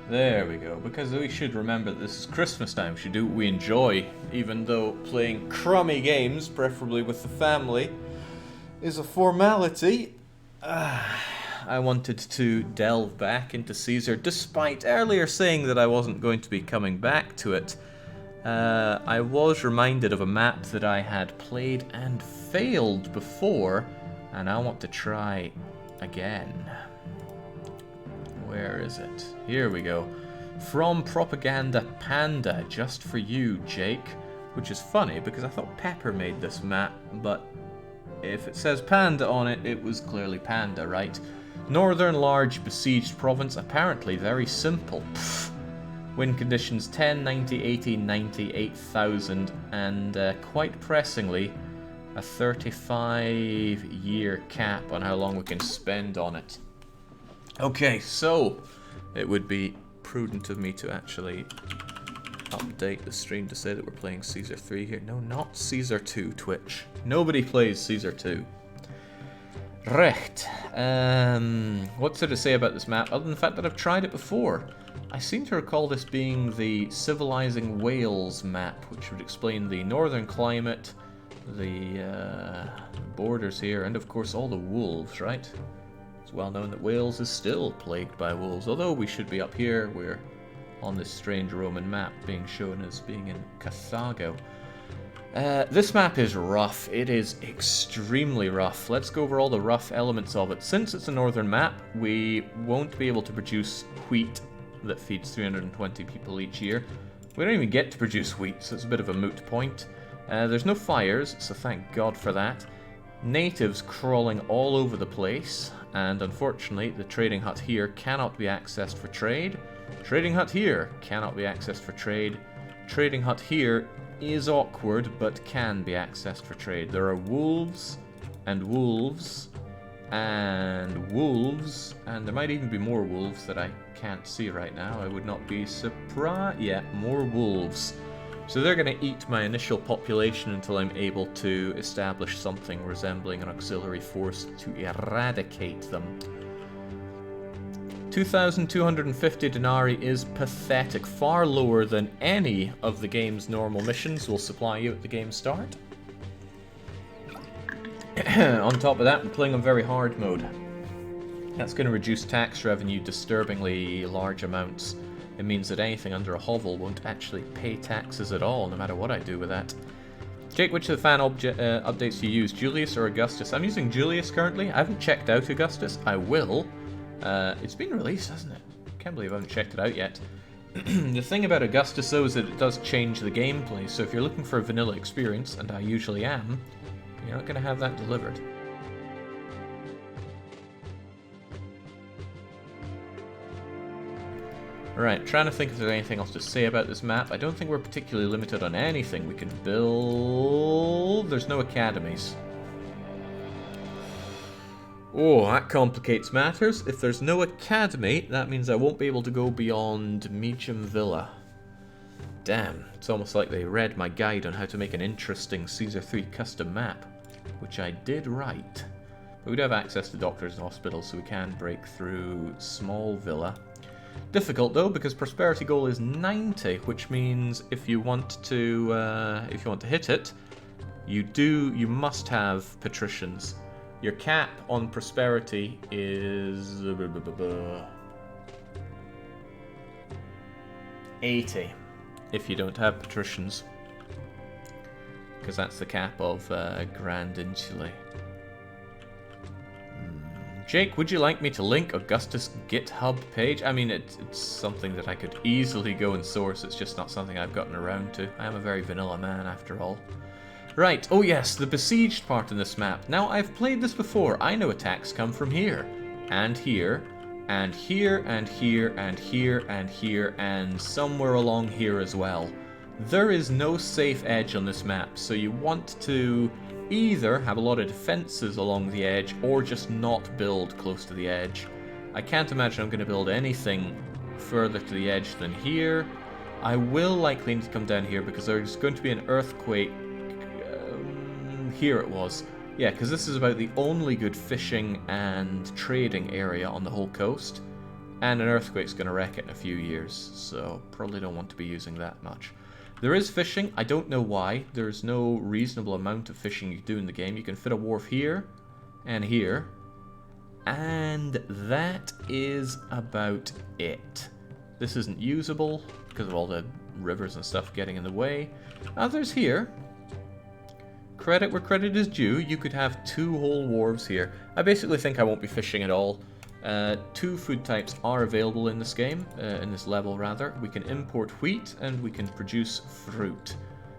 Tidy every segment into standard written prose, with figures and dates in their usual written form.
There we go, because we should remember that this is Christmas time. We should do what we enjoy, even though playing crummy games, preferably with the family, is a formality. I wanted to delve back into Caesar, despite earlier saying that I wasn't going to be coming back to it. I was reminded of a map that I had played and failed before, and I want to try again. Where is it? Here we go. From Propaganda Panda, just for you, Jake. Which is funny, because I thought Pepper made this map, but if it says Panda on it, it was clearly Panda, right? Northern large besieged province, apparently very simple. Pfft. Win conditions 10, 90, 80, 90, 8,000, and quite pressingly, a 35-year cap on how long we can spend on it. Okay, so it would be prudent of me to actually update the stream to say that we're playing Caesar 3 here. No, not Caesar 2, Twitch. Nobody plays Caesar 2. Recht. What's there to say about this map, other than the fact that I've tried it before? I seem to recall this being the Civilizing Wales map, which would explain the northern climate, the borders here, and of course all the wolves, right? It's well known that Wales is still plagued by wolves, although we should be up here. We're on this strange Roman map being shown as being in Carthago. This map is rough. It is extremely rough. Let's go over all the rough elements of it. Since it's a northern map, we won't be able to produce wheat that feeds 320 people each year. We don't even get to produce wheat, so it's a bit of a moot point. There's no fires, so thank God for that. Natives crawling all over the place, and unfortunately the trading hut here cannot be accessed for trade. Trading hut here cannot be accessed for trade. Trading hut here is awkward, but can be accessed for trade. There are wolves, and wolves, and wolves, and there might even be more wolves that I can't see right now. I would not be surprised. Yeah, more wolves. So they're going to eat my initial population until I'm able to establish something resembling an auxiliary force to eradicate them. 2,250 denarii is pathetic, far lower than any of the game's normal missions will supply you at the game start. On top of that, I'm playing on very hard mode. That's going to reduce tax revenue disturbingly large amounts. It means that anything under a hovel won't actually pay taxes at all, no matter what I do with that. Jake, which of the fan updates you use, Julius or Augustus? I'm using Julius currently. I haven't checked out Augustus. I will. It's been released, hasn't it? Can't believe I haven't checked it out yet. The thing about Augustus, though, is that it does change the gameplay. So if you're looking for a vanilla experience, and I usually am, you're not going to have that delivered. Right, trying to think if there's anything else to say about this map. I don't think we're particularly limited on anything we can build. There's no academies. Oh, that complicates matters. If there's no academy, that means I won't be able to go beyond Meacham Villa. Damn, it's almost like they read my guide on how to make an interesting Caesar 3 custom map, which I did write. But we do have access to doctors and hospitals, so we can break through Small Villa. Difficult though, because prosperity goal is 90, which means if you want to hit it, you must have patricians. Your cap on prosperity is 80 if you don't have patricians, because that's the cap of Grand Insulae. Jake, would you like me to link Augustus' GitHub page? I mean, it's something that I could easily go and source. It's just not something I've gotten around to. I am a very vanilla man, after all. Right, oh yes, the besieged part in this map. Now, I've played this before. I know attacks come from here, and here, and here, and here, and here, and here, and somewhere along here as well. There is no safe edge on this map, so you want to either have a lot of defenses along the edge or just not build close to the edge. I can't imagine I'm going to build anything further to the edge than here. I will likely need to come down here because there's going to be an earthquake. Here it was. Yeah, because this is about the only good fishing and trading area on the whole coast. And an earthquake's going to wreck it in a few years, so probably don't want to be using that much. There is fishing. I don't know why. There's no reasonable amount of fishing you do in the game. You can fit a wharf here and here. And that is about it. This isn't usable because of all the rivers and stuff getting in the way. Others here. Credit where credit is due. You could have 2 whole wharves here. I basically think I won't be fishing at all. 2 food types are available in this game, in this level rather. We can import wheat and we can produce fruit.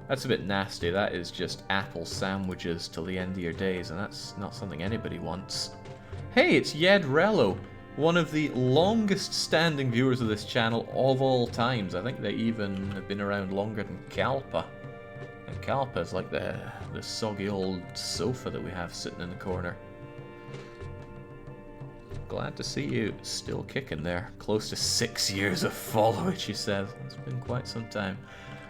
That's a bit nasty. That is just apple sandwiches till the end of your days, and that's not something anybody wants. Hey, it's Yed Rello, one of the longest standing viewers of this channel of all times. I think they even have been around longer than Kalpa. And Kalpa is like the soggy old sofa that we have sitting in the corner. Glad to see you still kicking there. Close to 6 years of following, she says. It's been quite some time.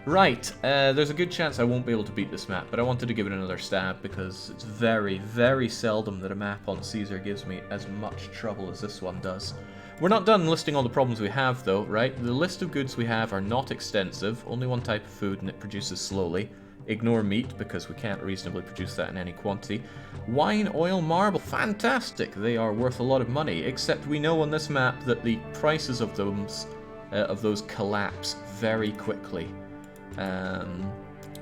Right, there's a good chance I won't be able to beat this map, but I wanted to give it another stab because it's very, very seldom that a map on Caesar gives me as much trouble as this one does. We're not done listing all the problems we have though, right? The list of goods we have are not extensive, only one type of food and it produces slowly. Ignore meat because we can't reasonably produce that in any quantity. Wine, oil, marble, fantastic! They are worth a lot of money, except we know on this map that the prices of those collapse very quickly.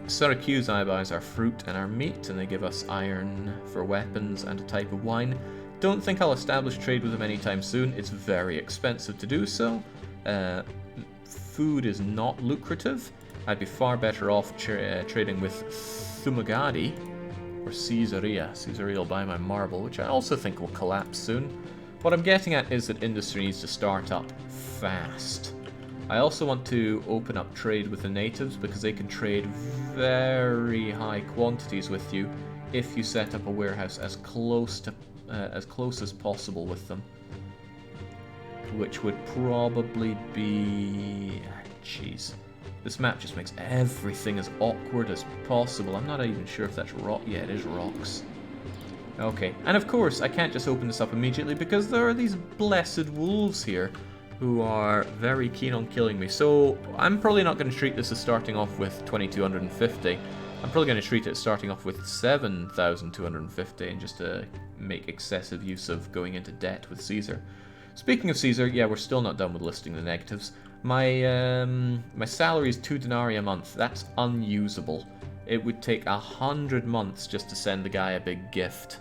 Syracuse buys our fruit and our meat, and they give us iron for weapons and a type of wine. Don't think I'll establish trade with them anytime soon. It's very expensive to do so. Food is not lucrative. I'd be far better off trading with Thumagadi or Caesarea. Caesarea will buy my marble, which I also think will collapse soon. What I'm getting at is that industry needs to start up fast. I also want to open up trade with the natives because they can trade very high quantities with you if you set up a warehouse as close as possible with them, which would probably be... Jeez. This map just makes everything as awkward as possible. I'm not even sure if that's rock. Yeah, it is rocks. Okay, and of course, I can't just open this up immediately because there are these blessed wolves here who are very keen on killing me. So I'm probably not going to treat this as starting off with 2250. I'm probably going to treat it as starting off with 7,250 and just to make excessive use of going into debt with Caesar. Speaking of Caesar, yeah, we're still not done with listing the negatives. My salary is 2 denarii a month. That's unusable. It would take 100 months just to send the guy a big gift.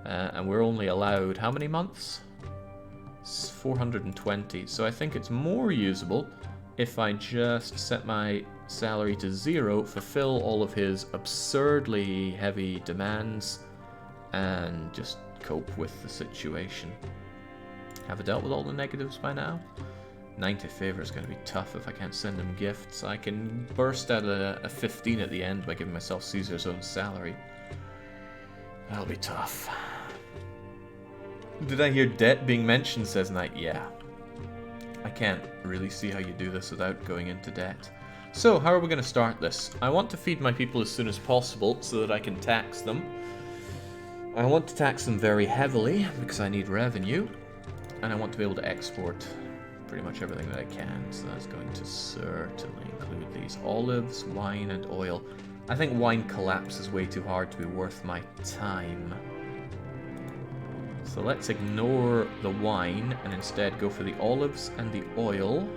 And we're only allowed, how many months? 420. So I think it's more usable if I just set my salary to 0, fulfill all of his absurdly heavy demands, and just cope with the situation. Have I dealt with all the negatives by now? 90 favor is going to be tough if I can't send him gifts. I can burst out a 15 at the end by giving myself Caesar's own salary. That'll be tough. Did I hear debt being mentioned, says Knight? Yeah. I can't really see how you do this without going into debt. So, how are we going to start this? I want to feed my people as soon as possible so that I can tax them. I want to tax them very heavily because I need revenue. And I want to be able to export pretty much everything that I can. So that's going to certainly include these olives, wine, and oil. I think wine collapse is way too hard to be worth my time. So let's ignore the wine and instead go for the olives and the oil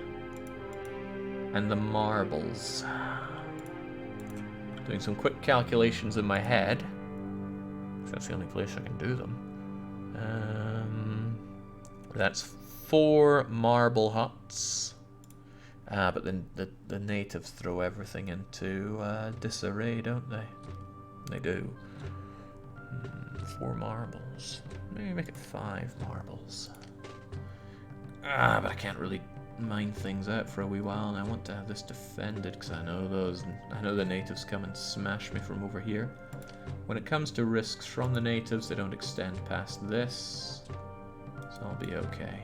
and the marbles. Doing some quick calculations in my head. That's the only place I can do them. That's 4 marble huts. But then the natives throw everything into disarray, don't they? They do. 4 marbles. Maybe make it 5 marbles. But I can't really mine things out for a wee while, and I want to have this defended because I know the natives come and smash me from over here. When it comes to risks from the natives, they don't extend past this, so I'll be okay.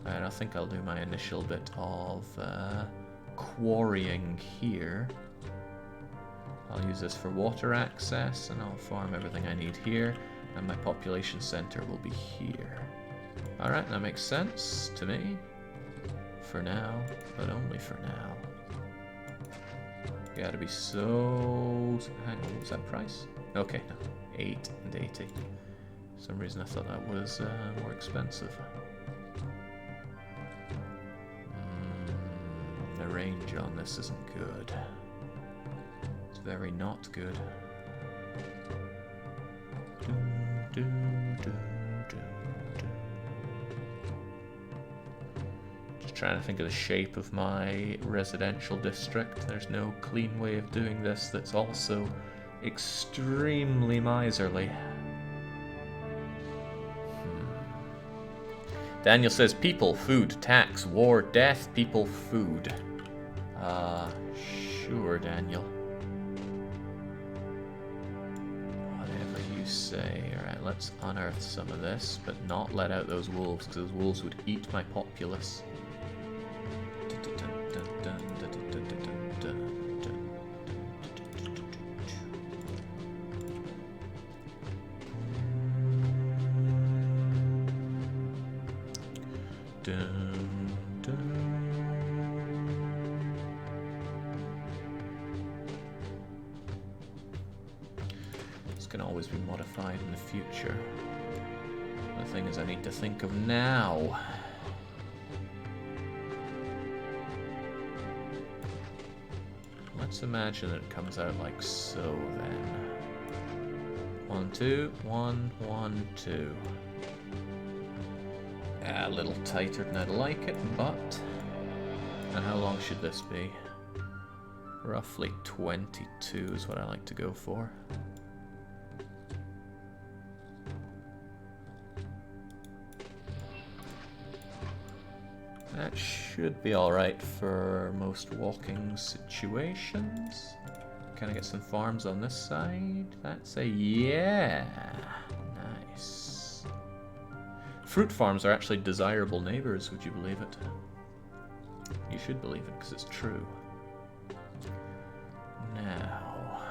And I think I'll do my initial bit of quarrying here. I'll use this for water access, and I'll farm everything I need here, and my population center will be here. Alright, that makes sense to me. For now, but only for now. Gotta be so... Hang on, what was that price? Okay, no. 8 and 80. For some reason I thought that was more expensive. The range on this isn't good. It's very not good. Just trying to think of the shape of my residential district. There's no clean way of doing this that's also extremely miserly. Daniel says people, food, tax, war, death, people, food. Sure, Daniel. Whatever you say. Alright, let's unearth some of this, but not let out those wolves, because those wolves would eat my populace. This can always be modified in the future. The thing is, I need to think of now. Let's imagine that it comes out like so then. 1, 2, 1, 1, 2. A little tighter than I'd like it, but... And how long should this be? Roughly 22 is what I like to go for. That should be alright for most walking situations. Can I get some farms on this side? That's a yeah! Nice. Fruit farms are actually desirable neighbors, would you believe it? You should believe it, because it's true. Now...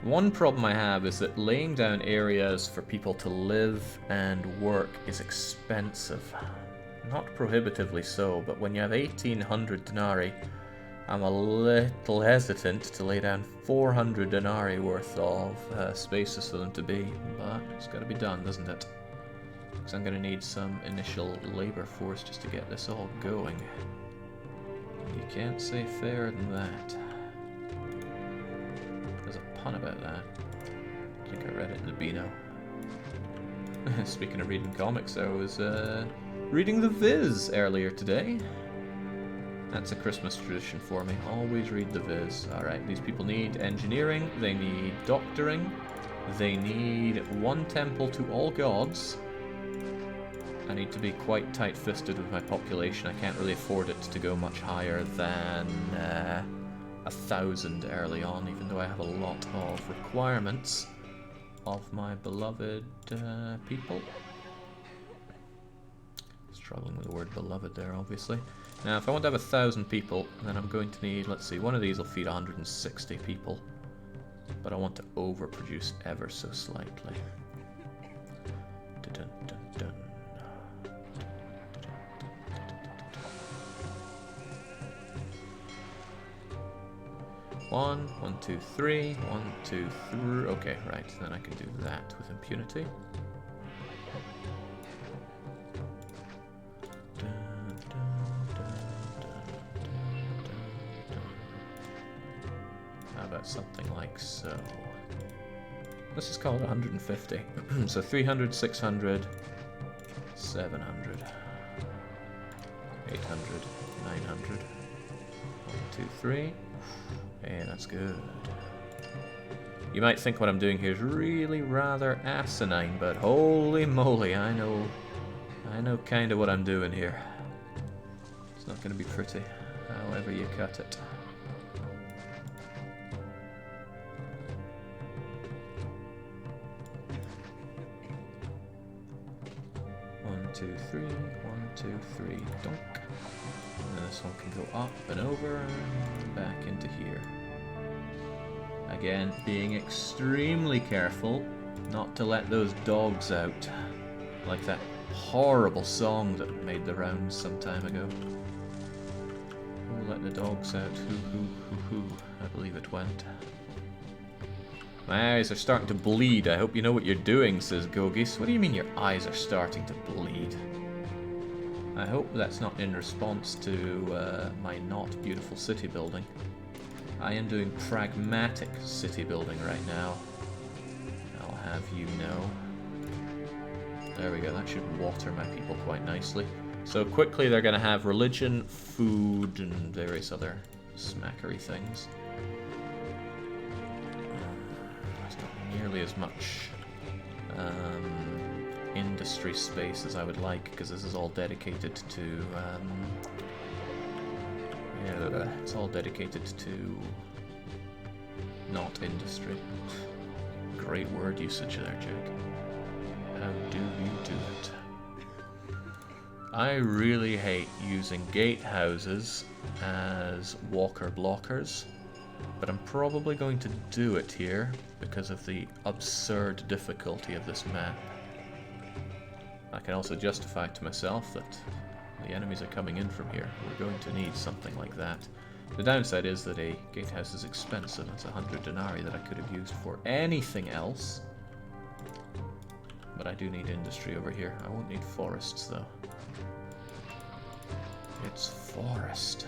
One problem I have is that laying down areas for people to live and work is expensive. Not prohibitively so, but when you have 1800 denarii, I'm a little hesitant to lay down 400 denarii worth of spaces for them to be, but it's got to be done, doesn't it? Because I'm going to need some initial labor force just to get this all going. You can't say fairer than that. There's a pun about that. I think I read it in the Beano. Speaking of reading comics, I was reading The Viz earlier today. That's a Christmas tradition for me. Always read The Viz. Alright, these people need engineering, they need doctoring, they need one temple to all gods. I need to be quite tight-fisted with my population. I can't really afford it to go much higher than 1,000 early on, even though I have a lot of requirements of my beloved people. Struggling with the word beloved there, obviously. Now, if I want to have 1,000 people, then I'm going to need, let's see, one of these will feed 160 people. But I want to overproduce ever so slightly. Dun, dun, dun. 1, 1, 2, 3, 1, 2, 3. Okay, right, then I can do that with impunity. How about something like so? Let's just call it 150. So 300, 600, 700, 800, 900. 1, 2, 3. Hey, that's good. You might think what I'm doing here is really rather asinine, but holy moly, I know kind of what I'm doing here. It's not going to be pretty, however you cut it. One, 2, 3, 1, 2, 3, donk. And then this one can go up and over and back into here. Again, being extremely careful not to let those dogs out. Like that horrible song that made the rounds some time ago. Oh, let the dogs out. Hoo hoo hoo hoo. I believe it went. My eyes are starting to bleed. I hope you know what you're doing, says Gogis. What do you mean your eyes are starting to bleed? I hope that's not in response to my not beautiful city building. I am doing pragmatic city building right now. I'll have you know. There we go, that should water my people quite nicely. So quickly they're going to have religion, food, and various other smackery things. There's not nearly as much industry space as I would like, because this is all dedicated to... yeah, it's all dedicated to... not industry. Great word usage there, Jake. How do you do it? I really hate using gatehouses as walker blockers, but I'm probably going to do it here because of the absurd difficulty of this map. I can also justify to myself that the enemies are coming in from here. We're going to need something like that. The downside is that a gatehouse is expensive. It's 100 denarii that I could have used for anything else. But I do need industry over here. I won't need forests, though. It's forest.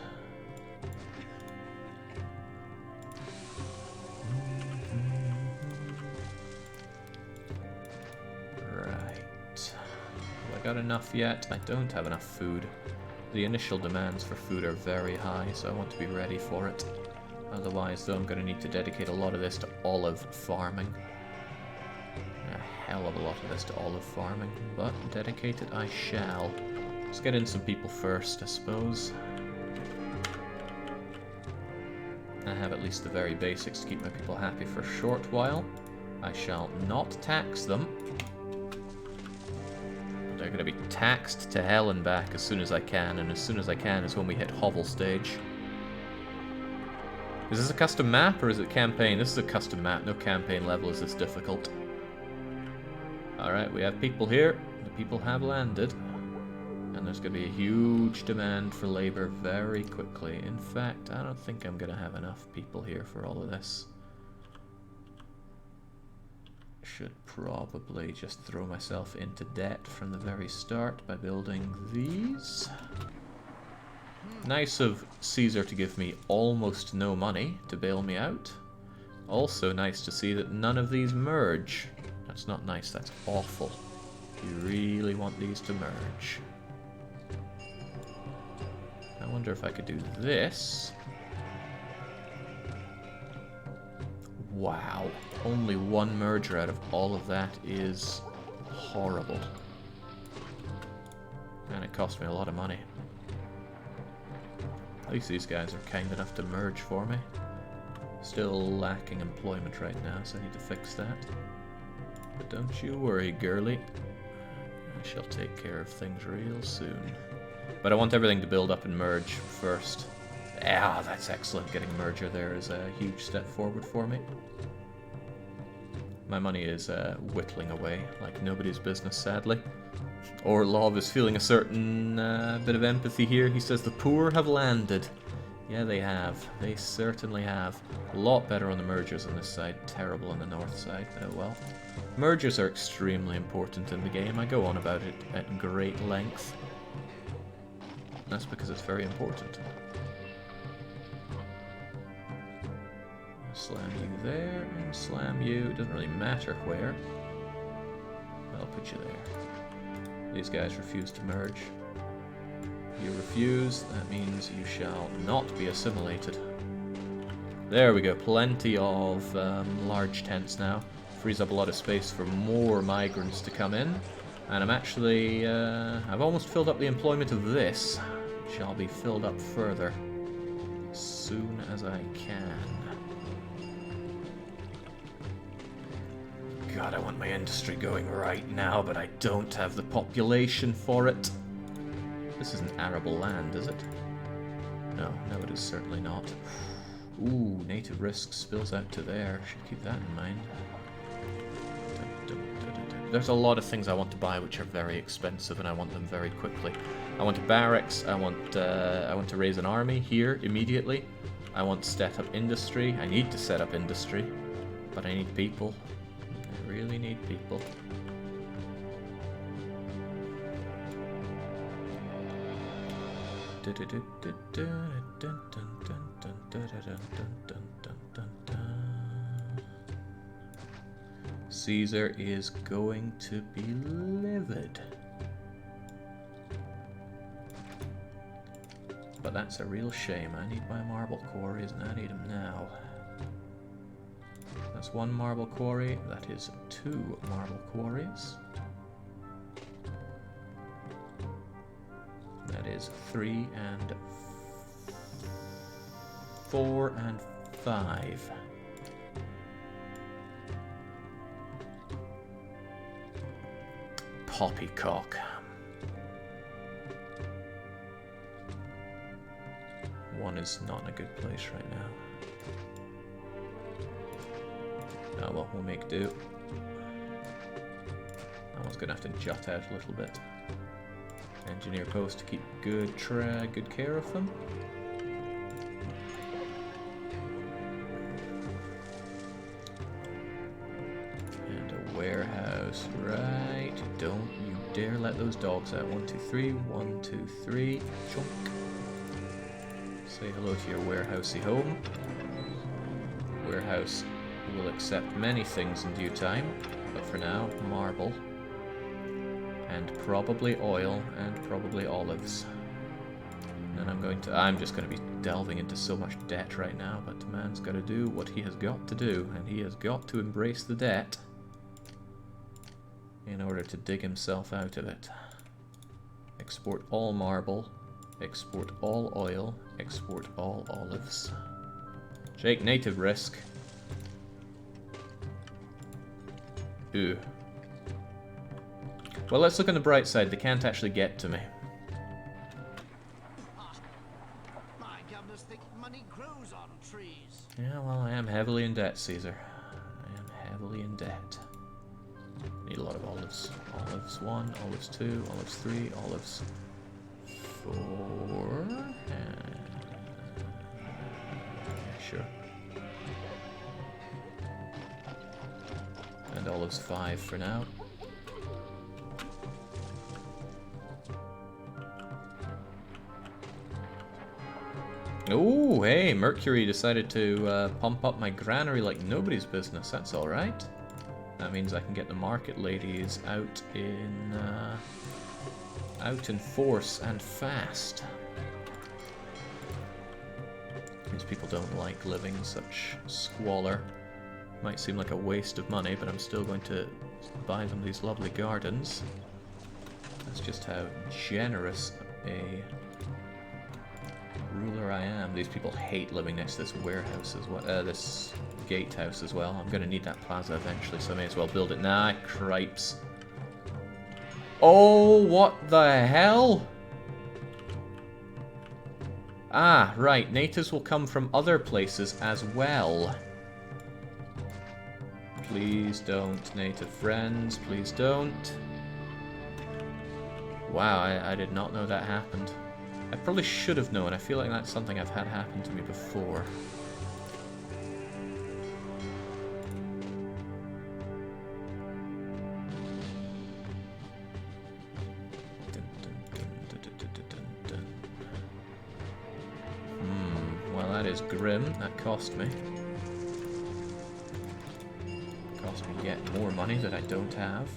Right. Have I got enough yet? I don't have enough food. The initial demands for food are very high, so I want to be ready for it. Otherwise, though, I'm going to need to dedicate a lot of this to olive farming. A hell of a lot of this to olive farming, but dedicate it I shall. Let's get in some people first, I suppose. I have at least the very basics to keep my people happy for a short while. I shall not tax them. They're going to be taxed to hell and back as soon as I can, and as soon as I can is when we hit hovel stage. Is this a custom map or is it campaign? This is a custom map, no campaign level is this difficult. Alright, we have people here. The people have landed. And there's going to be a huge demand for labor very quickly. In fact, I don't think I'm going to have enough people here for all of this. Should probably just throw myself into debt from the very start by building these. Nice of Caesar to give me almost no money to bail me out. Also nice to see that none of these merge. That's not nice, that's awful. You really want these to merge. I wonder if I could do this. Wow, only one merger out of all of that is horrible. And it cost me a lot of money. At least these guys are kind enough to merge for me. Still lacking employment right now, so I need to fix that. But don't you worry, girly. I shall take care of things real soon. But I want everything to build up and merge first. Ah, that's excellent. Getting a merger there is a huge step forward for me. My money is whittling away like nobody's business, sadly. Orlov is feeling a certain bit of empathy here. He says the poor have landed. Yeah, they have. They certainly have. A lot better on the mergers on this side. Terrible on the north side. Oh well. Mergers are extremely important in the game. I go on about it at great length. That's because it's very important. Slam you there, and slam you. It doesn't really matter where. I'll put you there. These guys refuse to merge. You refuse, that means you shall not be assimilated. There we go, plenty of large tents now. Frees up a lot of space for more migrants to come in. And I'm actually, I've almost filled up the employment of this. It shall be filled up further as soon as I can. God, I want my industry going right now, but I don't have the population for it. This isn't arable land, is it? No, it is certainly not. Ooh, native risk spills out to there. Should keep that in mind. there's a lot of things I want to buy which are very expensive, and I want them very quickly. I want a barracks. I want to raise an army here immediately. I want to set up industry. I need to set up industry, but I need people. I really need people. Caesar is going to be livid. But that's a real shame. I need my marble quarries and I need them now. That's one marble quarry. That is 2 marble quarries. That is 3 and 4 and 5. Poppycock. One is not in a good place right now. Oh well, we'll make do. That one's gonna have to jut out a little bit. Engineer post to keep good care of them. And a warehouse, right? Don't you dare let those dogs out. 1, 2, 3. 1, 2, 3. Chunk. Say hello to your warehousey home. Warehouse will accept many things in due time, but for now, marble. And probably oil, and probably olives. And I'm just going to be delving into so much debt right now, but the man's got to do what he has got to do, and he has got to embrace the debt in order to dig himself out of it. Export all marble, export all oil, export all olives. Shake native risk. Ooh. Well, let's look on the bright side. They can't actually get to me. My governors think money grows on trees. Yeah, well, I am heavily in debt, Caesar. I am heavily in debt. Need a lot of olives. Olives 1, olives 2, olives 3, olives 4. Sure. And olives 5 for now. Oh, hey, Mercury decided to pump up my granary like nobody's business. That's alright. That means I can get the market ladies out in force and fast. These people don't like living in such squalor. Might seem like a waste of money, but I'm still going to buy them these lovely gardens. That's just how generous a ruler I am. These people hate living next to this warehouse as well, this gatehouse as well. I'm going to need that plaza eventually, so I may as well build it. Nah, cripes. Oh, what the hell? Ah, right. Natives will come from other places as well. Please don't, native friends. Please don't. Wow, I did not know that happened. I probably should have known. I feel like that's something I've had happen to me before. Well, that is grim. That cost me. Cost me yet more money that I don't have.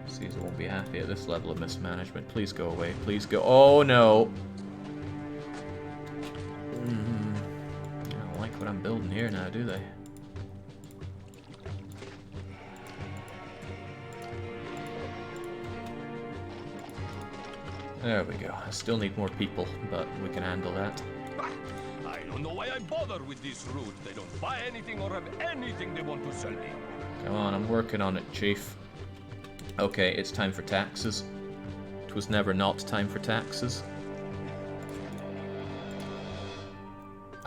Caesar won't be happy at this level of mismanagement. Please go away. Please go. Oh, no. I don't like what I'm building here now, do they? There we go. I still need more people, but we can handle that. I don't know why I bother with this route. They don't buy anything or have anything they want to sell me. Come on, I'm working on it, Chief. Okay, it's time for taxes. It was never not time for taxes.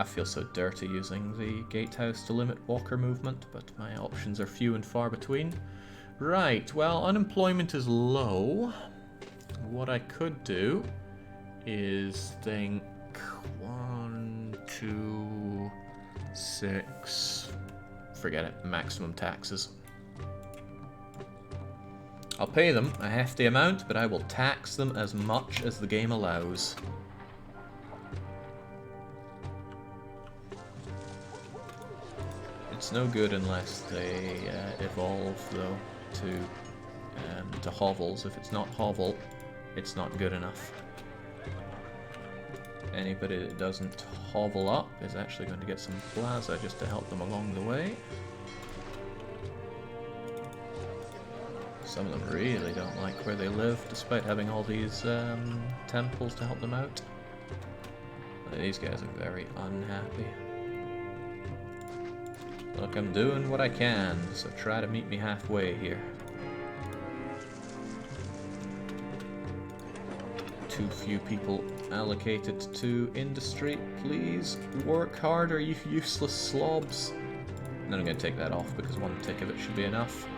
I feel so dirty using the gatehouse to limit walker movement, but my options are few and far between. Right, well, unemployment is low. What I could do is think 1, 2, 6. Forget it, maximum taxes. I'll pay them a hefty amount, but I will tax them as much as the game allows. It's no good unless they evolve, though, to hovels. If it's not hovel, it's not good enough. Anybody that doesn't hovel up is actually going to get some plaza just to help them along the way. Some of them really don't like where they live, despite having all these temples to help them out. These guys are very unhappy. Look, I'm doing what I can, so try to meet me halfway here. Too few people allocated to industry. Please work harder, you useless slobs. And then I'm going to take that off because one tick of it should be enough.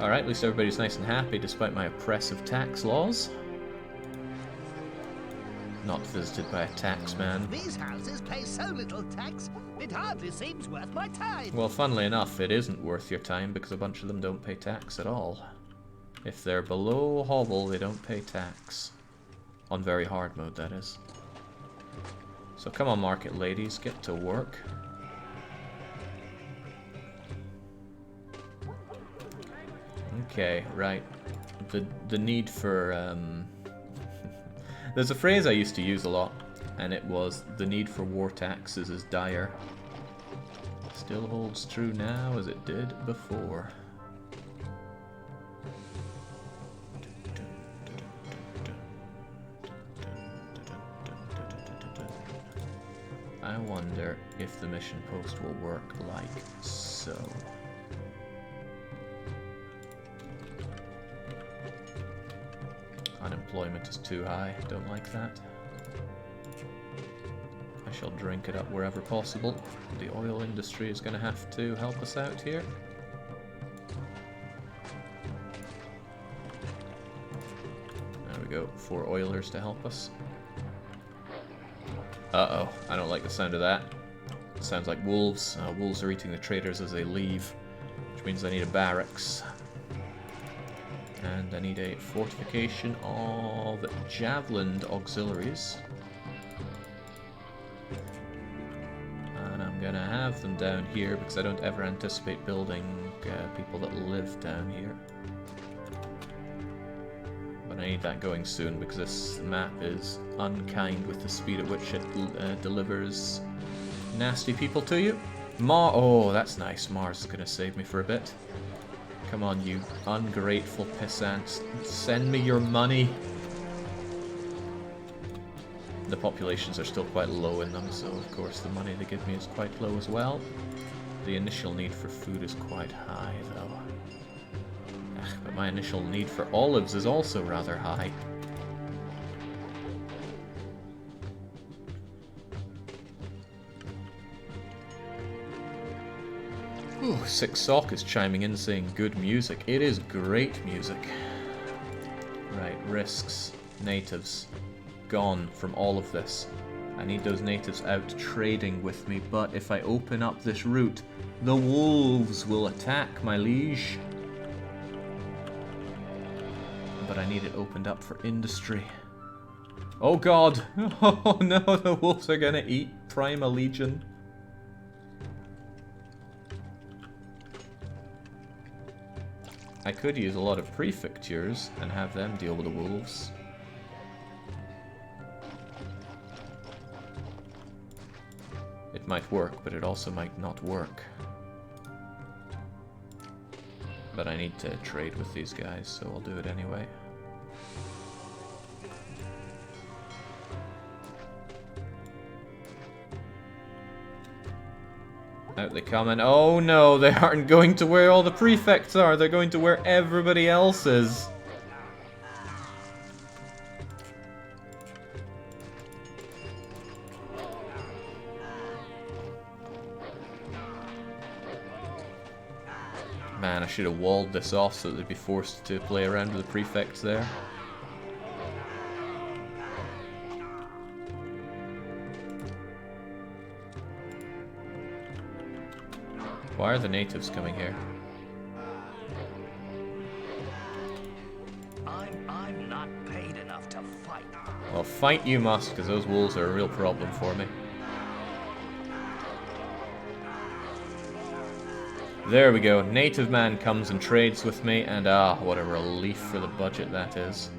Alright, at least everybody's nice and happy despite my oppressive tax laws. Not visited by a tax man. These houses pay so little tax, it hardly seems worth my time. Well, funnily enough, it isn't worth your time because a bunch of them don't pay tax at all. If they're below hovel, they don't pay tax. On very hard mode, that is. So come on, market ladies, get to work. Okay, right. The need for there's a phrase I used to use a lot, and it was the need for war taxes is dire. Still holds true now as it did before. I wonder if the mission post will work like so. Unemployment is too high, don't like that. I shall drink it up wherever possible. The oil industry is going to have to help us out here. There we go, 4 oilers to help us. Uh-oh, I don't like the sound of that. It sounds like wolves. Wolves are eating the traders as they leave, which means I need a barracks. And I need a fortification of javelin auxiliaries. And I'm gonna have them down here because I don't ever anticipate building people that live down here. But I need that going soon because this map is unkind with the speed at which it delivers nasty people to you. Oh, that's nice. Mars is gonna save me for a bit. Come on, you ungrateful pissants. Send me your money. The populations are still quite low in them, so of course the money they give me is quite low as well. The initial need for food is quite high, though. But my initial need for olives is also rather high. Ooh, Six Sock is chiming in saying good music. It is great music. Right, risks. Natives. Gone from all of this. I need those natives out trading with me, but if I open up this route, the wolves will attack, my liege. But I need it opened up for industry. Oh god! Oh no, the wolves are gonna eat Prima Legion. I could use a lot of prefectures and have them deal with the wolves. It might work, but it also might not work. But I need to trade with these guys, so I'll do it anyway. Out they come, and oh no, they aren't going to where all the prefects are, they're going to where everybody else is. man, I should have walled this off so that they'd be forced to play around with the prefects there. Why are the natives coming here? I'm not paid enough to fight. Well, fight you must, because those wolves are a real problem for me. There we go. Native man comes and trades with me, and what a relief for the budget that is.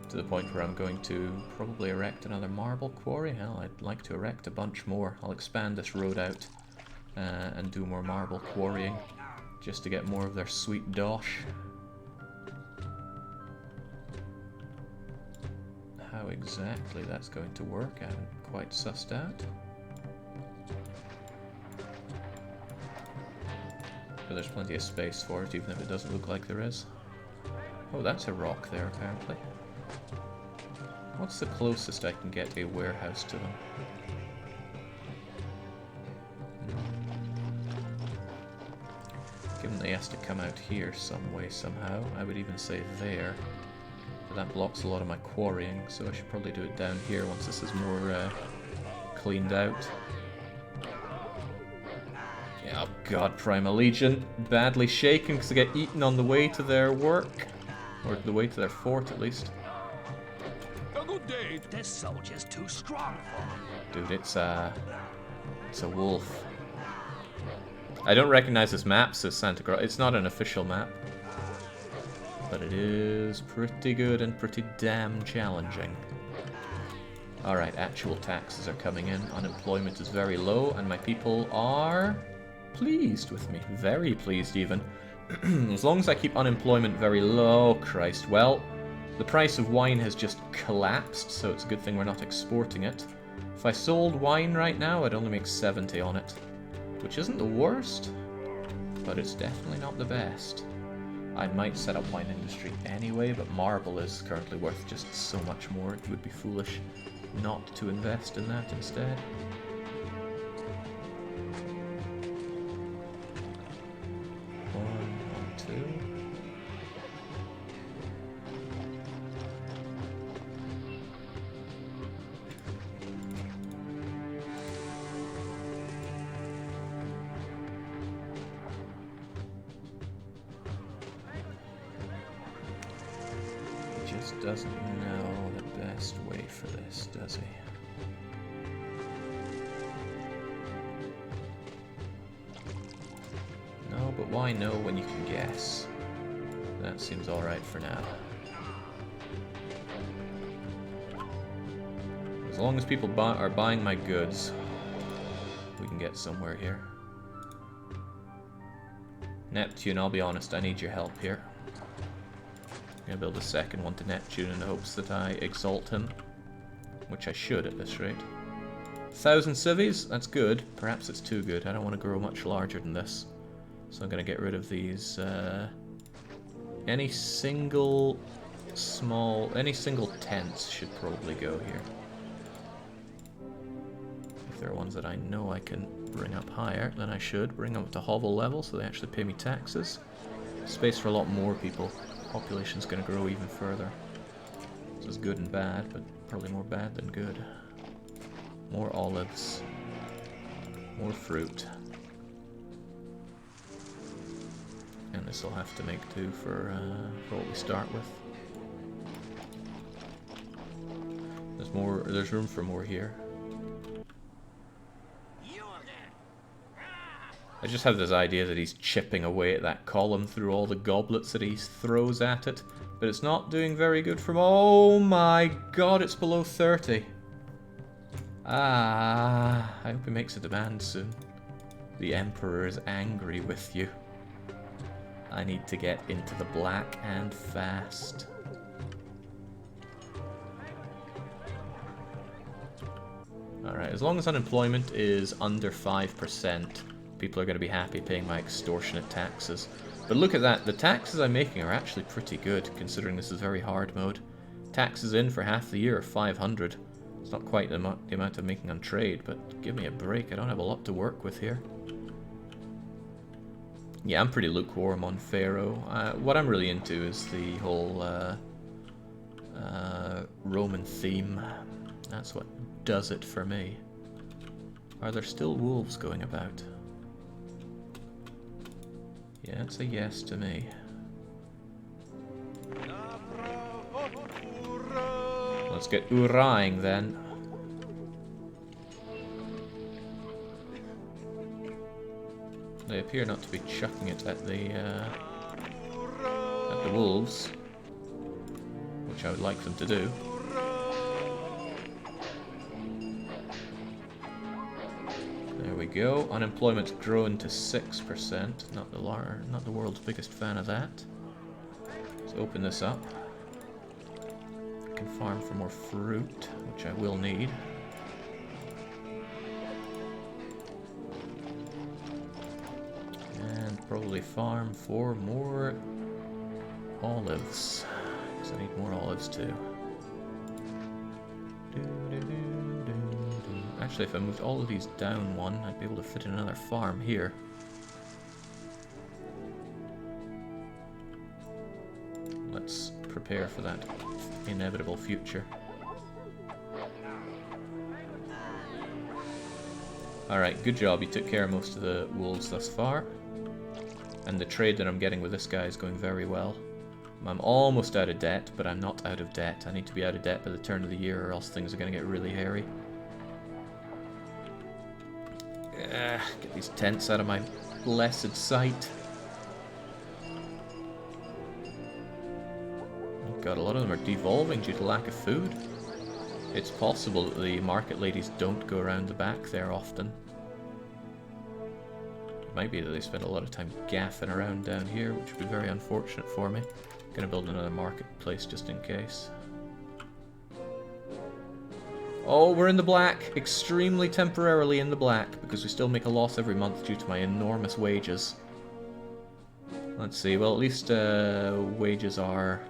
To the point where I'm going to probably erect another marble quarry. Hell, I'd like to erect a bunch more. I'll expand this road out and do more marble quarrying, just to get more of their sweet dosh. How exactly that's going to work, I haven't quite sussed out. But there's plenty of space for it, even if it doesn't look like there is. Oh, that's a rock there, apparently. What's the closest I can get a warehouse to them? Given that he has to come out here some way, somehow, I would even say there. But that blocks a lot of my quarrying, so I should probably do it down here once this is more cleaned out. Yeah, oh god, Primal Legion. Badly shaken because they get eaten on the way to their work. Or the way to their fort, at least. A good day. This soldier's too strong for me. Dude, it's a wolf. I don't recognize this map, says Santa Claus. It's not an official map. But it is pretty good and pretty damn challenging. Alright, actual taxes are coming in. Unemployment is very low, and my people are pleased with me. Very pleased, even. As long as I keep unemployment very low, Christ. Well, the price of wine has just collapsed, so it's a good thing we're not exporting it. If I sold wine right now, I'd only make 70 on it. Which isn't the worst, but it's definitely not the best. I might set up wine industry anyway, but marble is currently worth just so much more. It would be foolish not to invest in that instead. One, two. Doesn't know the best way for this, does he? No, but why know when you can guess? That seems alright for now. As long as people are buying my goods, we can get somewhere here. Neptune, I'll be honest, I need your help here. I'm gonna build a second one to Neptune in the hopes that I exalt him, which I should at this rate. 1,000 civies, that's good. Perhaps it's too good. I don't want to grow much larger than this, so I'm gonna get rid of these. Any single tents should probably go here. If there are ones that I know I can bring up higher, then I should bring them up to hovel level so they actually pay me taxes. Space for a lot more people. Population's going to grow even further. This is good and bad, but probably more bad than good. More olives. More fruit. And this will have to make do for what we start with. There's room for more here. I just have this idea that he's chipping away at that column through all the goblets that he throws at it, but it's not doing very good from... Oh my god, it's below 30. I hope he makes a demand soon. The Emperor is angry with you. I need to get into the black and fast. Alright, as long as unemployment is under 5%, people are going to be happy paying my extortionate taxes. But look at that, the taxes I'm making are actually pretty good, considering this is very hard mode. Taxes in for half the year are 500. As It's not quite the amount I'm making on trade, but give me a break. I don't have a lot to work with here. Yeah, I'm pretty lukewarm on Pharaoh. What I'm really into is the whole Roman theme. That's what does it for me. Are there still wolves going about? Yeah, it's a yes to me. Let's get Uraying then. They appear not to be chucking it at the wolves, which I would like them to do. There we go. Unemployment's grown to 6%. Not the world's biggest fan of that. Let's open this up. I can farm for more fruit, which I will need. And probably farm for more olives, because I need more olives too. Actually, if I moved all of these down one, I'd be able to fit in another farm here. Let's prepare for that inevitable future. Alright, good job. You took care of most of the wolves thus far. And the trade that I'm getting with this guy is going very well. I'm almost out of debt, but I'm not out of debt. I need to be out of debt by the turn of the year, or else things are going to get really hairy. Get these tents out of my blessed sight. God, a lot of them are devolving due to lack of food. It's possible that the market ladies don't go around the back there often. It might be that they spend a lot of time gaffing around down here, which would be very unfortunate for me. I'm gonna build another marketplace just in case. Oh, we're in the black. Extremely temporarily in the black, because we still make a loss every month due to my enormous wages. Let's see, well, at least wages are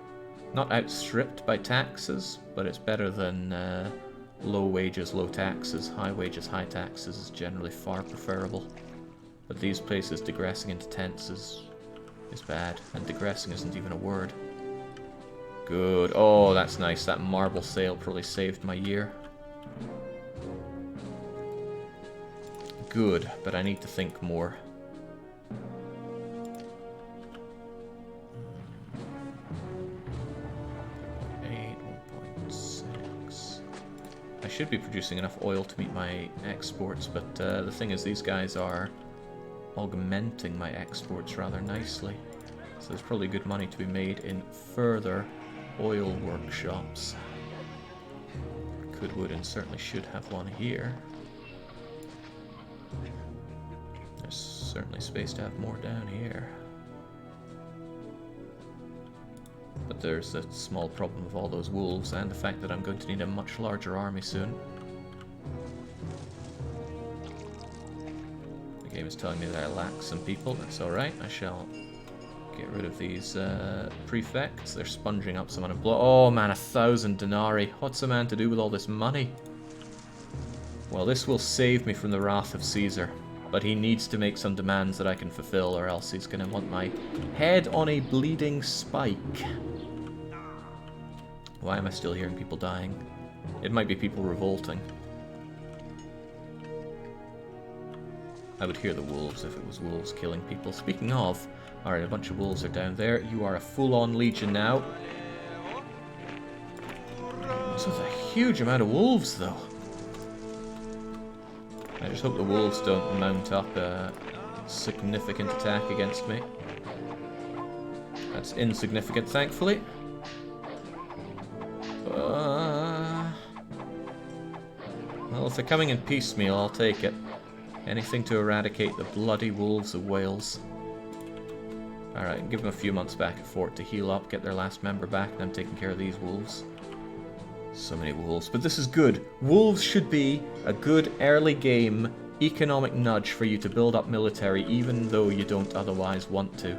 not outstripped by taxes, but it's better than low wages, low taxes. High wages, high taxes is generally far preferable. But these places, digressing into tents is bad, and digressing isn't even a word. Good. Oh, that's nice. That marble sale probably saved my year. Good, but I need to think more. I should be producing enough oil to meet my exports, but the thing is, these guys are augmenting my exports rather nicely. So there's probably good money to be made in further oil workshops. Could, would, and certainly should have one here. There's certainly space to have more down here. But there's the small problem of all those wolves, and the fact that I'm going to need a much larger army soon. The game is telling me that I lack some people. That's alright. I shall get rid of these prefects. They're sponging up some unemployment. Oh man, 1,000 denarii. What's a man to do with all this money? Well, this will save me from the wrath of Caesar. But he needs to make some demands that I can fulfill, or else he's going to want my head on a bleeding spike. Why am I still hearing people dying? It might be people revolting. I would hear the wolves if it was wolves killing people. Speaking of, alright, a bunch of wolves are down there. You are a full-on legion now. This is a huge amount of wolves, though. I just hope the wolves don't mount up a significant attack against me. That's insignificant, thankfully. Well, if they're coming in piecemeal, I'll take it. Anything to eradicate the bloody wolves of Wales. Alright, give them a few months back at fort to heal up, get their last member back, and I'm taking care of these wolves. So many wolves, but this is good. Wolves should be a good early game economic nudge for you to build up military, even though you don't otherwise want to.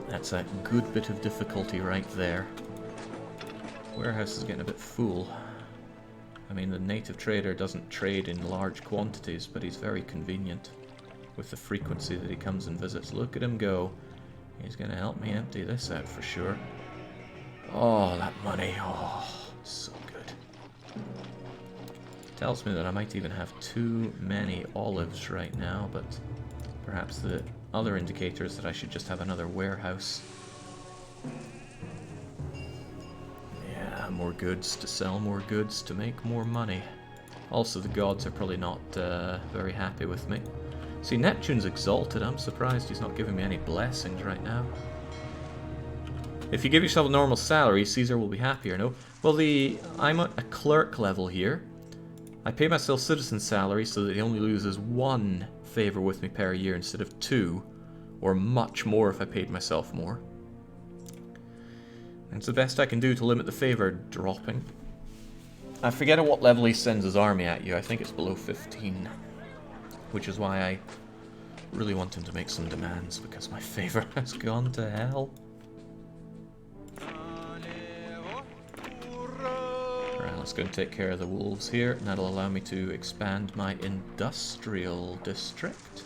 That's a good bit of difficulty right there. Warehouse is getting a bit full. I mean, the native trader doesn't trade in large quantities, but he's very convenient with the frequency that he comes and visits. Look at him go. He's going to help me empty this out for sure. Oh, that money. Oh, so good. Tells me that I might even have too many olives right now, but perhaps the other indicator is that I should just have another warehouse. Yeah, more goods to sell, more goods to make more money. Also, the gods are probably not very happy with me. See, Neptune's exalted. I'm surprised he's not giving me any blessings right now. If you give yourself a normal salary, Caesar will be happier, no? Well, I'm at a clerk level here. I pay myself citizen salary so that he only loses 1 favor with me per year instead of 2, or much more if I paid myself more. It's the best I can do to limit the favor dropping. I forget at what level he sends his army at you. I think it's below 15. Which is why I really want him to make some demands, because my favor has gone to hell. Alright, let's go and take care of the wolves here, and that'll allow me to expand my industrial district.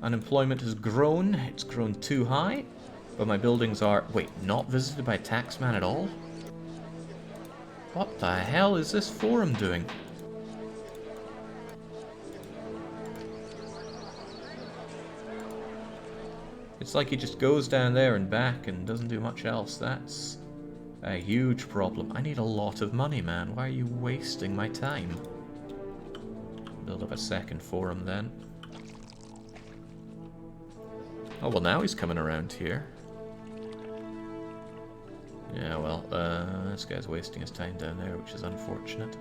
Unemployment has grown. It's grown too high, but my buildings are... Wait, not visited by taxman at all? What the hell is this forum doing? It's like he just goes down there and back and doesn't do much else. That's a huge problem. I need a lot of money, man. Why are you wasting my time? Build up a second forum then. Oh, well, now he's coming around here. Yeah, well, this guy's wasting his time down there, which is unfortunate.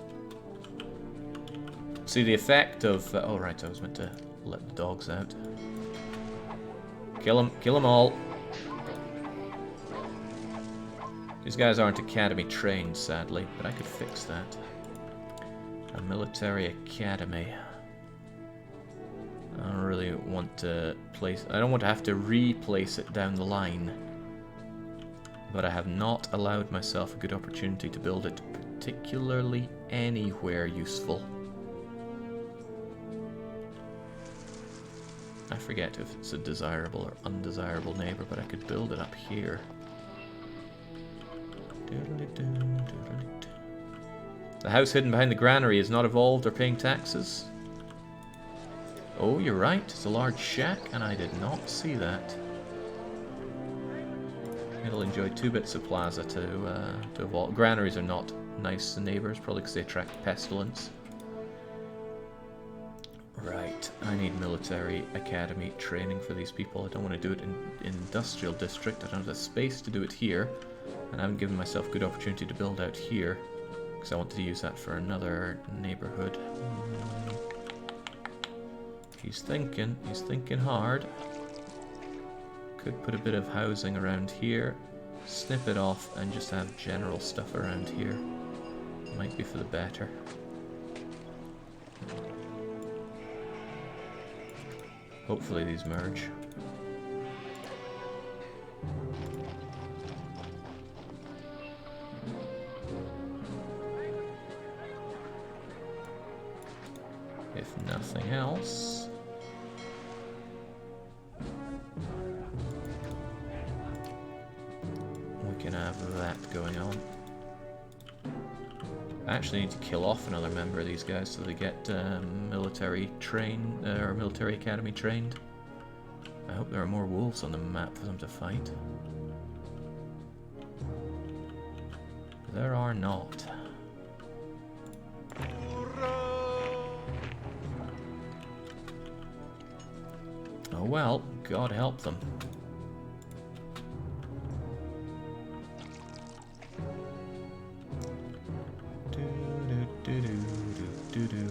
See, the effect of... oh, right, I was meant to let the dogs out. Kill them all. These guys aren't academy trained, sadly, but I could fix that. A military academy. I don't really want to place... I don't want to have to replace it down the line. But I have not allowed myself a good opportunity to build it particularly anywhere useful. I forget if it's a desirable or undesirable neighbor, but I could build it up here. The house hidden behind the granary is not evolved or paying taxes. Oh, you're right. It's a large shack, and I did not see that. It'll enjoy 2 bits of plaza to evolve. Granaries are not nice neighbors, probably because they attract pestilence. Right, I need military academy training for these people. I don't want to do it in industrial district. I don't have the space to do it here. And I haven't given myself a good opportunity to build out here, because I wanted to use that for another neighborhood. He's thinking hard. Could put a bit of housing around here, snip it off, and just have general stuff around here. Might be for the better. Hopefully these merge. If nothing else, we can have that going on. I actually need to kill off another member of these guys so they get military academy trained. I hope there are more wolves on the map for them to fight. There are not. Oh well, God help them.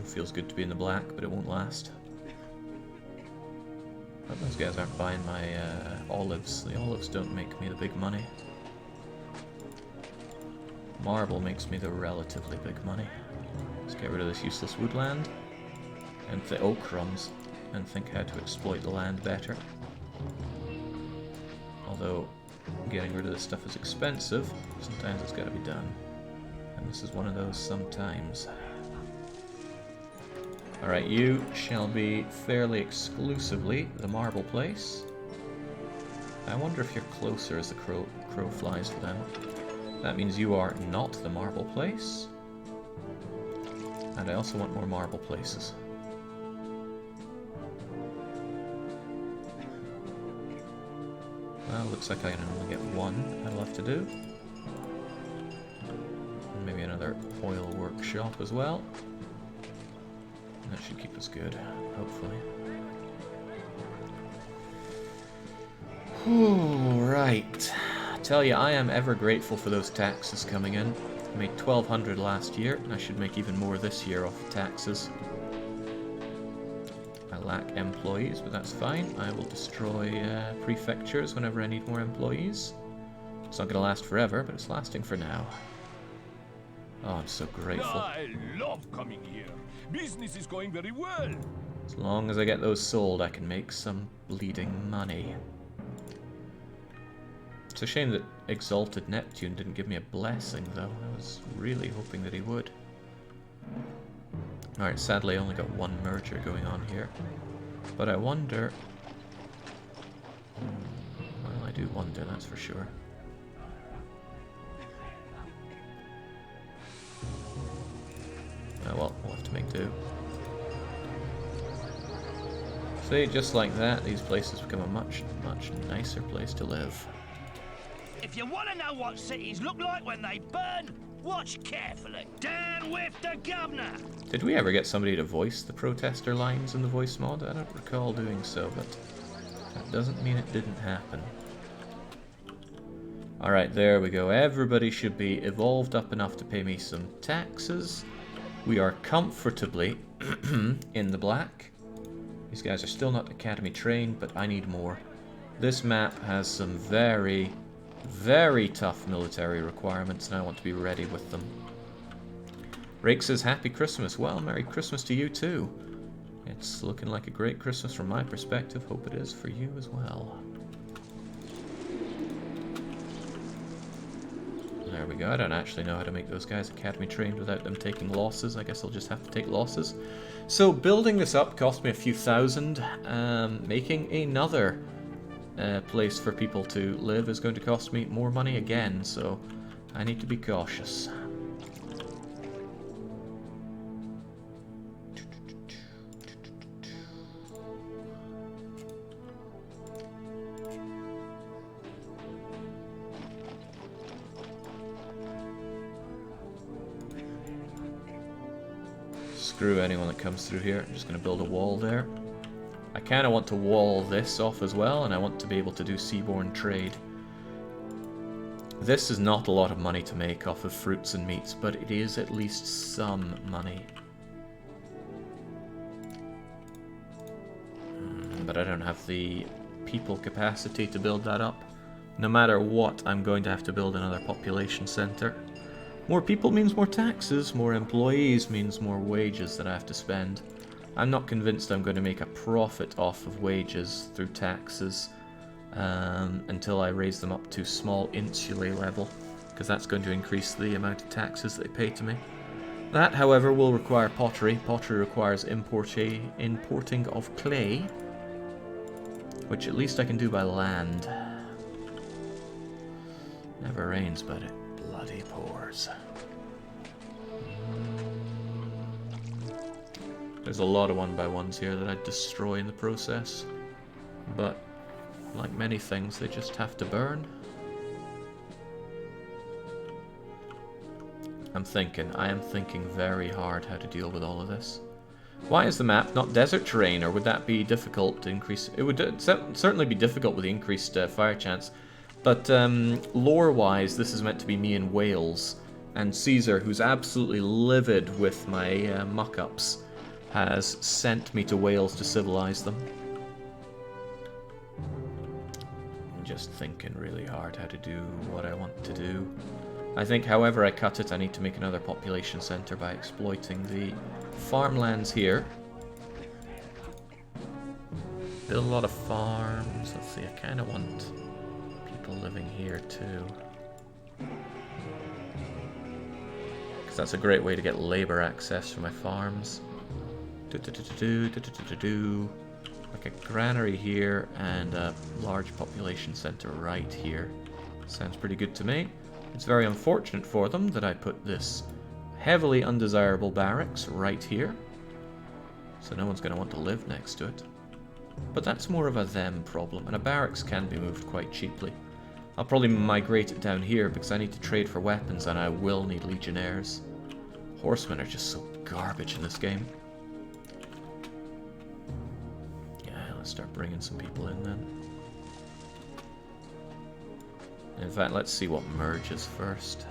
Feels good to be in the black, but it won't last. But those guys aren't buying my olives. The olives don't make me the big money. Marble makes me the relatively big money. Let's get rid of this useless woodland. And crumbs. And think how to exploit the land better. Although getting rid of this stuff is expensive, sometimes it's got to be done. And This is one of those sometimes. Alright, you shall be fairly exclusively the marble place. I wonder if you're closer as the crow flies for them. That means you are not the marble place. And I also want more marble places. Well, looks like I can only get one I'll have to do. And maybe another oil workshop as well. And that should keep us good, hopefully. Right. I tell you, I am ever grateful for those taxes coming in. I made 1,200 last year, and I should make even more this year off the taxes. I lack employees, but that's fine. I will destroy prefectures whenever I need more employees. It's not going to last forever, but it's lasting for now. Oh, I'm so grateful. I love coming here. Business is going very well. As long as I get those sold, I can make some bleeding money. It's a shame that Exalted Neptune didn't give me a blessing, though. I was really hoping that he would. Alright, sadly I only got one merger going on here. But I wonder... Well, I do wonder, that's for sure. Oh well, we'll have to make do. See, just like that, these places become a much, much nicer place to live. If you want to know what cities look like when they burn, watch carefully. Down with the governor! Did we ever get somebody to voice the protester lines in the voice mod? I don't recall doing so, but that doesn't mean it didn't happen. Alright, there we go. Everybody should be evolved up enough to pay me some taxes. We are comfortably in the black. These guys are still not academy trained, but I need more. This map has some very, very tough military requirements, and I want to be ready with them. Rake says, Happy Christmas. Well, Merry Christmas to you too. It's looking like a great Christmas from my perspective. Hope it is for you as well. There we go. I don't actually know how to make those guys academy trained without them taking losses. I guess I'll just have to take losses. So building this up cost me a few thousand. Making another place for people to live is going to cost me more money again, so I need to be cautious. Screw anyone that comes through here. I'm just going to build a wall there. I kind of want to wall this off as well, and I want to be able to do seaborne trade. This is not a lot of money to make off of fruits and meats, but it is at least some money. But I don't have the people capacity to build that up. No matter what, I'm going to have to build another population center. More people means more taxes, more employees means more wages that I have to spend. I'm not convinced I'm going to make a profit off of wages through taxes until I raise them up to small insulae level, because that's going to increase the amount of taxes they pay to me. That, however, will require pottery. Pottery requires importing of clay, which at least I can do by land. Never rains, but it bloody pours. There's a lot of 1x1s here that I'd destroy in the process, but like many things, they just have to burn. I am thinking very hard how to deal with all of this. Why is the map not desert terrain, or would that be difficult to increase? It would certainly be difficult with the increased fire chance, but lore-wise, this is meant to be me in Wales, and Caesar, who's absolutely livid with my muck-ups, has sent me to Wales to civilize them. I'm just thinking really hard how to do what I want to do. I think however I cut it, I need to make another population center by exploiting the farmlands here. Build a lot of farms. Let's see, I kind of want people living here too. that's a great way to get labor access for my farms. Like a granary here and a large population center right here. Sounds pretty good to me. It's very unfortunate for them that I put this heavily undesirable barracks right here. So no one's going to want to live next to it. But that's more of a them problem, and a barracks can be moved quite cheaply. I'll probably migrate it down here because I need to trade for weapons and I will need legionnaires. Horsemen are just so garbage in this game. Yeah, let's start bringing some people in then. In fact, let's see what merges first.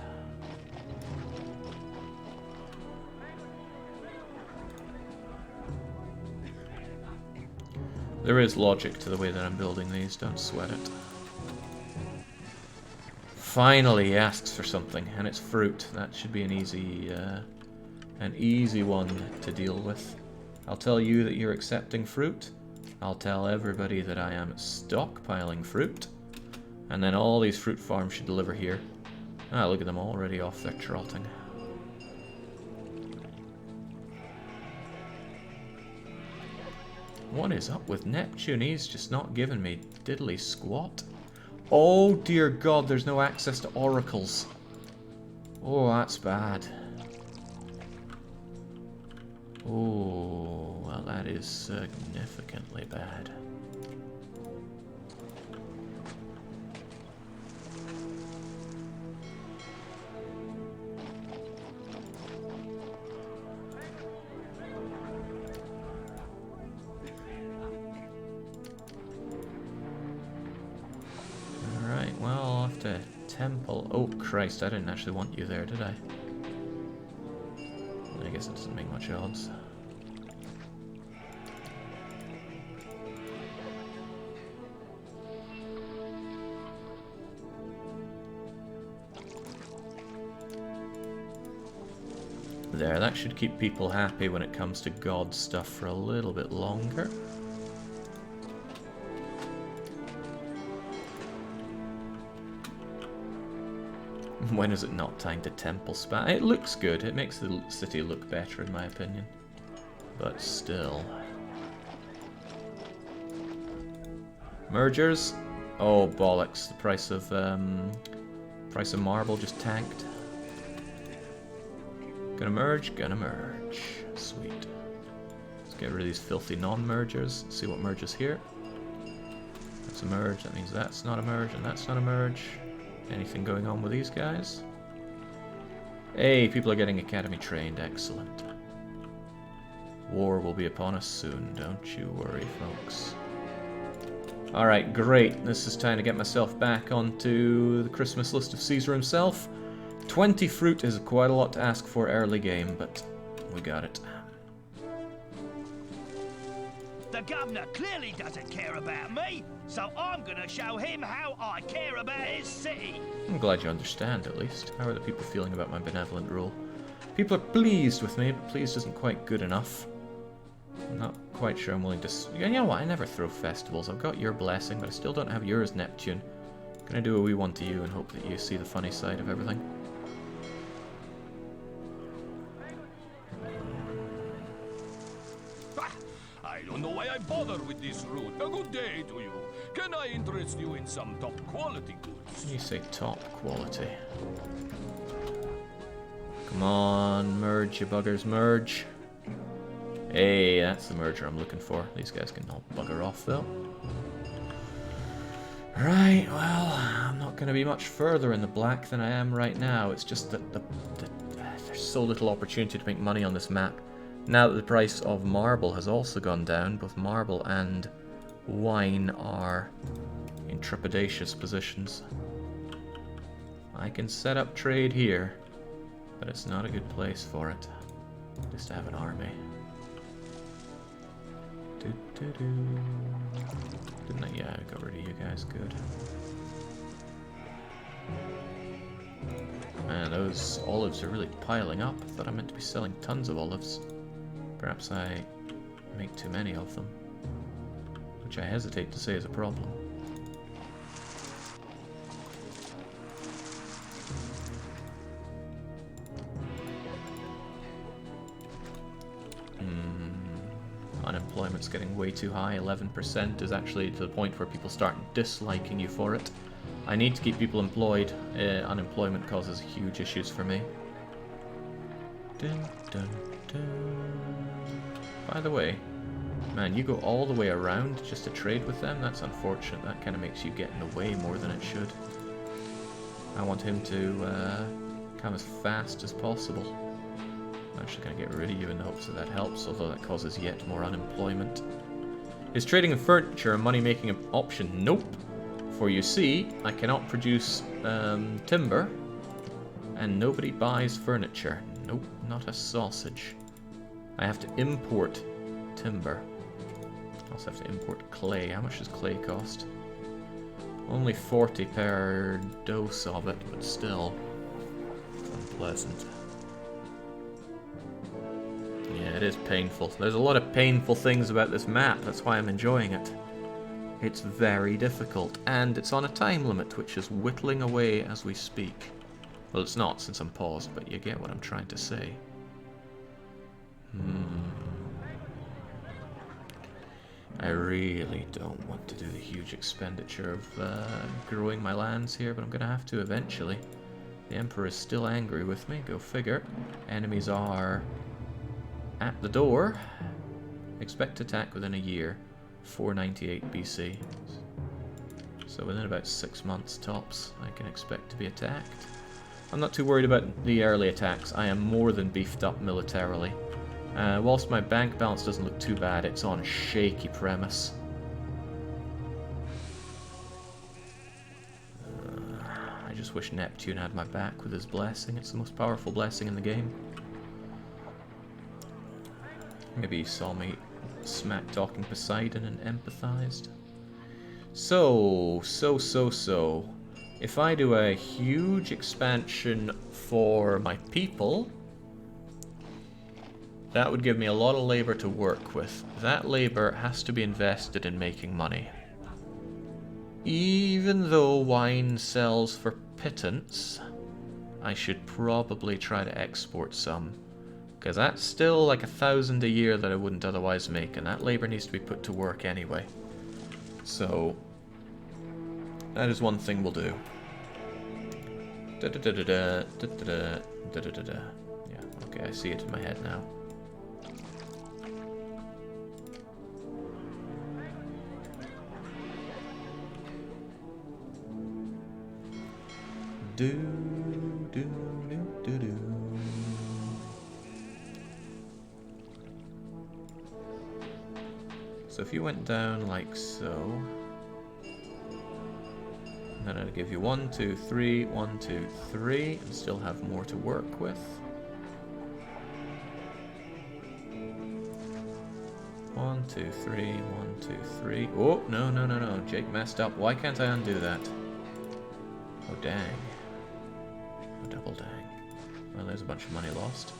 There is logic to the way that I'm building these, don't sweat it. Finally he asks for something, and it's fruit. That should be an easy one to deal with. I'll tell you that you're accepting fruit. I'll tell everybody that I am stockpiling fruit. And then all these fruit farms should deliver here. Ah, look at them already off their trotting. What is up with Neptune? He's just not giving me diddly squat. Oh dear God, there's no access to oracles. Oh, that's bad. Oh, well, that is significantly bad. Temple. Oh Christ, I didn't actually want you there, did I? I guess it doesn't make much odds. There, that should keep people happy when it comes to God stuff for a little bit longer. When is it not time to temple spat? It looks good. It makes the city look better, in my opinion. But still. Mergers? Oh, bollocks. The price of marble just tanked. Gonna merge? Gonna merge. Sweet. Let's get rid of these filthy non-mergers. See what merges here. That's a merge. That means that's not a merge, and that's not a merge. Anything going on with these guys? Hey, people are getting academy trained. Excellent. War will be upon us soon. Don't you worry, folks. Alright, great. This is time to get myself back onto the Christmas list of Caesar himself. 20 fruit is quite a lot to ask for early game, but we got it. The governor clearly doesn't care about me, so I'm gonna show him how I care about his city. I'm glad you understand, at least. How are the people feeling about my benevolent rule? People are pleased with me, but pleased isn't quite good enough. I'm not quite sure I'm willing to... You know what, I never throw festivals. I've got your blessing, but I still don't have yours, Neptune. Gonna do a wee one to you and hope that you see the funny side of everything. I don't know why I bother with this route. A good day to you. Can I interest you in some top quality goods? You say top quality. Come on, merge, you buggers, merge. Hey, that's the merger I'm looking for. These guys can all bugger off, though. Right, well, I'm not going to be much further in the black than I am right now. It's just that there's so little opportunity to make money on this map. Now that the price of marble has also gone down, both marble and wine are in trepidatious positions. I can set up trade here, but it's not a good place for it. Just to have an army. Didn't I? Yeah, I got rid of you guys. Good. Man, those olives are really piling up. I thought I meant to be selling tons of olives. Perhaps I make too many of them, which I hesitate to say is a problem. unemployment's getting way too high. 11% is actually to the point where people start disliking you for it. I need to keep people employed. Unemployment causes huge issues for me. Dun, dun, dun. By the way, man, you go all the way around just to trade with them? That's unfortunate. That kind of makes you get in the way more than it should. I want him to come as fast as possible. I'm actually going to get rid of you in the hopes that helps, although that causes yet more unemployment. Is trading in furniture a money-making option? Nope. For you see, I cannot produce timber, and nobody buys furniture. Nope, not a sausage. I have to import timber. I also have to import clay. How much does clay cost? Only 40 per dose of it, but still, it's unpleasant. Yeah, it is painful. There's a lot of painful things about this map, that's why I'm enjoying it. It's very difficult, and it's on a time limit, which is whittling away as we speak. Well, it's not, since I'm paused, but you get what I'm trying to say. I really don't want to do the huge expenditure of growing my lands here, but I'm going to have to eventually. The Emperor is still angry with me, go figure. Enemies are at the door. Expect attack within a year. 498 BC. So within about 6 months tops, I can expect to be attacked. I'm not too worried about the early attacks. I am more than beefed up militarily. Whilst my bank balance doesn't look too bad, it's on shaky premise. I just wish Neptune had my back with his blessing. It's the most powerful blessing in the game. Maybe he saw me smack-talking Poseidon and empathized. So. If I do a huge expansion for my people, that would give me a lot of labor to work with. That labor has to be invested in making money. Even though wine sells for pittance, I should probably try to export some. Because that's still like 1,000 a year that I wouldn't otherwise make, and that labor needs to be put to work anyway. So, that is one thing we'll do. Yeah, okay, I see it in my head now. So if you went down like so, then I'd give you 1, 2, 3, 1, 2, 3, and still have more to work with. 1, 2, 3, 1, 2, 3. Oh, no. Jake messed up. Why can't I undo that? Oh, dang. Oh, double dang. Well, there's a bunch of money lost.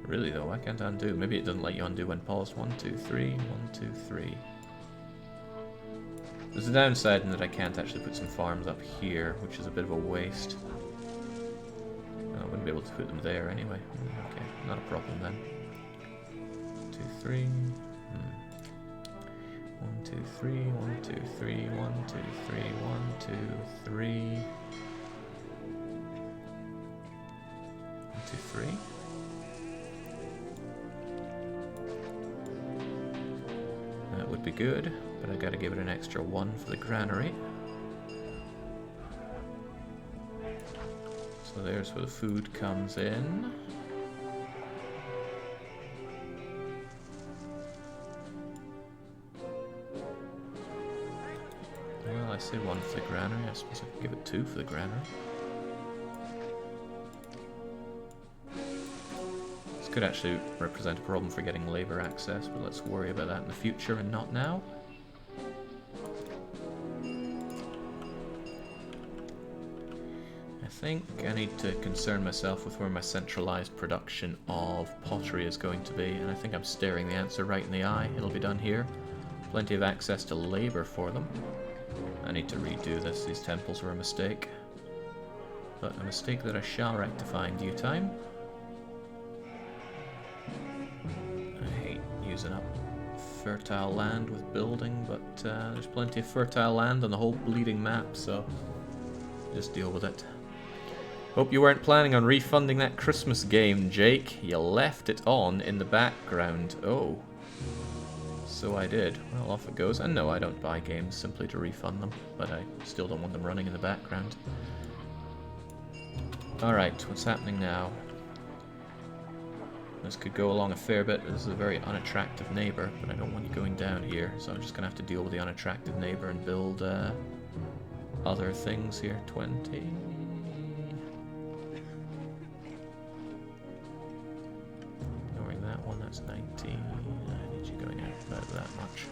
Really, though, why can't I undo? Maybe it doesn't let you undo when paused. 1, 2, 3, 1, 2, 3. There's a downside in that I can't actually put some farms up here, which is a bit of a waste. I wouldn't be able to put them there anyway. Okay, not a problem then. 2, 3. 1, 2, 3, 1, 2, 3, 1, 2, 3, 1, 2, 3. 1, 2, 3. That would be good, but I gotta give it an extra 1 for the granary. So there's where the food comes in. Well, I say 1 for the granary. I suppose I could give it 2 for the granary. This could actually represent a problem for getting labor access, but let's worry about that in the future and not now. I think I need to concern myself with where my centralized production of pottery is going to be, and I think I'm staring the answer right in the eye. It'll be done here. Plenty of access to labor for them. I need to redo this. These temples were a mistake. But a mistake that I shall rectify in due time. using up fertile land with building, but there's plenty of fertile land on the whole bleeding map, so just deal with it. Hope you weren't planning on refunding that Christmas game, Jake. You left it on in the background. Oh. So I did. Well, off it goes. And no, I don't buy games simply to refund them, but I still don't want them running in the background. Alright, what's happening now? This could go along a fair bit. This is a very unattractive neighbor, but I don't want you going down here, so I'm just going to have to deal with the unattractive neighbor and build other things here. 20... That's 19. I need you going out about that much.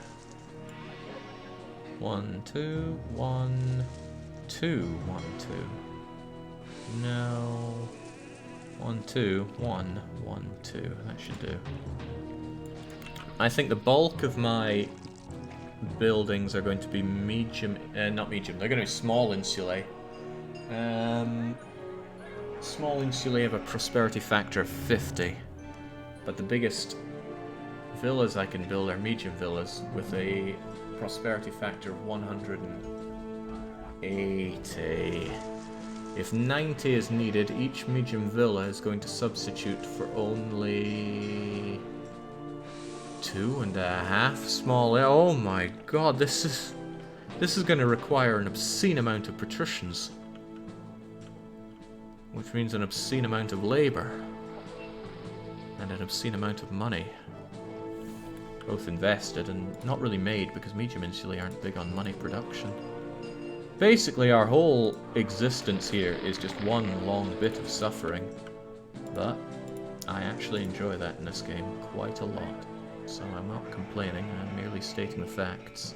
1, 2, 1, 2, 1, 2. No. 1, 2, 1, 1, 2. That should do. I think the bulk of my buildings are going to be medium, not medium, they're going to be small insulae. Small insulae have a prosperity factor of 50. But the biggest villas I can build are medium villas with a prosperity factor of 180. If 90 is needed, each medium villa is going to substitute for only 2.5 small. Oh my god, this is going to require an obscene amount of patricians, which means an obscene amount of labor. And an obscene amount of money. Both invested and not really made, because medium insulae aren't big on money production. Basically, our whole existence here is just one long bit of suffering. But I actually enjoy that in this game quite a lot. So I'm not complaining, I'm merely stating the facts.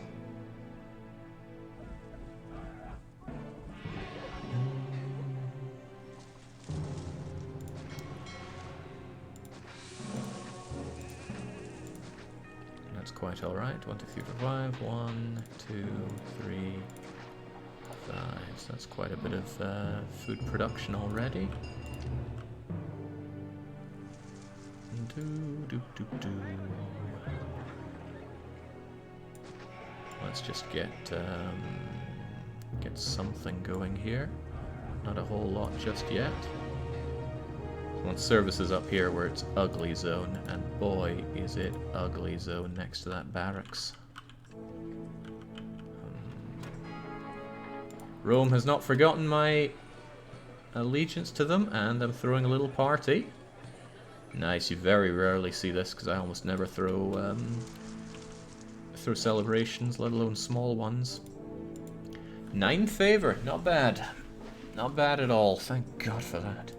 Quite alright. 1, 2, 3, 4, 5. 1, 2, 3, 5. So that's quite a bit of food production already. Let's just get something going here. Not a whole lot just yet. Want services up here where it's ugly zone, and boy is it ugly zone next to that barracks. Rome has not forgotten my allegiance to them, and I'm throwing a little party. Nice, you very rarely see this because I almost never throw celebrations, let alone small ones. 9 favor, not bad. Not bad at all, thank God for that.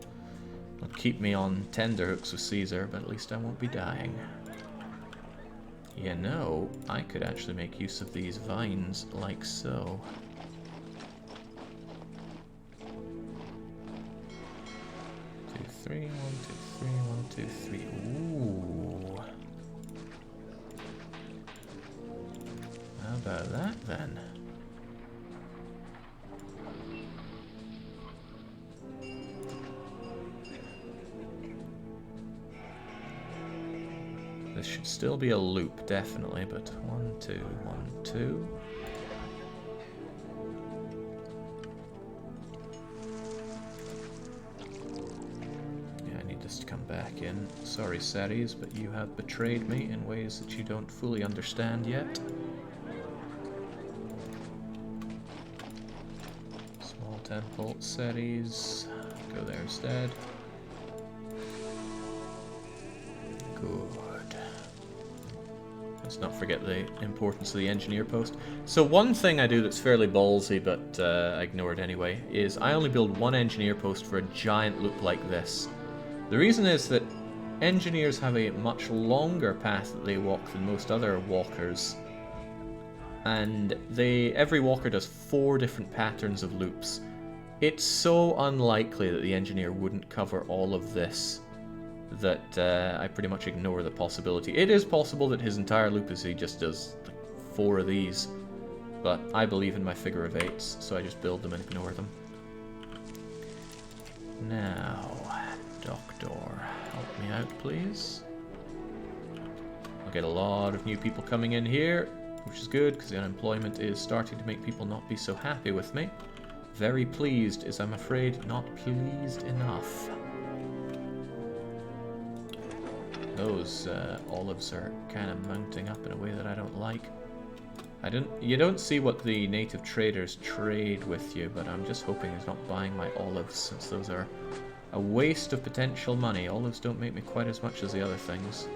It'll keep me on tenterhooks with Caesar, but at least I won't be dying. You know, I could actually make use of these vines like so. 2, 3, 1, 2, 3, 1, 2, 3. Ooh. How about that then? This should still be a loop, definitely, but 1, 2, 1, 2. Yeah, I need this to come back in. Sorry, Ceres, but you have betrayed me in ways that you don't fully understand yet. Small temple, Ceres. Go there instead. Good. Let's not forget the importance of the engineer post. So one thing I do that's fairly ballsy, but I ignored anyway, is I only build one engineer post for a giant loop like this. The reason is that engineers have a much longer path that they walk than most other walkers. And every walker does 4 different patterns of loops. It's so unlikely that the engineer wouldn't cover all of this that I pretty much ignore the possibility. It is possible that his entire loop is he just does like 4 of these, but I believe in my figure of 8s, so I just build them and ignore them. Now, Doctor, help me out, please. get a lot of new people coming in here, which is good because the unemployment is starting to make people not be so happy with me. Very pleased is, I'm afraid, not pleased enough. Those olives are kind of mounting up in a way that I don't like. You don't see what the native traders trade with you, but I'm just hoping he's not buying my olives, since those are a waste of potential money. Olives don't make me quite as much as the other things.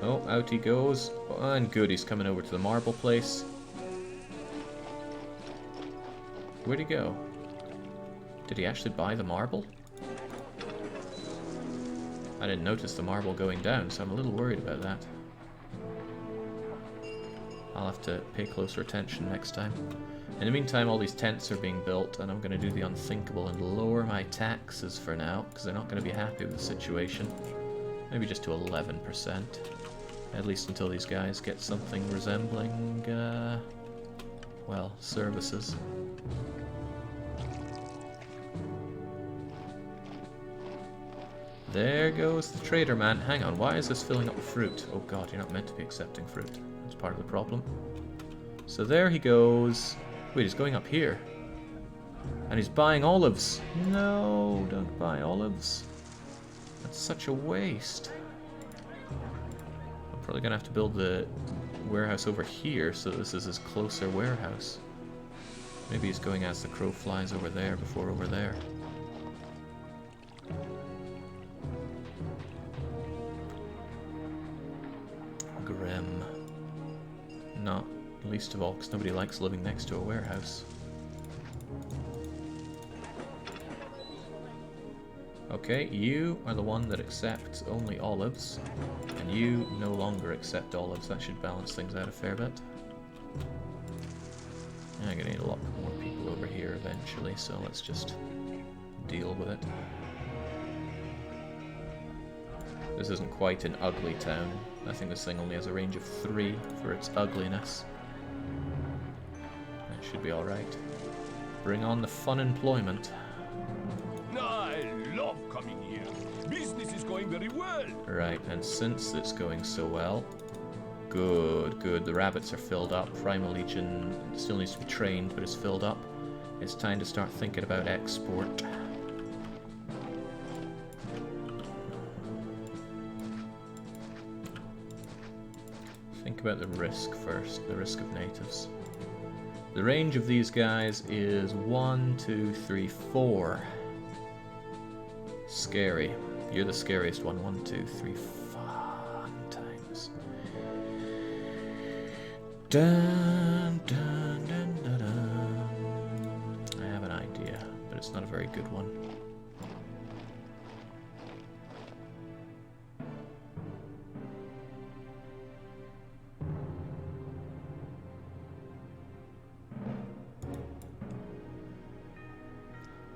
Oh, out he goes. Oh, and good, he's coming over to the marble place. Where'd he go? Did he actually buy the marble? I didn't notice the marble going down, so I'm a little worried about that. I'll have to pay closer attention next time. In the meantime, all these tents are being built, and I'm going to do the unthinkable and lower my taxes for now, because they're not going to be happy with the situation. Maybe just to 11%. At least until these guys get something resembling, well, services. There goes the trader man. Hang on, why is this filling up with fruit? Oh god, you're not meant to be accepting fruit. That's part of the problem. So there he goes. Wait, he's going up here. And he's buying olives. No, don't buy olives. That's such a waste. I'm probably going to have to build the warehouse over here, so this is his closer warehouse. Maybe he's going as the crow flies over there before over there. Grim. Not least of all because nobody likes living next to a warehouse. Okay, you are the one that accepts only olives, and you no longer accept olives. That should balance things out a fair bit. I'm gonna need a lot more people over here eventually, so let's just deal with it. This isn't quite an ugly town. I think this thing only has a range of 3 for its ugliness. That should be alright. Bring on the fun employment. I love coming here. Business is going very well. Right, and since it's going so well, good. The rabbits are filled up. Primal Legion still needs to be trained, but it's filled up. It's time to start thinking about export. Think about the risk first, the risk of natives. The range of these guys is 1, 2, 3, 4. Scary. You're the scariest one. 1, 2, 3, 5 times. Dun, dun, dun, dun, dun. I have an idea, but it's not a very good one.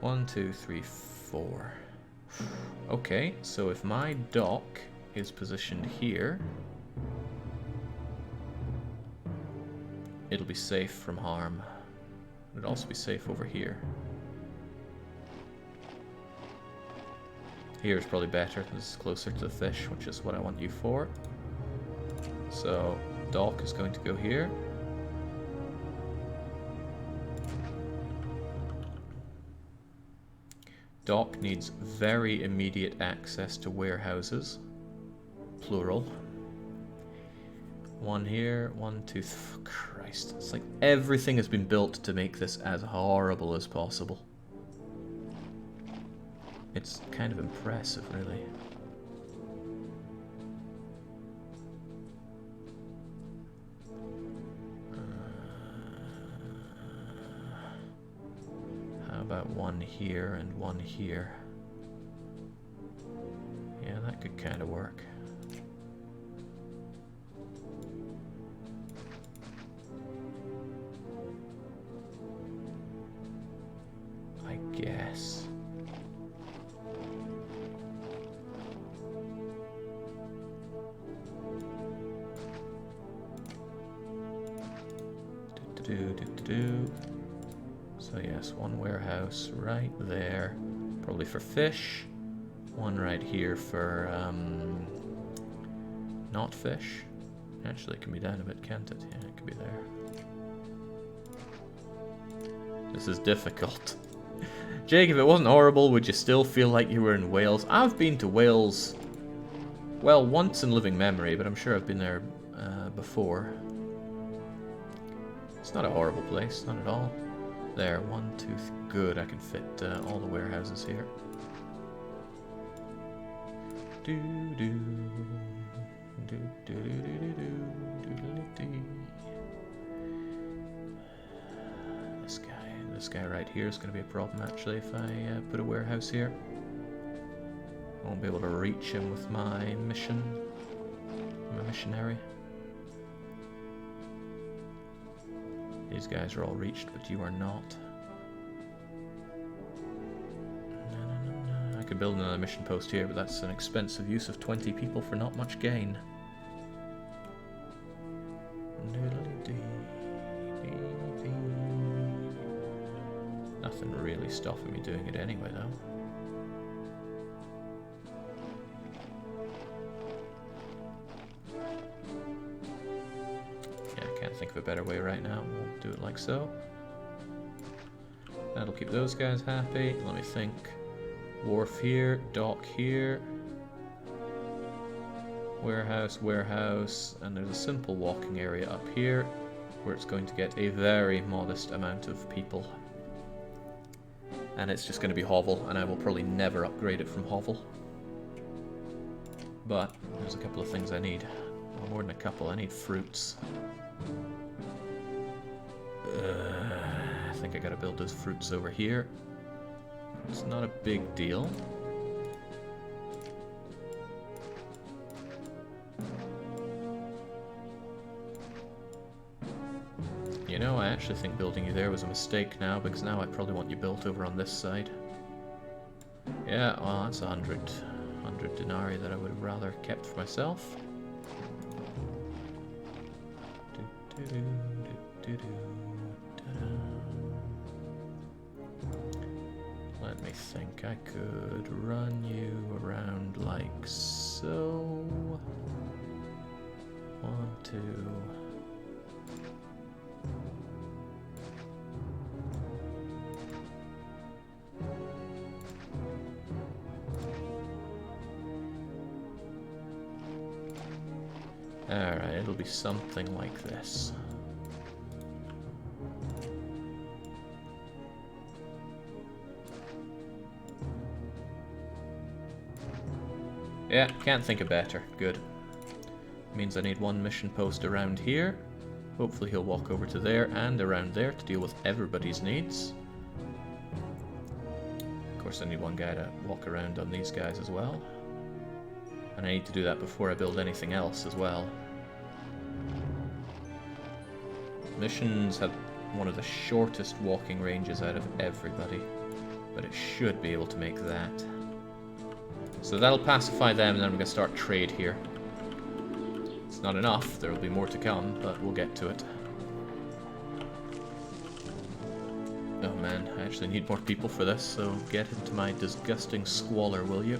One, 2, 3, 4. Okay, so if my dock is positioned here, it'll be safe from harm. It'll also be safe over here. Here is probably better. This is closer to the fish, which is what I want you for. So, dock is going to go here. Dock needs very immediate access to warehouses. Plural. 1 here, 1, 2, Christ. It's like everything has been built to make this as horrible as possible. It's kind of impressive, really. About 1 here and 1 here. Yeah, that could kind of work. I guess. Do. So yes, 1 warehouse right there, probably for fish. One right here for not fish. Actually, it can be down a bit, can't it? Yeah, it can be there. This is difficult. Jake, if it wasn't horrible, would you still feel like you were in Wales? I've been to Wales, well, once in living memory, but I'm sure I've been there before. It's not a horrible place, not at all. There, 1, 2, good, I can fit all the warehouses here. Do do do do do do do. This guy right here is going to be a problem actually if I put a warehouse here. I won't be able to reach him with my mission. I'm a missionary. These guys are all reached, but you are not. I could build another mission post here, but that's an expensive use of 20 people for not much gain. Nothing really stopping me doing it anyway, though. Yeah, I can't think of a better way right now. We'll do it like so. That'll keep those guys happy. Let me think. Wharf here, dock here. Warehouse, warehouse, and there's a simple walking area up here where it's going to get a very modest amount of people. And it's just going to be hovel, and I will probably never upgrade it from hovel. But there's a couple of things I need. Well, more than a couple, I need fruits. I think I gotta build those fruits over here. It's not a big deal. You know, I actually think building you there was a mistake now, because now I probably want you built over on this side. Yeah, well, that's 100 denarii that I would have rather kept for myself. Let me think, I could run you around like so. 1, 2. Alright, it'll be something like this. Yeah, can't think of better. Good. Means I need one mission post around here. Hopefully he'll walk over to there and around there to deal with everybody's needs. Of course I need one guy to walk around on these guys as well. And I need to do that before I build anything else as well. Missions have one of the shortest walking ranges out of everybody, but it should be able to make that. So that'll pacify them, and then we're going to start trade here. It's not enough, there will be more to come, but we'll get to it. Oh man, I actually need more people for this, so get into my disgusting squalor, will you?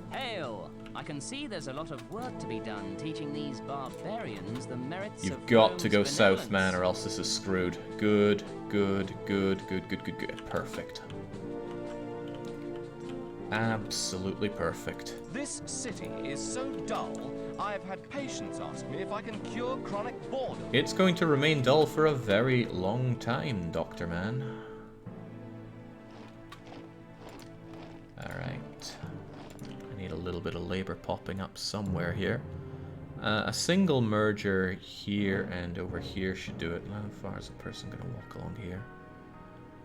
Hail! I can see there's a lot of work to be done teaching these barbarians the merits You've of got to go Rome's south, man, benevolence. or else this is screwed. Good, good, good, good, good, good, good. Perfect. Absolutely perfect. This city is so dull, I've had patients ask me if I can cure chronic boredom. It's going to remain dull for a very long time, Dr. Man. Alright. I need a little bit of labor popping up somewhere here. A single merger here and over here should do it. How far is a person going to walk along here?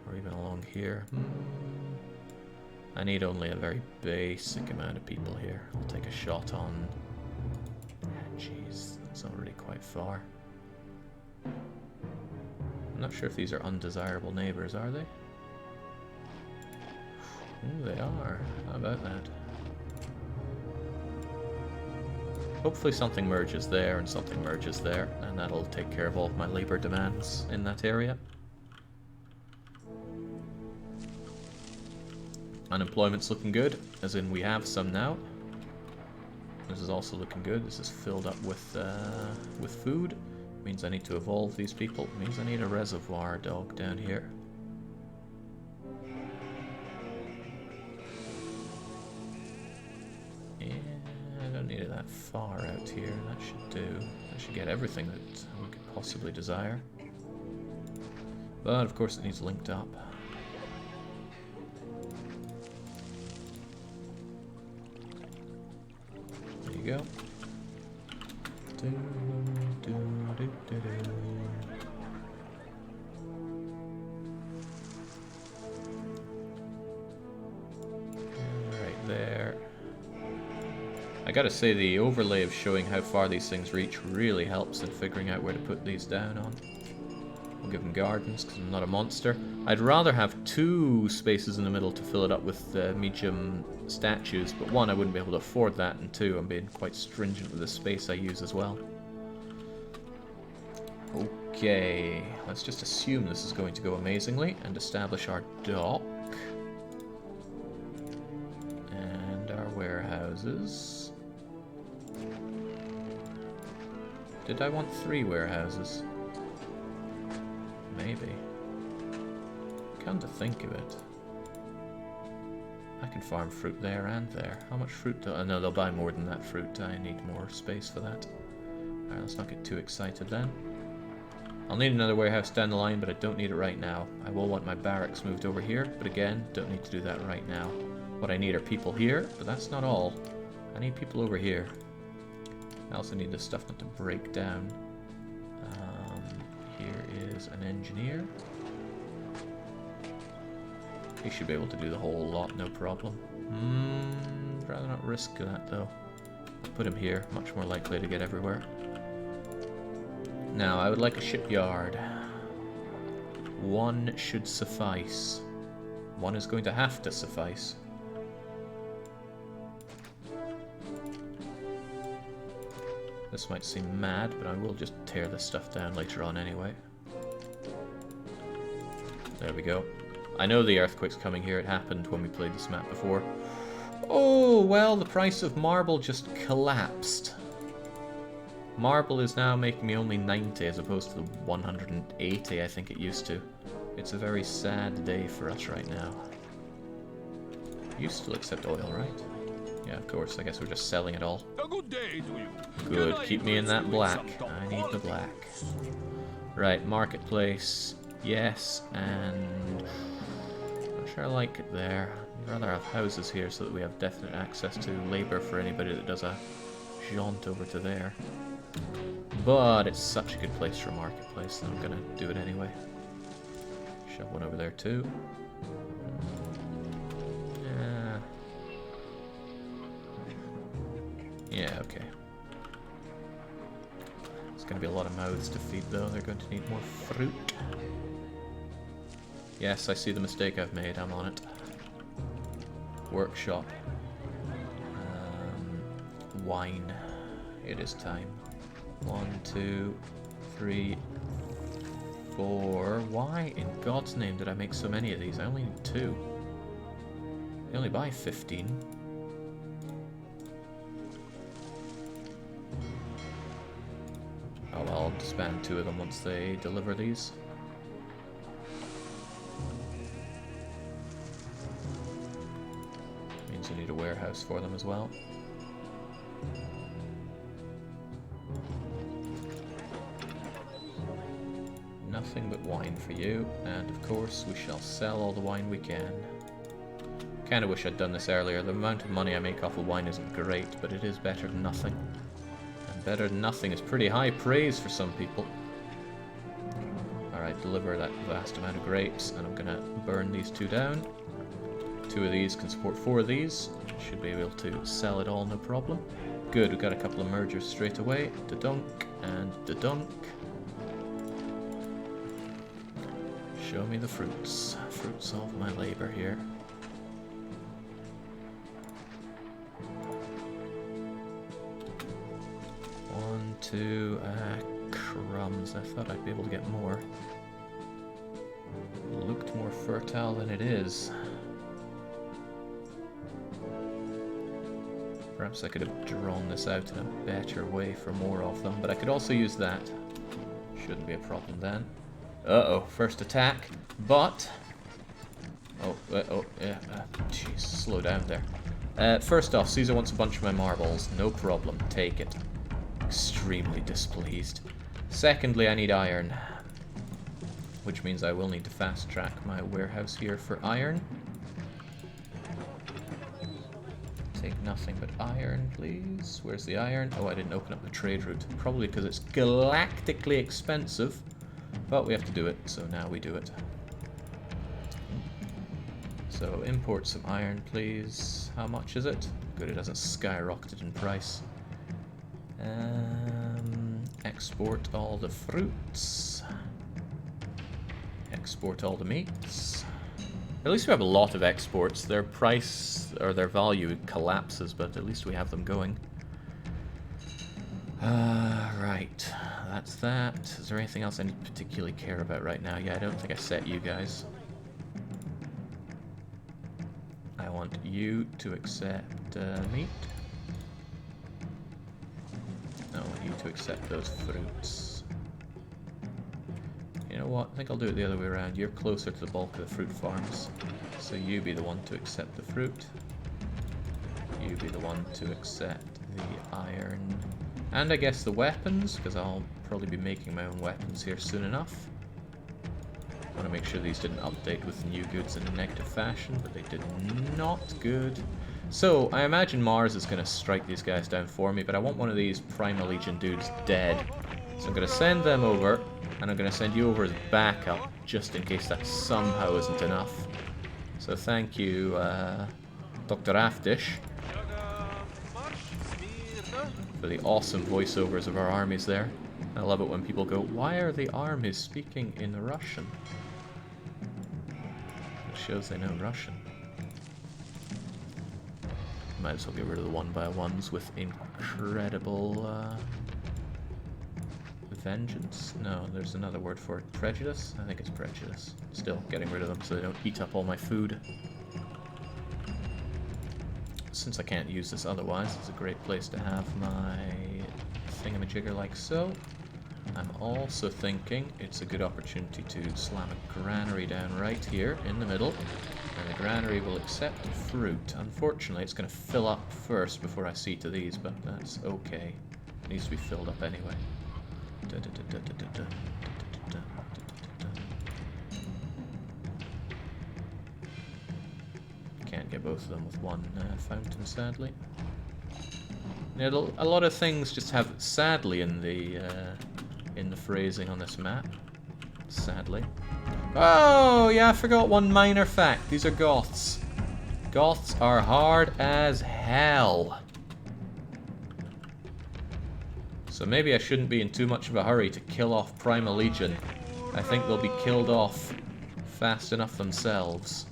Or even along here? I need only a very basic amount of people here. I'll take a shot on... Jeez, that's already quite far. I'm not sure if these are undesirable neighbors, are they? Ooh, they are. How about that? Hopefully something merges there and something merges there, and that'll take care of all of my labor demands in that area. Unemployment's looking good, as in we have some now. This is also looking good. This is filled up with food. Means I need to evolve these people. Means I need a reservoir dog down here. Yeah, I don't need it that far out here. That should do. That should get everything that we could possibly desire. But of course it needs linked up. There you go. Right there. I gotta say, the overlay of showing how far these things reach really helps in figuring out where to put these down on. We'll give them gardens because I'm not a monster. I'd rather have 2 spaces in the middle to fill it up with medium statues, but 1, I wouldn't be able to afford that, and 2, I'm being quite stringent with the space I use as well. Okay, let's just assume this is going to go amazingly and establish our dock and our warehouses. Did I want 3 warehouses? Maybe. Come to think of it, I can farm fruit there and there. How much fruit do I... No, they'll buy more than that fruit. I need more space for that. Alright, let's not get too excited then. I'll need another warehouse down the line, but I don't need it right now. I will want my barracks moved over here, but again, don't need to do that right now. What I need are people here, but that's not all. I need people over here. I also need this stuff not to break down. Here is an engineer. He should be able to do the whole lot, no problem. I'd rather not risk that though. I'll put him here, much more likely to get everywhere. Now, I would like a shipyard. 1 should suffice. 1 is going to have to suffice. This might seem mad, but I will just tear this stuff down later on anyway. There we go. I know the earthquake's coming here. It happened when we played this map before. Oh, well, the price of marble just collapsed. Marble is now making me only 90 as opposed to the 180 I think it used to. It's a very sad day for us right now. You still accept oil, right? Yeah, of course. I guess we're just selling it all. A good day to you. Good. Keep me in that black. I need the black. Right, marketplace. Yes, and... not sure I like it there. I'd rather have houses here so that we have definite access to labor for anybody that does a jaunt over to there. But it's such a good place for a marketplace that I'm gonna do it anyway. Shove one over there too. Yeah, okay. It's gonna be a lot of mouths to feed though. They're going to need more fruit. Yes, I see the mistake I've made. I'm on it. Workshop. Wine. It is time. 1, 2, 3, 4. Why in God's name did I make so many of these? I only need 2. They only buy 15. Oh well, I'll disband 2 of them once they deliver these. Means I need a warehouse for them as well. Nothing but wine for you, and of course we shall sell all the wine we can. Kinda wish I'd done this earlier. The amount of money I make off of wine isn't great, but it is better than nothing. And better than nothing is pretty high praise for some people. Alright, deliver that vast amount of grapes, and I'm gonna burn these 2 down. 2 of these can support 4 of these. Should be able to sell it all, no problem. Good, we've got a couple of mergers straight away. Da-dunk and da-dunk. Show me the fruits. Fruits of my labor here. One, 2, crumbs. I thought I'd be able to get more. Looked more fertile than it is. Perhaps I could have drawn this out in a better way for more of them, but I could also use that. Shouldn't be a problem then. Uh-oh, first attack, but... jeez, slow down there. First off, Caesar wants a bunch of my marbles. No problem, take it. Extremely displeased. Secondly, I need iron. Which means I will need to fast track my warehouse here for iron. Take nothing but iron, please. Where's the iron? Oh, I didn't open up the trade route. Probably because it's galactically expensive. But we have to do it, so now we do it. So import some iron, please. How much is it? Good, it hasn't skyrocketed in price. Export all the fruits. Export all the meats. At least we have a lot of exports. Their price, or their value, collapses, but at least we have them going. Right. That's that. Is there anything else I need to particularly care about right now? Yeah, I don't think I set you guys. I want you to accept meat. I want you to accept those fruits. You know what? I think I'll do it the other way around. You're closer to the bulk of the fruit farms, so you be the one to accept the fruit. You be the one to accept the iron. And I guess the weapons, because I'll probably be making my own weapons here soon enough. I want to make sure these didn't update with new goods in a negative fashion, but they did not. Good. So, I imagine Mars is going to strike these guys down for me, but I want one of these Primal Legion dudes dead. So I'm going to send them over, and I'm going to send you over as backup, just in case that somehow isn't enough. So thank you, Dr. Aftish, for the awesome voiceovers of our armies there. I love it when people go, why are the armies speaking in Russian? It shows they know Russian. Might as well get rid of the one-by-ones with incredible vengeance. No, there's another word for it. Prejudice? I think it's prejudice. Still, getting rid of them so they don't eat up all my food. Since I can't use this otherwise, it's a great place to have my thingamajigger like so. I'm also thinking it's a good opportunity to slam a granary down right here in the middle, and the granary will accept fruit. Unfortunately, it's going to fill up first before I see to these, but that's okay. It needs to be filled up anyway. Can't get both of them with one fountain, sadly. Yeah, a lot of things just have sadly in the phrasing on this map. Sadly. Oh, yeah, I forgot one minor fact. These are Goths. Goths are hard as hell. So maybe I shouldn't be in too much of a hurry to kill off Primal Legion. I think they'll be killed off fast enough themselves.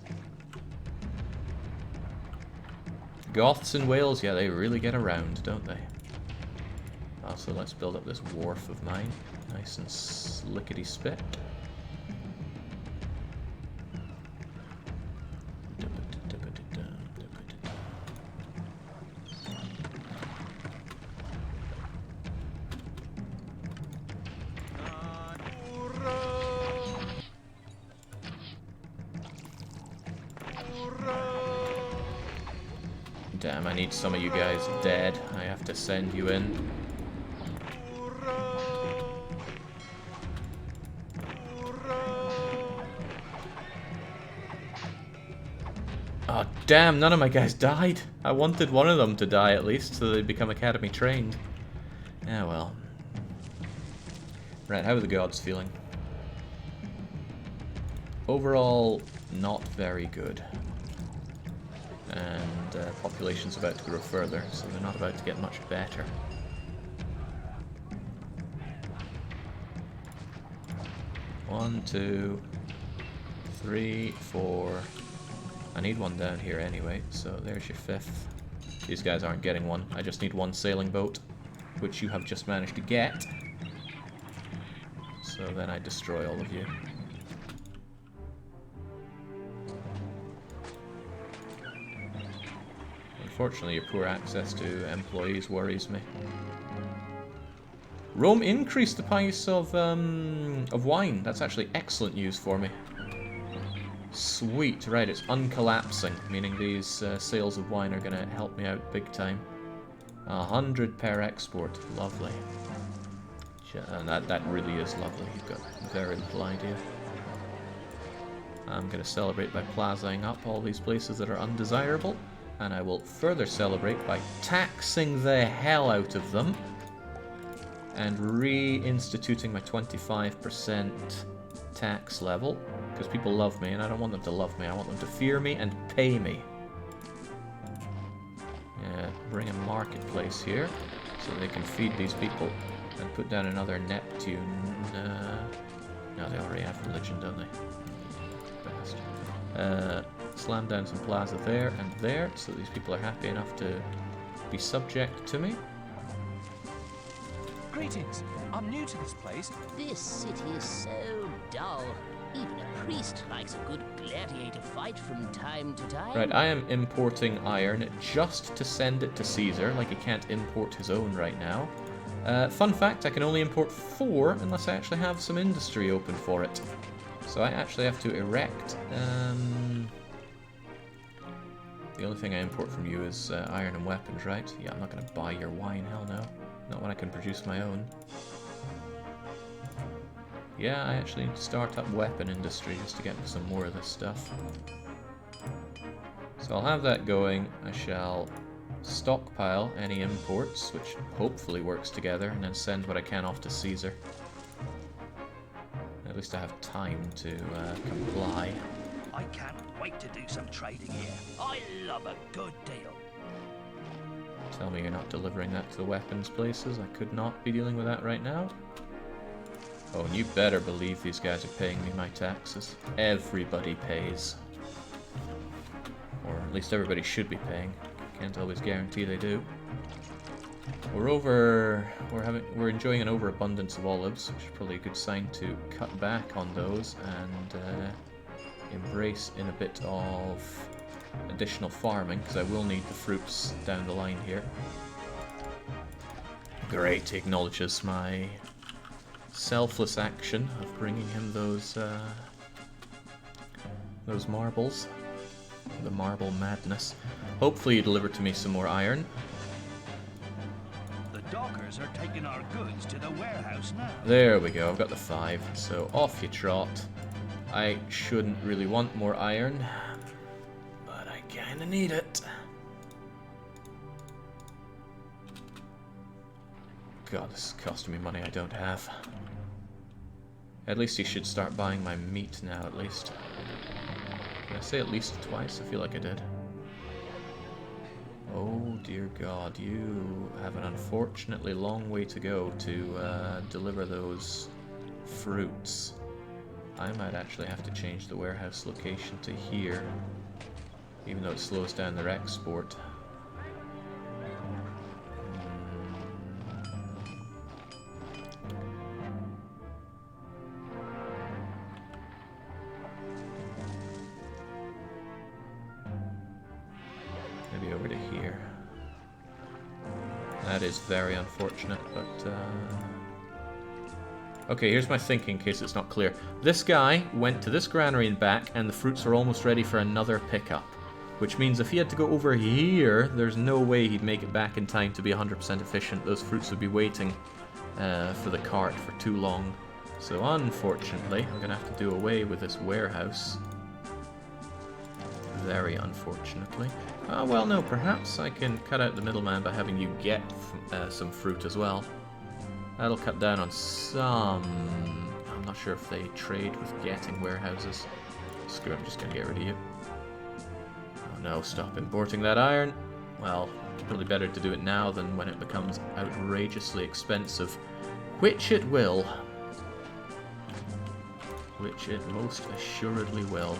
Goths in Wales, yeah, they really get around, don't they? Also, let's build up this wharf of mine. Nice and slickety-spit. Damn, I need some of you guys dead. I have to send you in. Oh, damn, none of my guys died. I wanted one of them to die at least, so they'd become academy trained. Yeah, well. Right, how are the gods feeling? Overall, not very good. And population's about to grow further, so they're not about to get much better. One, 2, 3, 4. I need one down here anyway, so there's your 5th. These guys aren't getting one. I just need one sailing boat, which you have just managed to get. So then I destroy all of you. Unfortunately, your poor access to employees worries me. Rome increased the price of wine. That's actually excellent news for me. Sweet. Right, it's uncollapsing, meaning these sales of wine are going to help me out big time. 100 per export. Lovely. And that really is lovely. You've got very little idea. I'm going to celebrate by plazaing up all these places that are undesirable. And I will further celebrate by taxing the hell out of them. And reinstituting my 25% tax level. Because people love me, and I don't want them to love me. I want them to fear me and pay me. Yeah, bring a marketplace here. So they can feed these people. And put down another Neptune. No, they already have religion, don't they? Best. Slam down some plaza there and there, so these people are happy enough to be subject to me. Greetings. I'm new to this place. This city is so dull. Even a priest likes a good gladiator fight from time to time. Right, I am importing iron just to send it to Caesar, like he can't import his own right now. Fun fact, I can only import 4 unless I actually have some industry open for it. So I actually have to erect... the only thing I import from you is iron and weapons, right? Yeah, I'm not going to buy your wine, hell no. Not when I can produce my own. Yeah, I actually need to start up weapon industry just to get some more of this stuff. So I'll have that going. I shall stockpile any imports, which hopefully works together, and then send what I can off to Caesar. At least I have time to comply. I can't wait to do some trading here. I love a good deal. Tell me you're not delivering that to the weapons places. I could not be dealing with that right now. Oh, and you better believe these guys are paying me my taxes. Everybody pays. Or at least everybody should be paying. Can't always guarantee they do. We're enjoying an overabundance of olives, which is probably a good sign to cut back on those and embrace in a bit of additional farming, because I will need the fruits down the line here. Great, he acknowledges my selfless action of bringing him those marbles. The marble madness. Hopefully you deliver to me some more iron. The dockers are taking our goods to the warehouse now. There we go, I've got the 5, so off you trot. I shouldn't really want more iron, but I kinda need it. God, this is costing me money I don't have. At least he should start buying my meat now, at least. Did I say at least twice? I feel like I did. Oh dear God, you have an unfortunately long way to go to deliver those fruits. I might actually have to change the warehouse location to here, even though it slows down their export. Maybe over to here. That is very unfortunate, but okay, here's my thinking in case it's not clear. This guy went to this granary and back, and the fruits are almost ready for another pickup. Which means if he had to go over here, there's no way he'd make it back in time to be 100% efficient. Those fruits would be waiting for the cart for too long. So unfortunately, I'm going to have to do away with this warehouse. Very unfortunately. Well, no, perhaps I can cut out the middleman by having you get some fruit as well. That'll cut down on some... I'm not sure if they trade with getting warehouses. Screw it, I'm just going to get rid of you. Oh no, stop importing that iron. Well, it's probably better to do it now than when it becomes outrageously expensive. Which it will. Which it most assuredly will.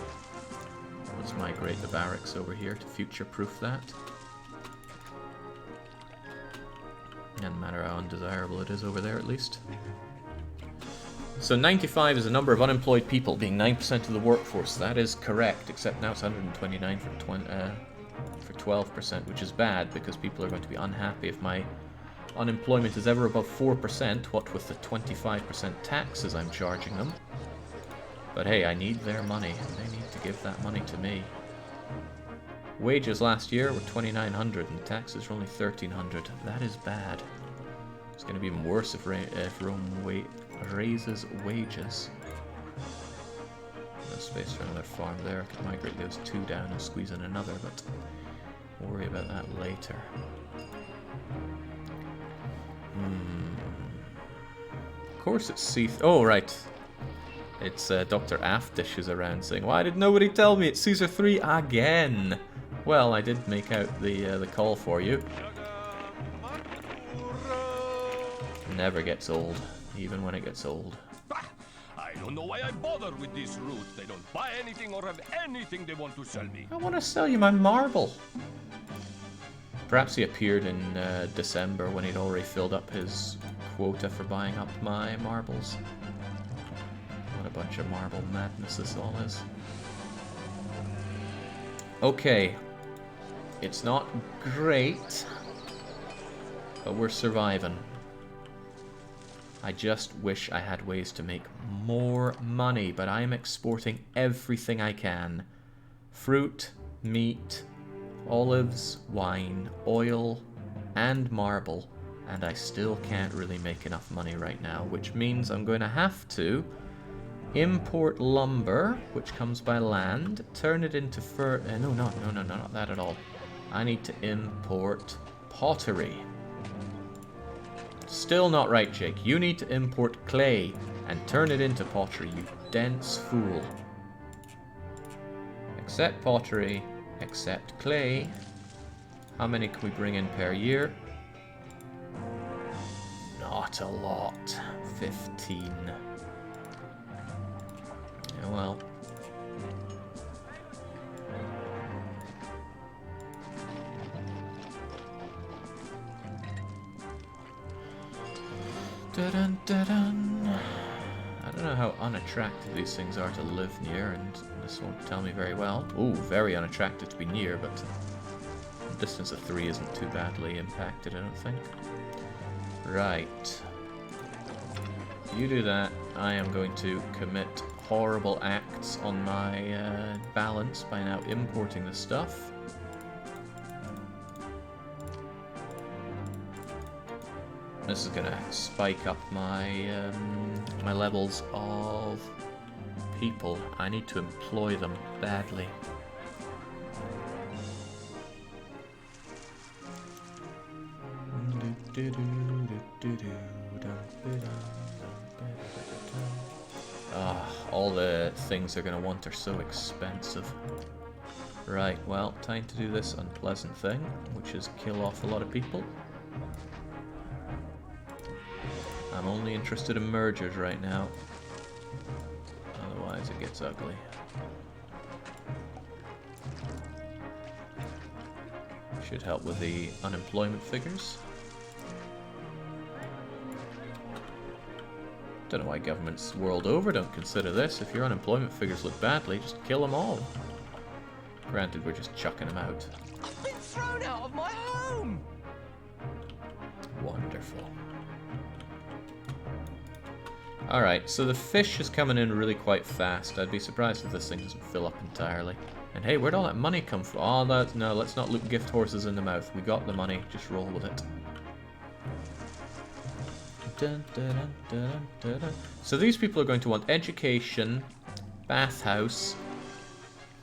Let's migrate the barracks over here to future-proof that. Doesn't matter how undesirable it is over there, at least. So 95 is the number of unemployed people, being 9% of the workforce. That is correct, except now it's 129 for for 12%, which is bad because people are going to be unhappy if my unemployment is ever above 4%, what with the 25% taxes I'm charging them. But hey, I need their money, and they need to give that money to me. Wages last year were 2,900 and the taxes were only 1,300. That is bad. It's going to be even worse if Rome raises wages. No space for another farm there. I could migrate those 2 down and squeeze in another, but we'll worry about that later. Of course it's oh, right. It's Dr. Aftish who's around saying, why did nobody tell me it's Caesar 3 again? Well, I did make out the call for you. Never gets old, even when it gets old. I don't know why I bother with this route. They don't buy anything or have anything they want to sell me. I want to sell you my marble. Perhaps he appeared in December when he'd already filled up his quota for buying up my marbles. What a bunch of marble madness this all is. Okay. It's not great, but we're surviving. I just wish I had ways to make more money, but I am exporting everything I can. Fruit, meat, olives, wine, oil, and marble, and I still can't really make enough money right now, which means I'm going to have to import lumber, which comes by land, turn it into no, not that at all. I need to import pottery. Still not right, Jake. You need to import clay and turn it into pottery, you dense fool. Accept pottery, accept clay. How many can we bring in per year? Not a lot. 15. Yeah, well. Dun, dun, dun. I don't know how unattractive these things are to live near, and this won't tell me very well. Ooh, very unattractive to be near, but the distance of 3 isn't too badly impacted, I don't think. Right. You do that. I am going to commit horrible acts on my balance by now importing the stuff. This is gonna spike up my my levels of people. I need to employ them badly. All the things they're gonna want are so expensive. Right, well, time to do this unpleasant thing, which is kill off a lot of people. I'm only interested in mergers right now. Otherwise it gets ugly. Should help with the unemployment figures. Don't know why governments world over don't consider this. If your unemployment figures look badly, just kill them all. Granted, we're just chucking them out. I've been thrown out of my home! Wonderful. Alright, so the fish is coming in really quite fast. I'd be surprised if this thing doesn't fill up entirely. And hey, where'd all that money come from? Oh, no, let's not look gift horses in the mouth. We got the money, just roll with it. Dun, dun, dun, dun, dun. So these people are going to want education, bathhouse,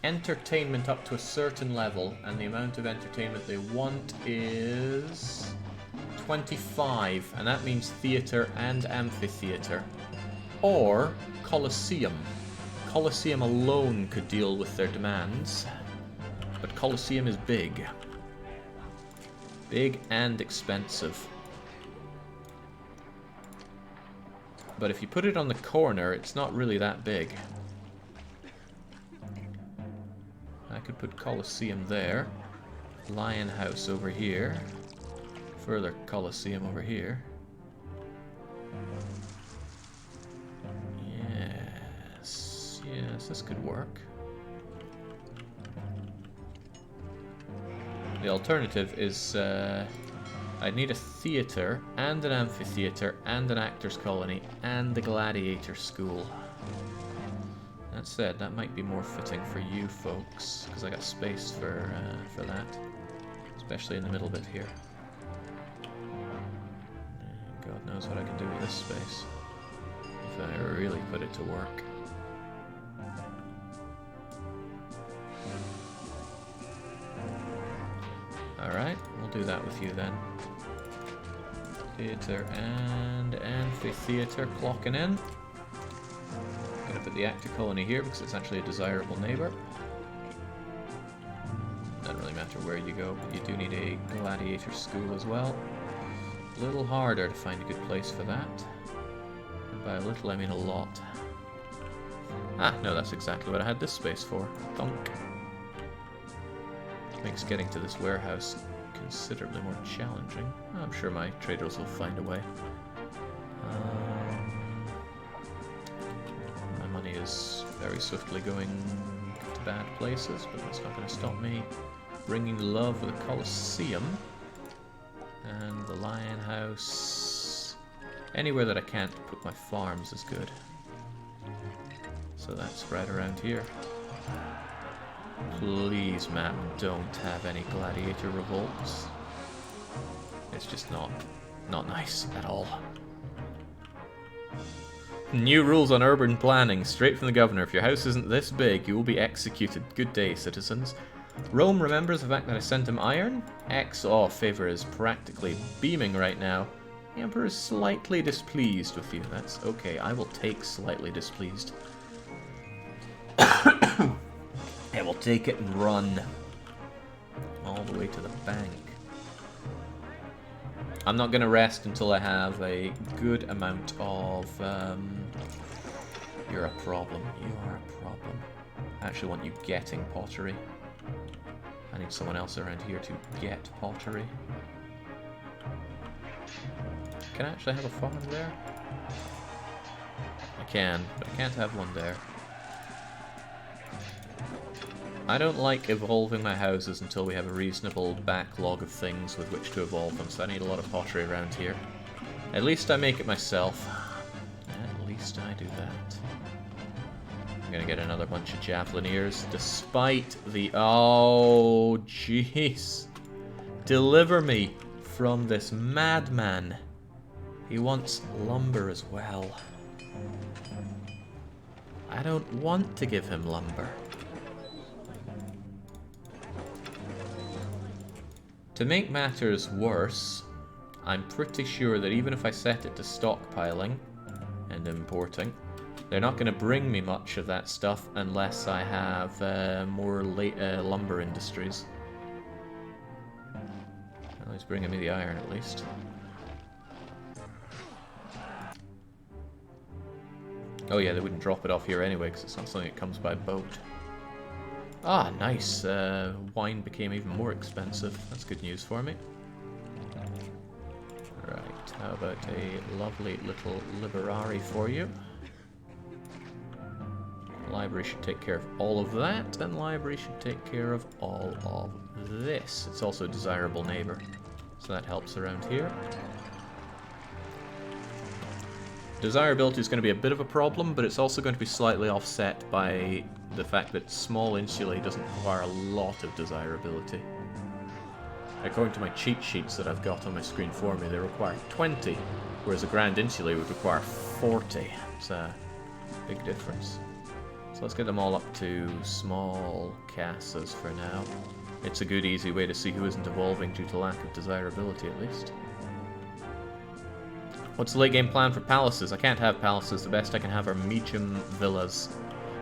entertainment up to a certain level, and the amount of entertainment they want is 25, and that means theatre and amphitheatre. Or Colosseum. Colosseum alone could deal with their demands, but Colosseum is big. Big and expensive. But if you put it on the corner, it's not really that big. I could put Colosseum there. Lion House over here. Further Colosseum over here. Yes, this could work. The alternative is I'd need a theatre and an amphitheatre and an actors colony and the gladiator school. That said, that might be more fitting for you folks because I got space for that, especially in the middle bit here. God knows what I can do with this space if I really put it to work. Alright, we'll do that with you then. Theatre and amphitheatre clocking in. Gonna put the actor colony here because it's actually a desirable neighbour. Doesn't really matter where you go, but you do need a gladiator school as well. A little harder to find a good place for that. And by a little I mean a lot. Ah, no, that's exactly what I had this space for. Thunk. Makes getting to this warehouse considerably more challenging. I'm sure my traders will find a way. My money is very swiftly going to bad places, but that's not going to stop me bringing love with the Colosseum and the Lion House. Anywhere that I can't put my farms is good. So that's right around here. Please, map, don't have any gladiator revolts. It's just not nice at all. New rules on urban planning, straight from the governor. If your house isn't this big, you will be executed. Good day, citizens. Rome remembers the fact that I sent him iron? Favor is practically beaming right now. The Emperor is slightly displeased with you. That's okay, I will take slightly displeased. I will take it and run all the way to the bank. I'm not going to rest until I have a good amount of... You're a problem. You are a problem. I actually want you getting pottery. I need someone else around here to get pottery. Can I actually have a farm there? I can, but I can't have one there. I don't like evolving my houses until we have a reasonable backlog of things with which to evolve them, so I need a lot of pottery around here. At least I make it myself. At least I do that. I'm gonna get another bunch of javelineers, despite the... Oh, jeez. Deliver me from this madman. He wants lumber as well. I don't want to give him lumber. To make matters worse, I'm pretty sure that even if I set it to stockpiling and importing, they're not going to bring me much of that stuff unless I have more lumber industries. Well, he's bringing me the iron at least. Oh yeah, they wouldn't drop it off here anyway because it's not something that comes by boat. Ah, nice. Wine became even more expensive. That's good news for me. Right, how about a lovely little library for you? Library should take care of all of that, and library should take care of all of this. It's also a desirable neighbor, so that helps around here. Desirability is going to be a bit of a problem, but it's also going to be slightly offset by the fact that small insulae doesn't require a lot of desirability. According to my cheat sheets that I've got on my screen for me, they require 20, whereas a grand insulae would require 40. It's a big difference. So let's get them all up to small casas for now. It's a good, easy way to see who isn't evolving due to lack of desirability, at least. What's the late game plan for palaces? I can't have palaces. The best I can have are medium villas,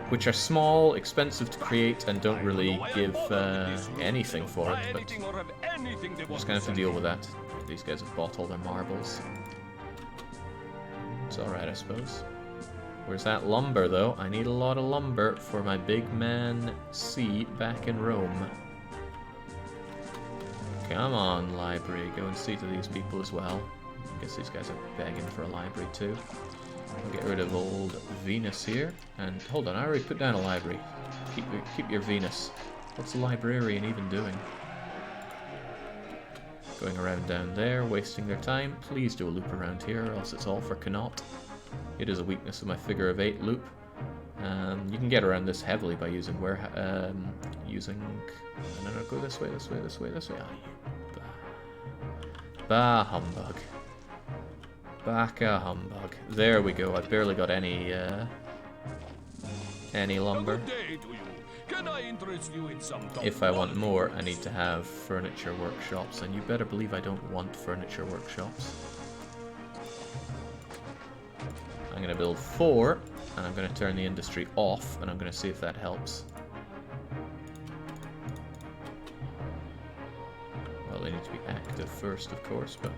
which are small, expensive to create, and don't really give anything for it, but I'm just gonna have to deal with that. These guys have bought all their marbles. It's alright, I suppose. Where's that lumber, though? I need a lot of lumber for my big man C back in Rome. Come on, library. Go and see to these people as well. I guess these guys are begging for a library too. I'll get rid of old Venus here. And hold on, I already put down a library. Keep your Venus. What's the librarian even doing? Going around down there, wasting their time. Please do a loop around here, or else it's all for cannot. It is a weakness of my figure of 8 loop. You can get around this heavily by using No, go this way, this way, this way, this way. Oh, you bah humbug. Baka humbug. There we go. I've barely got any lumber. Good day to you. Can I interest you in some top If I want quality more, I goods? need to have furniture workshops, and you better believe I don't want furniture workshops. I'm going to build 4, and I'm going to turn the industry off, and I'm going to see if that helps. Well, they need to be active first, of course, but...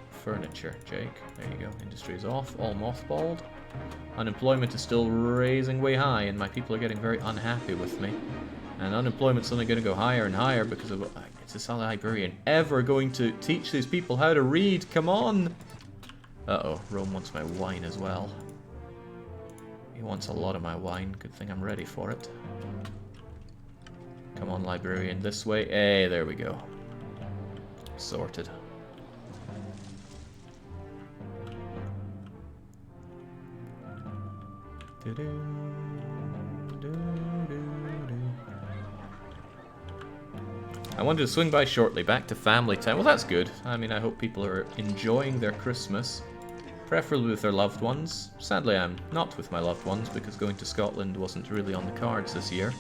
furniture, Jake. There you go. Industry is off. All mothballed. Unemployment is still raising way high, and my people are getting very unhappy with me. And unemployment's only going to go higher and higher because of... Is a librarian ever going to teach these people how to read? Come on! Uh-oh, Rome wants my wine as well. He wants a lot of my wine. Good thing I'm ready for it. Come on, librarian, this way. Hey, there we go. Sorted. I wanted to swing by shortly, back to family time. Well, that's good. I mean, I hope people are enjoying their Christmas, preferably with their loved ones. Sadly, I'm not with my loved ones because going to Scotland wasn't really on the cards this year.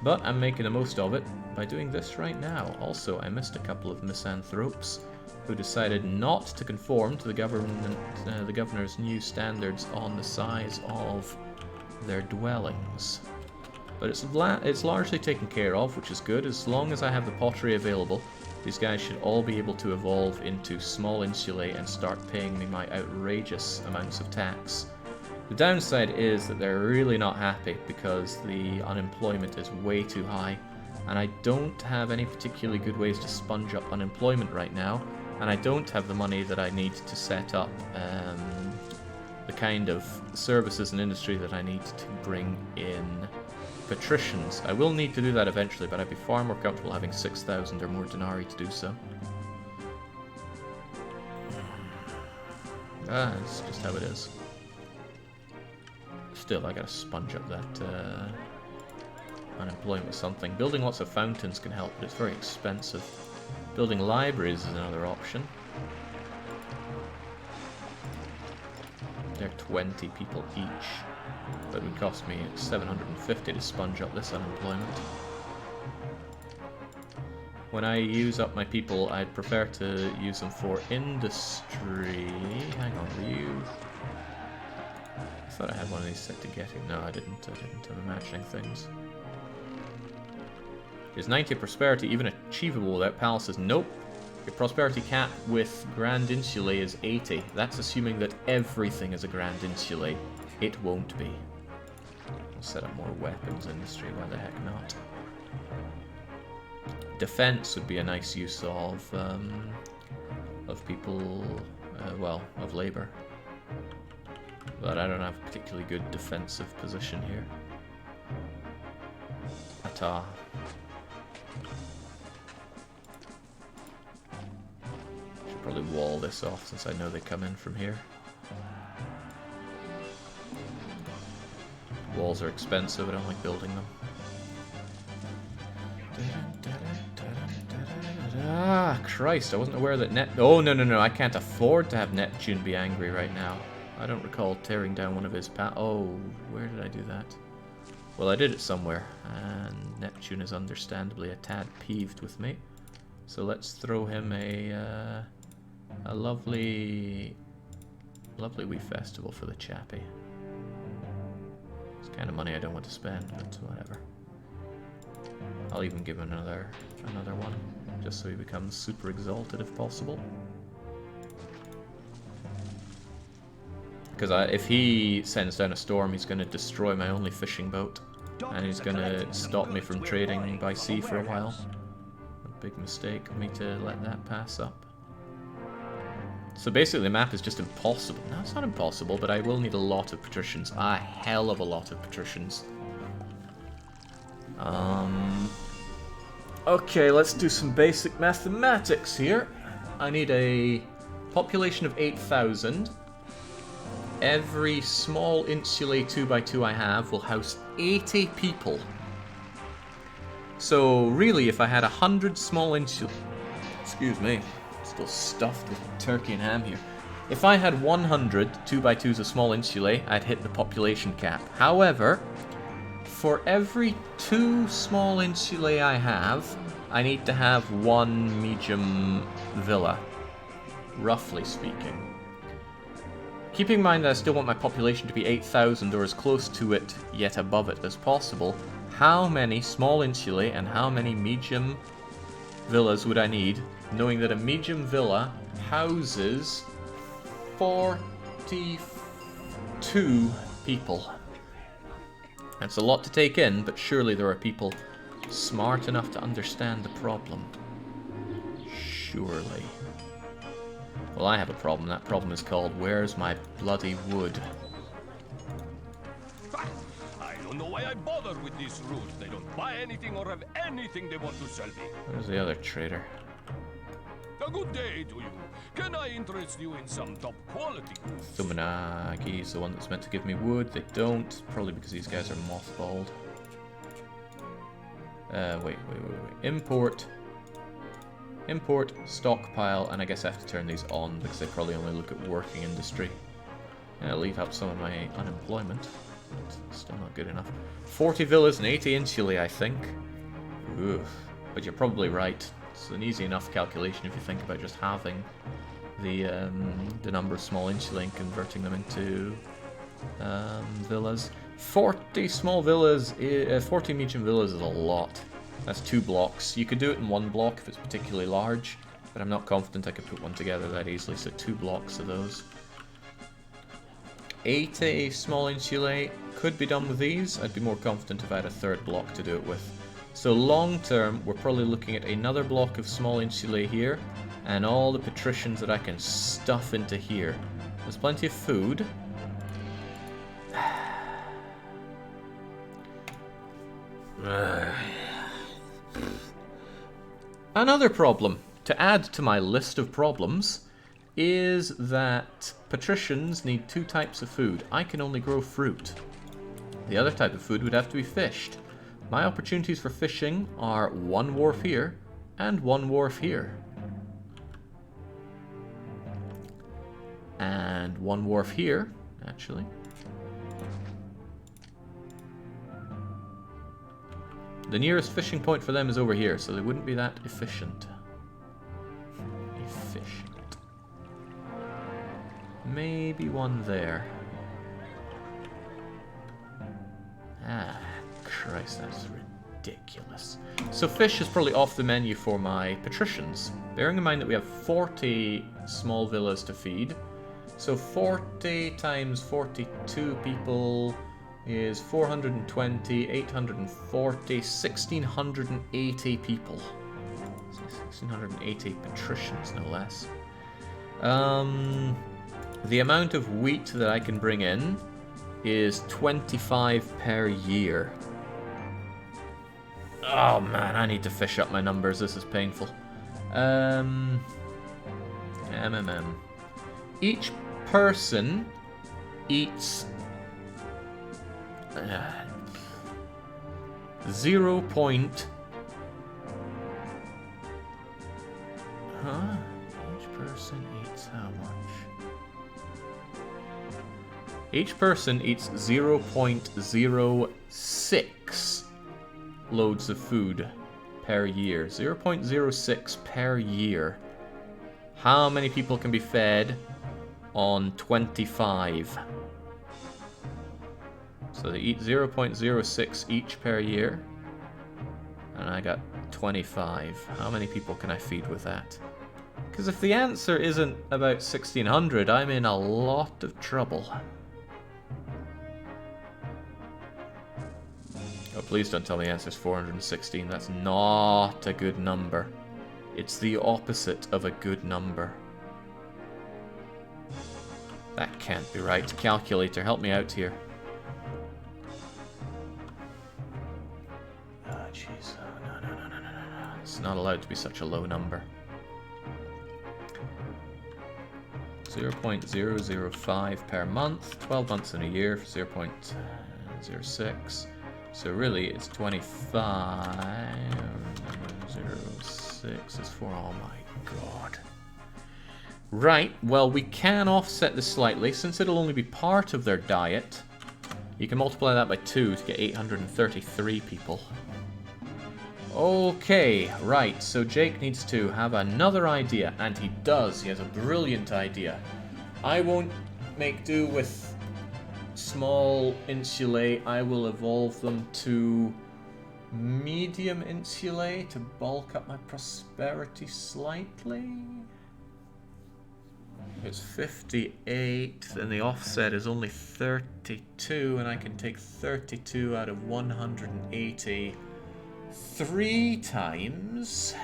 But I'm making the most of it by doing this right now. Also, I missed a couple of misanthropes who decided not to conform to the governor's new standards on the size of their dwellings. But it's largely taken care of, which is good. As long as I have the pottery available, these guys should all be able to evolve into small insulae and start paying me my outrageous amounts of tax. The downside is that they're really not happy because the unemployment is way too high, and I don't have any particularly good ways to sponge up unemployment right now, and I don't have the money that I need to set up the kind of services and industry that I need to bring in patricians. I will need to do that eventually, but I'd be far more comfortable having 6,000 or more denarii to do so. That's just how it is. Still, I gotta sponge up that unemployment with something. Building lots of fountains can help, but it's very expensive. Building libraries is another option. They're 20 people each, but it would cost me 750 to sponge up this unemployment. When I use up my people, I'd prefer to use them for industry. Hang on, were you... I thought I had one of these set to getting. No, I didn't. I'm imagining things. Is 90 prosperity even achievable without palaces? Nope. Your prosperity cap with Grand Insulae is 80. That's assuming that everything is a Grand Insulae. It won't be. I'll set up more weapons industry, why the heck not? Defense would be a nice use of people, well, of labor. But I don't have a particularly good defensive position here. Ata. Should probably wall this off since I know they come in from here. Walls are expensive, I don't like building them. Ah, Christ, I wasn't aware that Oh, no, I can't afford to have Neptune be angry right now. I don't recall tearing down one of his Oh, where did I do that? Well, I did it somewhere, and Neptune is understandably a tad peeved with me. So let's throw him a lovely wee festival for the chappie. It's the kind of money I don't want to spend, but whatever. I'll even give him another one, just so he becomes super exalted if possible. Because if he sends down a storm, he's going to destroy my only fishing boat. And he's going to stop me from trading by sea for a while. A big mistake of me to let that pass up. So basically the map is just impossible. No, it's not impossible, but I will need a lot of patricians. A hell of a lot of patricians. Okay, let's do some basic mathematics here. I need a population of 8,000. Every small insulae 2x2 I have will house 80 people. So really, if I had 100 small insulae... Excuse me, still stuffed with turkey and ham here. If I had 100 2x2s of small insulae, I'd hit the population cap. However, for every 2 small insulae I have, I need to have 1 medium villa, roughly speaking. Keeping in mind that I still want my population to be 8,000 or as close to it, yet above it as possible, how many small insulae and how many medium villas would I need, knowing that a medium villa houses 42 people? That's a lot to take in, but surely there are people smart enough to understand the problem. Surely. Well, I have a problem. That problem is called, where's my bloody wood? I don't know why I bother with this route. They don't buy anything or have anything they want to sell me. Where's the other trader? A good day to you. Can I interest you in some top quality goods? Thumanagi is the one that's meant to give me wood. They don't. Probably because these guys are mothballed. Wait. Import. Import, stockpile, and I guess I have to turn these on because they probably only look at working industry. I'll leave out some of my unemployment. But still not good enough. 40 villas and 80 insulae, I think. Oof. But you're probably right. It's an easy enough calculation if you think about just halving the number of small insulae and converting them into villas. 40 small villas, 40 medium villas is a lot. That's 2 blocks. You could do it in 1 block if it's particularly large, but I'm not confident I could put one together that easily, so 2 blocks of those. 80 small insulae could be done with these. I'd be more confident if I had a 3rd block to do it with. So long term, we're probably looking at another block of small insulae here, and all the patricians that I can stuff into here. There's plenty of food. Another problem, to add to my list of problems, is that patricians need 2 types of food. I can only grow fruit. The other type of food would have to be fished. My opportunities for fishing are 1 wharf here and 1 wharf here. And 1 wharf here, actually. The nearest fishing point for them is over here, so they wouldn't be that efficient. Maybe 1 there. Ah, Christ, that's ridiculous. So fish is probably off the menu for my patricians. Bearing in mind that we have 40 small villas to feed. So 40 times 42 people is 420, 840, 1,680 people. 1,680 patricians, no less. The amount of wheat that I can bring in is 25 per year. Oh man, I need to fish up my numbers. This is painful. Each person eats 0. Each person eats how much? Each person eats 0.06 loads of food per year. 0.06 per year. How many people can be fed on 25? So they eat 0.06 each per year. And I got 25. How many people can I feed with that? Because if the answer isn't about 1,600, I'm in a lot of trouble. Oh, please don't tell me the answer is 416. That's not a good number. It's the opposite of a good number. That can't be right. Calculator, help me out here. Oh, jeez. Oh, no. not allowed to be such a low number. 0.005 per month, 12 months in a year, 0.06. So really it's 25.06 is for, oh my god. Right, well we can offset this slightly, since it'll only be part of their diet. You can multiply that by 2 to get 833 people. Okay, right, so Jake needs to have another idea, and he does. He has a brilliant idea. I won't make do with small insulae. I will evolve them to medium insulae to bulk up my prosperity slightly. It's 58, and the offset is only 32, and I can take 32 out of 180 3 times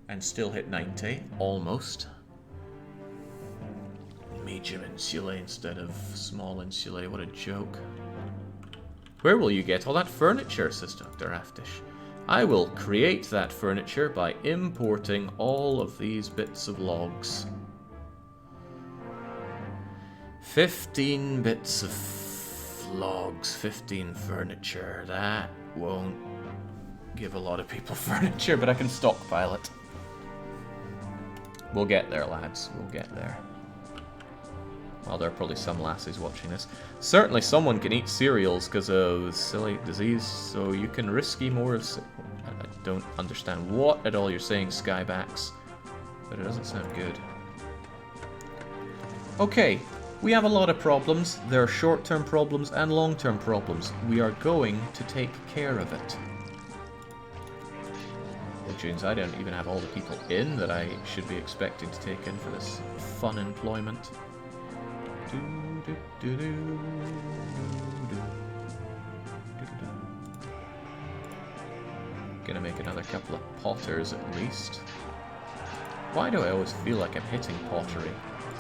and still hit 90, almost. Medium insulae instead of small insulae, what a joke. Where will you get all that furniture, says Dr. Aftish. I will create that furniture by importing all of these bits of logs. 15 bits of logs, 15 furniture. That won't give a lot of people furniture, but I can stockpile it. We'll get there, lads. We'll get there. Well, there are probably some lassies watching this. Certainly someone can eat cereals because of celiac disease, so you can risky more of... I don't understand what at all you're saying, Skybacks, but it doesn't sound good. Okay, we have a lot of problems. There are short-term problems and long-term problems. We are going to take care of it. Which means I don't even have all the people in that I should be expecting to take in for this fun employment. Gonna make another couple of potters at least. Why do I always feel like I'm hitting pottery?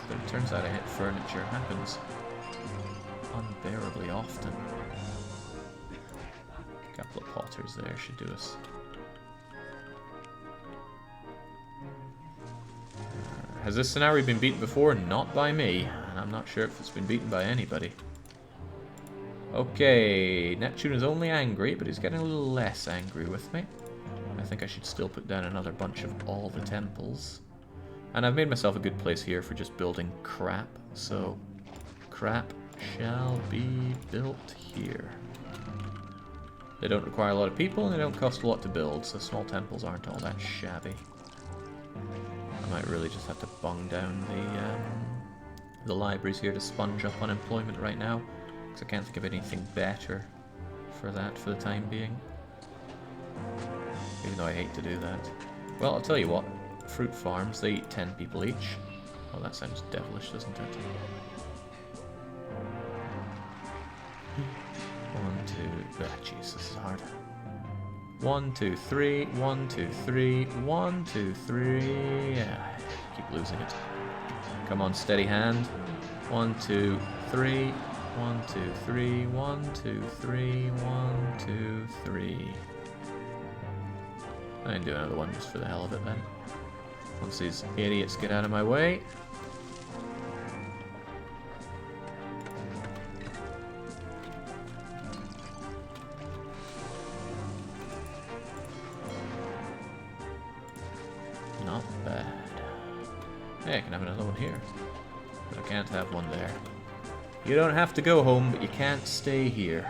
But it turns out I hit furniture. It happens unbearably often. A couple of potters there should do us. Has this scenario been beaten before? Not by me. And I'm not sure if it's been beaten by anybody. Okay, Neptune is only angry, but he's getting a little less angry with me. I think I should still put down another bunch of all the temples. And I've made myself a good place here for just building crap. So, crap shall be built here. They don't require a lot of people, and they don't cost a lot to build, so small temples aren't all that shabby. I might really just have to bung down the libraries here to sponge up unemployment right now, because I can't think of anything better for that for the time being. Even though I hate to do that. Well, I'll tell you what. Fruit farms, they eat 10 people each. Oh, that sounds devilish, doesn't it? 1, 2... Ah, jeez, this is hard. 1, 2, 3, 1, 2, 3, 1, 2, 3... Yeah, keep losing it. Come on, steady hand. 1, 2, 3, 1, 2, 3, 1, 2, 3, 1, 2, 3... I can do another one just for the hell of it then. Once these idiots get out of my way. Not bad. Hey, I can have another one here. But I can't have one there. You don't have to go home, but you can't stay here.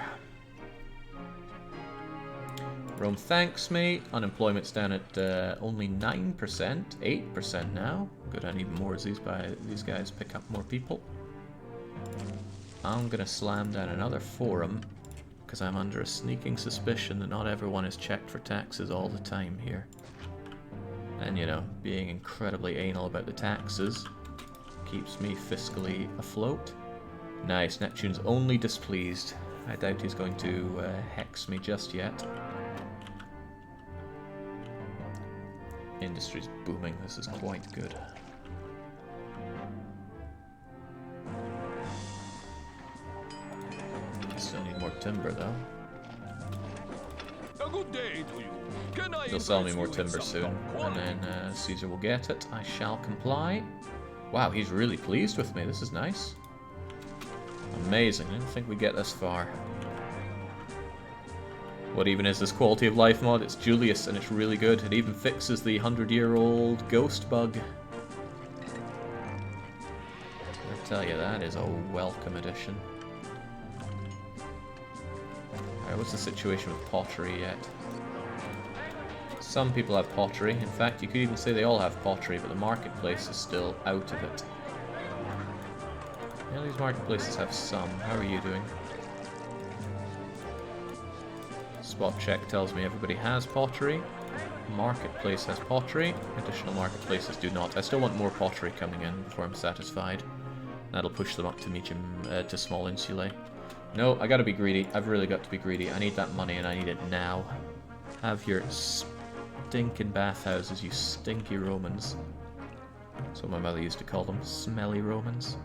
Rome thanks me. Unemployment's down at only 9%, 8% now. Good, I need more as these guys pick up more people. I'm gonna slam down another forum because I'm under a sneaking suspicion that not everyone is checked for taxes all the time here. And you know, being incredibly anal about the taxes keeps me fiscally afloat. Nice, Neptune's only displeased. I doubt he's going to hex me just yet. Industry's booming, this is quite good. Still need more timber though. A good day to you. Can I They'll sell me interest more you in timber some soon, top and quality then Caesar will get it. I shall comply. Wow, he's really pleased with me. This is nice. Amazing. I didn't think we'd get this far. What even is this quality of life mod? It's Julius, and it's really good. It even fixes the 100-year-old ghost bug. I tell you, that is a welcome addition. Alright, what's the situation with pottery yet? Some people have pottery. In fact, you could even say they all have pottery, but the marketplace is still out of it. Yeah, these marketplaces have some. How are you doing? Spot check tells me everybody has pottery. Marketplace has pottery. Additional marketplaces do not. I still want more pottery coming in before I'm satisfied. That'll push them up to medium, to small insulae. No, I gotta be greedy. I've really got to be greedy. I need that money and I need it now. Have your stinking bathhouses, you stinky Romans. That's what my mother used to call them, smelly Romans.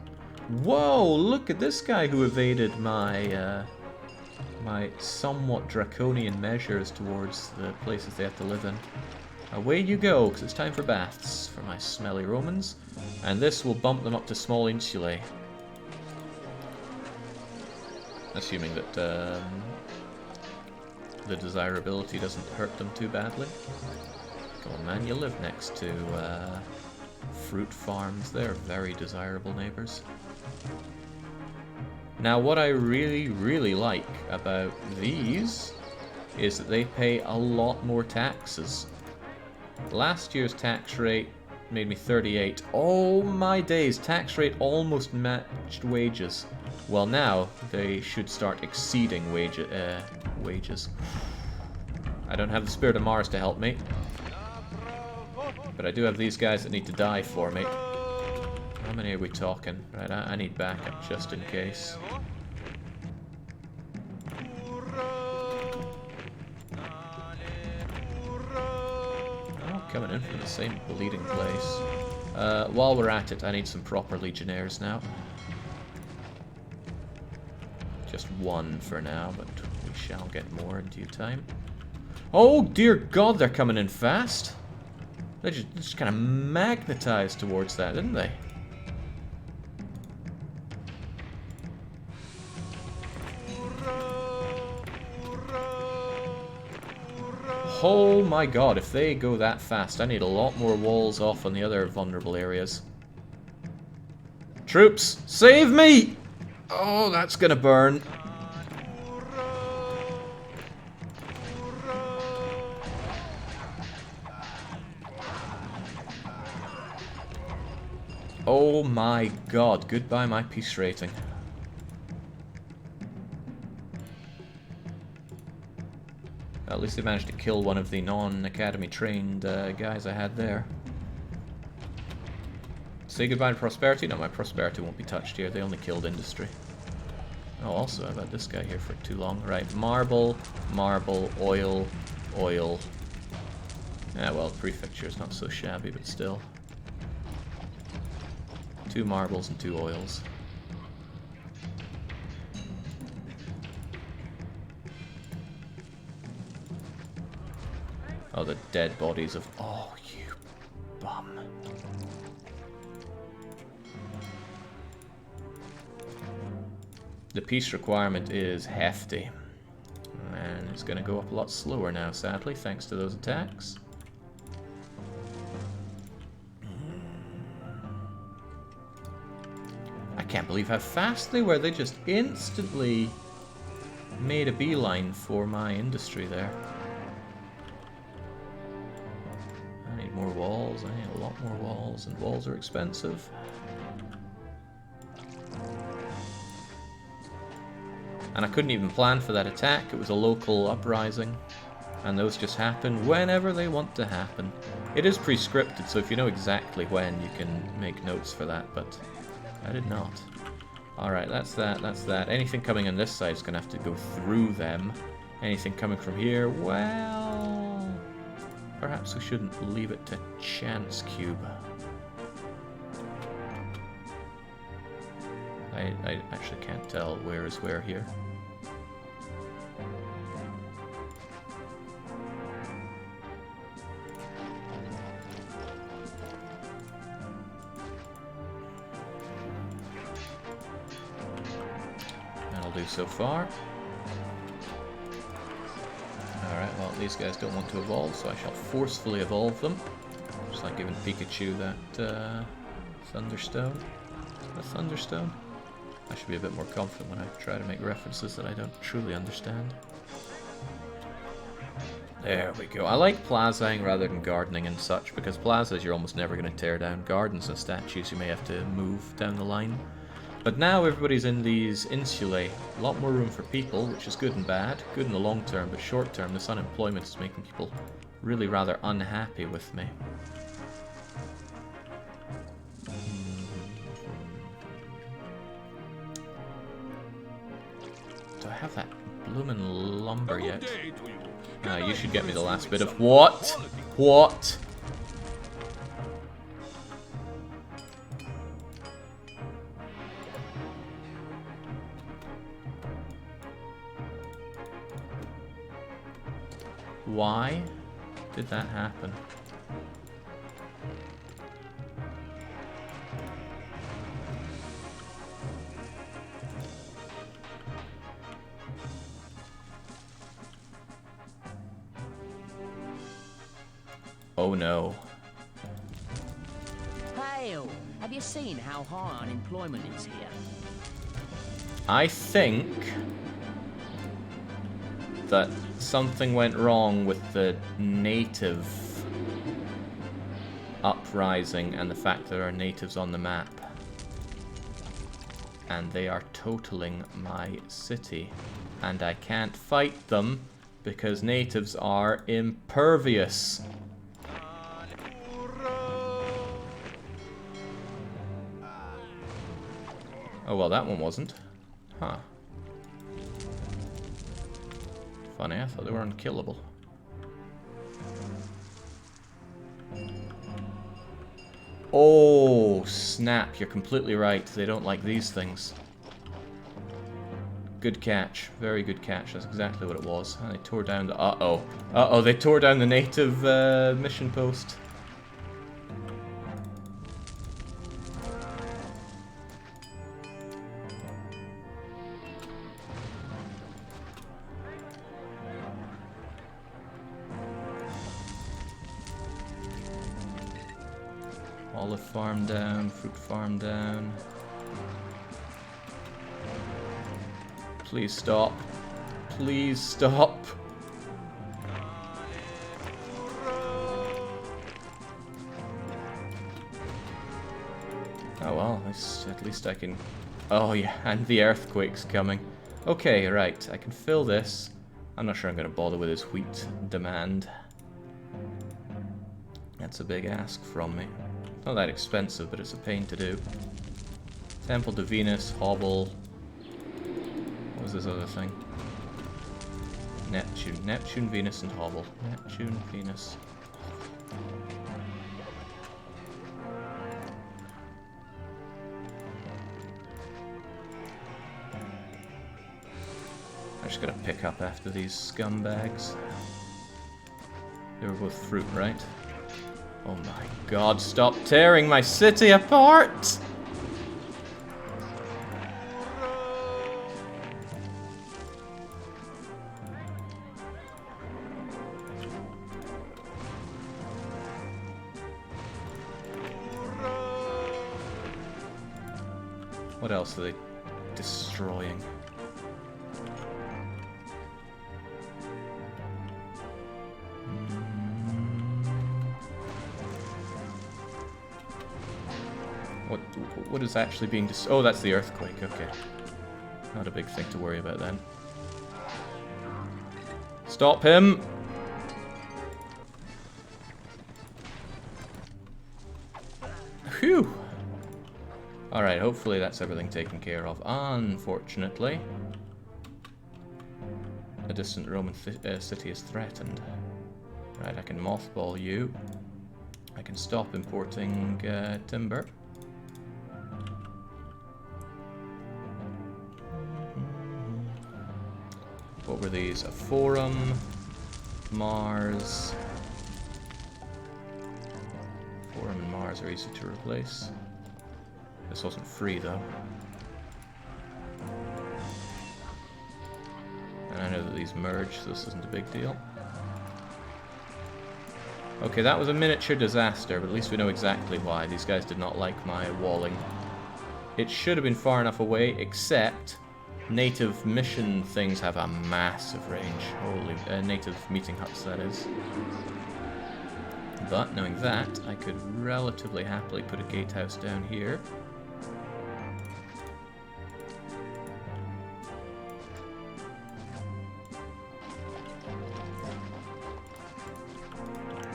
Whoa, look at this guy who evaded my, my somewhat draconian measures towards the places they have to live in. Away you go, because it's time for baths for my smelly Romans. And this will bump them up to small insulae. Assuming that the desirability doesn't hurt them too badly. Come on, man, you live next to fruit farms. They're very desirable neighbors. Now, what I really, really like about these is that they pay a lot more taxes. Last year's tax rate made me 38. Oh my days, tax rate almost matched wages. Well, now they should start exceeding wages. I don't have the Spirit of Mars to help me. But I do have these guys that need to die for me. How many are we talking? Right, I need backup just in case. Oh, coming in from the same bleeding place. While we're at it, I need some proper legionnaires now. Just one for now, but we shall get more in due time. Oh dear God, they're coming in fast. They just kind of magnetized towards that, didn't they? Oh my God, if they go that fast, I need a lot more walls off on the other vulnerable areas. Troops, save me! Oh, that's gonna burn. Oh my God, goodbye my peace rating. At least they managed to kill one of the non-academy trained guys I had there. Say goodbye to prosperity? No, my prosperity won't be touched here. They only killed industry. Oh, also, I've had this guy here for too long. Right, marble, marble, oil, oil. Yeah, well, prefecture's not so shabby, but still. 2 marbles and 2 oils. Oh, the dead bodies of... Oh, you bum. The peace requirement is hefty. And it's going to go up a lot slower now, sadly, thanks to those attacks. I can't believe how fast they were. They just instantly made a beeline for my industry there. I need more walls. I need a lot more walls, and walls are expensive. And I couldn't even plan for that attack. It was a local uprising, and those just happen whenever they want to happen. It is pre-scripted, so if you know exactly when, you can make notes for that, but I did not. Alright, that's that, that's that. Anything coming on this side is going to have to go through them. Anything coming from here, well... perhaps we shouldn't leave it to chance, Cube. I actually can't tell where is where here. That'll do so far. Alright, well, these guys don't want to evolve, so I shall forcefully evolve them. Just like giving Pikachu that Thunderstone. A Thunderstone? I should be a bit more confident when I try to make references that I don't truly understand. There we go. I like plazaing rather than gardening and such, because plazas you're almost never going to tear down. Gardens and statues you may have to move down the line. But now everybody's in these insulae. A lot more room for people, which is good and bad. Good in the long term, but short term, this unemployment is making people really rather unhappy with me. Do I have that bloomin' lumber yet? You should get me the last bit of... What? What? Why did that happen? Oh no. Hail! Have you seen how high unemployment is here? I think that something went wrong with the native uprising and the fact there are natives on the map. And they are totaling my city. And I can't fight them because natives are impervious. Oh, well, that one wasn't. Huh. Funny, I thought they were unkillable. Oh, snap. You're completely right. They don't like these things. Good catch. Very good catch. That's exactly what it was. And they tore down the... Uh-oh. Uh-oh, they tore down the native mission post. Olive farm down, fruit farm down. Please stop. Please stop. Oh well, at least I can... Oh yeah, and the earthquake's coming. Okay, right, I can fill this. I'm not sure I'm going to bother with his wheat demand. That's a big ask from me. Not that expensive, but it's a pain to do. Temple to Venus, Hobble. What was this other thing? Neptune. Neptune, Venus, and Hobble. Neptune, Venus. I'm just gonna pick up after these scumbags. They were both fruit, right? Oh my god, stop tearing my city apart! What else are they destroying? What is actually being oh, that's the earthquake, okay. Not a big thing to worry about then. Stop him! Phew! Alright, hopefully that's everything taken care of. Unfortunately, a distant Roman city is threatened. Right, I can mothball you. I can stop importing timber. What were these? A Forum, Mars. Forum and Mars are easy to replace. This wasn't free though. I know that these merge, so this isn't a big deal. Okay, that was a miniature disaster, but at least we know exactly why. These guys did not like my walling. It should have been far enough away, except native mission things have a massive range. Holy, native meeting huts, that is. But knowing that, I could relatively happily put a gatehouse down here.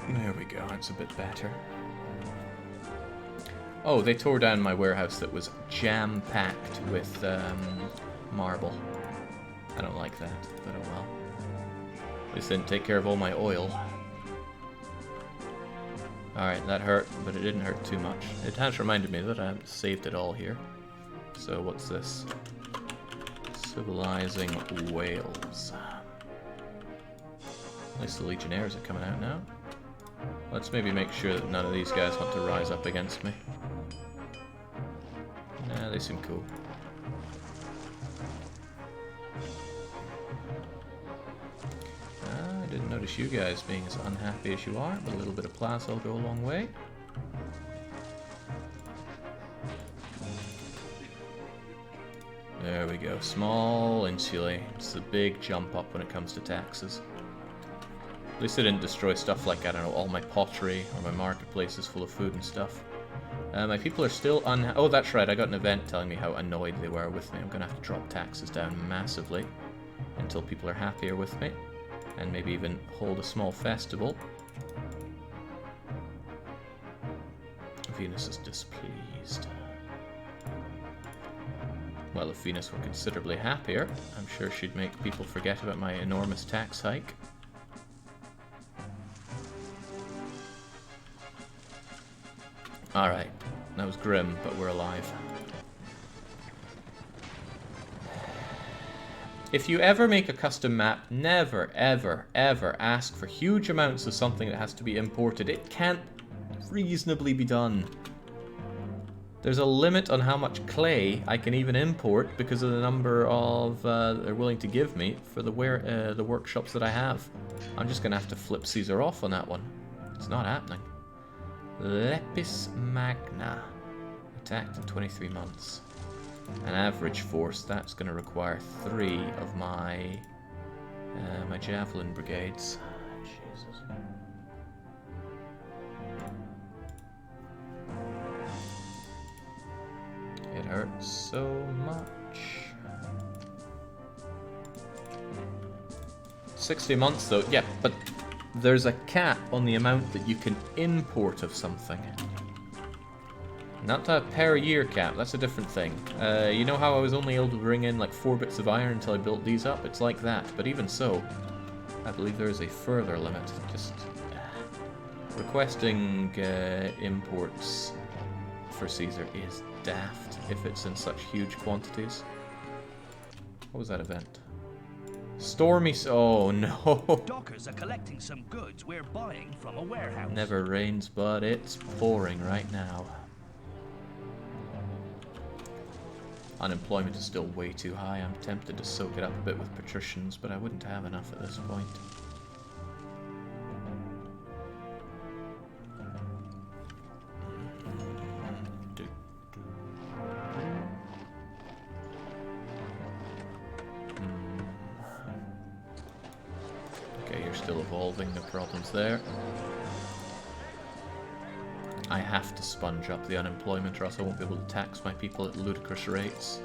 There we go, that's a bit better. Oh, they tore down my warehouse that was jam-packed with marble. I don't like that, but oh well. At least they didn't take care of all my oil. Alright, that hurt, but it didn't hurt too much. It has reminded me that I haven't saved it all here. So what's this? Civilizing Wales. At least the Legionnaires are coming out now. Let's maybe make sure that none of these guys want to rise up against me. Nah, they seem cool. I didn't notice you guys being as unhappy as you are, but a little bit of plaza will go a long way. There we go. Small insulae. It's the big jump up when it comes to taxes. At least I didn't destroy stuff like, I don't know, all my pottery or my marketplace is full of food and stuff. My people are still oh, that's right, I got an event telling me how annoyed they were with me. I'm going to have to drop taxes down massively until people are happier with me. And maybe even hold a small festival. Venus is displeased. Well, if Venus were considerably happier, I'm sure she'd make people forget about my enormous tax hike. Alright, that was grim, but we're alive. If you ever make a custom map, never, ever, ever ask for huge amounts of something that has to be imported. It can't reasonably be done. There's a limit on how much clay I can even import because of the number of they're willing to give me for the workshops that I have. I'm just going to have to flip Caesar off on that one. It's not happening. Lepis Magna. Attacked in 23 months. An average force, that's going to require 3 of my my javelin brigades. Jesus. It hurts so much. 60 months though, yeah, but there's a cap on the amount that you can import of something. Not a per year cap, that's a different thing. You know how I was only able to bring in like 4 bits of iron until I built these up? It's like that, but even so, I believe there is a further limit. Just requesting imports for Caesar is daft if it's in such huge quantities. What was that event? Stormy... oh no! Dockers are collecting some goods we're buying from a warehouse. Never rains, but it's pouring right now. Unemployment is still way too high. I'm tempted to soak it up a bit with patricians, but I wouldn't have enough at this point. Okay, you're still evolving, no problems there. I have to sponge up the unemployment or else I won't be able to tax my people at ludicrous rates.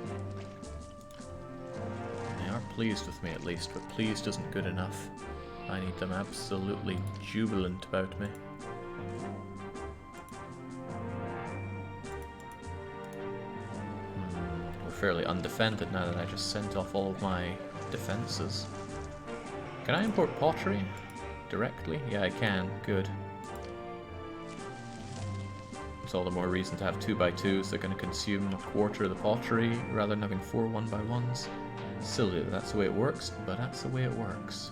They are pleased with me at least, but pleased isn't good enough. I need them absolutely jubilant about me. We're fairly undefended now that I just sent off all of my defenses. Can I import pottery directly? Yeah, I can. Good. It's all the more reason to have 2x2s. They're going to consume a quarter of the pottery rather than having 4 1x1s. Silly that that's the way it works, but that's the way it works.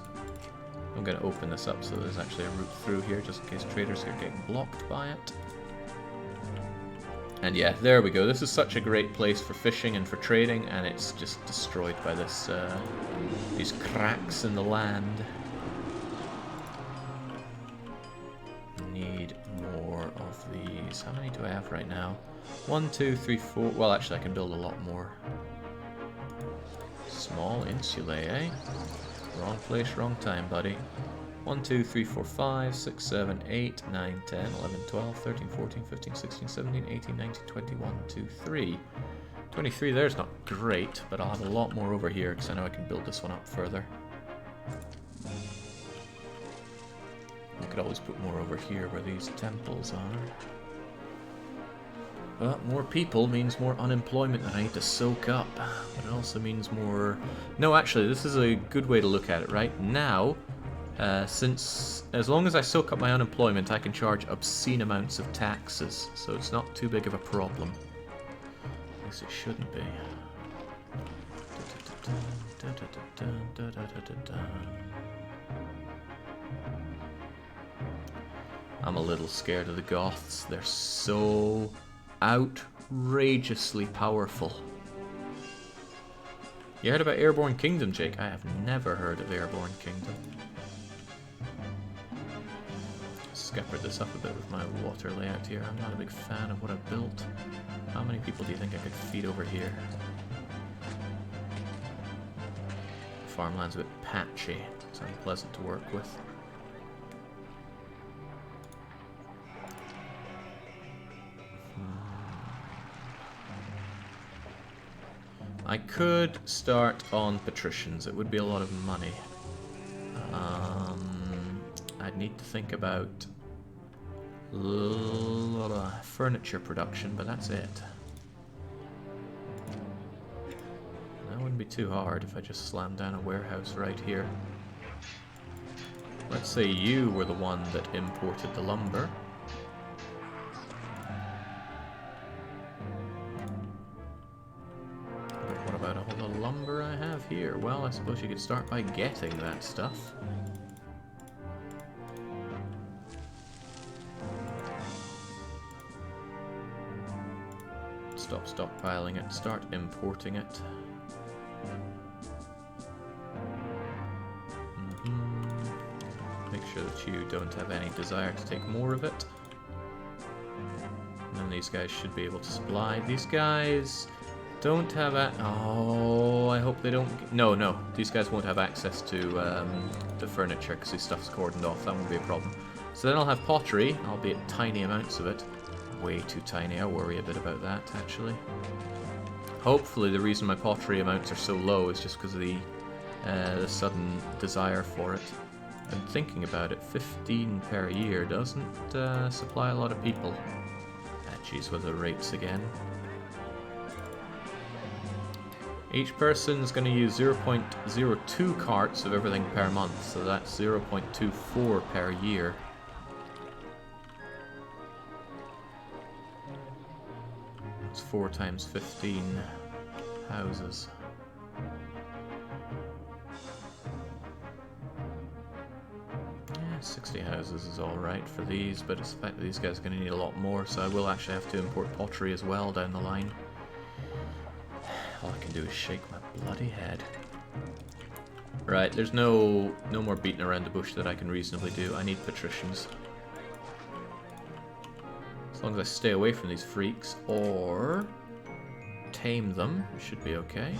I'm going to open this up so there's actually a route through here just in case traders are getting blocked by it. And yeah, there we go. This is such a great place for fishing and for trading, and it's just destroyed by this these cracks in the land. Need more of these. How many do I have right now? 1, 2, 3, 4. Well, actually, I can build a lot more. Small insulae, eh? Wrong place, wrong time, buddy. 1, 2, 3, 4, 5, 6, 7, 8, 9, 10, 11, 12, 13, 14, 15, 16, 17, 18, 19, 20, 1, 2, 3. 23 there's not great, but I'll have a lot more over here because I know I can build this one up further. I could always put more over here where these temples are. But more people means more unemployment that I need to soak up. But it also means more... No, actually, this is a good way to look at it, right? Now, since as long as I soak up my unemployment, I can charge obscene amounts of taxes. So it's not too big of a problem. At least it shouldn't be. I'm a little scared of the Goths. They're so outrageously powerful. You heard about Airborne Kingdom, Jake? I have never heard of Airborne Kingdom. Scuppered this up a bit with my water layout here. I'm not a big fan of what I've built. How many people do you think I could feed over here? Farmland's a bit patchy. It's unpleasant to work with. I could start on patricians. It would be a lot of money. I'd need to think about a lot of furniture production, but that's it. That wouldn't be too hard if I just slammed down a warehouse right here. Let's say you were the one that imported the lumber. What about all the lumber I have here? Well, I suppose you could start by getting that stuff. Stop stockpiling it, start importing it. Make sure that you don't have any desire to take more of it. And then these guys should be able to supply. These guys don't have oh, I hope they don't... No, these guys won't have access to the furniture because this stuff's cordoned off. That won't be a problem. So then I'll have pottery, albeit tiny amounts of it. Way too tiny. I worry a bit about that, actually. Hopefully the reason my pottery amounts are so low is just because of the sudden desire for it. I'm thinking about it. 15 per year doesn't supply a lot of people. Jeez, with the rates again. Each person's going to use 0.02 carts of everything per month, so that's 0.24 per year. That's 4 times 15 houses. Yeah, 60 houses is alright for these, but it's the fact that these guys are going to need a lot more, so I will actually have to import pottery as well down the line. All I can do is shake my bloody head. Right, there's no more beating around the bush that I can reasonably do. I need patricians. As long as I stay away from these freaks, or tame them, should be okay.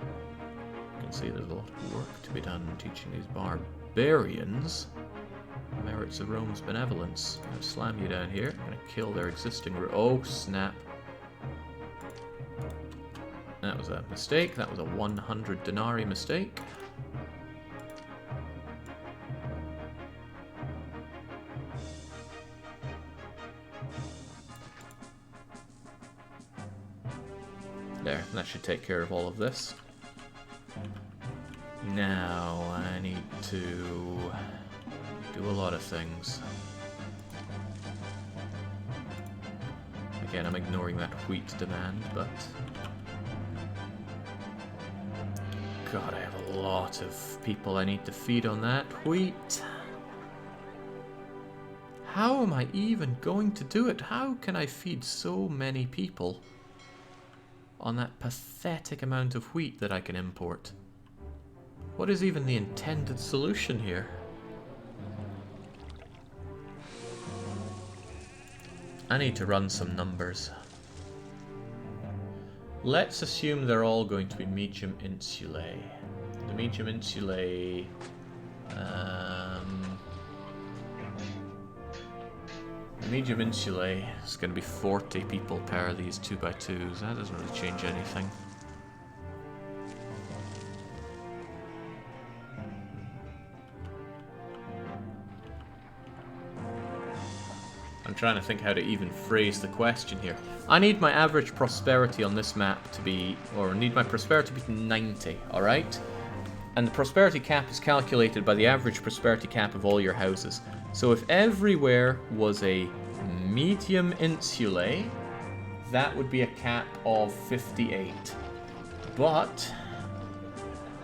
You can see there's a lot of work to be done teaching these barbarians merits of Rome's benevolence. I'm going to slam you down here. I'm going to kill their existing... Oh, snap. That was a mistake. That was a 100 denarii mistake. There, that should take care of all of this. Now, I need to do a lot of things. Again, I'm ignoring that wheat demand, but... God, I have a lot of people I need to feed on that wheat. How am I even going to do it? How can I feed so many people on that pathetic amount of wheat that I can import? What is even the intended solution here? I need to run some numbers. Let's assume they're all going to be medium insulae. The medium insulae... the medium insulae is going to be 40 people per these 2x2s. That doesn't really change anything. I'm trying to think how to even phrase the question here. I need my average prosperity on this map to be, or need my prosperity to be 90, alright? And the prosperity cap is calculated by the average prosperity cap of all your houses. So if everywhere was a medium insulae, that would be a cap of 58. But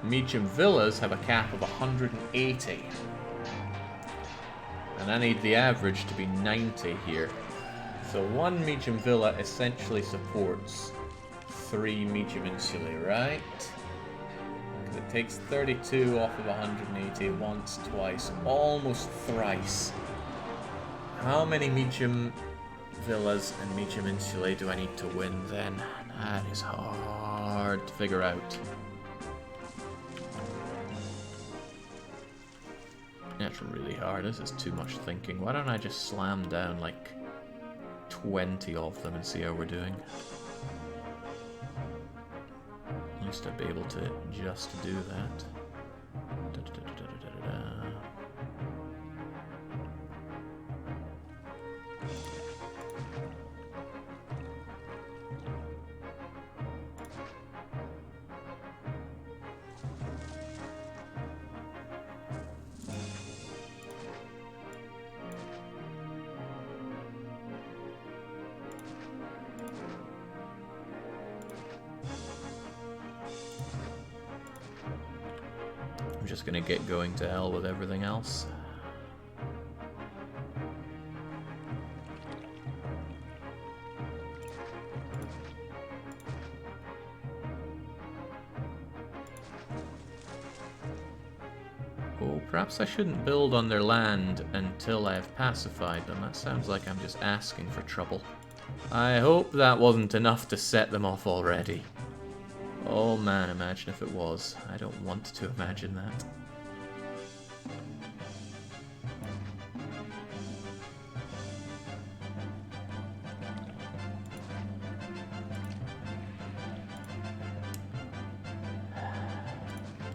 medium villas have a cap of 180. And I need the average to be 90 here. So one medium villa essentially supports 3 medium insulae, right? Because it takes 32 off of 180 once, twice, almost thrice. How many medium villas and medium insulae do I need to win then? That is hard to figure out. That's really hard. This is too much thinking. Why don't I just slam down like 20 of them and see how we're doing? At least I'd be able to just do that. I'm just gonna get going to hell with everything else. Oh, perhaps I shouldn't build on their land until I have pacified them. That sounds like I'm just asking for trouble. I hope that wasn't enough to set them off already. Oh man, imagine if it was. I don't want to imagine that.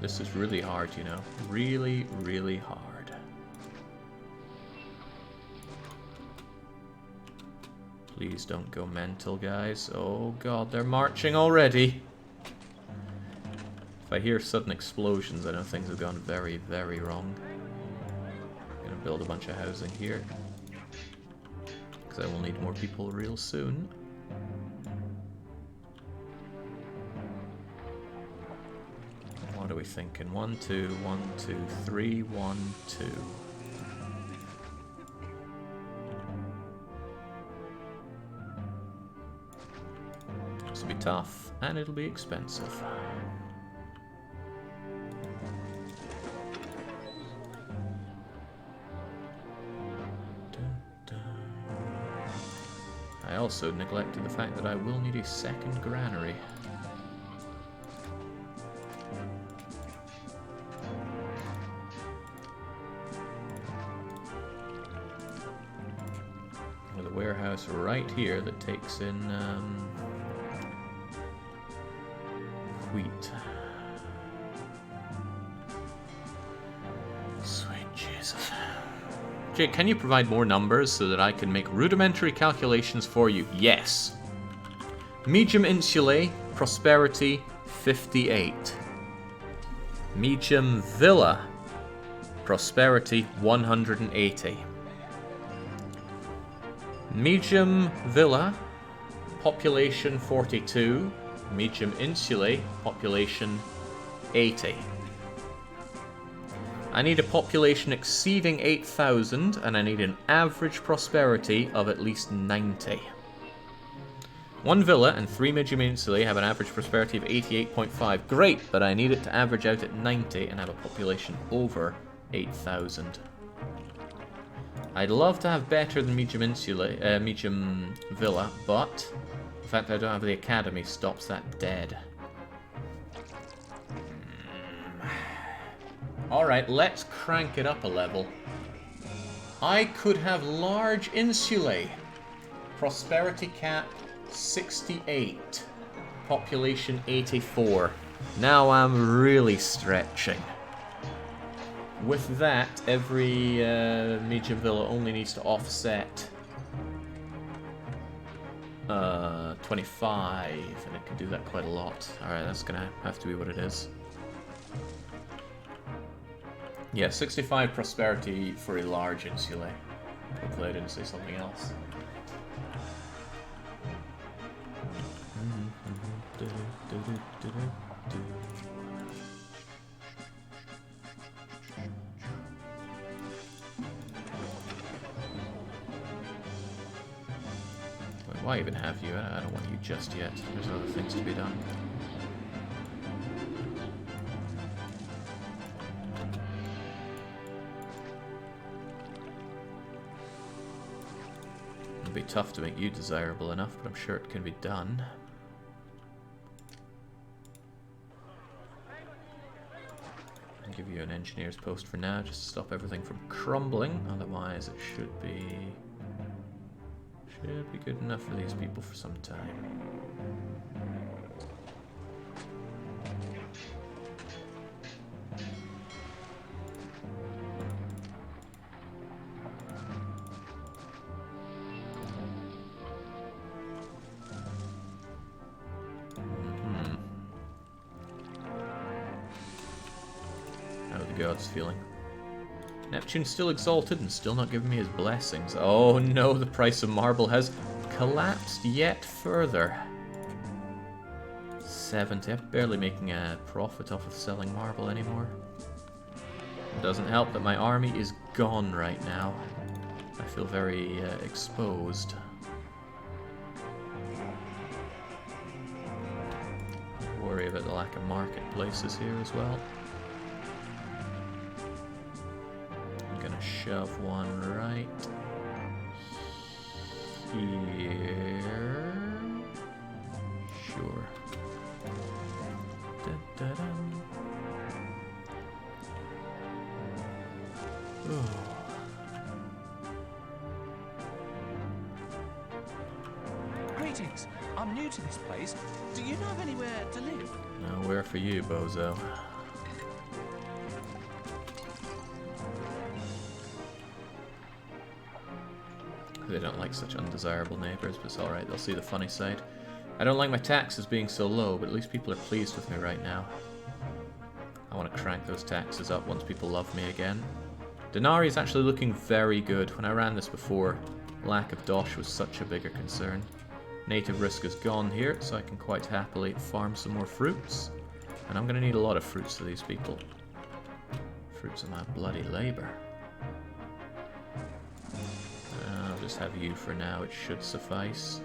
This is really hard, you know. Really, really hard. Please don't go mental, guys. Oh god, they're marching already. If I hear sudden explosions, I know things have gone very, very wrong. I'm gonna build a bunch of housing here. Because I will need more people real soon. What are we thinking? 1, 2, 1, 2, 3, 1, 2. This will be tough, and it'll be expensive. I also neglected the fact that I will need a second granary. With a warehouse right here that takes in wheat. Sweet Jesus. Jake, can you provide more numbers so that I can make rudimentary calculations for you? Yes. Medium insulae, prosperity, 58. Medium villa, prosperity, 180. Medium villa, population 42. Medium insulae, population 80. I need a population exceeding 8,000, and I need an average prosperity of at least 90. One villa and 3 medium insulae have an average prosperity of 88.5. Great, but I need it to average out at 90 and have a population over 8,000. I'd love to have better than medium villa, but the fact that I don't have the academy stops that dead. Alright, let's crank it up a level. I could have large insulae. Prosperity cap 68. Population 84. Now I'm really stretching. With that, every medium villa only needs to offset 25, and it can do that quite a lot. Alright, that's gonna have to be what it is. Yeah, 65 prosperity for a large insulae. Hopefully I didn't say something else. Wait, why even have you? I don't want you just yet. There's other things to be done. It'll be tough to make you desirable enough, but I'm sure it can be done. I'll give you an engineer's post for now, just to stop everything from crumbling. Otherwise, it should be good enough for these people for some time. How are the gods feeling? Neptune's still exalted and still not giving me his blessings. Oh no, the price of marble has collapsed yet further. 70. I'm barely making a profit off of selling marble anymore. It doesn't help that my army is gone right now. I feel very exposed. I worry about the lack of marketplaces here as well. Shove one right here. Sure. Greetings. I'm new to this place. Do you know of anywhere to live? Nowhere for you, bozo. They don't like such undesirable neighbours, but it's alright, they'll see the funny side. I don't like my taxes being so low, but at least people are pleased with me right now. I want to crank those taxes up once people love me again. Denari is actually looking very good. When I ran this before, lack of dosh was such a bigger concern. Native risk is gone here, so I can quite happily farm some more fruits. And I'm going to need a lot of fruits for these people. Fruits of my bloody labour. I'll just have you for now, it should suffice.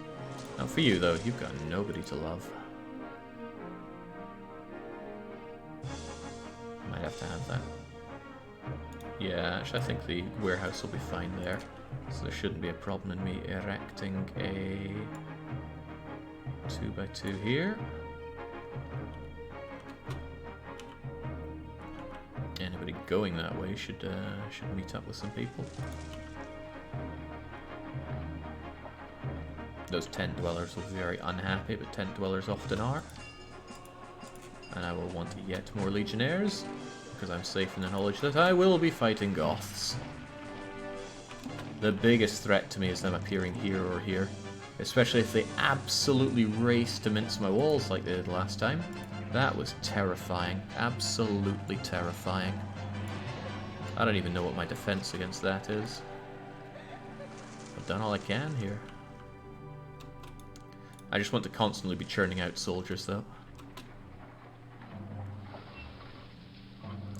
Now for you though, you've got nobody to love. Might have to have that. Yeah, actually I think the warehouse will be fine there. So there shouldn't be a problem in me erecting a 2x2 here. Anybody going that way should meet up with some people. Those tent dwellers will be very unhappy, but tent dwellers often are. And I will want yet more legionnaires, because I'm safe in the knowledge that I will be fighting Goths. The biggest threat to me is them appearing here or here, especially if they absolutely race to mince my walls like they did last time. That was terrifying, absolutely terrifying. I don't even know what my defense against that is. I've done all I can here. I just want to constantly be churning out soldiers, though.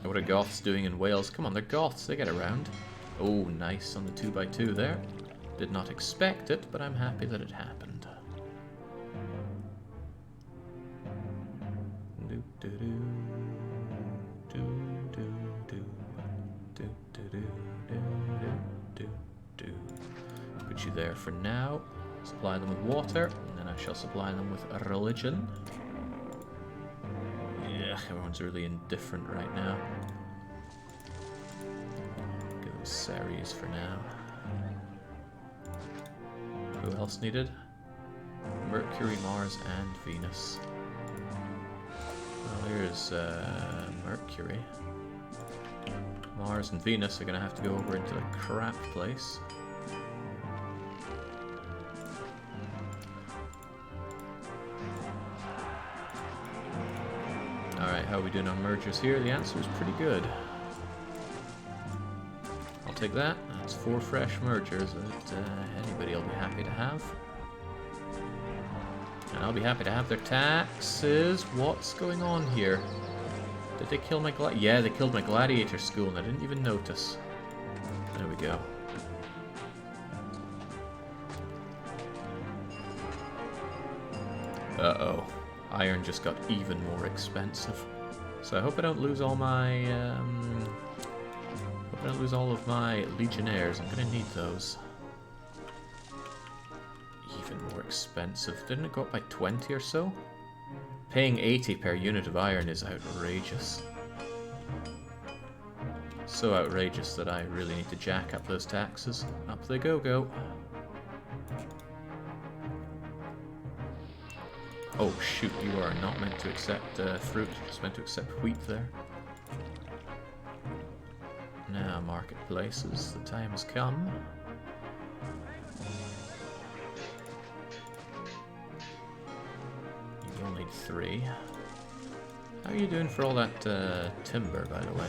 I what are Goths doing in Wales? Come on, they're Goths. They get around. Oh, nice on the 2x2 there. Did not expect it, but I'm happy that it happened. Put you there for now. Supply them with water, and then I shall supply them with religion. Yeah, everyone's really indifferent right now. Give them Ceres for now. Who else needed? Mercury, Mars, and Venus. Well, here's Mercury. Mars and Venus are going to have to go over into the crap place. Alright, how are we doing on mergers here? The answer is pretty good. I'll take that. That's 4 fresh mergers that anybody will be happy to have. And I'll be happy to have their taxes. What's going on here? Did they kill my yeah, they killed my gladiator school and I didn't even notice. There we go. Uh-oh. Iron just got even more expensive. So I hope I don't lose all my hope I don't lose all of my legionnaires. I'm gonna need those. Even more expensive. Didn't it go up by 20 or so? Paying 80 per unit of iron is outrageous. So outrageous that I really need to jack up those taxes. Up they go. Oh shoot, you are not meant to accept fruit, you're just meant to accept wheat there. Now, marketplaces, the time has come. You will need 3. How are you doing for all that timber, by the way?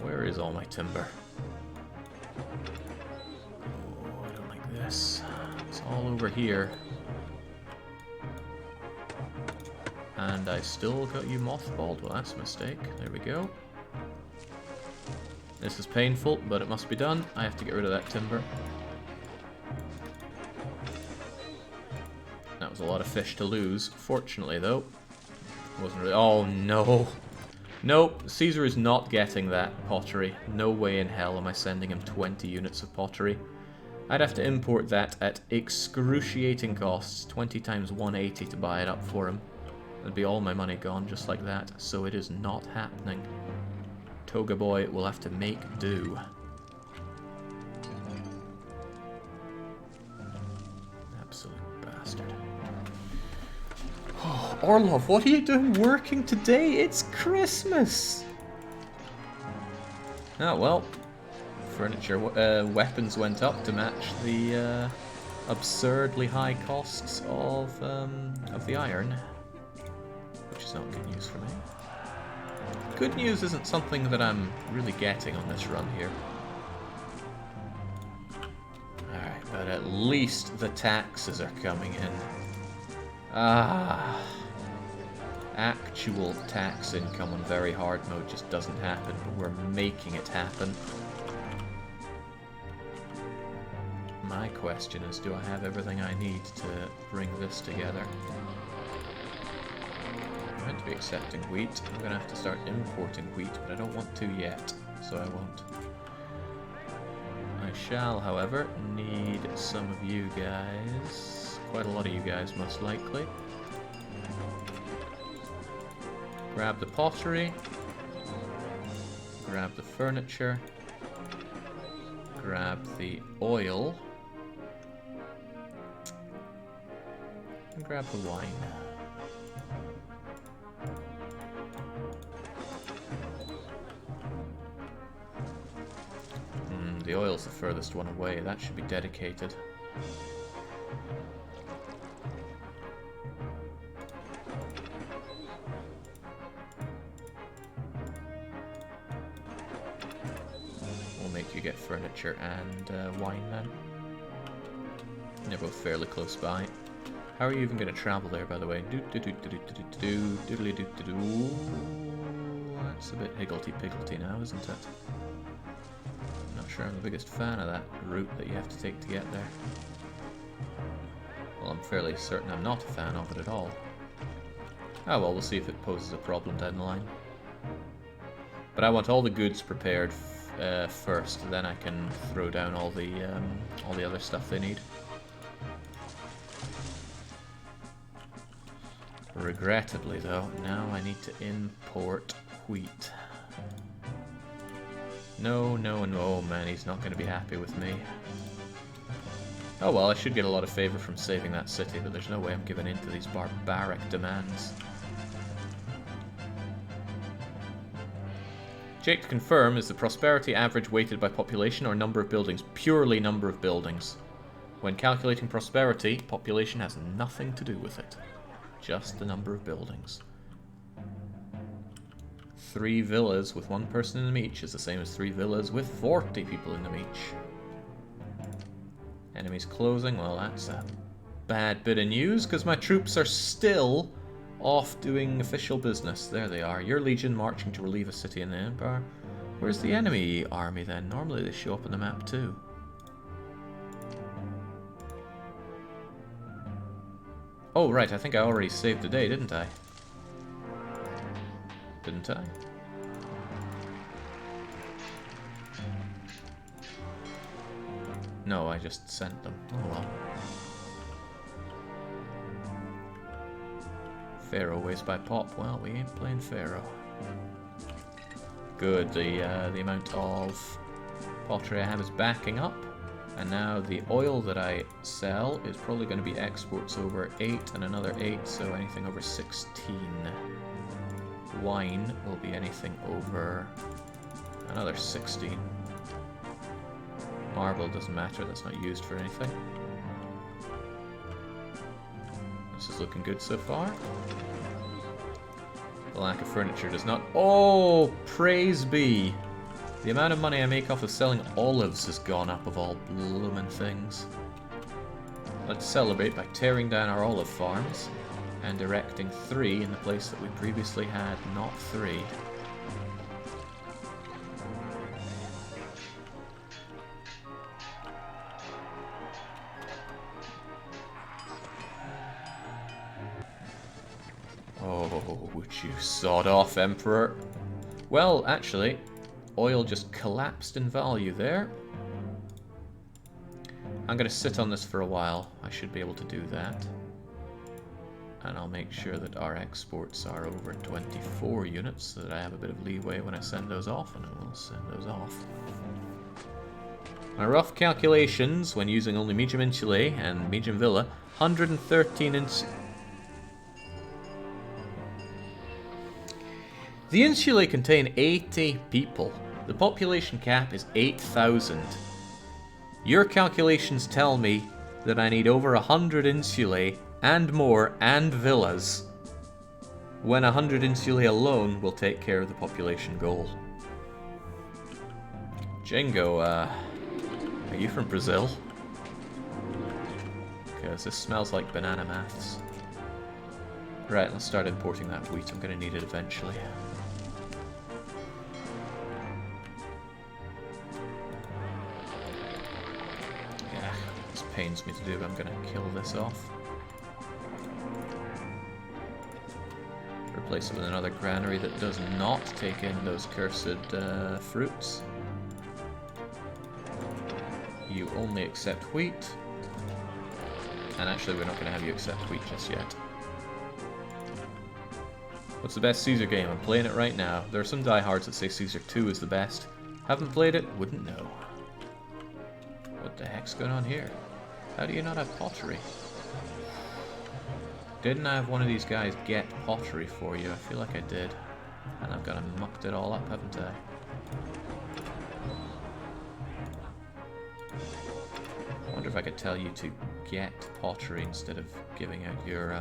Where is all my timber? Oh, I don't like this. It's all over here. And I still got you mothballed. Well, that's a mistake. There we go. This is painful, but it must be done. I have to get rid of that timber. That was a lot of fish to lose. Fortunately, though, wasn't really... Oh, no. Nope, Caesar is not getting that pottery. No way in hell am I sending him 20 units of pottery. I'd have to import that at excruciating costs, 20 times 180 to buy it up for him. That'd be all my money gone just like that, so it is not happening. Toga Boy will have to make do. Absolute bastard. Oh, Orlov, what are you doing working today? It's Christmas! Oh, well. Furniture, weapons went up to match the absurdly high costs of the iron, which is not good news for me. Good news isn't something that I'm really getting on this run here. Alright, but at least the taxes are coming in. Ah, actual tax income on very hard mode just doesn't happen, but we're making it happen. My question is, do I have everything I need to bring this together? I'm meant to be accepting wheat. I'm going to have to start importing wheat, but I don't want to yet, so I won't. I shall, however, need some of you guys. Quite a lot of you guys, most likely. Grab the pottery. Grab the furniture. Grab the oil. And grab the wine. The oil's the furthest one away. That should be dedicated. We'll make you get furniture and wine then. They're both fairly close by. How are you even going to travel there, by the way? That's a bit higgledy-piggledy now, isn't it? Not sure I'm the biggest fan of that route that you have to take to get there. Well, I'm fairly certain I'm not a fan of it at all. Oh well, we'll see if it poses a problem down the line. But I want all the goods prepared first, then I can throw down all the other stuff they need. Regrettably, though, now I need to import wheat. No, no, no, man, he's not going to be happy with me. Oh well, I should get a lot of favor from saving that city, but there's no way I'm giving in to these barbaric demands. Check to confirm, is the prosperity average weighted by population or number of buildings? Purely number of buildings. When calculating prosperity, population has nothing to do with it. Just the number of buildings. 3 villas with 1 person in them each is the same as 3 villas with 40 people in them each. Enemies closing, well that's a bad bit of news because my troops are still off doing official business. There they are. Your legion marching to relieve a city in the Empire. Where's the enemy army then? Normally they show up on the map too. Oh right, I think I already saved the day, didn't I? Didn't I? No, I just sent them. Oh well. Pharaoh ways by pop. Well, we ain't playing Pharaoh. Good, the amount of pottery I have is backing up. And now the oil that I sell is probably going to be exports over 8 and another 8, so anything over 16. Wine will be anything over another 16. Marble doesn't matter, that's not used for anything. This is looking good so far. The lack of furniture does not... Oh, praise be! The amount of money I make off of selling olives has gone up of all bloomin' things. Let's celebrate by tearing down our olive farms and erecting 3 in the place that we previously had not 3. Oh, would you sod off, Emperor? Well, actually, oil just collapsed in value there. I'm going to sit on this for a while. I should be able to do that. And I'll make sure that our exports are over 24 units so that I have a bit of leeway when I send those off, and I will send those off. My rough calculations, when using only medium insulae and medium villa, 113 inch... The insulae contain 80 people. The population cap is 8,000. Your calculations tell me that I need over 100 insulae and more and villas, when 100 insulae alone will take care of the population goal. Jingo, are you from Brazil? Because this smells like banana maths. Right, let's start importing that wheat. I'm going to need it eventually. Pains me to do, but I'm going to kill this off. Replace it with another granary that does not take in those cursed fruits. You only accept wheat. And actually we're not going to have you accept wheat just yet. What's the best Caesar game? I'm playing it right now. There are some diehards that say Caesar 2 is the best. Haven't played it, wouldn't know. What the heck's going on here? How do you not have pottery? Didn't I have one of these guys get pottery for you? I feel like I did. And I've kind of mucked it all up, haven't I? I wonder if I could tell you to get pottery instead of giving out your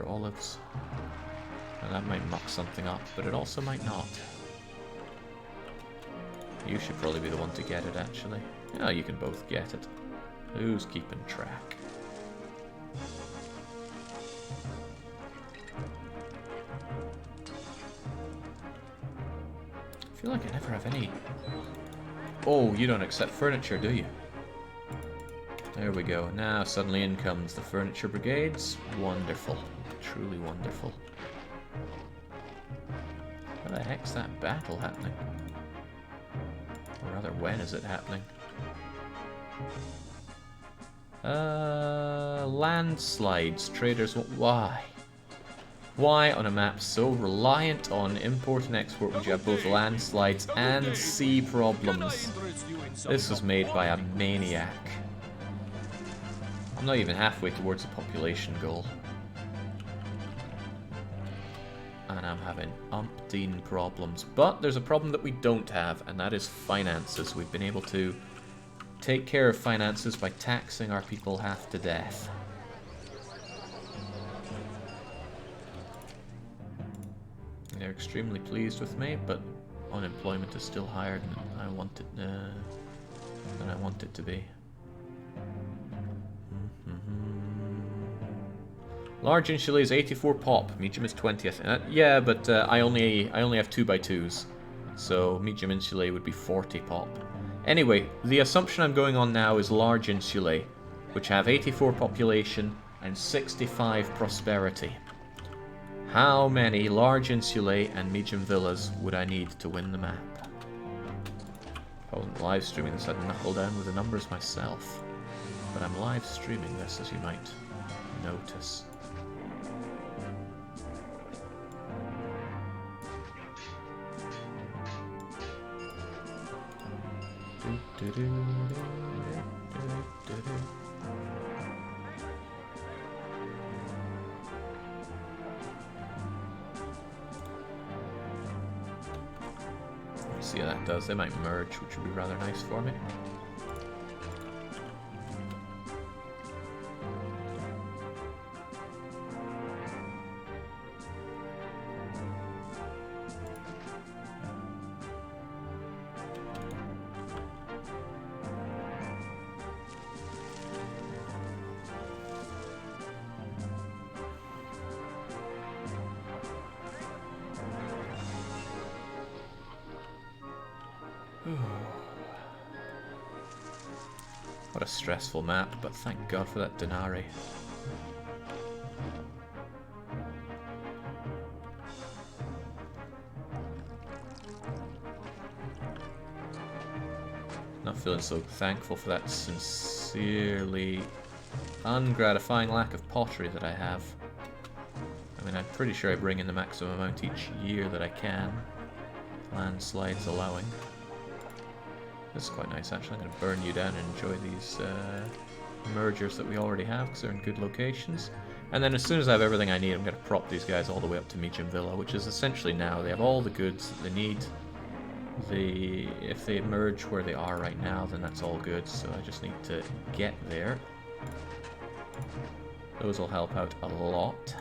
olives. And that might muck something up, but it also might not. You should probably be the one to get it, actually. Oh, you can both get it. Who's keeping track? I feel like I never have any... Oh, you don't accept furniture, do you? There we go. Now suddenly in comes the furniture brigades. Wonderful. Truly wonderful. Where the heck's that battle happening? Or rather, when is it happening? Landslides. Traders... Why? Why on a map so reliant on import and export would you have both landslides and sea problems? This was made by a maniac. I'm not even halfway towards the population goal. And I'm having umpteen problems. But there's a problem that we don't have, and that is finances. We've been able to take care of finances by taxing our people half to death. They're extremely pleased with me, but unemployment is still higher than I want it to be. Large in Chile is 84 pop, medium is 20th. Yeah, but I only have 2x2s, so medium in Chile would be 40 pop. Anyway, the assumption I'm going on now is large in Chile, which have 84 population and 65 prosperity. How many large insulae and medium villas would I need to win the map? If I wasn't live streaming this, I'd knuckle down with the numbers myself. But I'm live streaming this, as you might notice. See how that does. They might merge, which would be rather nice for me. What a stressful map, but thank God for that Denari. Not feeling so thankful for that sincerely ungratifying lack of pottery that I have. I mean, I'm pretty sure I bring in the maximum amount each year that I can. Landslides allowing. This is quite nice, actually. I'm going to burn you down and enjoy these mergers that we already have, because they're in good locations. And then as soon as I have everything I need, I'm going to prop these guys all the way up to Medium Villa, which is essentially now they have all the goods that they need. If they merge where they are right now, then that's all good, so I just need to get there. Those will help out a lot.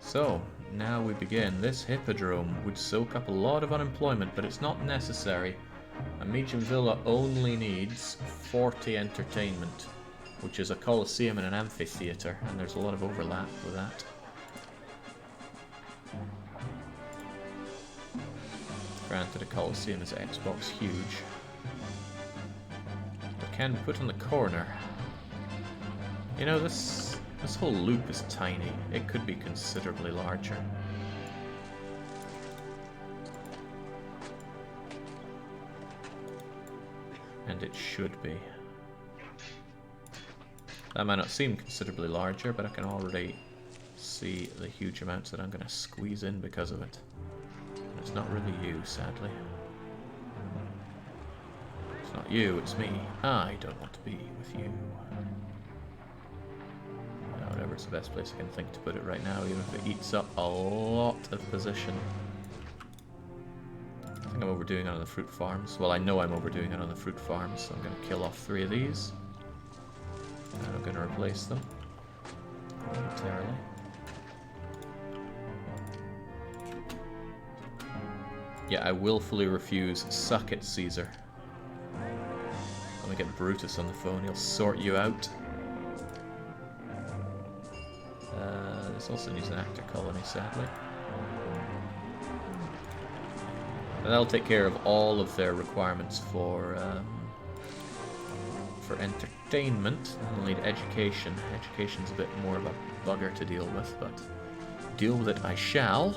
So, now we begin. This hippodrome would soak up a lot of unemployment, but it's not necessary. A medium villa only needs 40 entertainment, which is a coliseum and an amphitheater, and there's a lot of overlap with that. Granted, a coliseum is Xbox huge, but can be put on the corner. You know, this whole loop is tiny. It could be considerably larger. And it should be. That might not seem considerably larger, but I can already see the huge amounts that I'm going to squeeze in because of it. And it's not really you, sadly. It's not you, it's me. I don't want to be with you. Whatever's the best place I can think to put it right now, even if it eats up a lot of position. I think I'm overdoing it on the fruit farms. Well, I know I'm overdoing it on the fruit farms, so I'm going to kill off 3 of these. And I'm going to replace them momentarily. Yeah, I willfully refuse. Suck it, Caesar. Let me get Brutus on the phone, he'll sort you out. This also needs an actor colony, sadly. But that'll take care of all of their requirements for entertainment. They'll need education. Education's a bit more of a bugger to deal with, but deal with it I shall.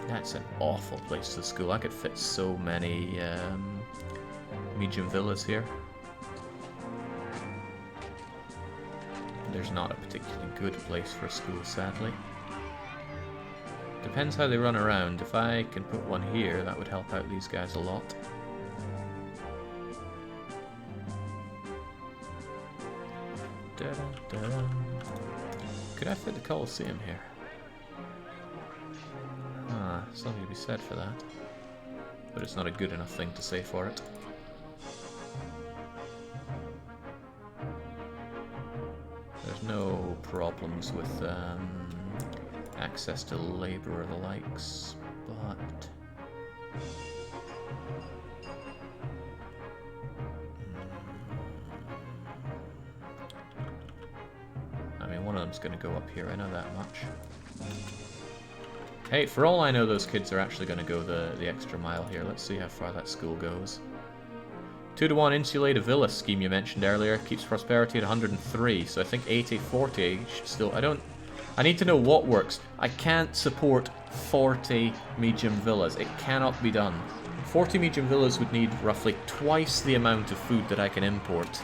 That's an awful place to school. I could fit so many medium villas here. There's not a particularly good place for a school, sadly. Depends how they run around. If I can put one here, that would help out these guys a lot. Da-da-da. Could I fit the Colosseum here? Ah, something to be said for that. But it's not a good enough thing to say for it. There's no problems with access to labor or the likes, but... I mean, one of them's going to go up here, I know that much. Hey, for all I know, those kids are actually going to go the extra mile here. Let's see how far that school goes. 2-to-1 insulated villa scheme you mentioned earlier keeps prosperity at 103, so I think 80-40 still. I need to know what works. I can't support 40 medium villas. It cannot be done. 40 medium villas would need roughly twice the amount of food that I can import.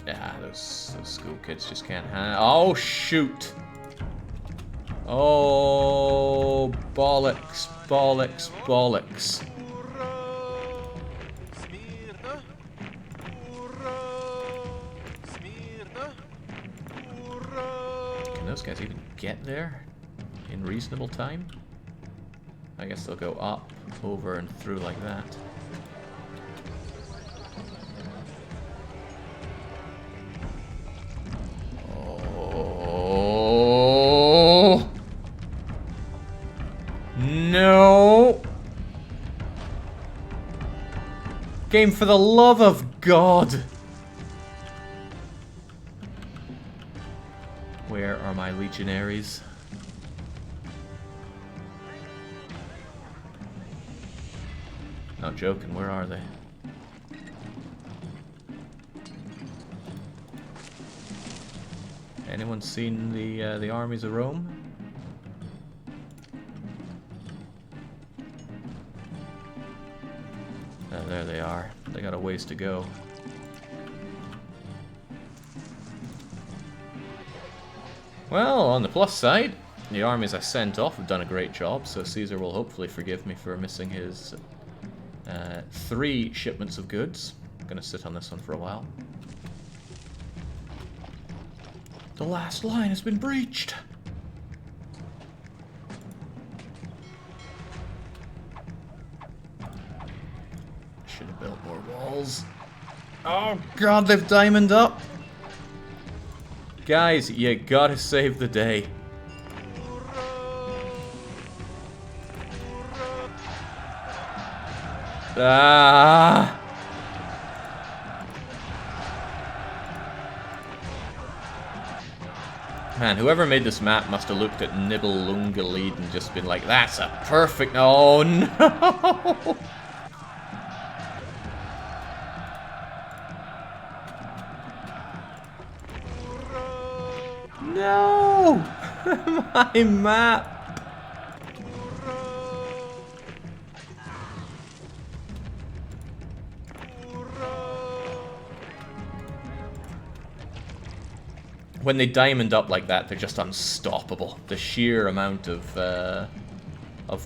Yeah, those school kids just can't handle. Oh, shoot! Oh, bollocks, bollocks, bollocks. Can those guys even get there in reasonable time? I guess they'll go up, over, and through like that. Oh! No! Game, for the love of God! Where are my legionaries? Not joking, where are they? Anyone seen the armies of Rome? There they are. They got a ways to go. Well, on the plus side, the armies I sent off have done a great job, so Caesar will hopefully forgive me for missing his 3 shipments of goods. I'm gonna sit on this one for a while. The last line has been breached! Should have built more walls. Oh god, they've diamond up! Guys, you gotta save the day. Ah! Man, whoever made this map must have looked at Nibelungenlied and just been like, that's a perfect... Oh no! No! My map! When they diamond up like that, they're just unstoppable. The sheer amount of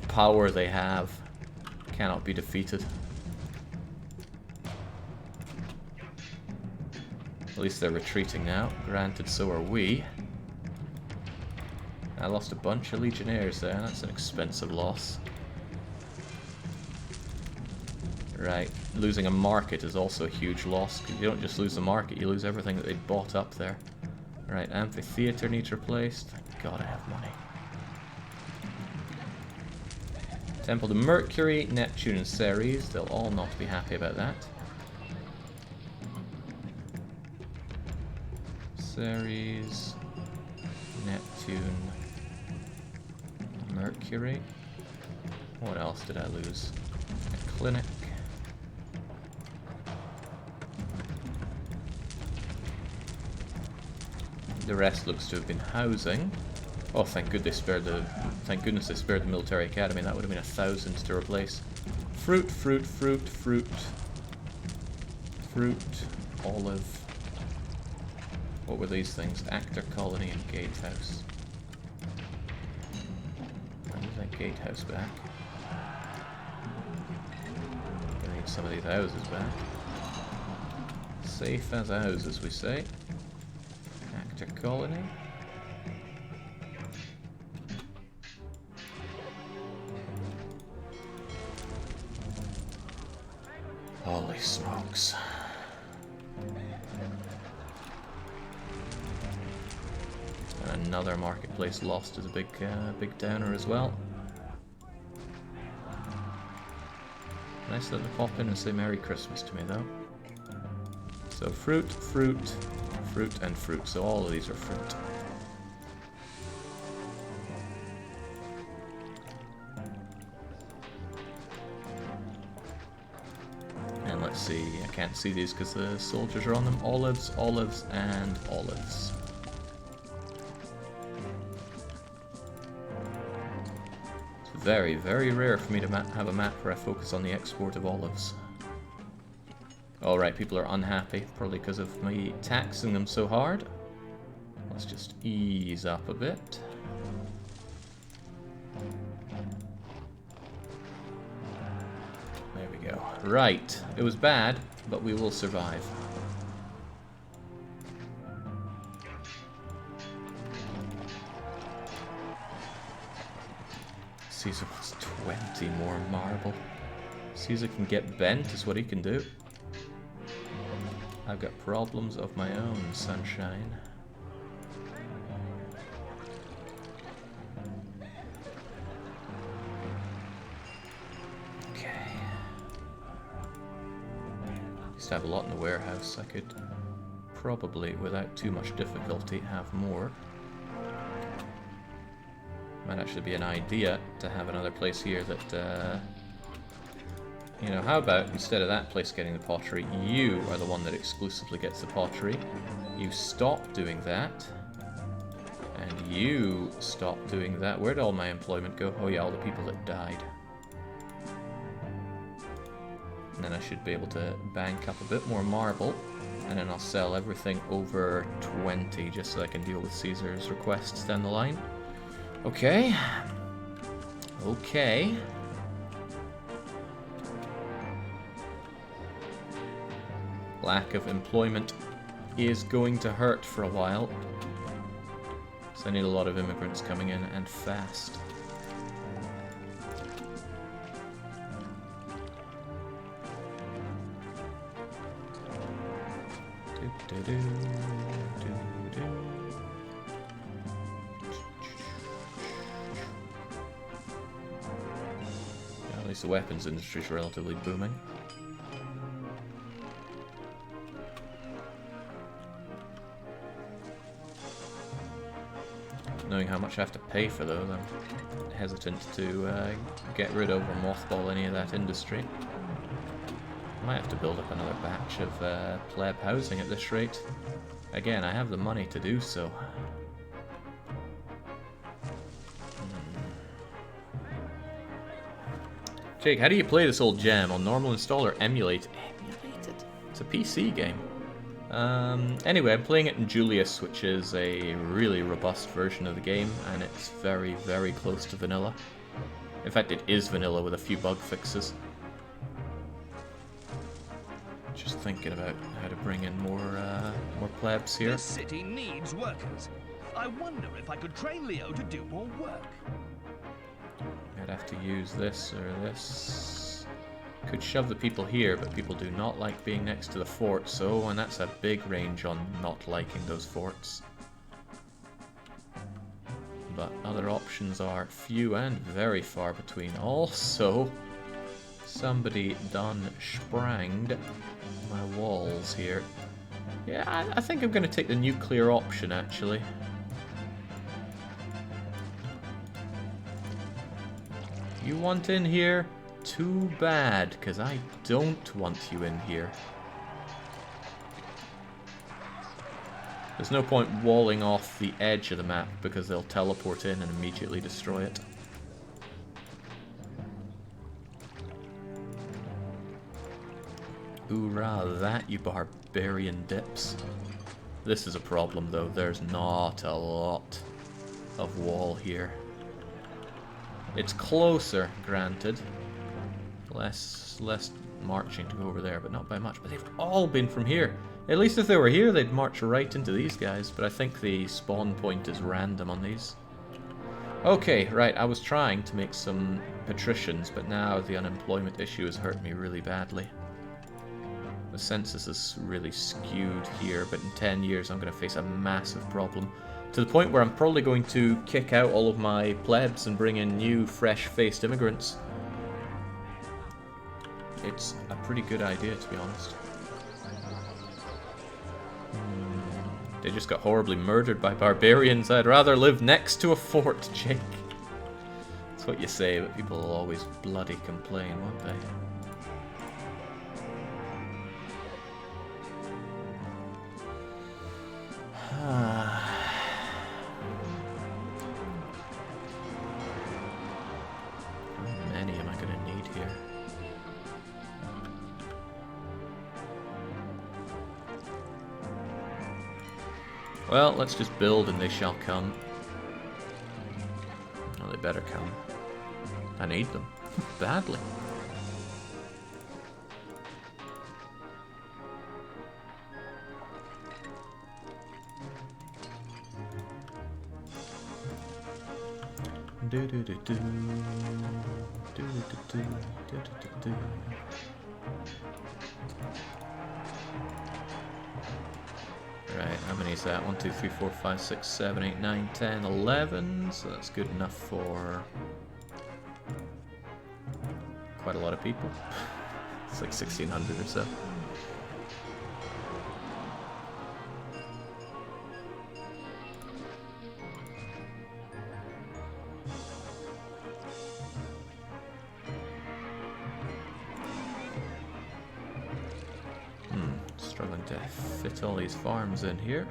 power they have cannot be defeated. At least they're retreating now. Granted, so are we. I lost a bunch of legionnaires there. That's an expensive loss. Right. Losing a market is also a huge loss. Because you don't just lose the market, you lose everything that they bought up there. Right, amphitheater needs replaced. Thank God I have money. Temple to Mercury, Neptune, and Ceres. They'll all not be happy about that. Ceres, Neptune, Mercury. What else did I lose? A clinic. The rest looks to have been housing. Oh, thank goodness they spared the military academy. That would have been 1,000 to replace. Fruit, fruit, fruit, fruit, fruit, olive. What were these things? Actor colony and gatehouse. When is that gatehouse back? I need some of these houses back. Safe as houses, we say. Actor colony. Holy smokes. And another marketplace lost is a big downer as well. Nice that they pop in and say Merry Christmas to me though. So fruit, fruit, fruit, and fruit. So all of these are fruit. And let's see, I can't see these because the soldiers are on them. Olives, olives, and olives. It's very, very rare for me to have a map where I focus on the export of olives. Alright, people are unhappy, probably because of me taxing them so hard. Let's just ease up a bit. There we go. Right, it was bad, but we will survive. Caesar wants 20 more marble. Caesar can get bent, is what he can do. I've got problems of my own, sunshine. Okay. Used to have a lot in the warehouse. I could probably, without too much difficulty, have more. Might actually be an idea to have another place here that, you know, how about instead of that place getting the pottery, you are the one that exclusively gets the pottery. You stop doing that. And you stop doing that. Where'd all my employment go? Oh yeah, all the people that died. And then I should be able to bank up a bit more marble. And then I'll sell everything over 20 just so I can deal with Caesar's requests down the line. Okay. Okay. Lack of employment is going to hurt for a while. So I need a lot of immigrants coming in, and fast. At least the weapons industry is relatively booming. Knowing how much I have to pay for those, I'm hesitant to get rid of or mothball any of that industry. Might have to build up another batch of pleb housing at this rate. Again, I have the money to do so. Jake, how do you play this old gem? On normal install or emulate? Emulated? It's a PC game. Anyway, I'm playing it in Julius, which is a really robust version of the game, and it's very, very close to vanilla. In fact, it is vanilla with a few bug fixes. Just thinking about how to bring in more plebs here. This city needs workers. I wonder if I could train Leo to do more work. I'd have to use this or this. Could shove the people here, but people do not like being next to the fort, so, and that's a big range on not liking those forts. But other options are few and very far between. Also, somebody done spranged my walls here. Yeah, I think I'm going to take the nuclear option, actually. You want in here? Too bad, because I don't want you in here. There's no point walling off the edge of the map because they'll teleport in and immediately destroy it. Hoorah, that you barbarian dips. This is a problem though, there's not a lot of wall here. It's closer, granted. Less marching to go over there, but not by much. But they've all been from here. At least if they were here, they'd march right into these guys. But I think the spawn point is random on these. Okay, right, I was trying to make some patricians, but now the unemployment issue has hurt me really badly. The census is really skewed here, but in 10 years I'm going to face a massive problem. To the point where I'm probably going to kick out all of my plebs and bring in new, fresh-faced immigrants. It's a pretty good idea, to be honest. They just got horribly murdered by barbarians. I'd rather live next to a fort, Jake. That's what you say, but people will always bloody complain, won't they? How many am I going to need here? Well, let's just build and they shall come. Oh, they better come. I need them. Badly. Do do do do. Do do do do do do. Right, how many is that? 1, 2, 3, 4, 5, 6, 7, 8, 9, 10, 11. So that's good enough for quite a lot of people. It's like 1,600 or so. Struggling to fit all these farms in here.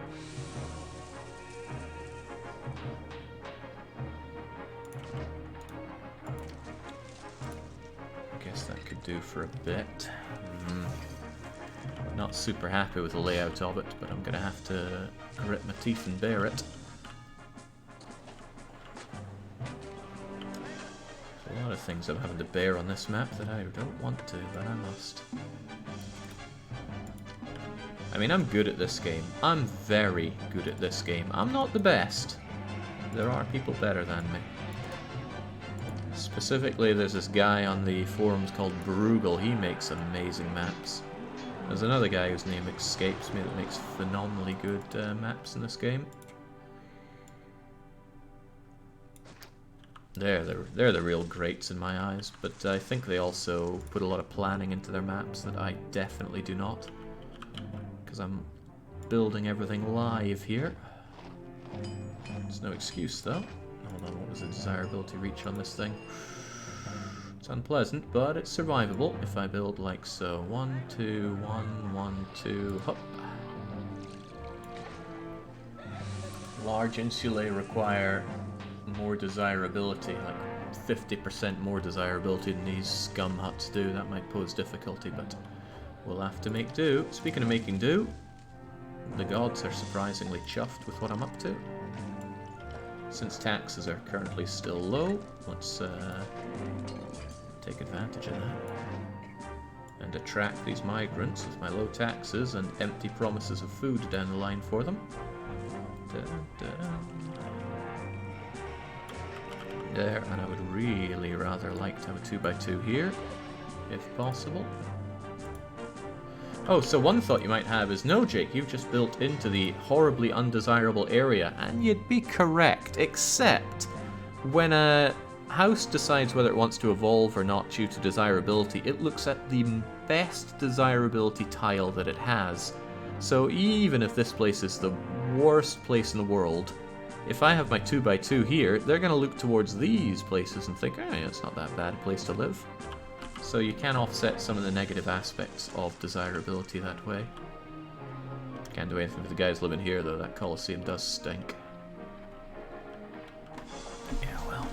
Guess that could do for a bit. Not super happy with the layout of it, but I'm gonna have to grit my teeth and bear it. There's a lot of things I'm having to bear on this map that I don't want to, but I must. I mean, I'm good at this game. I'm very good at this game. I'm not the best. There are people better than me. Specifically, there's this guy on the forums called Bruegel. He makes amazing maps. There's another guy whose name escapes me that makes phenomenally good maps in this game. They're the real greats in my eyes, but I think they also put a lot of planning into their maps that I definitely do not. Because I'm building everything live here. There's no excuse though. Hold on, what was the desirability reach on this thing? It's unpleasant, but it's survivable if I build like so. 1, 2, 1, 1, 2, hop. Large insulae require more desirability, like 50% more desirability than these scum huts do. That might pose difficulty, but we'll have to make do. Speaking of making do, the gods are surprisingly chuffed with what I'm up to. Since taxes are currently still low, let's take advantage of that. And attract these migrants with my low taxes and empty promises of food down the line for them. There, and I would really rather like to have a 2x2 here, if possible. Oh, so one thought you might have is, no, Jake, you've just built into the horribly undesirable area, and you'd be correct, except when a house decides whether it wants to evolve or not due to desirability, it looks at the best desirability tile that it has. So even if this place is the worst place in the world, if I have my 2x2 here, they're going to look towards these places and think, oh yeah, it's not that bad a place to live. So you can offset some of the negative aspects of desirability that way. Can't do anything for the guys living here though, that Colosseum does stink. Yeah, well.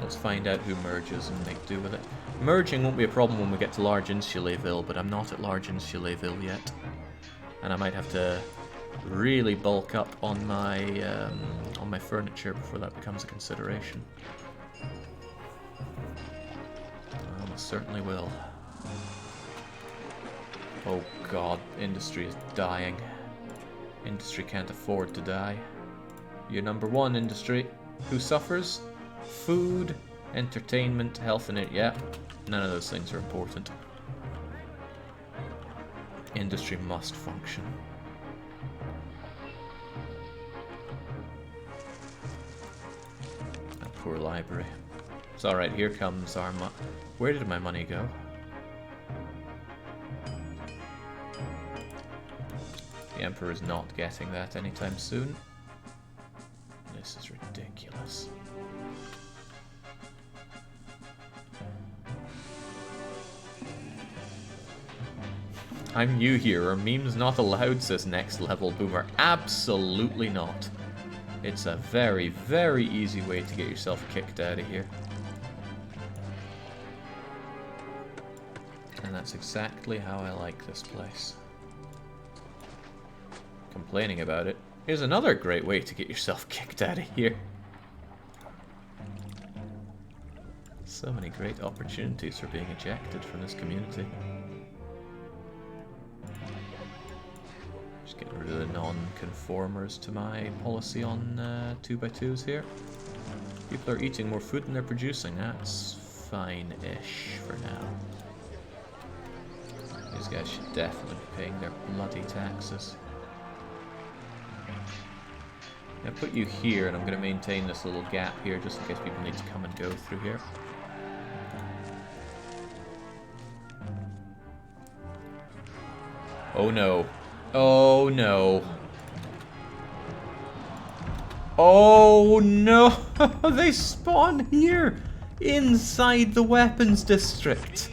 Let's find out who merges and make do with it. Merging won't be a problem when we get to Large Insulaville, but I'm not at Large Insulaville yet. And I might have to really bulk up on my furniture before that becomes a consideration. Almost certainly will. Oh god, industry is dying. Industry can't afford to die. You're number one, industry. Who suffers? Food, entertainment, health, and it. Yeah, none of those things are important. Industry must function. A poor library. It's alright, here comes our Where did my money go? The Emperor's not getting that anytime soon. This is ridiculous. I'm new here. Are memes not allowed, says Next Level Boomer. Absolutely not. It's a very, very easy way to get yourself kicked out of here. And that's exactly how I like this place. Complaining about it is another great way to get yourself kicked out of here. So many great opportunities for being ejected from this community. Just getting rid of the non-conformers to my policy on 2x2s here. People are eating more food than they're producing. That's fine-ish for now. These guys should definitely be paying their bloody taxes. I'm going to put you here, and I'm going to maintain this little gap here just in case people need to come and go through here. Oh no. Oh no. Oh no! They spawn here! Inside the weapons district!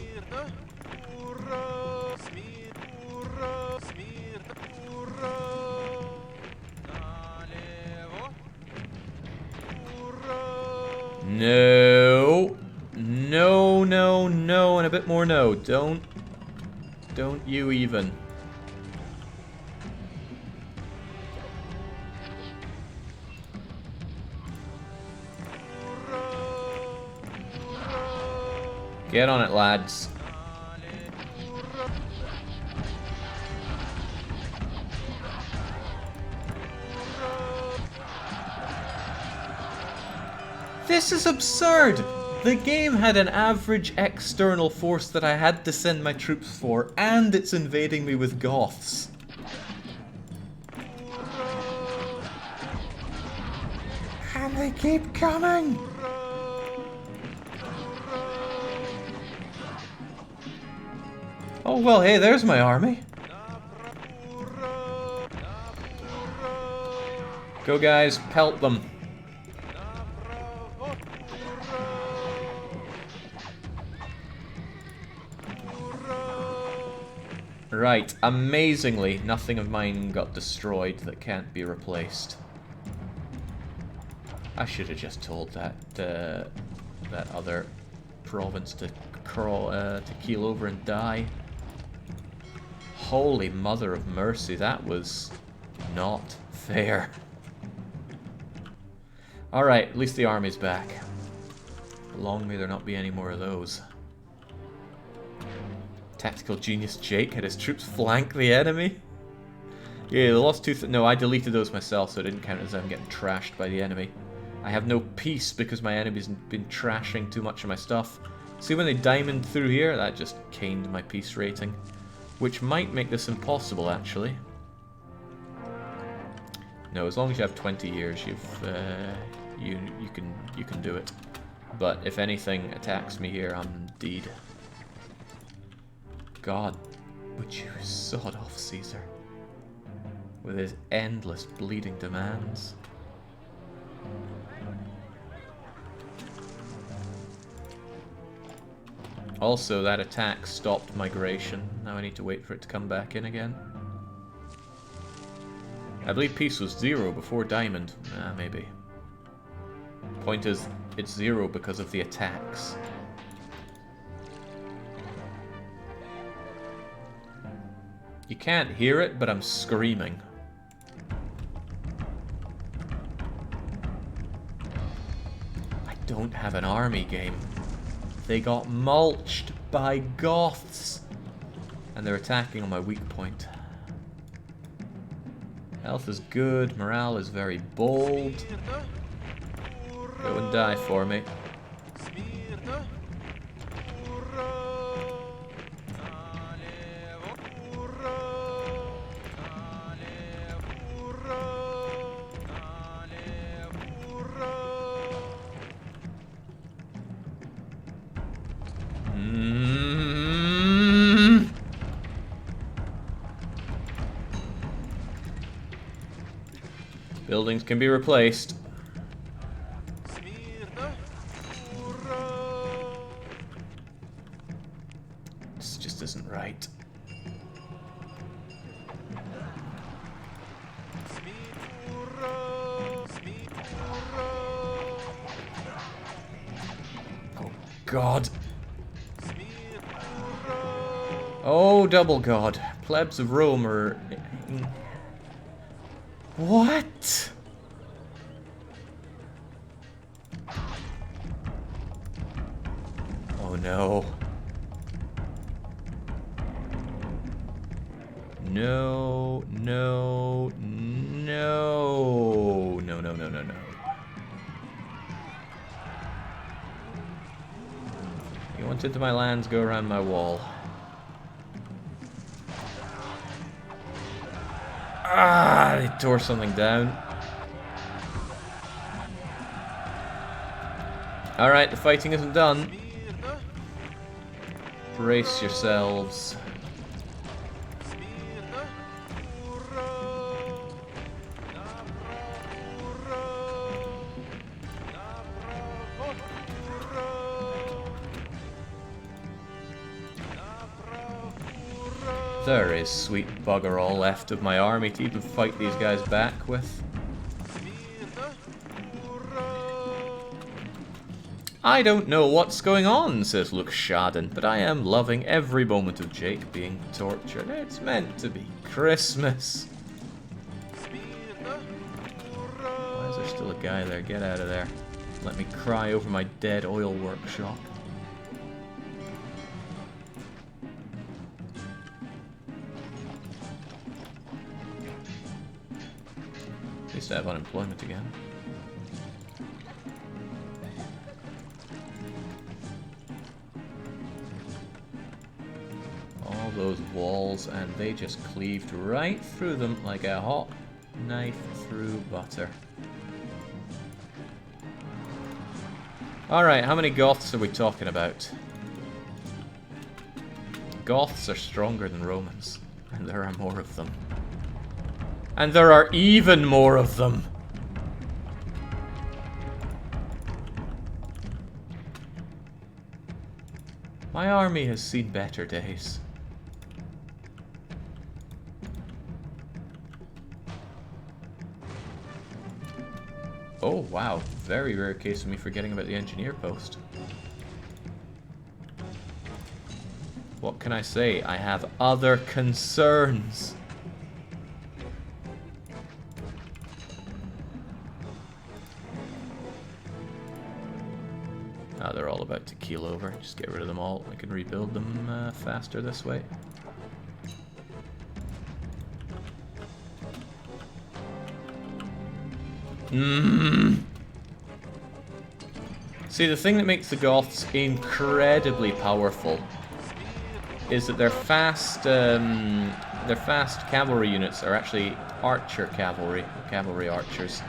No. No, no, no, and a bit more no. Don't you even. Get on it, lads. This is absurd! The game had an average external force that I had to send my troops for, and it's invading me with Goths. And they keep coming! Oh well, hey, there's my army. Go guys, pelt them. Right, amazingly, nothing of mine got destroyed that can't be replaced. I should have just told that that other province to crawl, to keel over and die. Holy mother of mercy, that was not fair. Alright, at least the army's back. Long may there not be any more of those. Tactical genius Jake had his troops flank the enemy. Yeah, they lost two. No, I deleted those myself, so it didn't count as them getting trashed by the enemy. I have no peace because my enemy's been trashing too much of my stuff. See when they diamond through here? That just caned my peace rating. Which might make this impossible, actually. No, as long as you have 20 years, you can do it. But if anything attacks me here, I'm dead. God, would you sod off, Caesar? With his endless bleeding demands. Also, that attack stopped migration. Now I need to wait for it to come back in again. I believe peace was 0 before diamond. Maybe. Point is, it's 0 because of the attacks. You can't hear it, but I'm screaming. I don't have an army game. They got mulched by Goths. And they're attacking on my weak point. Health is good, morale is very bold. Go and die for me. Buildings can be replaced. This just isn't right. Oh, God. Oh, double God. Plebs of Rome are... What? Oh no. No, no, no. No, no, no, no, no. You want into my lands, go around my wall. Ah, they tore something down. Alright, the fighting isn't done. Brace yourselves. There is sweet bugger all left of my army to even fight these guys back with. I don't know what's going on, says Luke Shaden, but I am loving every moment of Jake being tortured. It's meant to be Christmas. Why is there still a guy there? Get out of there. Let me cry over my dead oil workshop. At least I have unemployment again. All those walls, and they just cleaved right through them like a hot knife through butter. Alright, how many Goths are we talking about? Goths are stronger than Romans, and there are more of them. And there are even more of them! My army has seen better days. Oh wow, very rare case of me forgetting about the engineer post. What can I say? I have other concerns. Ah, they're all about to keel over. Just get rid of them all. I can rebuild them faster this way. See, the thing that makes the Goths incredibly powerful is that their fast cavalry units are actually archer cavalry archers.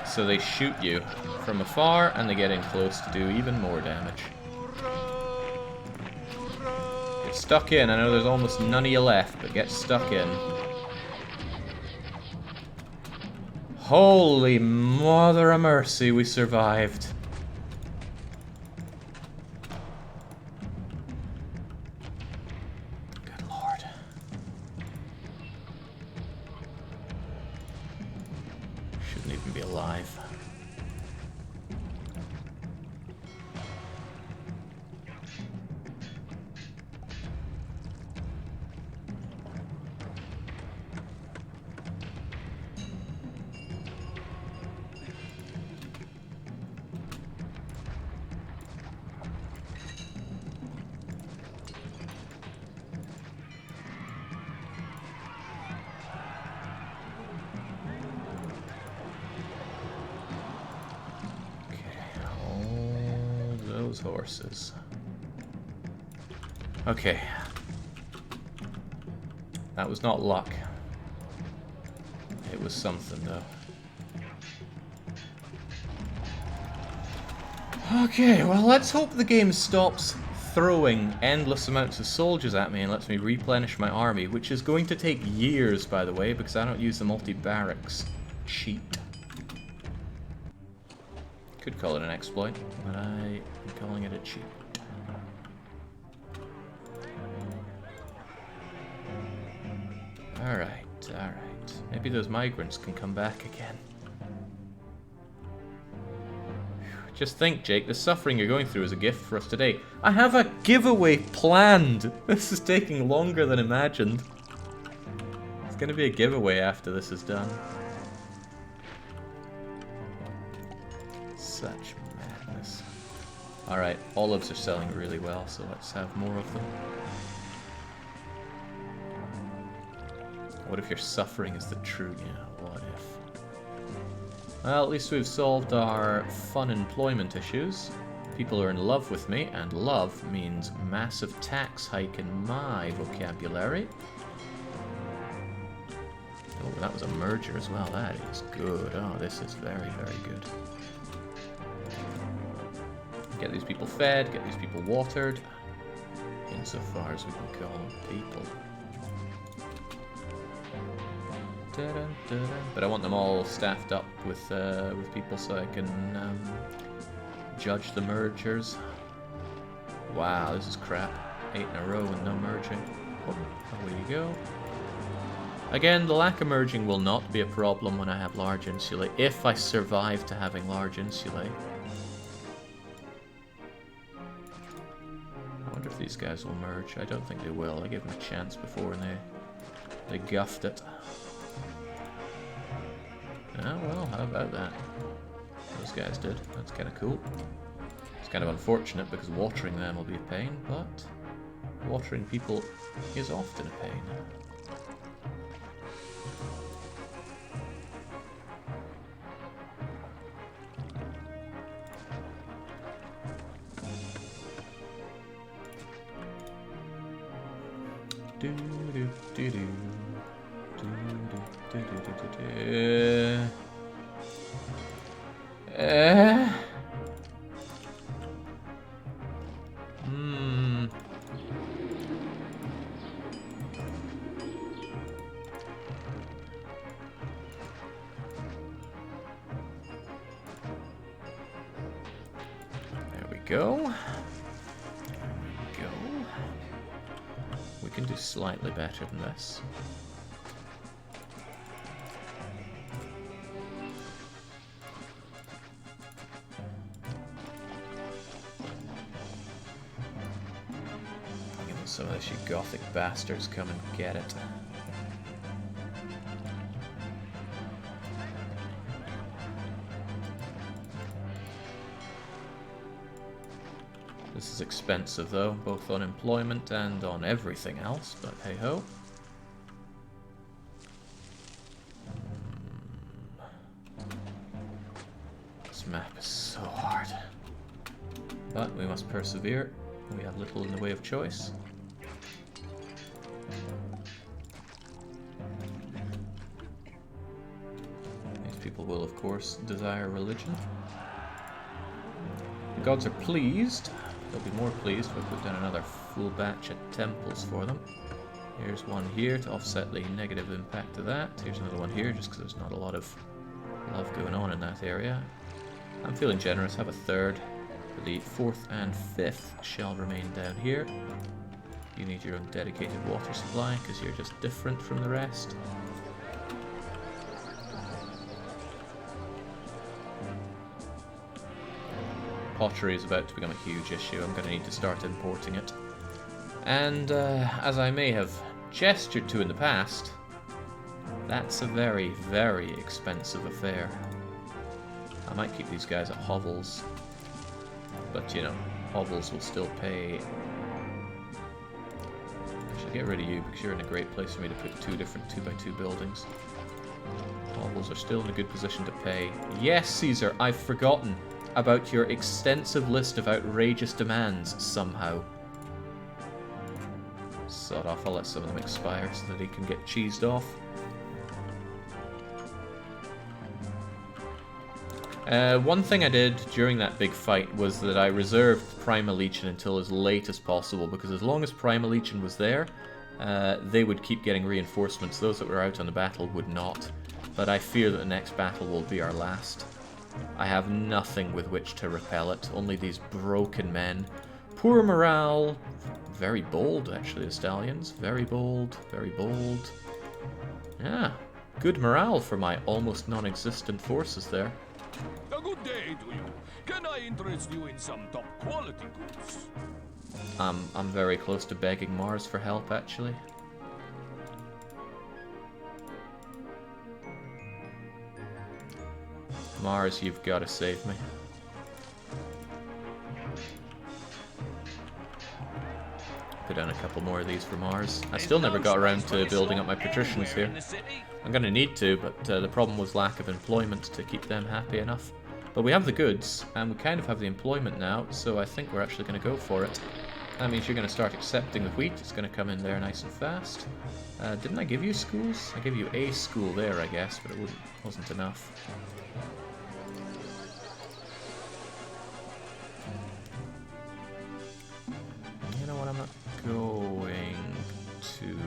So they shoot you from afar and they get in close to do even more damage. Get stuck in. I know there's almost none of you left, but get stuck in. Holy mother of mercy, we survived. Good lord. Shouldn't even be alive. Horses. Okay. That was not luck. It was something, though. Okay, well, let's hope the game stops throwing endless amounts of soldiers at me and lets me replenish my army, which is going to take years, by the way, because I don't use the multi-barracks cheat. Could call it an exploit, but I'm calling it a cheat. Alright, alright. Maybe those migrants can come back again. Just think, Jake, the suffering you're going through is a gift for us today. I have a giveaway planned! This is taking longer than imagined. It's gonna be a giveaway after this is done. Such madness. Alright, olives are selling really well, so let's have more of them. What if your suffering is the true? Yeah, what if? Well, at least we've solved our fun employment issues. People are in love with me, and love means massive tax hike in my vocabulary. Oh, that was a merger as well. That is good. Oh, this is very, very good. Get these people fed, get these people watered, insofar as we can call them people. Da-dun, da-dun. But I want them all staffed up with people so I can judge the mergers. Wow, this is crap. 8 in a row and no merging. Oh, away you go. Again, the lack of merging will not be a problem when I have large insulae, if I survive to having large insulae. I wonder if these guys will merge. I don't think they will. I gave them a chance before and they guffed it. Oh well, how about that? Those guys did. That's kind of cool. It's kind of unfortunate because watering them will be a pain, but watering people is often a pain. Do do do do. There we go. We can do slightly better than this. Some of those you gothic bastards come and get it. This is expensive though, both on employment and on everything else, but hey ho. This map is so hard. But we must persevere. We have little in the way of choice. These people will, of course, desire religion. The gods are pleased. They'll be more pleased if I put down another full batch of temples for them. Here's one here to offset the negative impact of that. Here's another one here just because there's not a lot of love going on in that area. I'm feeling generous. Have a third. The 4th and 5th shall remain down here. You need your own dedicated water supply because you're just different from the rest. Pottery is about to become a huge issue. I'm going to need to start importing it. And as I may have gestured to in the past, that's a very, very expensive affair. I might keep these guys at hovels. But, you know, hovels will still pay. I should get rid of you because you're in a great place for me to put 2 different 2x2 buildings. Hovels are still in a good position to pay. Yes, Caesar, I've forgotten about your extensive list of outrageous demands somehow. Sod off, I'll let some of them expire so that he can get cheesed off. One thing I did during that big fight was that I reserved Primal Legion until as late as possible, because as long as Primal Legion was there, they would keep getting reinforcements. Those that were out on the battle would not. But I fear that the next battle will be our last. I have nothing with which to repel it, only these broken men. Poor morale. Very bold, actually, the Stallions. Very bold, very bold. Yeah, good morale for my almost non-existent forces there. A good day to you. Can I interest you in some top quality goods? I'm very close to begging Mars for help, actually. Mars, you've got to save me. Put down a couple more of these for Mars. I still never got around to building up my patricians here. I'm going to need to, but the problem was lack of employment to keep them happy enough. But we have the goods, and we kind of have the employment now, so I think we're actually going to go for it. That means you're going to start accepting the wheat. It's going to come in there nice and fast. Didn't I give you schools? I gave you a school there, I guess, but it wasn't enough. You know what, I'm not going to...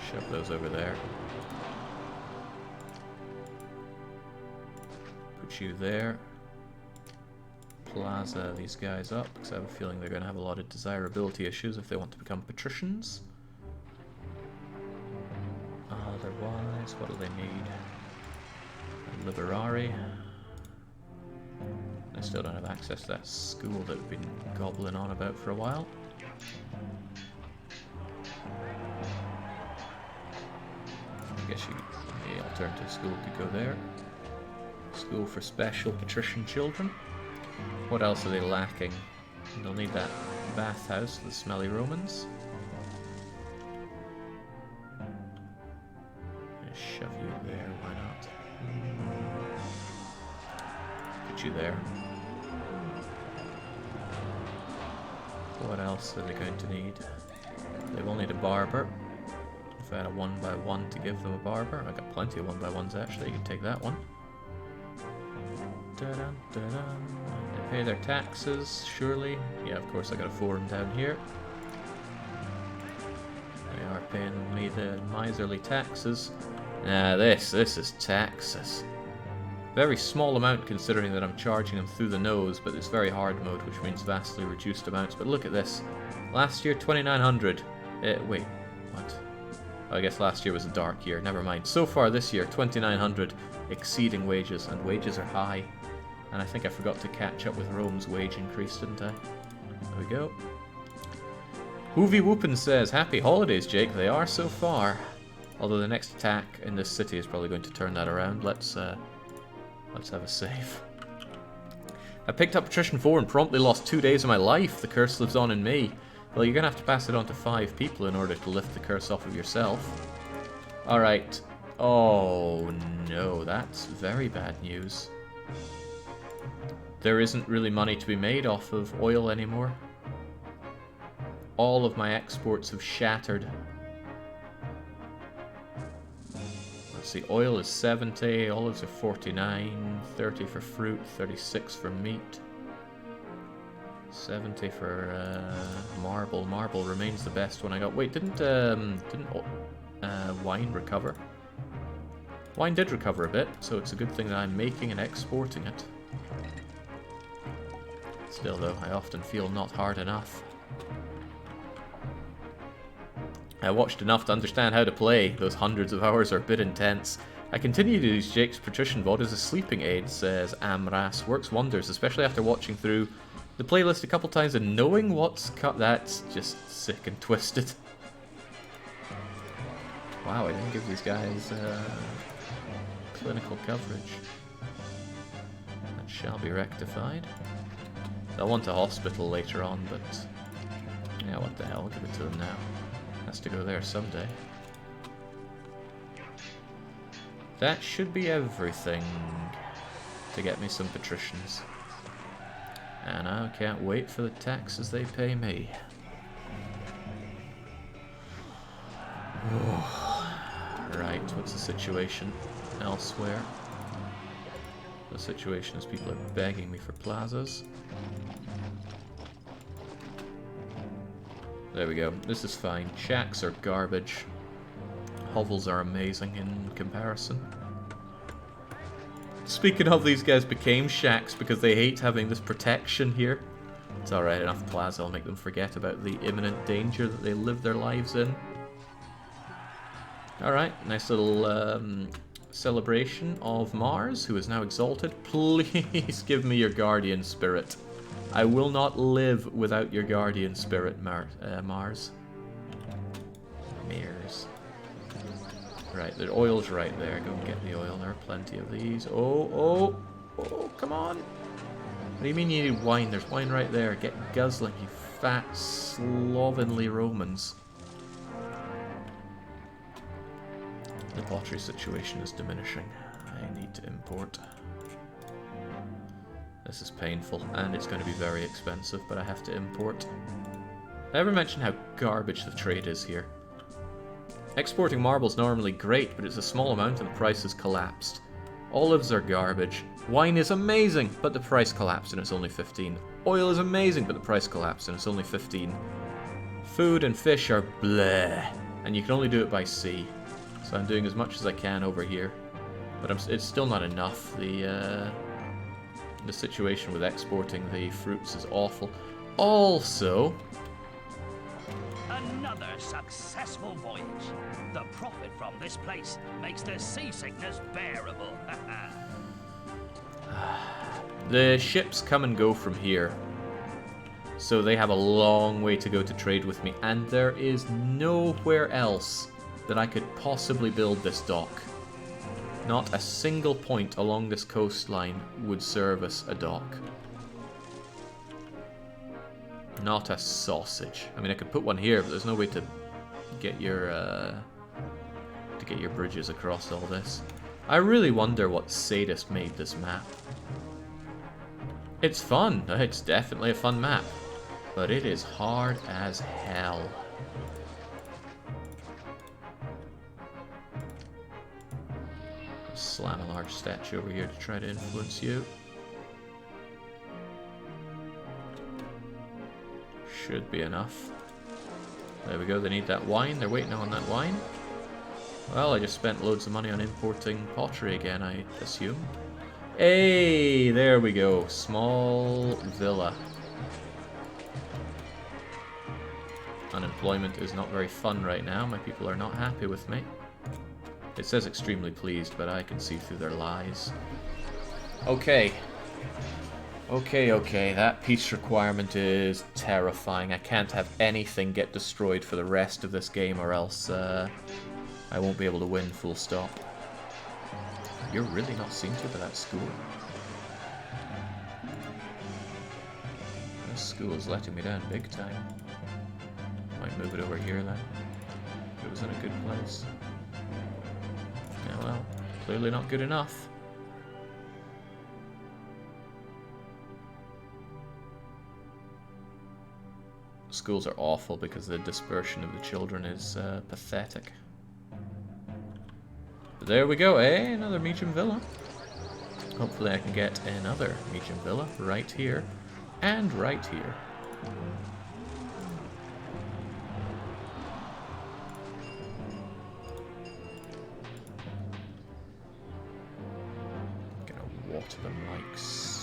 Shove those over there. Put you there. Plaza these guys up, because I have a feeling they're going to have a lot of desirability issues if they want to become patricians. Otherwise, what do they need? Liberari. I still don't have access to that school that we've been gobbling on about for a while. I guess the alternative school could go there. School for special patrician children. What else are they lacking? They'll need that bathhouse for the smelly Romans. Shove you there, why not? Put you there. What else are they going to need? They will need a barber. If I had a 1x1 to give them a barber, I got plenty of 1x1s actually, you can take that one. Da-dum, da-dum. They pay their taxes, surely. Yeah, of course I got a forum down here. They are paying me the miserly taxes. This is taxes. Very small amount considering that I'm charging them through the nose, but it's very hard mode, which means vastly reduced amounts. But look at this. Last year, 2,900. Wait, what? Oh, I guess last year was a dark year, never mind. So far this year, 2,900, exceeding wages, and wages are high. And I think I forgot to catch up with Rome's wage increase, didn't I? There we go. Hoovy Whoopin says, happy holidays, Jake. They are so far. Although the next attack in this city is probably going to turn that around. Let's have a save. I picked up Patrician 4 and promptly lost 2 days of my life. The curse lives on in me. Well, you're going to have to pass it on to 5 people in order to lift the curse off of yourself. Alright. Oh, no. That's very bad news. There isn't really money to be made off of oil anymore. All of my exports have shattered. Let's see, oil is 70, olives are 49, 30 for fruit, 36 for meat, 70 for marble. Marble remains the best one I got. Wait, didn't wine recover? Wine did recover a bit, so it's a good thing that I'm making and exporting it. Still though, I often feel not hard enough. I watched enough to understand how to play. Those hundreds of hours are a bit intense. I continue to use Jake's Patrician VOD as a sleeping aid, says Amras. Works wonders, especially after watching through the playlist a couple times and knowing what's cut. That's just sick and twisted. Wow, I didn't give these guys clinical coverage. That shall be rectified. They'll want a hospital later on, but yeah, what the hell, give it to them now. Has to go there someday. That should be everything to get me some patricians. And I can't wait for the taxes they pay me. Right, what's the situation elsewhere? The situation is people are begging me for plazas. There we go. This is fine. Shacks are garbage. Hovels are amazing in comparison. Speaking of, these guys became shacks because they hate having this protection here. It's alright, enough plaza will make them forget about the imminent danger that they live their lives in. Alright, nice little celebration of Mars, who is now exalted. Please give me your guardian spirit. I will not live without your guardian spirit, Mars. Mares. Right, the oil's right there. Go and get the oil. There are plenty of these. Oh, come on. What do you mean you need wine? There's wine right there. Get guzzling, you fat, slovenly Romans. The pottery situation is diminishing. I need to import. This is painful, and it's going to be very expensive, but I have to import. Did I ever mention how garbage the trade is here? Exporting marble's normally great, but it's a small amount and the price has collapsed. Olives are garbage. Wine is amazing, but the price collapsed and it's only 15. Oil is amazing, but the price collapsed and it's only 15. Food and fish are bleh, and you can only do it by sea. So I'm doing as much as I can over here, but it's still not enough. The situation with exporting the fruits is awful. Also, another successful voyage. The profit from this place makes the seasickness bearable. the ships come and go from here, so they have a long way to go to trade with me, and there is nowhere else that I could possibly build this dock. Not a single point along this coastline would service a dock. Not a sausage. I mean, I could put one here, but there's no way to get your bridges across all this. I really wonder what sadist made this map. It's fun. It's definitely a fun map, but it is hard as hell. Slam a large statue over here to try to influence you. Should be enough. There we go, they need that wine. They're waiting on that wine. Well, I just spent loads of money on importing pottery again, I assume. Hey, there we go. Small villa. Unemployment is not very fun right now. My people are not happy with me. It says extremely pleased, but I can see through their lies. Okay. Okay, okay, that peace requirement is terrifying. I can't have anything get destroyed for the rest of this game or else I won't be able to win, full stop. You're really not seen to by that school. This school is letting me down big time. Might move it over here then. It was in a good place. Yeah, well, clearly not good enough. Schools are awful because the dispersion of the children is pathetic. But there we go, eh? Another medium villa. Hopefully I can get another medium villa right here and right here. Gonna water them like so.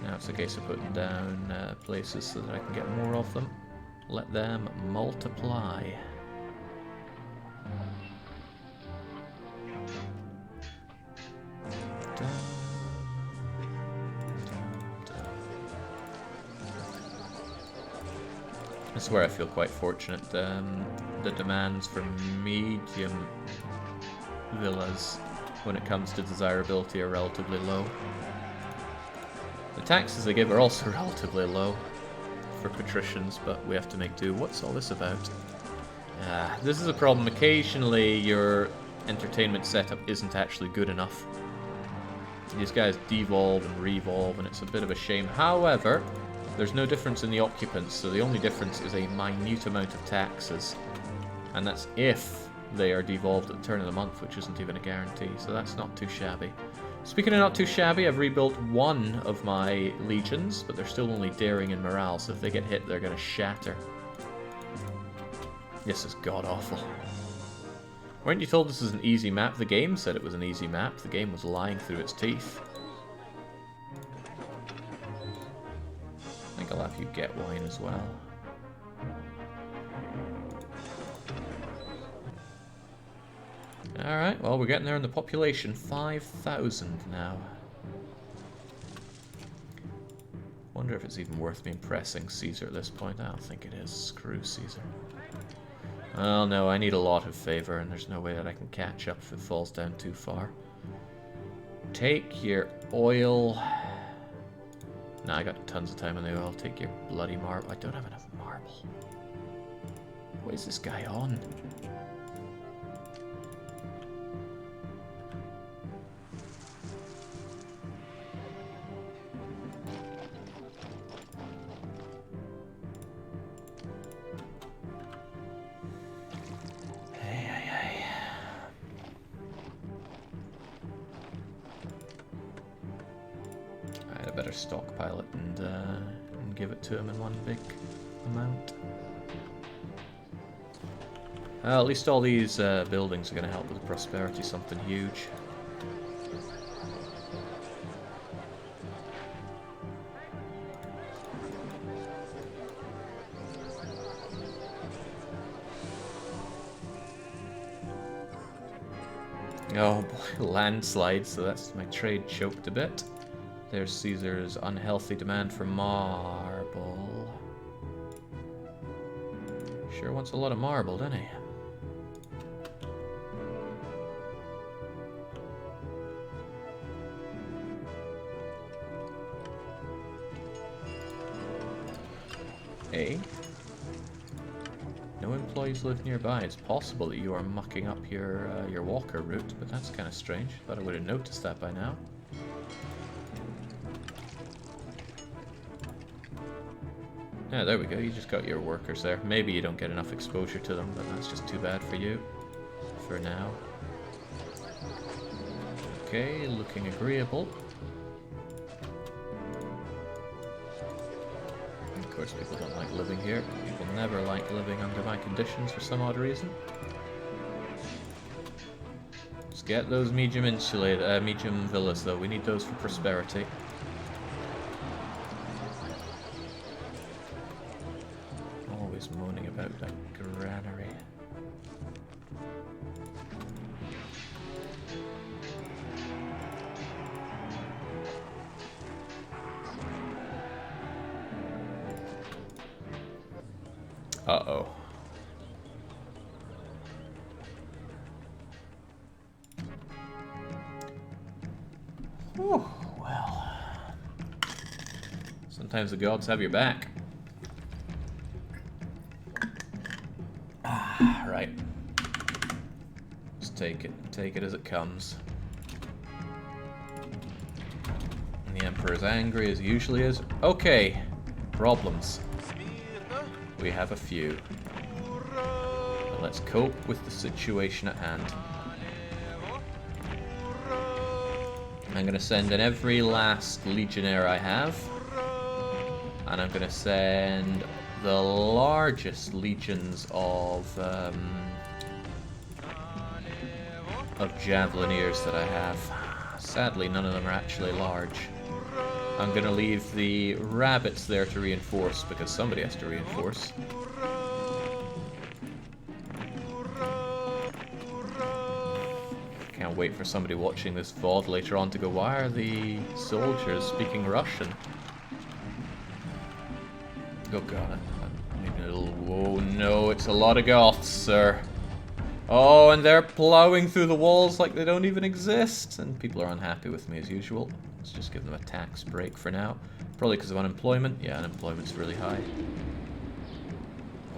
Now it's a case of putting down places so that I can get more of them. Let them multiply. This is where I feel quite fortunate. The demands for medium villas when it comes to desirability are relatively low. The taxes they give are also relatively low for patricians, but we have to make do. What's all this about? This is a problem. Occasionally your entertainment setup isn't actually good enough. These guys devolve and revolve, and it's a bit of a shame. However, there's no difference in the occupants, so the only difference is a minute amount of taxes. And that's if they are devolved at the turn of the month, which isn't even a guarantee, so that's not too shabby. Speaking of not too shabby, I've rebuilt one of my legions, but they're still only daring in morale, so if they get hit, they're going to shatter. This is god-awful. Weren't you told this is an easy map? The game said it was an easy map. The game was lying through its teeth. I think I'll have you get wine as well. Alright, well, we're getting there in the population. 5,000 now. Wonder if it's even worth me impressing Caesar at this point. I don't think it is. Screw Caesar. Well, no, I need a lot of favor, and there's no way that I can catch up if it falls down too far. Take your oil. Nah, I got tons of time on the oil. Take your bloody marble. I don't have enough marble. What is this guy on? Better stockpile it and give it to him in one big amount. At least all these buildings are going to help with prosperity, something huge. Oh boy, landslide, so that's my trade choked a bit. There's Caesar's unhealthy demand for marble. Sure wants a lot of marble, doesn't he? A. No employees live nearby. It's possible that you are mucking up your walker route, but that's kind of strange. Thought I would have noticed that by now. Yeah, there we go. You just got your workers there. Maybe you don't get enough exposure to them, but that's just too bad for you. For now. Okay, looking agreeable. Of course, people don't like living here. People never like living under my conditions for some odd reason. Let's get those medium villas, though. We need those for prosperity. Moaning about that granary. Uh-oh. Whew, well. Sometimes the gods have your back. Ah, right. Just take it as it comes. And the Emperor's angry as he usually is. Okay, problems. We have a few. But let's cope with the situation at hand. I'm going to send in every last legionnaire I have. And I'm going to send the largest legions of javelineers that I have. Sadly, none of them are actually large. I'm going to leave the rabbits there to reinforce, because somebody has to reinforce. Can't wait for somebody watching this VOD later on to go, why are the soldiers speaking Russian? Oh god, I need a little... Oh no, it's a lot of Goths, sir. Oh, and they're plowing through the walls like they don't even exist. And people are unhappy with me as usual. Let's just give them a tax break for now. Probably because of unemployment. Yeah, unemployment's really high.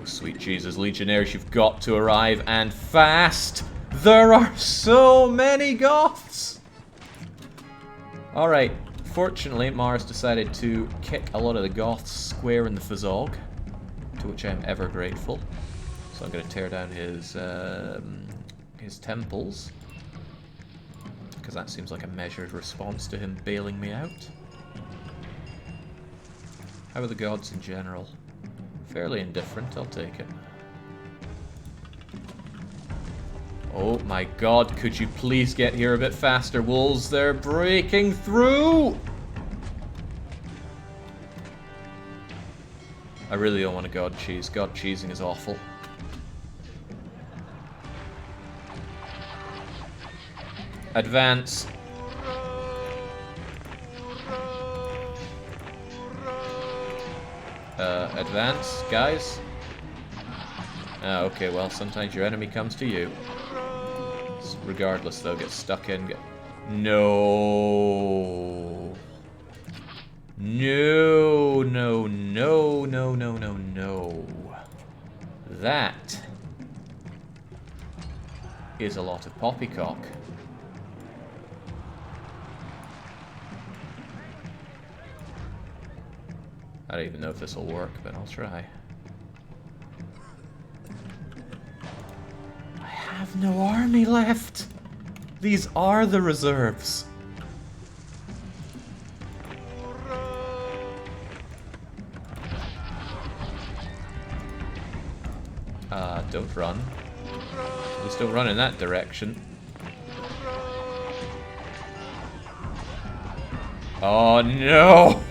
Oh, sweet Jesus, Legionnaires, you've got to arrive, and fast! There are so many Goths! Alright, fortunately, Mars decided to kick a lot of the Goths square in the Fazog, to which I am ever grateful. So I'm going to tear down his temples, because that seems like a measured response to him bailing me out. How are the gods in general? Fairly indifferent, I'll take it. Oh my god, could you please get here a bit faster, wolves? They're breaking through! I really don't want to god cheese. God cheesing is awful. Advance. Advance, guys. Okay, well, sometimes your enemy comes to you. Regardless, they'll get stuck in. No. No, no, no, no, no, no, no. That is a lot of poppycock. I don't even know if this will work, but I'll try. I have no army left! These are the reserves. Don't run. At least don't run in that direction. Oh no!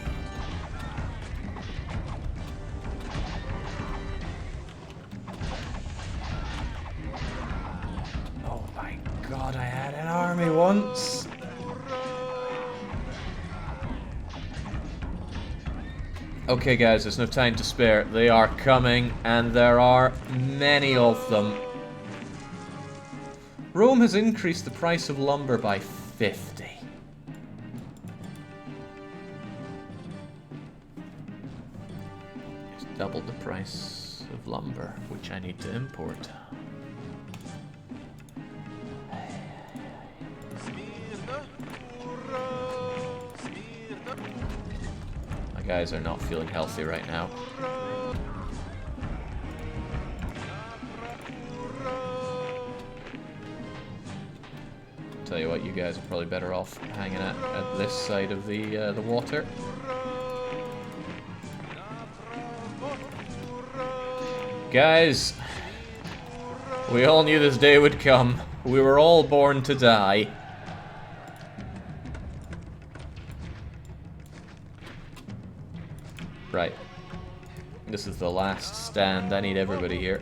Oh my god, I had an army once! Okay guys, there's no time to spare. They are coming, and there are many of them. Rome has increased the price of lumber by 50. It's doubled the price of lumber, which I need to import. My guys are not feeling healthy right now. Tell you what, you guys are probably better off hanging at this side of the water. Guys, we all knew this day would come. We were all born to die. Right. This is the last stand. I need everybody here.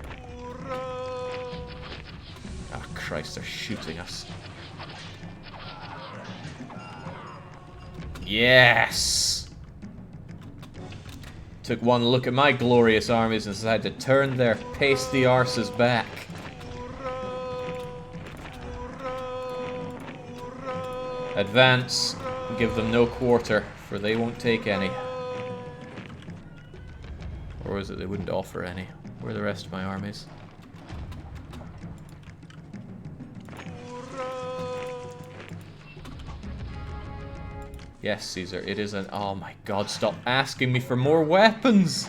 Oh Christ, they're shooting us. Yes! took one look at my glorious armies and decided to turn their pasty arses back. Advance, give them no quarter, for they won't take any. Or is it they wouldn't offer any? Where are the rest of my armies? Yes, Caesar, it is an... Oh my god, stop asking me for more weapons!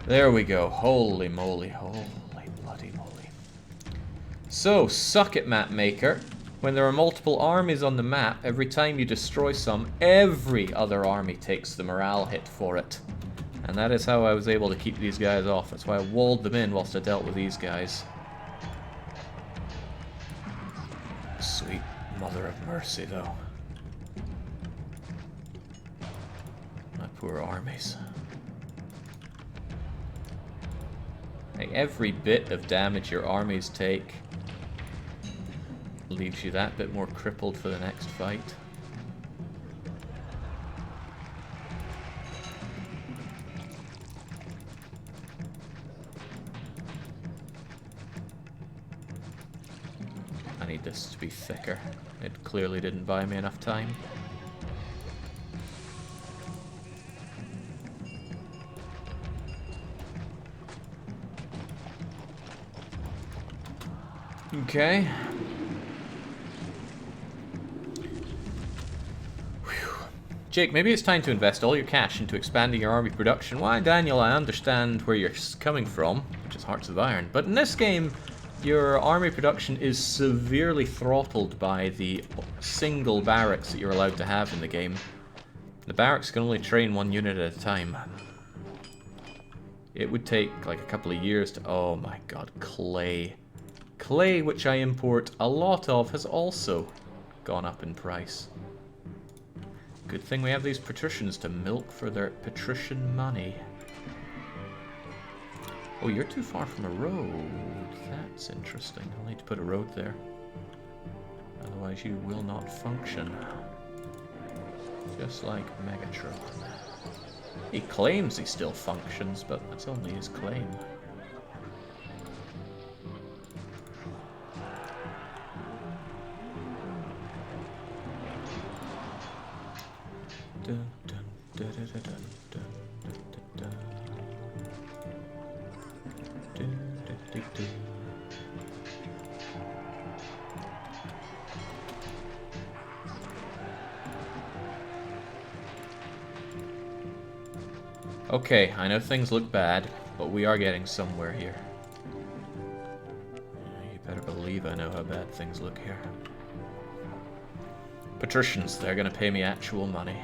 There we go. Holy moly. Holy bloody moly. So, suck it, map maker. When there are multiple armies on the map, every time you destroy some, every other army takes the morale hit for it. And that is how I was able to keep these guys off. That's why I walled them in whilst I dealt with these guys. Sweet mother of mercy, though. My poor armies. Like, every bit of damage your armies take leaves you that bit more crippled for the next fight. I need this to be thicker. It clearly didn't buy me enough time. Okay. Whew. Jake, maybe it's time to invest all your cash into expanding your army production. Why, Daniel, I understand where you're coming from, which is Hearts of Iron. But in this game, your army production is severely throttled by the single barracks that you're allowed to have in the game. The barracks can only train one unit at a time. It would take like a couple of years to... Oh my god, clay. Clay, which I import a lot of, has also gone up in price. Good thing we have these patricians to milk for their patrician money. Oh, you're too far from a road. That's interesting. I'll need to put a road there. Otherwise you will not function. Just like Megatron. He claims he still functions, but that's only his claim. Dun, dun, dun, dun, dun, dun, dun, dun. Dun, dun, dun, dun. Okay, I know things look bad, but we are getting somewhere here. You better believe I know how bad things look here. Patricians, they're gonna pay me actual money.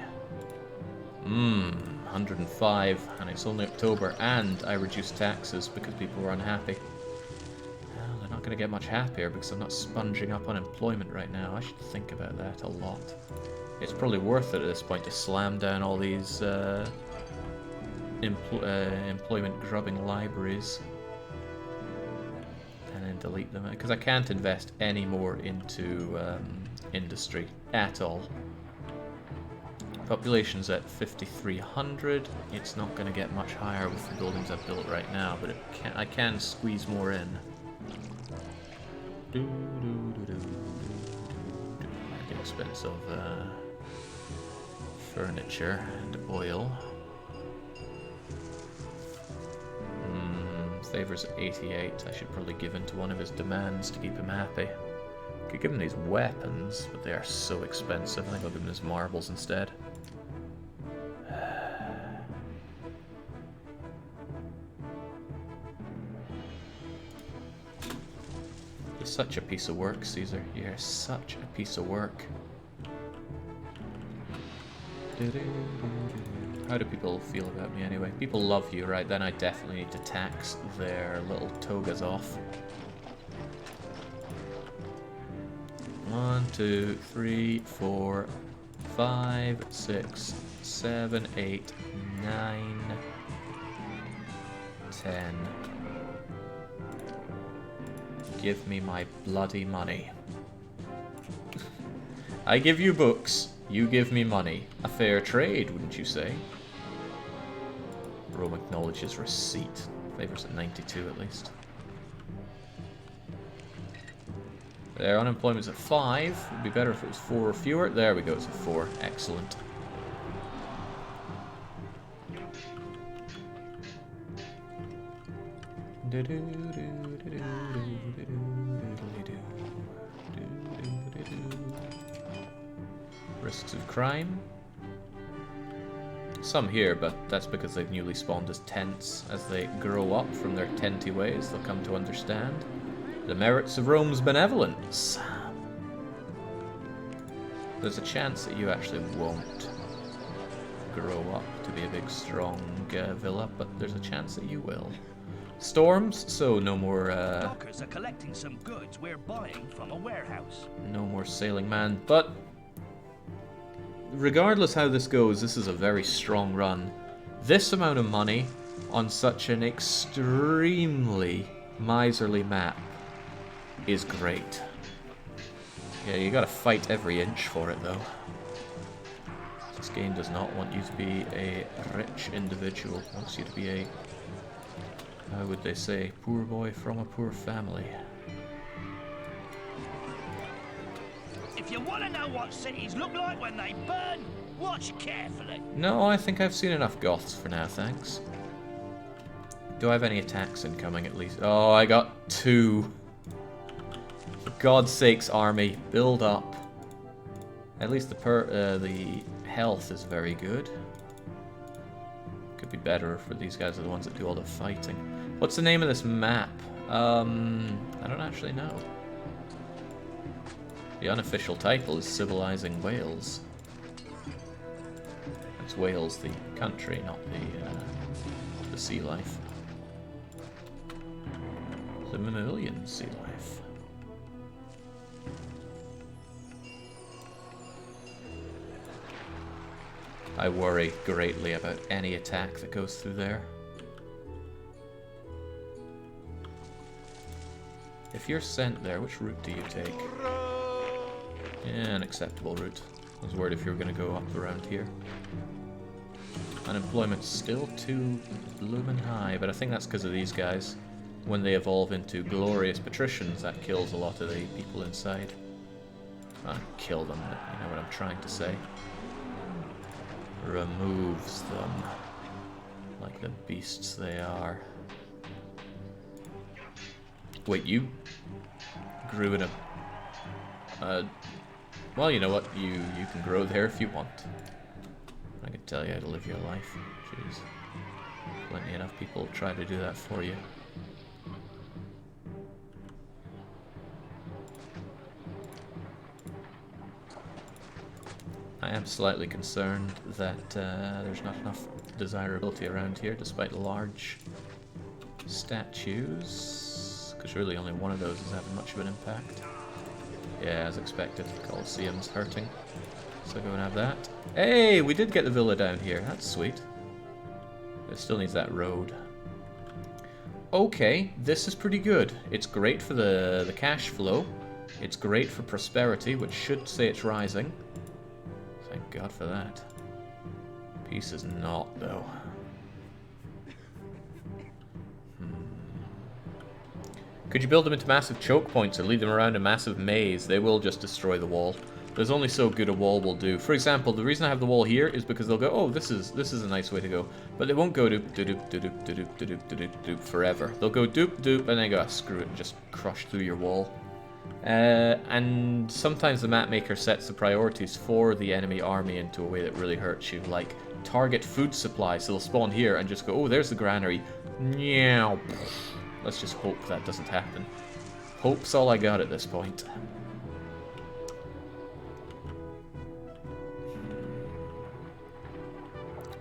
105, and it's only October, and I reduced taxes because people were unhappy. Well, they're not going to get much happier because I'm not sponging up unemployment right now. I should think about that a lot. It's probably worth it at this point to slam down all these employment grubbing libraries and then delete them, because I can't invest any more into industry at all. Population's at 5,300. It's not going to get much higher with the buildings I've built right now, but I can squeeze more in. At the expense of furniture and oil. Favors 88. I should probably give in to one of his demands to keep him happy. Could give him these weapons, but they are so expensive. I think I'll give him his marbles instead. You're such a piece of work, Caesar. You're such a piece of work. How do people feel about me anyway? People love you, right? Then I definitely need to tax their little togas off. 1, 2, 3, 4, 5, 6, 7, 8, 9, 10. Give me my bloody money. I give you books, You give me money. A fair trade, wouldn't you say? Rome acknowledges receipt. Favors at 92 at least. Their unemployment's at 5. Would be better if it was 4 or fewer. There we go, it's at 4. Excellent. Risks of crime. Some here, but that's because they've newly spawned as tents. As they grow up from their tenty ways, they'll come to understand the merits of Rome's benevolence. There's a chance that you actually won't grow up to be a big, strong villa, but there's a chance that you will. Storms, so no more. Dockers are collecting some goods we're buying from a warehouse. No more sailing man, but regardless how this goes, this is a very strong run. This amount of money on such an extremely miserly map is great. Yeah, you gotta fight every inch for it though. This game does not want you to be a rich individual. It wants you to be a, how would they say, poor boy from a poor family. If you want to know what cities look like when they burn, watch carefully. No, I think I've seen enough Goths for now, thanks. Do I have any attacks incoming at least? Oh, I got 2. For God's sakes, army, build up. At least the health is very good. Could be better for these guys are the ones that do all the fighting. What's the name of this map? I don't actually know. The unofficial title is Civilizing Wales. It's Wales, the country, not the sea life. The mammalian sea life. I worry greatly about any attack that goes through there. If you're sent there, which route do you take? Yeah, an acceptable route. I was worried if you were going to go up around here. Unemployment's still too bloomin' high, but I think that's because of these guys. When they evolve into glorious patricians, that kills a lot of the people inside. Not kill them, but you know what I'm trying to say. Removes them. Like the beasts they are. Wait, you grew in a... well, you know what? You can grow there if you want. I can tell you how to live your life. Jeez. Plenty enough people try to do that for you. I am slightly concerned that there's not enough desirability around here, despite large statues. Because really only one of those is having much of an impact. Yeah, as expected, Colosseum's hurting. So go and have that. Hey, we did get the villa down here. That's sweet. It still needs that road. Okay, this is pretty good. It's great for the cash flow. It's great for prosperity, which should say it's rising. Thank God for that. Peace is not, though. Could you build them into massive choke points or lead them around a massive maze? They will just destroy the wall. There's only so good a wall will do. For example, the reason I have the wall here is because they'll go, oh, this is a nice way to go. But they won't go doop, doop, doop, doop, doop, doop, doop, doop forever. They'll go doop, doop, and then go, screw it, and just crush through your wall. And sometimes the map maker sets the priorities for the enemy army into a way that really hurts you, like target food supply. So they'll spawn here and just go, oh, there's the granary. Meow. Let's just hope that doesn't happen. Hope's all I got at this point.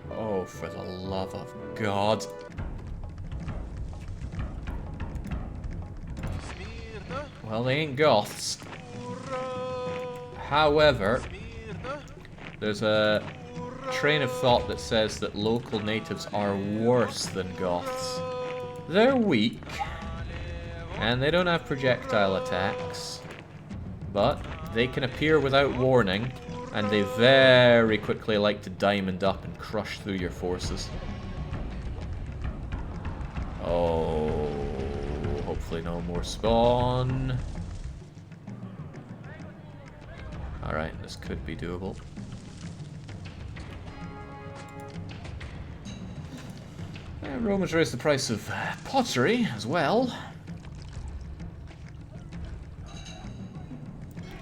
Oh, for the love of God. Well, they ain't Goths. However, there's a train of thought that says that local natives are worse than Goths. They're weak, and they don't have projectile attacks, but they can appear without warning And they very quickly like to diamond up and crush through your forces. Oh, hopefully no more spawn. Alright, this could be doable. Romans raised the price of pottery as well.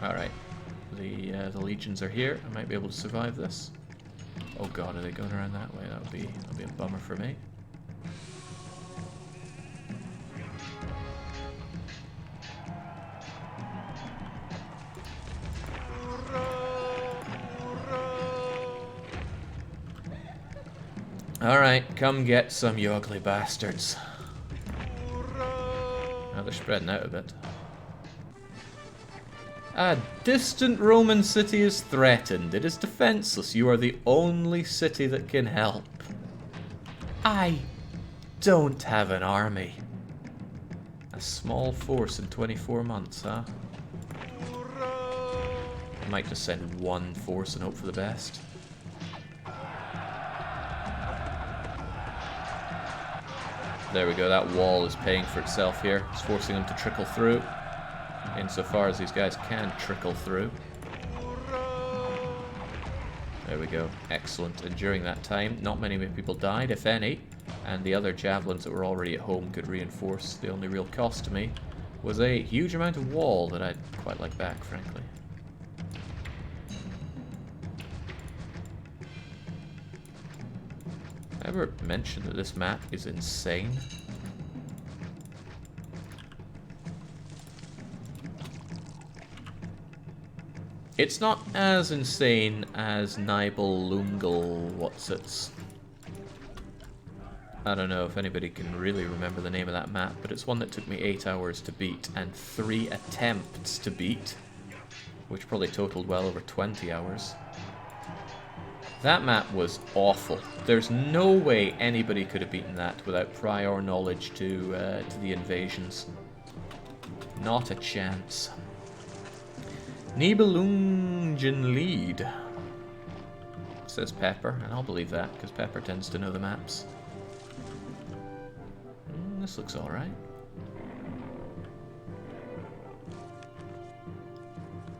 Alright, the legions are here. I might be able to survive this. Oh god, are they going around that way? That'll be a bummer for me. Alright, come get some, you ugly bastards. Now they're spreading out a bit. A distant Roman city is threatened. It is defenseless. You are the only city that can help. I don't have an army. A small force in 24 months, huh? I might just send one force and hope for the best. There we go, that wall is paying for itself here. It's forcing them to trickle through, insofar as these guys can trickle through. There we go, excellent. And during that time, not many people died, if any, and the other javelins that were already at home could reinforce. The only real cost to me was a huge amount of wall that I'd quite like back, frankly. Ever mentioned that this map is insane? It's not as insane as Nibelungal what's-its. I don't know if anybody can really remember the name of that map, but it's one that took me 8 hours to beat and 3 attempts to beat, which probably totaled well over 20 hours. That map was awful. There's no way anybody could have beaten that without prior knowledge to the invasions. Not a chance. Nibelungen lead, says Pepper, and I'll believe that because Pepper tends to know the maps. This looks alright.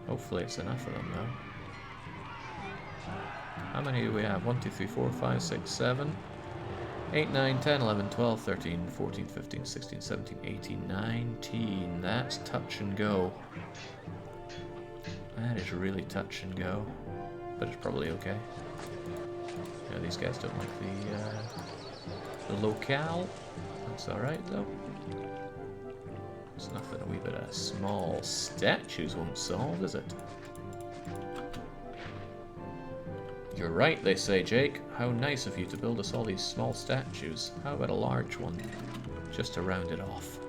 Hopefully it's enough of them though. How many do we have? 1, 2, 3, 4, 5, 6, 7, 8, 9, 10, 11, 12, 13, 14, 15, 16, 17, 18, 19. That's touch and go. That is really touch and go. But it's probably okay. Yeah, these guys don't like the locale. That's alright though. It's nothing a wee bit of small statues won't solve, is it? You're right, they say, Jake. How nice of you to build us all these small statues. How about a large one? Just to round it off.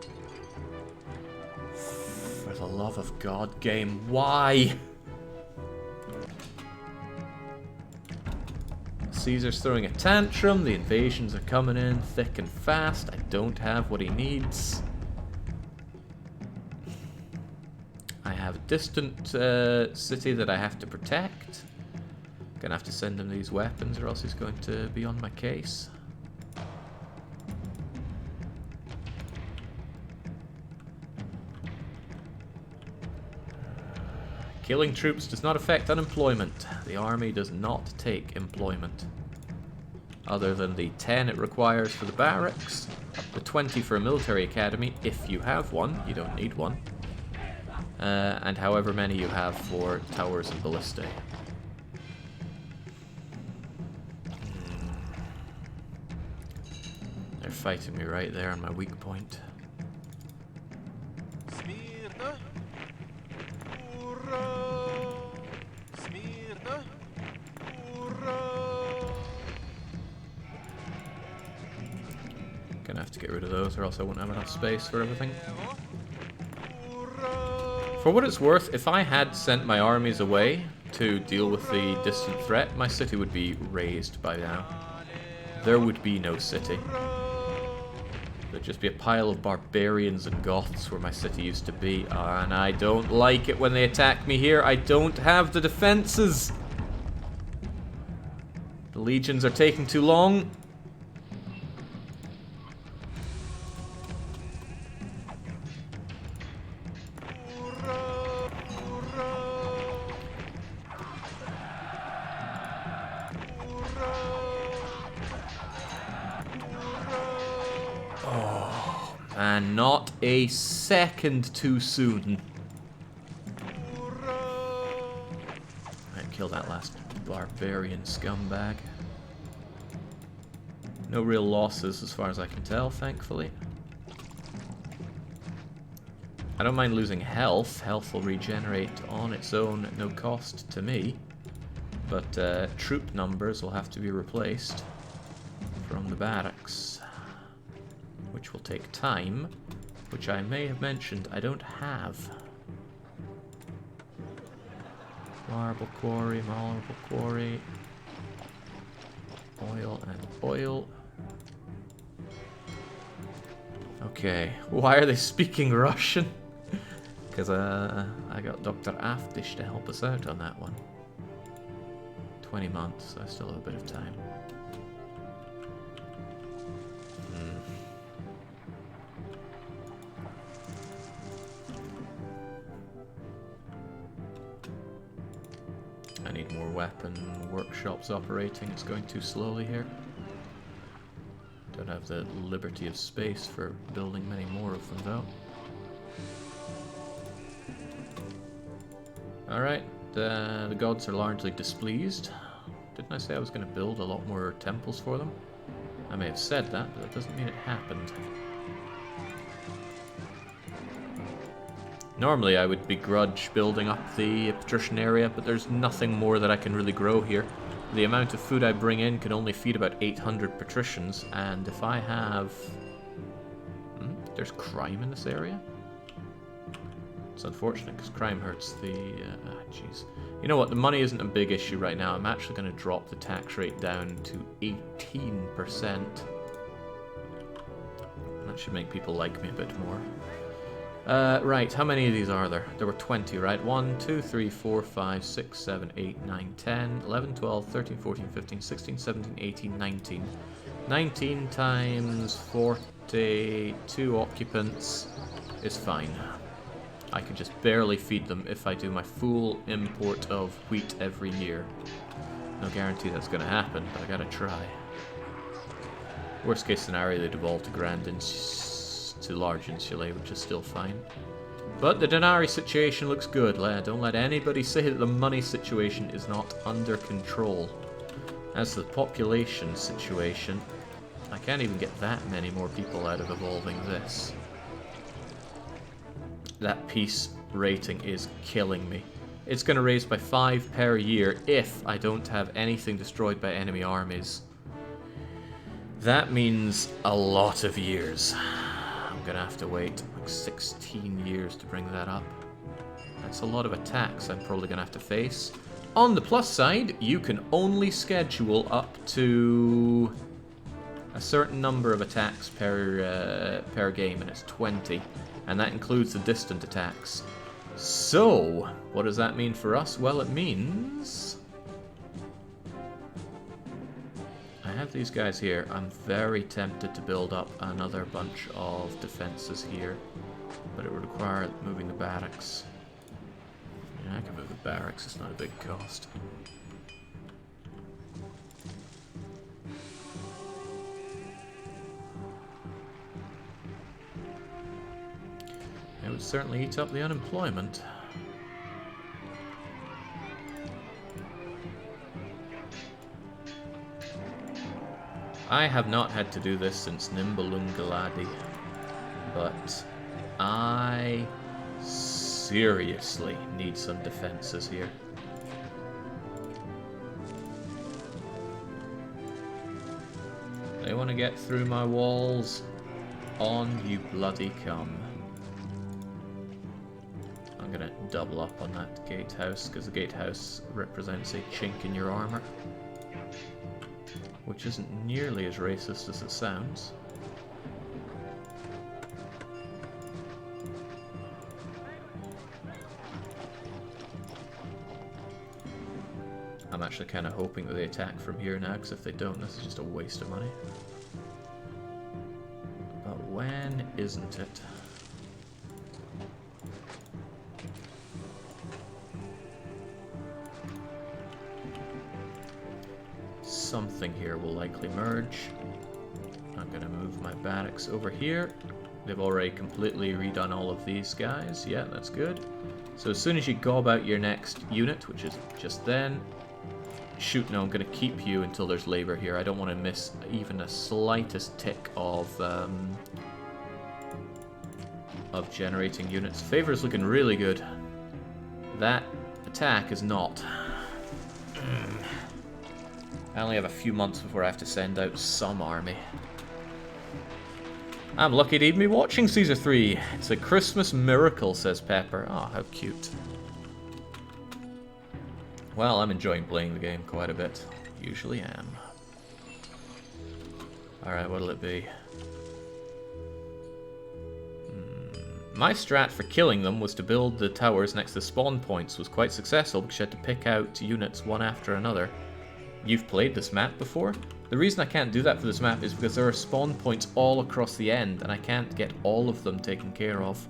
For the love of God, game, why? Caesar's throwing a tantrum. The invasions are coming in thick and fast. I don't have what he needs. I have a distant city that I have to protect. Gonna have to send him these weapons or else he's going to be on my case. Killing troops does not affect unemployment. The army does not take employment. Other than the 10 it requires for the barracks, the 20 for a military academy, if you have one, you don't need one, and however many you have for towers and ballistae. They're fighting me right there on my weak point. Gonna have to get rid of those or else I won't have enough space for everything. For what it's worth, if I had sent my armies away to deal with the distant threat, my city would be razed by now. There would be no city. There'd just be a pile of barbarians and Goths where my city used to be, and I don't like it when they attack me here. I don't have the defenses. legions are taking too long. Oh, and not a second too soon. Kill that last barbarian scumbag. No real losses as far as I can tell, thankfully. I don't mind losing health. Health will regenerate on its own at no cost to me. But troop numbers will have to be replaced from the barracks, which will take time, which I may have mentioned I don't have. Marble quarry, marble quarry, oil and oil. Okay, why are they speaking Russian? Because I got Dr. Aftish to help us out on that one. 20 months, so I still have a bit of time. I need more weapon workshops operating. It's going too slowly here. Don't have the liberty of space for building many more of them, though. Alright, the gods are largely displeased. Didn't I say I was going to build a lot more temples for them? I may have said that, but that doesn't mean it happened. Normally I would begrudge building up the patrician area, but there's nothing more that I can really grow here. The amount of food I bring in can only feed about 800 patricians, and if I have... there's crime in this area? It's unfortunate, because crime hurts the... jeez. You know what, the money isn't a big issue right now. I'm actually going to drop the tax rate down to 18%. That should make people like me a bit more. Right, how many of these are there? There were 20, right? 1, 2, 3, 4, 5, 6, 7, 8, 9, 10, 11, 12, 13, 14, 15, 16, 17, 18, 19. 19 times 42 occupants is fine. I could just barely feed them if I do my full import of wheat every year. No guarantee that's going to happen, but I gotta try. Worst case scenario, they devolve to large insulae, which is still fine. But the Denari situation looks good. Don't let anybody say that the money situation is not under control. As for the population situation, I can't even get that many more people out of evolving this. That peace rating is killing me. It's going to raise by 5 per year if I don't have anything destroyed by enemy armies. That means a lot of years. I'm going to have to wait like 16 years to bring that up. That's a lot of attacks I'm probably going to have to face. On the plus side, you can only schedule up to a certain number of attacks per game, and it's 20. And that includes the distant attacks. So, what does that mean for us? Well, it means... I have these guys here. I'm very tempted to build up another bunch of defenses here. But it would require moving the barracks. Yeah, I can move the barracks. It's not a big cost. It would certainly eat up the unemployment. I have not had to do this since Nimbalungaladi, but I seriously need some defenses here. They want to get through my walls? On you bloody come. I'm gonna double up on that gatehouse, because the gatehouse represents a chink in your armor. Which isn't nearly as racist as it sounds. I'm I'm actually kind of hoping that they attack from here now, because if they don't, this is just a waste of money. But when isn't it? Something here will likely merge. I'm going to move my barracks over here. They've already completely redone all of these guys. Yeah, that's good. So as soon as you gob out your next unit, which is just then... Shoot, no, I'm going to keep you until there's labor here. I don't want to miss even a slightest tick of generating units. Favor is looking really good. That attack is not. I only have a few months before I have to send out some army. I'm lucky to even be watching Caesar 3. It's a Christmas miracle, says Pepper. Oh, how cute. Well, I'm enjoying playing the game quite a bit. Usually am. Alright, what'll it be? My strat for killing them was to build the towers next to spawn points. Was quite successful because you had to pick out units one after another. You've played this map before? The reason I can't do that for this map is because there are spawn points all across the end, and I can't get all of them taken care of.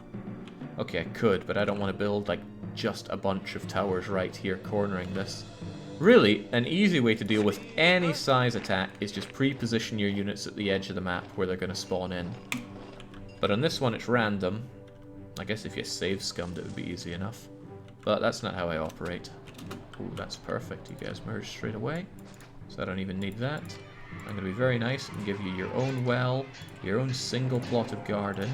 Okay, I could, but I don't want to build, like, just a bunch of towers right here cornering this. Really, an easy way to deal with any size attack is just pre-position your units at the edge of the map where they're going to spawn in. But on this one, it's random. I guess if you save scummed, it would be easy enough. But that's not how I operate. Ooh, that's perfect. You guys merge straight away. So I don't even need that. I'm going to be very nice and give you your own well, your own single plot of garden,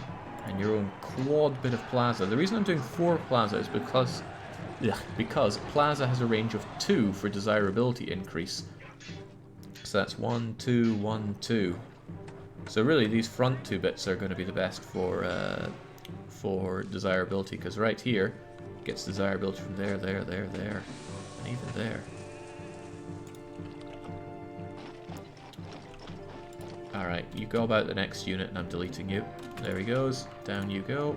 and your own quad bit of plaza. The reason I'm doing 4 plaza is because plaza has a range of 2 for desirability increase. So that's 1, 2, 1, 2. So really these front 2 bits are going to be the best for desirability, because right here gets desirability from there, there, there, there, and even there. Alright, you go about the next unit and I'm deleting you. There he goes. Down you go.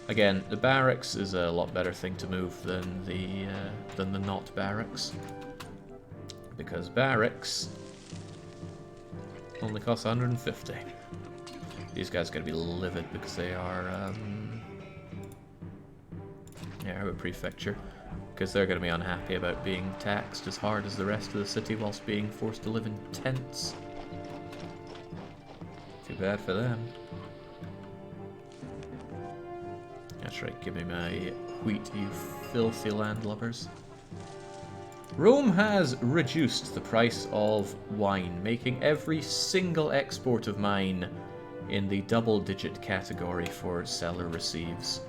Again, the barracks is a lot better thing to move than the not barracks. Because barracks only cost 150. These guys are going to be livid because they are a prefecture. Because they're going to be unhappy about being taxed as hard as the rest of the city whilst being forced to live in tents. Too bad for them. That's right, give me my wheat, you filthy landlubbers. Rome has reduced the price of wine, making every single export of mine in the double-digit category for seller receives,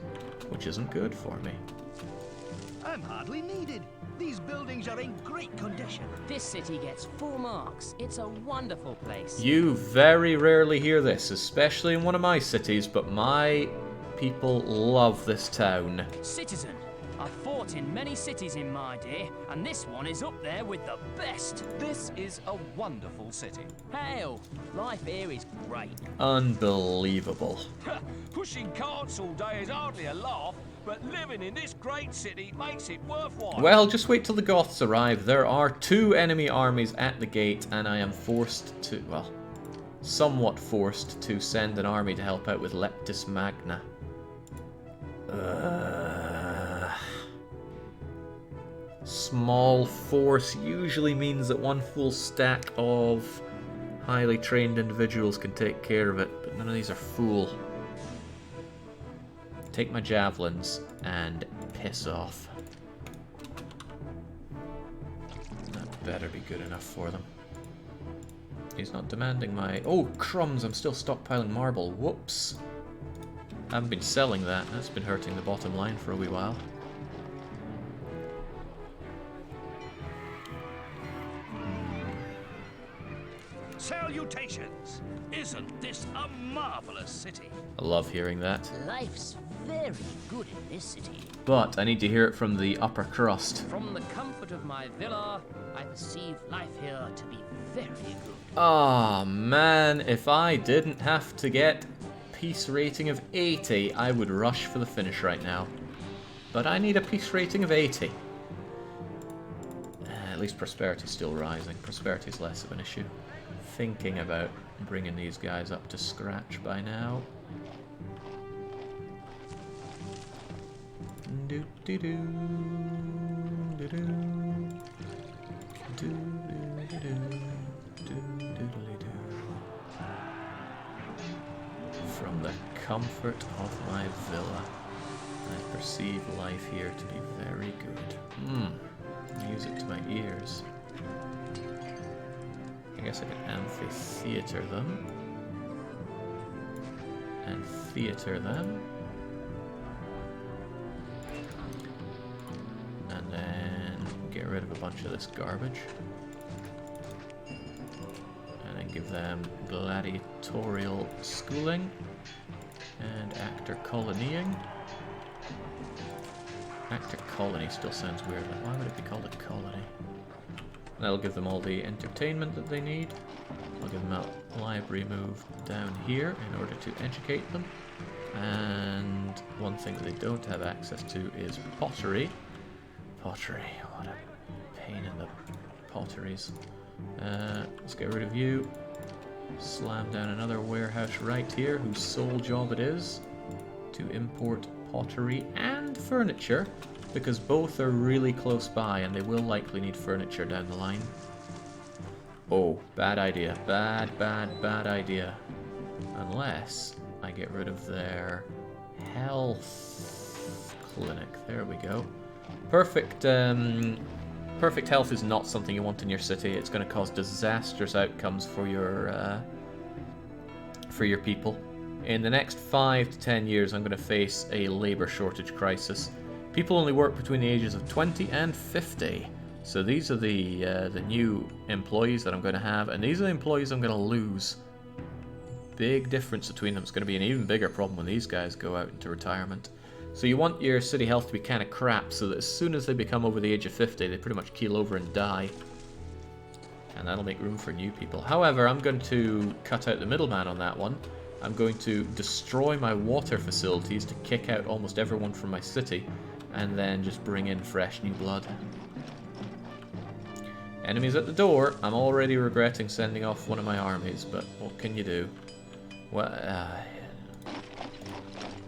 which isn't good for me. I'm hardly needed. These buildings are in great condition. This city gets full marks. It's a wonderful place. You very rarely hear this, especially in one of my cities, but my people love this town. Citizen, I've fought in many cities in my day, and this one is up there with the best. This is a wonderful city. Hail! Life here is great. Unbelievable. Pushing carts all day is hardly a laugh, but living in this great city makes it worthwhile. Well, just wait till the Goths arrive. There are 2 enemy armies at the gate, and I am forced to, well, somewhat forced to send an army to help out with Leptis Magna. Small force usually means that 1 full stack of highly trained individuals can take care of it, but none of these are full. Take my javelins and piss off. That better be good enough for them. He's not demanding my... Oh, crumbs, I'm still stockpiling marble. Whoops. I haven't been selling that. That's been hurting the bottom line for a wee while. Salutations! Isn't this a marvelous city? I love hearing that. Life's very good in this city. But I need to hear it from the upper crust. From the comfort of my villa, I perceive life here to be very good. Ah, man, if I didn't have to get peace rating of 80, I would rush for the finish right now. But I need a peace rating of 80. At least prosperity's still rising. Prosperity is less of an issue. Thinking about bringing these guys up to scratch by now. Do do do do do do do do do. From the comfort of my villa, I perceive life here to be very good. Music to my ears. I guess I could amphitheater them. And theater them. And then get rid of a bunch of this garbage. And then give them gladiatorial schooling. And actor colonying. Actor colony still sounds weird. Like, why would it be called a colony? That'll give them all the entertainment that they need. I'll give them a library move down here in order to educate them. And one thing that they don't have access to is pottery. Pottery, what a pain in the potteries. Let's get rid of you. Slam down another warehouse right here, whose sole job it is to import pottery and furniture, because both are really close by and they will likely need furniture down the line. Oh, bad idea. Bad idea. Unless I get rid of their health clinic. There we go. Perfect health is not something you want in your city. It's going to cause disastrous outcomes for your people. In the next 5 to 10 years, I'm going to face a labor shortage crisis. People only work between the ages of 20 and 50. So these are the new employees that I'm going to have, and these are the employees I'm going to lose. Big difference between them. It's going to be an even bigger problem when these guys go out into retirement. So you want your city health to be kind of crap, so that as soon as they become over the age of 50, they pretty much keel over and die. And that'll make room for new people. However, I'm going to cut out the middleman on that one. I'm going to destroy my water facilities to kick out almost everyone from my city, and then just bring in fresh new blood. Enemies at the door. I'm already regretting sending off one of my armies, but what can you do? Well,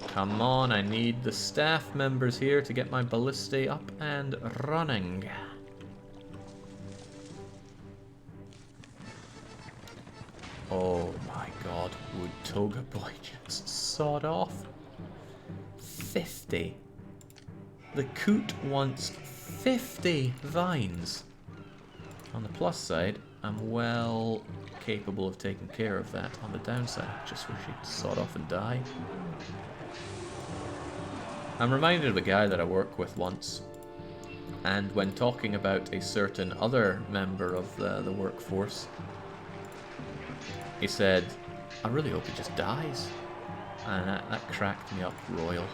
come on, I need the staff members here to get my ballistae up and running. Oh my god, would Toga Boy just sod off? 50. The Coot wants 50 vines. On the plus side, I'm well capable of taking care of that. On the downside, I just wish he'd sod off and die. I'm reminded of a guy that I worked with once, and when talking about a certain other member of the workforce, he said, I really hope he just dies. And that cracked me up royal.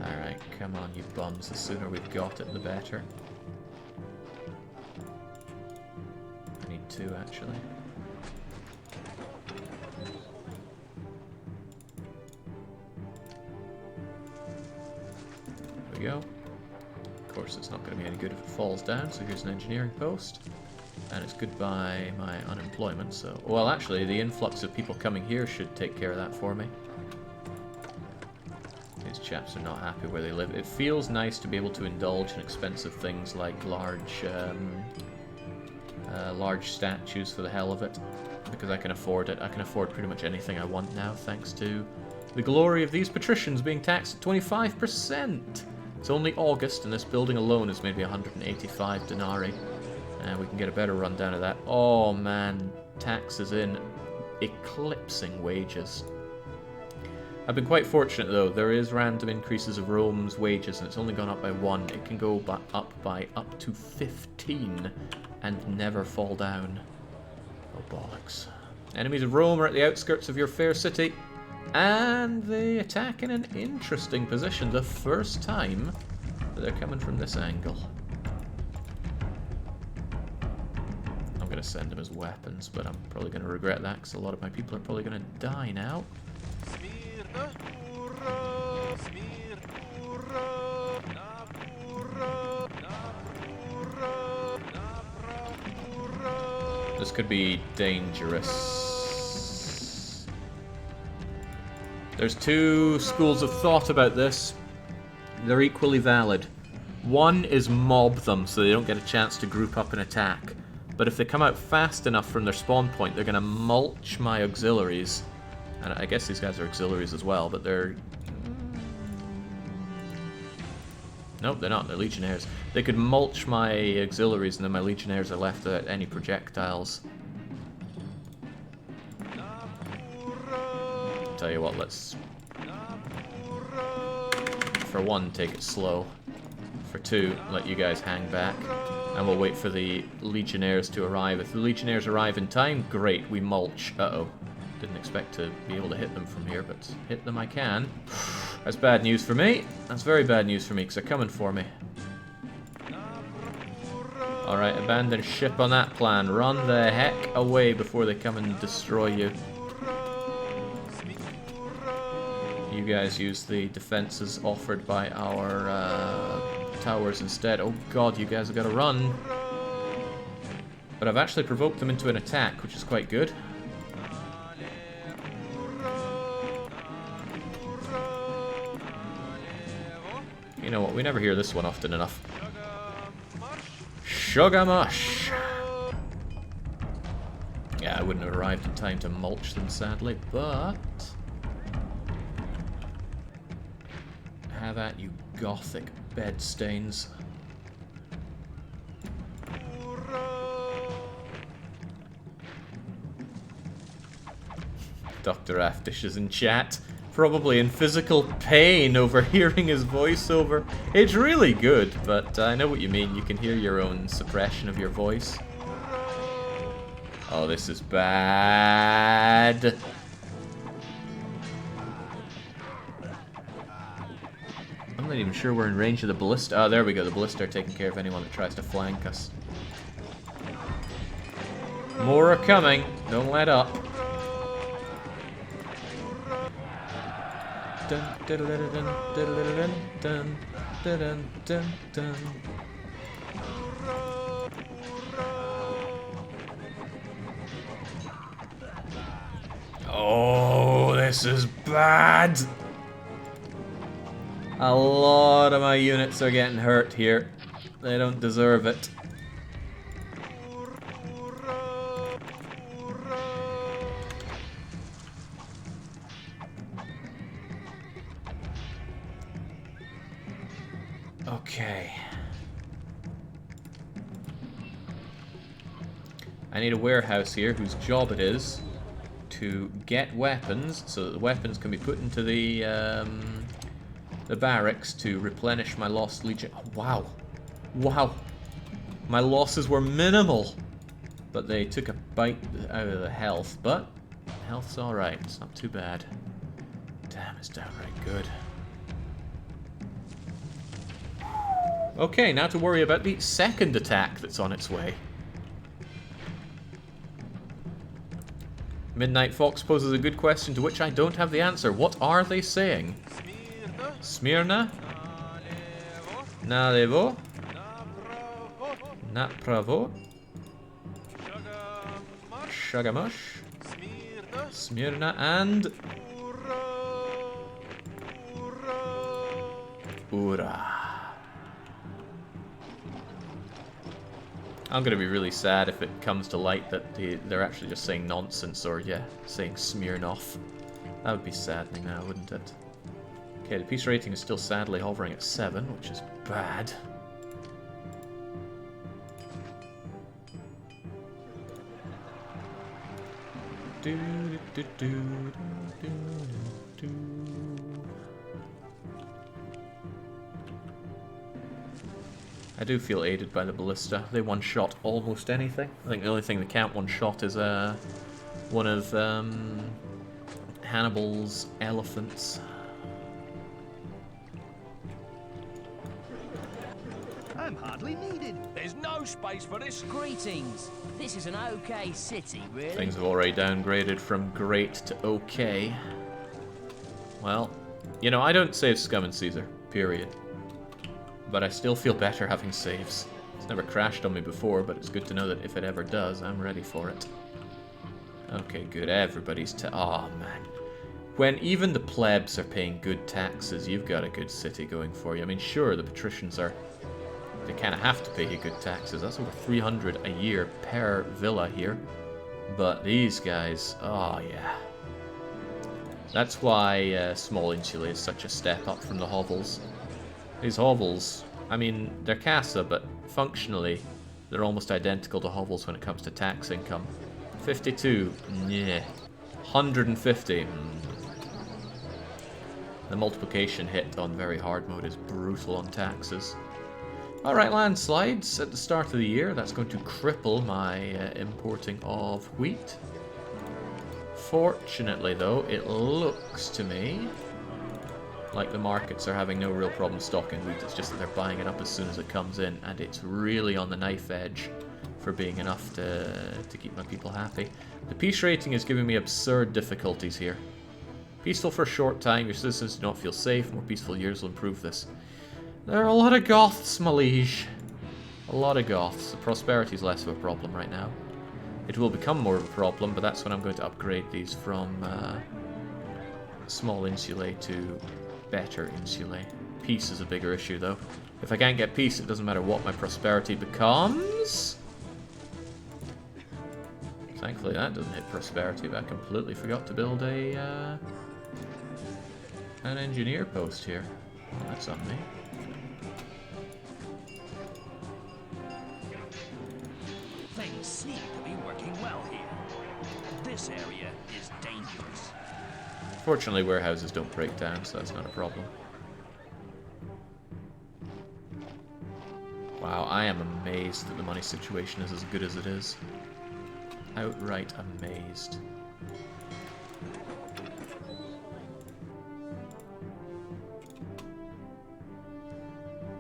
Alright, come on you bums, the sooner we've got it the better. I need 2 actually. There we go. Of course it's not going to be any good if it falls down, so here's an engineering post. And it's goodbye my unemployment, so... Well, actually, the influx of people coming here should take care of that for me. These chaps are not happy where they live. It feels nice to be able to indulge in expensive things like large statues for the hell of it, because I can afford it. I can afford pretty much anything I want now, thanks to the glory of these patricians being taxed at 25%! It's only August, and this building alone is maybe 185 denarii. And we can get a better rundown of that. Oh man, taxes in eclipsing wages. I've been quite fortunate though. There is random increases of Rome's wages, and it's only gone up by 1. It can go up by up to 15 and never fall down. Oh bollocks. Enemies of Rome are at the outskirts of your fair city, and they attack in an interesting position. The first time that they're coming from this angle. I'm going to send them as weapons, but I'm probably going to regret that because a lot of my people are probably going to die now. could be dangerous. There's two schools of thought about this. They're equally valid. One is mob them so they don't get a chance to group up and attack. But if they come out fast enough from their spawn point, they're going to mulch my auxiliaries. And I guess these guys are auxiliaries as well, but they're... Nope, they're not. They're legionnaires. They could mulch my auxiliaries, and then my legionnaires are left without any projectiles. Tell you what, let's... For one, take it slow. For two, let you guys hang back. And we'll wait for the legionnaires to arrive. If the legionnaires arrive in time, great, we mulch. Uh-oh. Didn't expect to be able to hit them from here, but hit them I can. That's bad news for me. That's very bad news for me, because they're coming for me. Alright, abandon ship on that plan. Run the heck away before they come and destroy you. You guys use the defenses offered by our towers instead. Oh god, you guys have got to run. But I've actually provoked them into an attack, which is quite good. You know what, we never hear this one often enough. Sugar mush! Yeah, I wouldn't have arrived in time to mulch them, sadly, but... Have at you, gothic bed stains. Dr. Aftish is in chat. Probably in physical pain over hearing his voiceover. It's really good, but I know what you mean. You can hear your own suppression of your voice. Oh, this is bad. I'm not even sure we're in range of the ballista. Oh, there we go. The ballista are taking care of anyone that tries to flank us. More are coming. Don't let up. Dun, dun, dun, dun, dun, dun, dun, dun, dun. Oh, this is bad. A lot of my units are getting hurt here. They don't deserve it. Okay. I need a warehouse here whose job it is to get weapons so that the weapons can be put into the barracks to replenish my lost legion. Oh, wow. Wow. My losses were minimal. But they took a bite out of the health. But health's alright. It's not too bad. Damn, it's downright good. Okay, now to worry about the second attack that's on its way. Midnight Fox poses a good question to which I don't have the answer. What are they saying? Smyrna? Nalevo? Napravo? Shagamush? Smyrna and... Ura. I'm gonna be really sad if it comes to light that they're actually just saying nonsense or, yeah, saying Smirnoff. That would be saddening now, wouldn't it? Okay, the peace rating is still sadly hovering at 7, which is bad. I do feel aided by the ballista. They one-shot almost anything. I think the only thing they can't one-shot is one of Hannibal's elephants. I'm hardly needed. There's no space for this. Greetings. This is an okay city, really. Things have already downgraded from great to okay. Well, you know, I don't save Scum and Caesar, period. But I still feel better having saves. It's never crashed on me before, but it's good to know that if it ever does, I'm ready for it. Okay, good. Everybody's oh man. When even the plebs are paying good taxes, you've got a good city going for you. I mean, sure, the patricians are... They kind of have to pay you good taxes. That's over 300 a year per villa here. But these guys, oh yeah. That's why Small Insulae is such a step up from the hovels. These hovels, I mean, they're casa, but functionally, they're almost identical to hovels when it comes to tax income. 52, yeah. 150, The multiplication hit on very hard mode is brutal on taxes. Alright, landslides at the start of the year. That's going to cripple my importing of wheat. Fortunately, though, it looks to me like the markets are having no real problem stocking wheat. It's just that they're buying it up as soon as it comes in, and it's really on the knife edge for being enough to keep my people happy. The peace rating is giving me absurd difficulties here. Peaceful for a short time, your citizens do not feel safe. More peaceful years will improve this. There are a lot of Goths, my liege. A lot of Goths. The prosperity is less of a problem right now. It will become more of a problem, but that's when I'm going to upgrade these from Small Insulae to better Insulae. Peace is a bigger issue, though. If I can't get peace, it doesn't matter what my prosperity becomes. Thankfully, that doesn't hit prosperity, but I completely forgot to build an engineer post here. Well, that's on me. Things seem to be working well here. This area is dangerous. Fortunately, warehouses don't break down, so that's not a problem. Wow, I am amazed that the money situation is as good as it is. Outright amazed.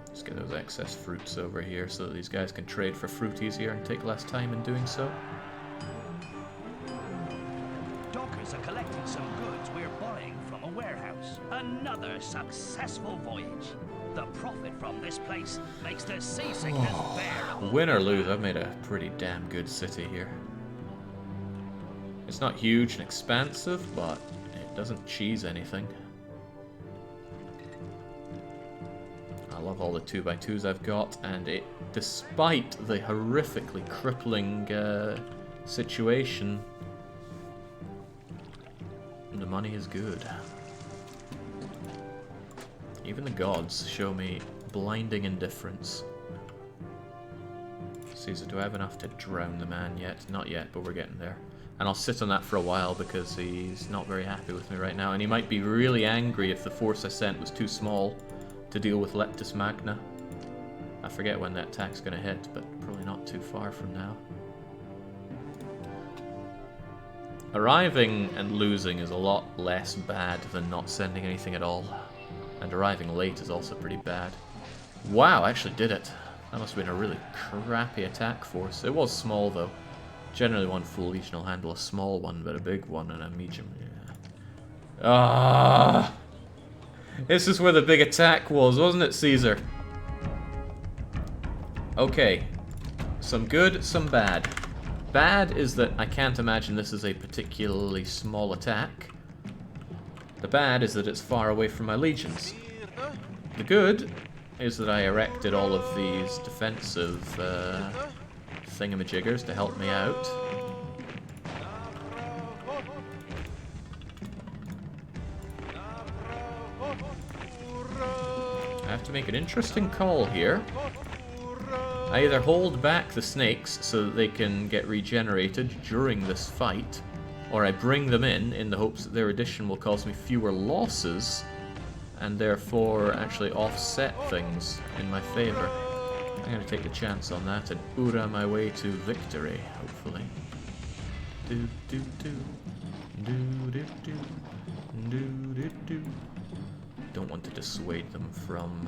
Let's get those excess fruits over here so that these guys can trade for fruit easier and take less time in doing so. Dockers are collecting some goods we're buying from a warehouse. Another successful voyage. The profit from this place makes the seasickness bearable. Win or lose, I've made a pretty damn good city here. It's not huge and expansive, but it doesn't cheese anything. I love all the 2x2s I've got, and it, despite the horrifically crippling situation, the money is good. Even the gods show me blinding indifference. Caesar, do I have enough to drown the man yet? Not yet, but we're getting there. And I'll sit on that for a while because he's not very happy with me right now. And he might be really angry if the force I sent was too small to deal with Leptis Magna. I forget when that attack's going to hit, but probably not too far from now. Arriving and losing is a lot less bad than not sending anything at all. And arriving late is also pretty bad. Wow, I actually did it. That must have been a really crappy attack force. It was small, though. Generally, one full legion will handle a small one, but a big one and a medium. Yeah. Ah! This is where the big attack was, wasn't it, Caesar? Okay. Some good, some bad. Bad is that I can't imagine this is a particularly small attack. The bad is that it's far away from my legions. The good is that I erected all of these defensive thingamajiggers to help me out. I have to make an interesting call here. I either hold back the snakes so that they can get regenerated during this fight, or I bring them in the hopes that their addition will cause me fewer losses and therefore actually offset things in my favor. I'm going to take the chance on that and Ura my way to victory, hopefully. Do do do. Do do do. Do do do. Don't want to dissuade them from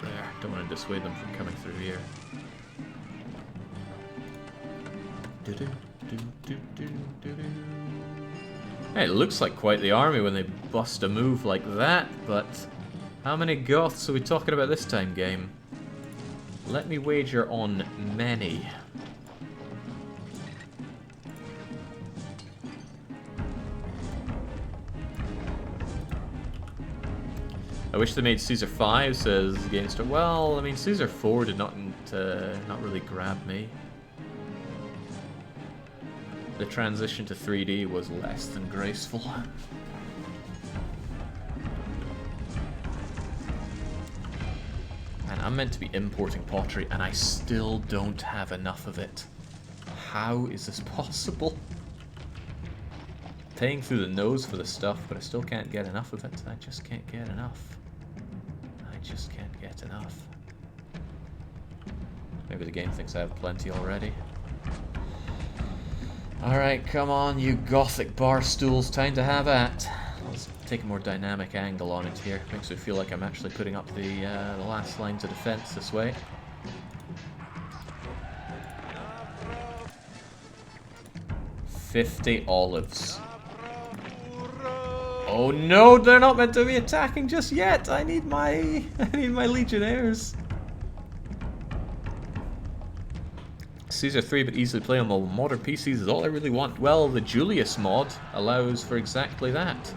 there. Don't want to dissuade them from coming through here. Do do do do do do do. Hey, it looks like quite the army when they bust a move like that, but how many Goths are we talking about this time, game? Let me wager on many. I wish they made Caesar 5 as against it. Well, I mean, Caesar 4 did not really grab me. The transition to 3D was less than graceful. And I'm meant to be importing pottery, and I still don't have enough of it. How is this possible? Paying through the nose for the stuff, but I still can't get enough of it. I just can't get enough. I just can't get enough. Maybe the game thinks I have plenty already. Alright, come on, you gothic bar stools, time to have at. Let's take a more dynamic angle on it here. Makes me feel like I'm actually putting up the last lines of defense this way. $50 olives. Oh no, they're not meant to be attacking just yet. I need my legionnaires. Caesar 3 but easily play on modern PCs is all I really want. Well, the Julius mod allows for exactly that.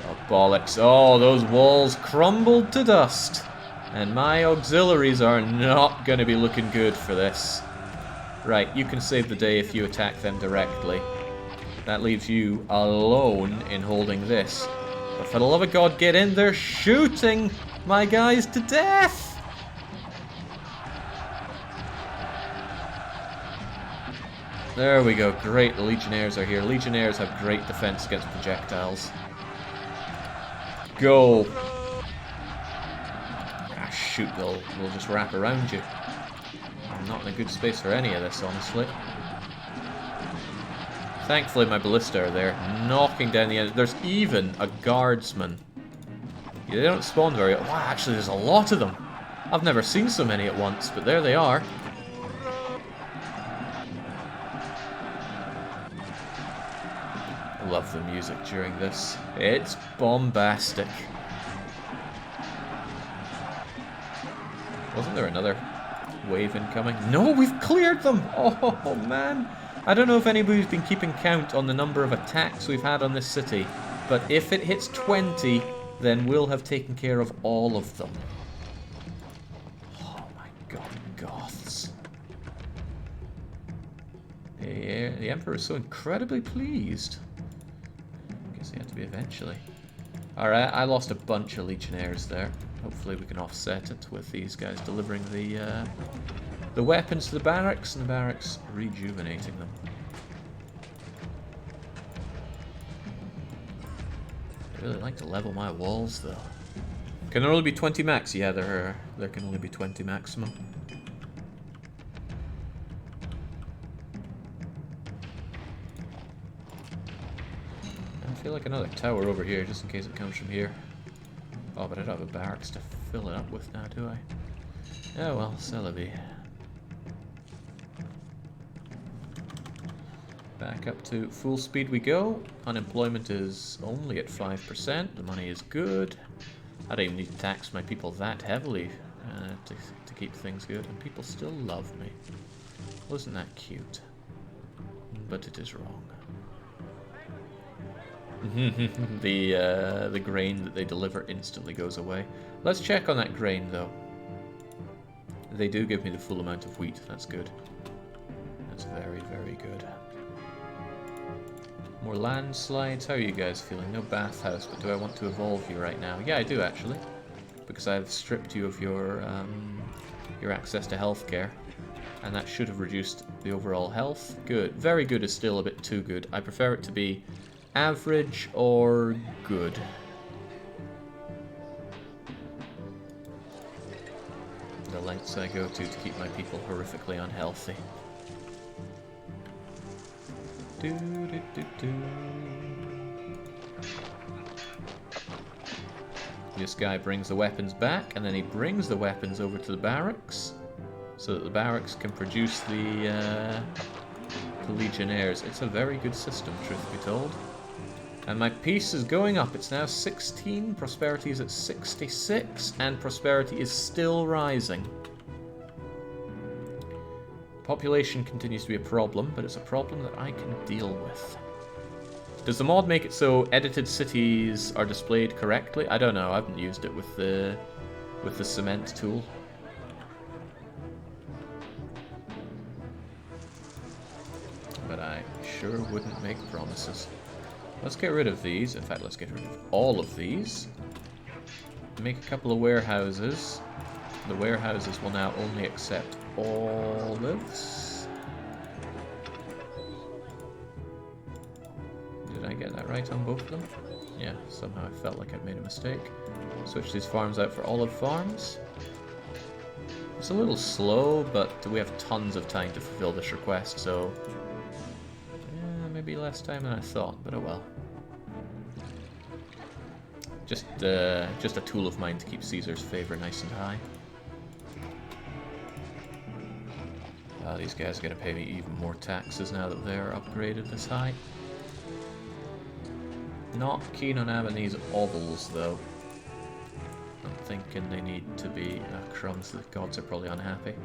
Oh, bollocks. Oh, those walls crumbled to dust. And my auxiliaries are not going to be looking good for this. Right, you can save the day if you attack them directly. That leaves you alone in holding this. But for the love of God, get in there shooting my guys to death! There we go, great, the Legionnaires are here. Legionnaires have great defense against projectiles. Go! Ah, shoot, they'll just wrap around you. I'm not in a good space for any of this, honestly. Thankfully, my ballista are there, knocking down the end. There's even a guardsman. Yeah, they don't spawn very... Wow, actually, there's a lot of them. I've never seen so many at once, but there they are. I love the music during this. It's bombastic. Wasn't there another wave incoming? No, we've cleared them! Oh, man. I don't know if anybody's been keeping count on the number of attacks we've had on this city, but if it hits 20, then we'll have taken care of all of them. Oh my god, Goths. The Emperor is so incredibly pleased. I guess he had to be eventually. Alright, I lost a bunch of Legionnaires there. Hopefully we can offset it with these guys delivering the weapons to the barracks, and the barracks rejuvenating them. I really like to level my walls, though. Can there only be 20 max? Yeah, there can only be 20 maximum. I feel like another tower over here, just in case it comes from here. Oh, but I don't have a barracks to fill it up with now, do I? Oh well, c'est la vie. Back up to full speed we go. Unemployment is only at 5%. The money is good. I don't even need to tax my people that heavily to keep things good. And people still love me. Wasn't that cute? But it is wrong. The grain that they deliver instantly goes away. Let's check on that grain, though. They do give me the full amount of wheat. That's good. That's very, very good. More landslides. How are you guys feeling? No bathhouse, but do I want to evolve you right now? Yeah, I do actually, because I've stripped you of your access to healthcare, and that should have reduced the overall health. Good. Very good is still a bit too good. I prefer it to be average or good. The lengths I go to keep my people horrifically unhealthy. This guy brings the weapons back, and then he brings the weapons over to the barracks, so that the barracks can produce the Legionnaires. It's a very good system, truth be told. And my peace is going up. It's now 16. Prosperity is at 66. And prosperity is still rising. Population continues to be a problem, but it's a problem that I can deal with. Does the mod make it so edited cities are displayed correctly? I don't know. I haven't used it with the cement tool. But I sure wouldn't make promises. Let's get rid of these. In fact, let's get rid of all of these. Make a couple of warehouses. The warehouses will now only accept olives. Did I get that right on both of them? Yeah, somehow I felt like I'd made a mistake. Switch these farms out for olive farms. It's a little slow, but we have tons of time to fulfill this request, so... yeah, maybe less time than I thought, but oh well. Just a tool of mine to keep Caesar's favor nice and high. These guys are going to pay me even more taxes now that they're upgraded this high. Not keen on having these ovals, though. I'm thinking they need to be... crumbs, the gods are probably unhappy.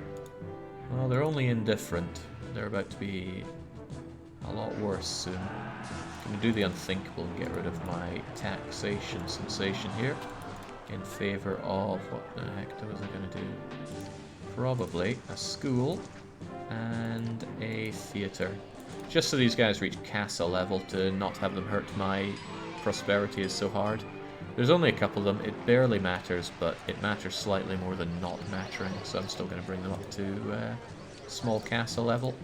Well, they're only indifferent. They're about to be a lot worse soon. I'm going to do the unthinkable and get rid of my taxation sensation here. In favor of... what the heck was I going to do? Probably a school and a theatre. Just so these guys reach castle level to not have them hurt my prosperity is so hard. There's only a couple of them, it barely matters, but it matters slightly more than not mattering, so I'm still going to bring them up to small castle level.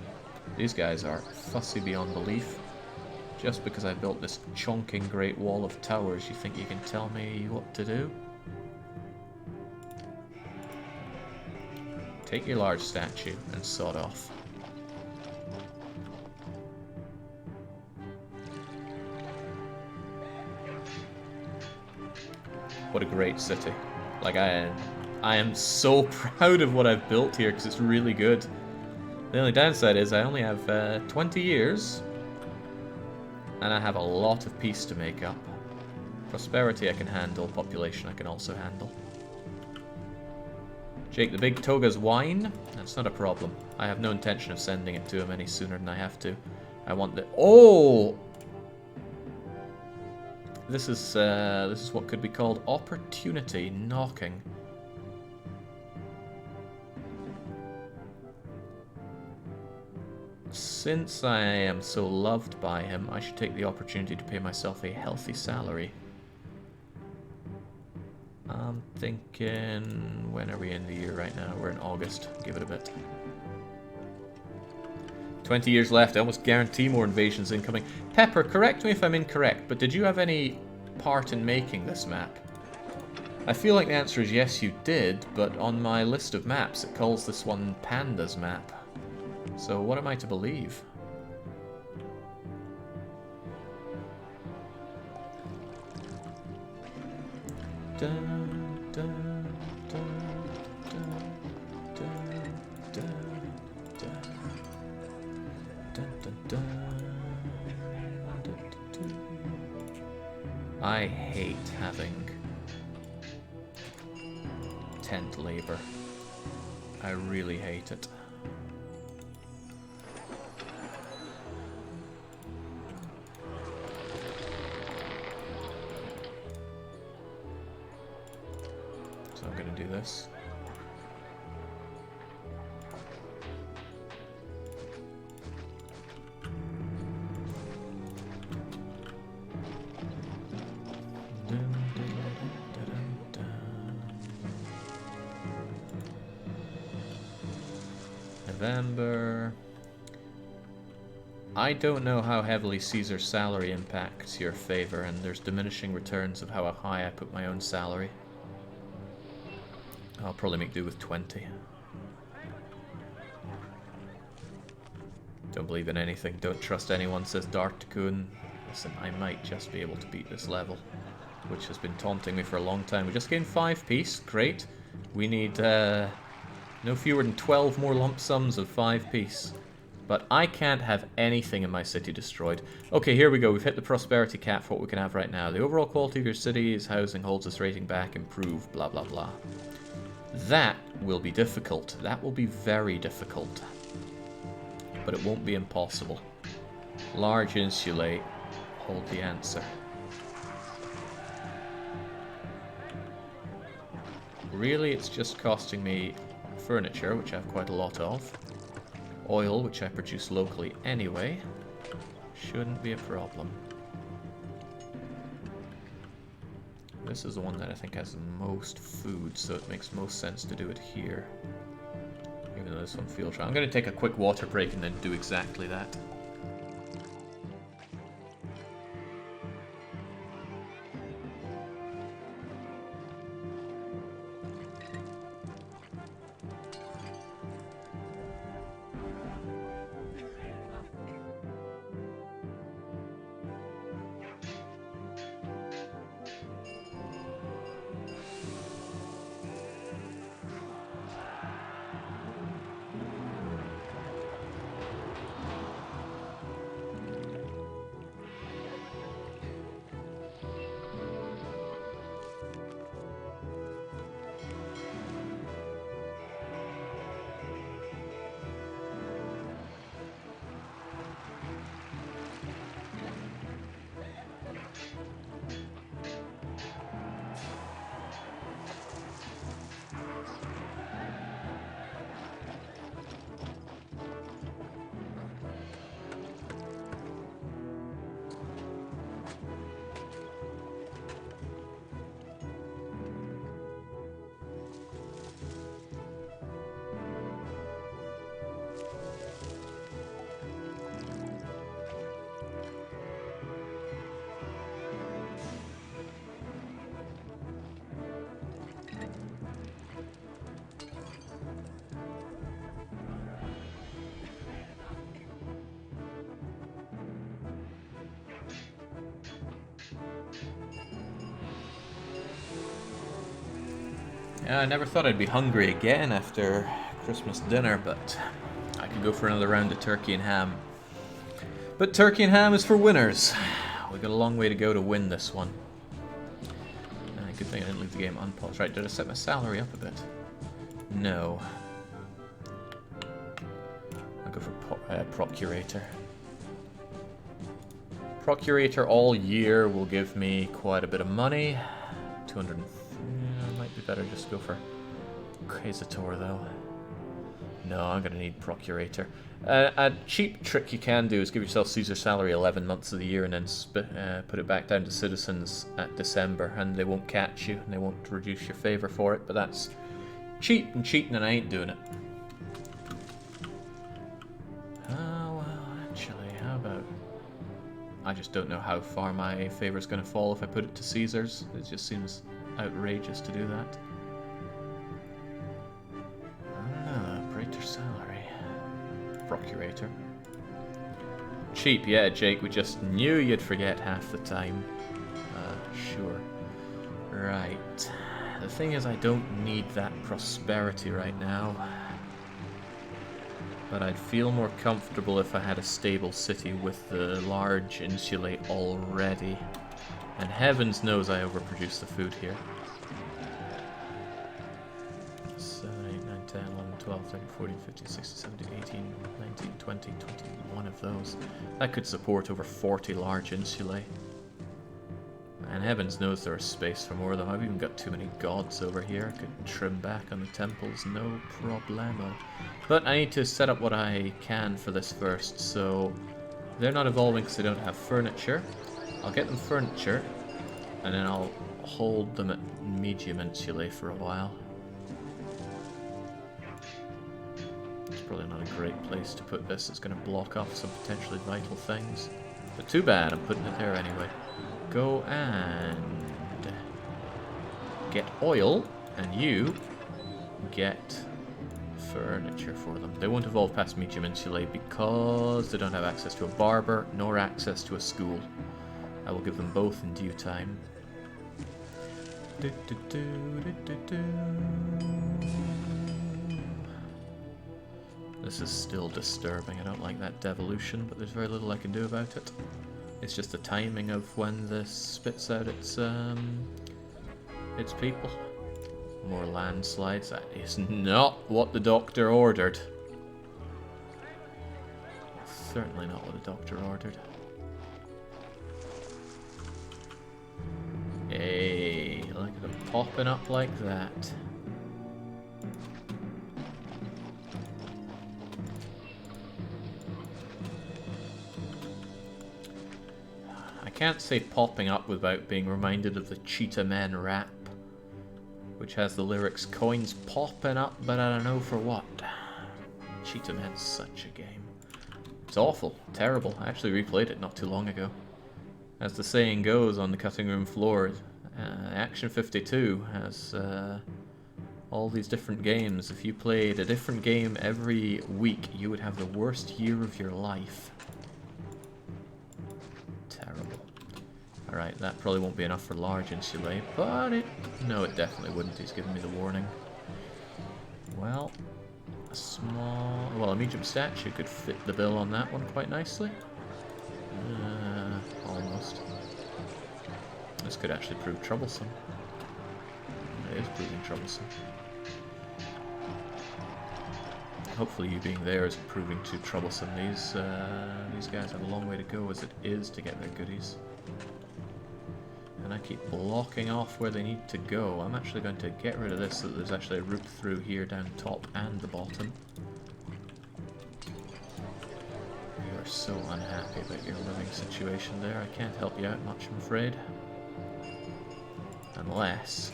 These guys are fussy beyond belief. Just because I built this chonking great wall of towers, you think you can tell me what to do? Take your large statue and sod off. What a great city. Like, I am so proud of what I've built here because it's really good. The only downside is I only have 20 years and I have a lot of peace to make up. Prosperity I can handle, population I can also handle. Jake the Big Toga's wine? That's not a problem. I have no intention of sending it to him any sooner than I have to. I want the... oh! This is what could be called opportunity knocking. Since I am so loved by him, I should take the opportunity to pay myself a healthy salary. I'm thinking... when are we in the year right now? We're in August. Give it a bit. 20 years left. I almost guarantee more invasions incoming. Pepper, correct me if I'm incorrect, but did you have any part in making this map? I feel like the answer is yes, you did, but on my list of maps it calls this one Panda's map. So what am I to believe? Dun, dun, dun, dun, dun, dun, dun, dun, dun, dun. I hate having tent labor. I really hate it. So I'm going to do this. November. I don't know how heavily Caesar's salary impacts your favor, and there's diminishing returns of how high I put my own salary. I'll probably make do with 20. Don't believe in anything, don't trust anyone, says Darkcoon. Listen, I might just be able to beat this level, which has been taunting me for a long time. We just gained 5 peace, great. We need no fewer than 12 more lump sums of 5 peace. But I can't have anything in my city destroyed. Okay, here we go. We've hit the prosperity cap for what we can have right now. The overall quality of your city's housing holds its rating back, improve, blah, blah, blah. That will be difficult. That will be very difficult. But it won't be impossible. Large insulate, hold the answer. Really, it's just costing me furniture, which I have quite a lot of. Oil, which I produce locally anyway. Shouldn't be a problem. This is the one that I think has the most food, so it makes most sense to do it here. Even though this one feels right. I'm going to take a quick water break and then do exactly that. I never thought I'd be hungry again after Christmas dinner, but I could go for another round of turkey and ham. But turkey and ham is for winners. We've got a long way to go to win this one. Good thing I didn't leave the game unpaused. Right, did I set my salary up a bit? No. I'll go for Procurator. Procurator all year will give me quite a bit of money. 200. Might be better just go for Quasitor though. No, I'm gonna need Procurator. A cheap trick you can do is give yourself Caesar salary 11 months of the year and then put it back down to citizens at December, and they won't catch you and they won't reduce your favor for it. But that's cheap and cheating, and I ain't doing it. Oh well, actually, how about? I just don't know how far my favor is gonna fall if I put it to Caesar's. It just seems outrageous to do that. Praetor salary. Procurator. Cheap, yeah, Jake. We just knew you'd forget half the time. Sure. Right. The thing is, I don't need that prosperity right now. But I'd feel more comfortable if I had a stable city with the large insulate already. And heavens knows I overproduce the food here. 7, 8, 9, 10, 11, 12, 13, 14, 15, 16, 17, 18, 19, 20, 21 of those. That could support over 40 large insulae. And heavens knows there is space for more of them. I've even got too many gods over here. I could trim back on the temples, no problemo. But I need to set up what I can for this first, so they're not evolving because they don't have furniture. I'll get them furniture, and then I'll hold them at medium insulae for a while. It's probably not a great place to put this. It's going to block off some potentially vital things. But too bad, I'm putting it there anyway. Go and get oil, and you get furniture for them. They won't evolve past medium insulae because they don't have access to a barber nor access to a school. I will give them both in due time. This is still disturbing. I don't like that devolution, but there's very little I can do about it. It's just the timing of when this spits out its people. More landslides. That is not what the doctor ordered. Certainly not what the doctor ordered. Hey, look at them popping up like that. I can't say popping up without being reminded of the Cheetah Men rap, which has the lyrics, coins popping up, but I don't know for what. Cheetah Men's such a game. It's awful, terrible. I actually replayed it not too long ago. As the saying goes on the cutting room floor, Action 52 has all these different games. If you played a different game every week, you would have the worst year of your life. Terrible. Alright, that probably won't be enough for large insulae, but no, it definitely wouldn't. He's given me the warning. Well, a medium statue could fit the bill on that one quite nicely. Almost. This could actually prove troublesome. It is proving troublesome. Hopefully you being there isn't proving too troublesome. These guys have a long way to go as it is to get their goodies. And I keep blocking off where they need to go. I'm actually going to get rid of this so that there's actually a route through here down top and the bottom. You are so unhappy about your living situation there. I can't help you out much, I'm afraid. Unless...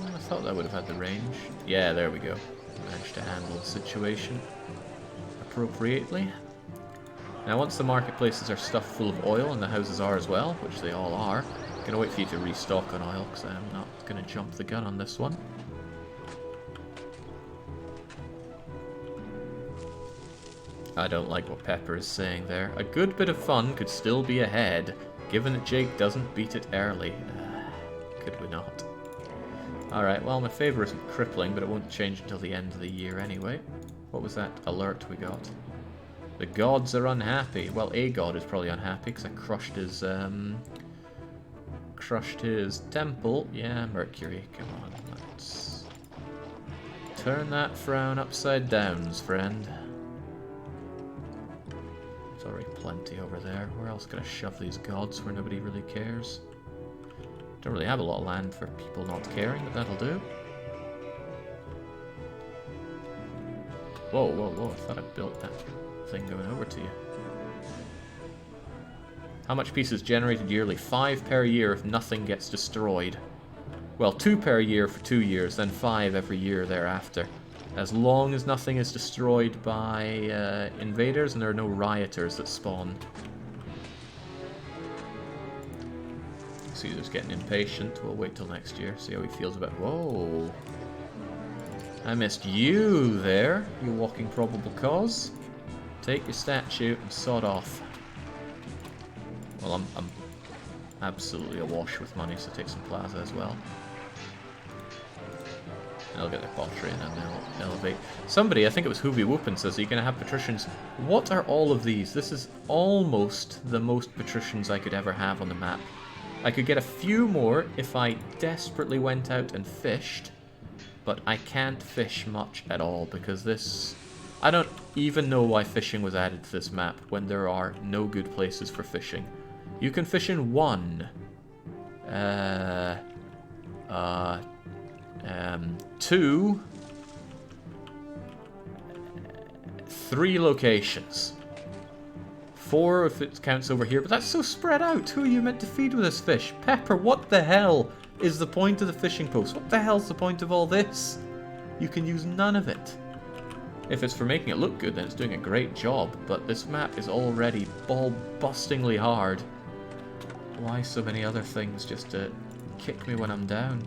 I thought that would have had the range. Yeah, there we go. Managed to handle the situation appropriately. Now once the marketplaces are stuffed full of oil, and the houses are as well, which they all are, I'm going to wait for you to restock on oil, because I'm not going to jump the gun on this one. I don't like what Pepper is saying there. A good bit of fun could still be ahead, given that Jake doesn't beat it early. Could we not? Alright, well, my favour isn't crippling, but it won't change until the end of the year anyway. What was that alert we got? The gods are unhappy. Well, a god is probably unhappy, because I crushed his temple. Yeah, Mercury, come on, let's turn that frown upside down, friend. There's already plenty over there. Where else can I shove these gods where nobody really cares? Don't really have a lot of land for people not caring, but that'll do. Whoa, whoa, whoa, I thought I built that thing going over to you. How much peace is generated yearly? 5 per year if nothing gets destroyed. Well, 2 per year for 2 years, then 5 every year thereafter. As long as nothing is destroyed by invaders and there are no rioters that spawn. Caesar's getting impatient. We'll wait till next year, see how he feels about... Whoa! I missed you there, you walking probable cause. Take your statue and sod off. Well, I'm absolutely awash with money, so take some plaza as well. They'll get their pottery and then they'll elevate. Somebody, I think it was Hoovy Whoopin, says, are you going to have patricians? What are all of these? This is almost the most patricians I could ever have on the map. I could get a few more if I desperately went out and fished, but I can't fish much at all because this... I don't even know why fishing was added to this map when there are no good places for fishing. You can fish in 1, 2, 3 locations. 4 if it counts over here, but that's so spread out. Who are you meant to feed with this fish? Pepper, what the hell is the point of the fishing post? What the hell's the point of all this? You can use none of it. If it's for making it look good, then it's doing a great job, but this map is already ball-bustingly hard. Why so many other things just to kick me when I'm down?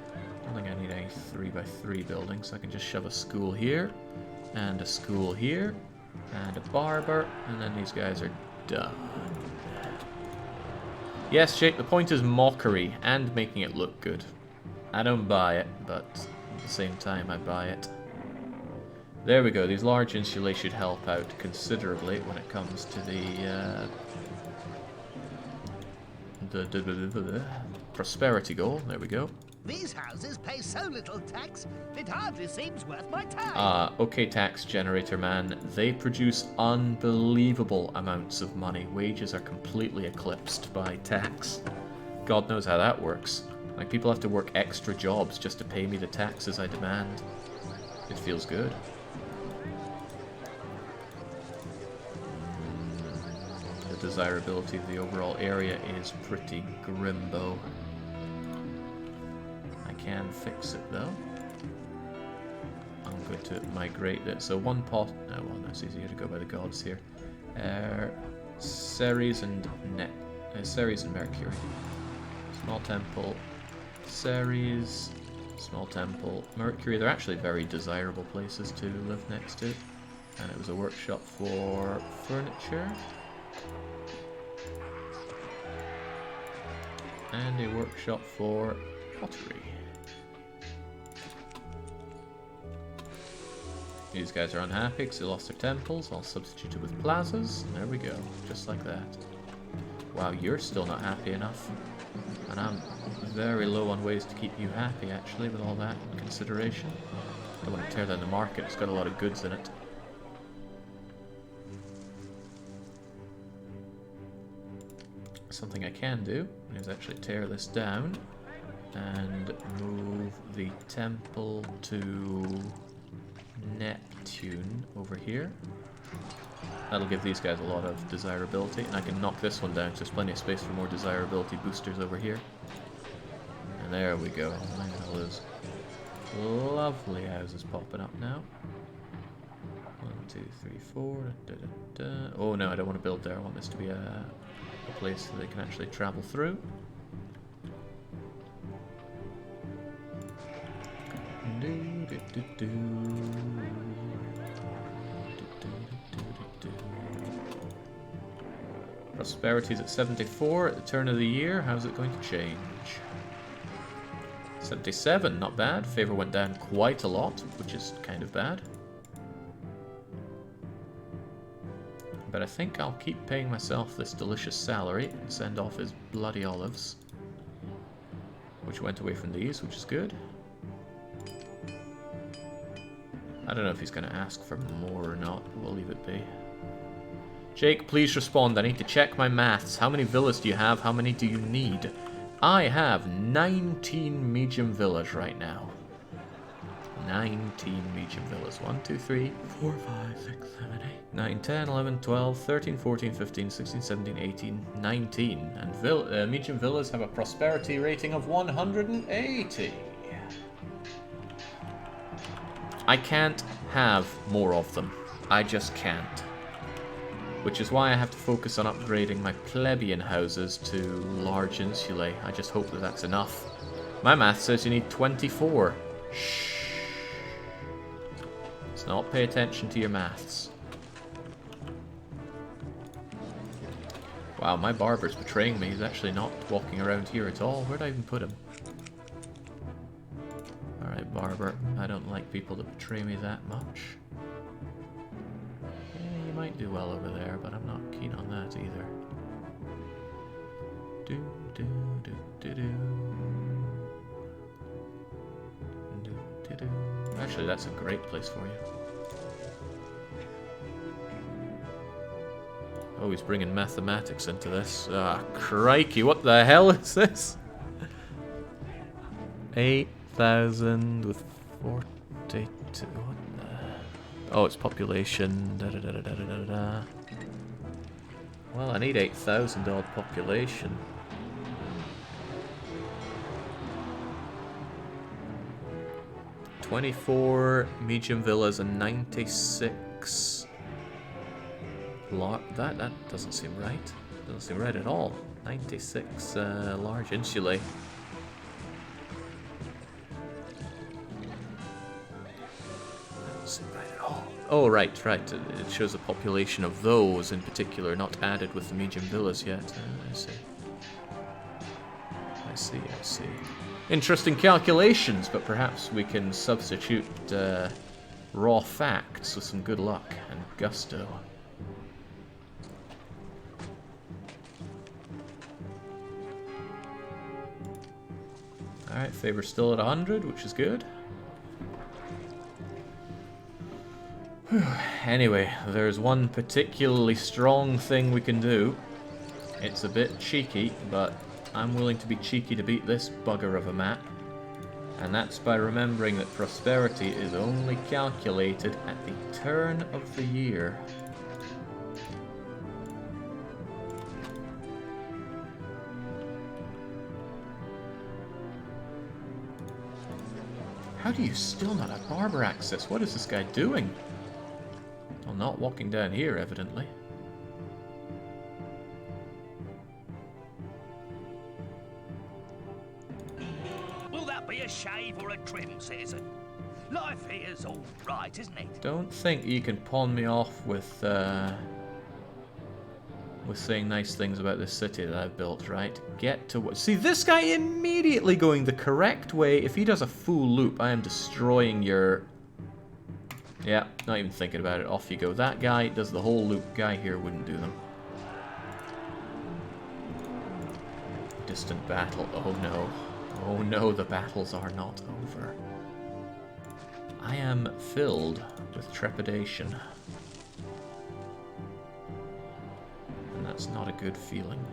I don't think I need any 3x3 buildings, so I can just shove a school here, and a school here, and a barber, and then these guys are done. Yes, Jake, the point is mockery and making it look good. I don't buy it, but at the same time I buy it. There we go. These large insulae should help out considerably when it comes to the prosperity goal. There we go. These houses pay so little tax, it hardly seems worth my time. Okay, tax generator man. They produce unbelievable amounts of money. Wages are completely eclipsed by tax. God knows how that works. Like, people have to work extra jobs just to pay me the taxes I demand. It feels good. The desirability of the overall area is pretty grimbo. Can fix it though. I'm going to migrate it. So one pot. Oh, well, that's easier to go by the gods here. Ceres and Ceres and Mercury. Small temple. Ceres. Small temple. Mercury. They're actually very desirable places to live next to. And it was a workshop for furniture. And a workshop for pottery. These guys are unhappy because they lost their temples. I'll substitute it with plazas. And there we go. Just like that. Wow, you're still not happy enough. And I'm very low on ways to keep you happy, actually, with all that in consideration. I don't want to tear down the market. It's got a lot of goods in it. Something I can do is actually tear this down and move the temple to Neptune over here. That'll give these guys a lot of desirability, and I can knock this one down, so there's plenty of space for more desirability boosters over here. And there we go. Look at all those lovely houses popping up now. 1, 2, 3, 4. Da, da, da. Oh no, I don't want to build there. I want this to be a place that they can actually travel through. Prosperity's at 74 at the turn of the year. How's it going to change? 77, not bad. Favor went down quite a lot, which is kind of bad. But I think I'll keep paying myself this delicious salary and send off his bloody olives, which went away from these, which is good. I don't know if he's going to ask for more or not. We'll leave it be. Jake, please respond. I need to check my maths. How many villas do you have? How many do you need? I have 19 medium villas right now. 19 medium villas. 1, 2, 3, 4, 5, 6, 7, 8, 9, 10, 11, 12, 13, 14, 15, 16, 17, 18, 19. And medium villas have a prosperity rating of 180. I can't have more of them. I just can't. Which is why I have to focus on upgrading my plebeian houses to large insulae. I just hope that that's enough. My math says you need 24. Shh. Let's not pay attention to your maths. Wow, my barber's betraying me. He's actually not walking around here at all. Where'd I even put him? Alright, barber. I don't like people that betray me that much. Yeah, you might do well over there, but I'm not keen on that either. Do, do, do, do, do. Do, do, do. Actually, that's a great place for you. Oh, he's bringing mathematics into this. Ah, crikey, what the hell is this? 8,000 with 42. What the? Oh, it's population. Da, da, da, da, da, da, da. Well, I need 8,000 odd population. $24 medium villas and 96. That doesn't seem right. Doesn't seem right at all. 96 large insulae. Doesn't seem right at all. Oh, right. It shows the population of those in particular, not added with the medium villas yet. I see. I see, I see. Interesting calculations, but perhaps we can substitute raw facts with some good luck and gusto. Alright, favor's still at 100, which is good. Whew. Anyway, there's one particularly strong thing we can do. It's a bit cheeky, but I'm willing to be cheeky to beat this bugger of a map. And that's by remembering that prosperity is only calculated at the turn of the year. How do you still not have barber access? What is this guy doing? Well, not walking down here, evidently. Will that be a shave or a trim, citizen? Life here's all right, isn't it? Don't think you can pawn me off with saying nice things about this city that I've built, right? Get to what? See, this guy immediately going the correct way. If he does a full loop, I am destroying your... Yeah, not even thinking about it. Off you go. That guy does the whole loop. Guy here wouldn't do them. Distant battle. Oh no. Oh no, the battles are not over. I am filled with trepidation. And that's not a good feeling.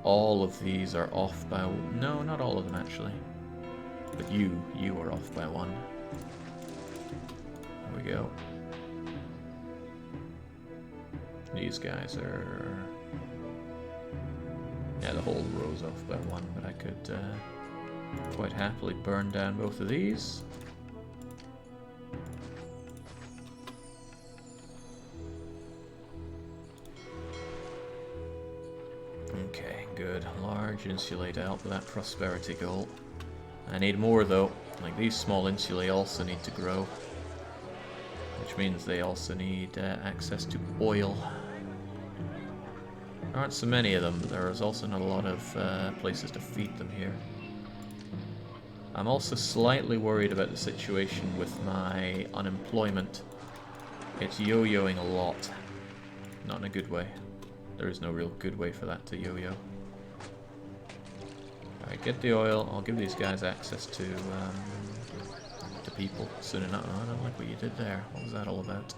All of these are off by... No, not all of them actually. But you are off by one. There we go. These guys are... Yeah, the whole row's off by one, but I could quite happily burn down both of these. Okay, good. Large insulate out for that prosperity goal. I need more though. Like these small insulae also need to grow. Which means they also need access to oil. There aren't so many of them, but there is also not a lot of places to feed them here. I'm also slightly worried about the situation with my unemployment. It's yo-yoing a lot. Not in a good way. There is no real good way for that to yo-yo. Alright, get the oil. I'll give these guys access to people soon enough. Oh, I don't like what you did there. What was that all about?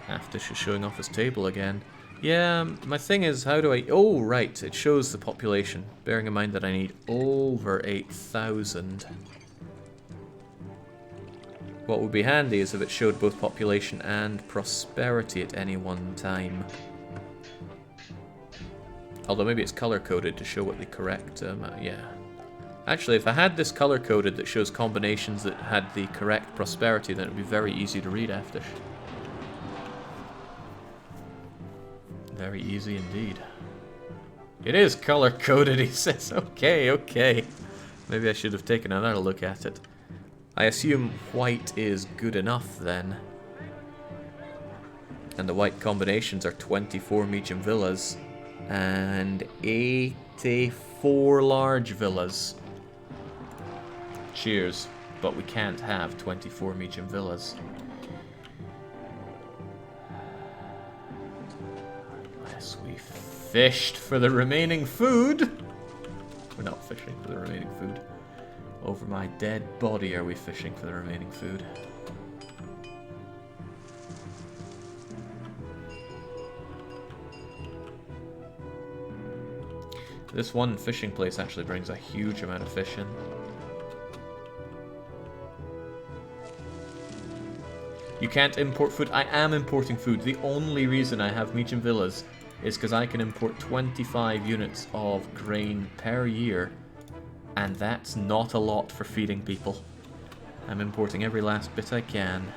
Aftish is showing off his table again. Yeah, my thing is, how do I... Oh, right, it shows the population. Bearing in mind that I need over 8,000. What would be handy is if it showed both population and prosperity at any one time. Although maybe it's color-coded to show what the correct... yeah. Actually, if I had this color-coded that shows combinations that had the correct prosperity, then it would be very easy to read after. Very easy indeed. It is color-coded, he says. Okay, okay. Maybe I should have taken another look at it. I assume white is good enough then. And the white combinations are 24 medium villas and 84 large villas. Cheers, but we can't have 24 medium villas. Unless we fished for the remaining food. We're not fishing for the remaining food. Over my dead body are we fishing for the remaining food. This one fishing place actually brings a huge amount of fish in. You can't import food. I am importing food. The only reason I have medium villas is because I can import 25 units of grain per year. And that's not a lot for feeding people. I'm importing every last bit I can.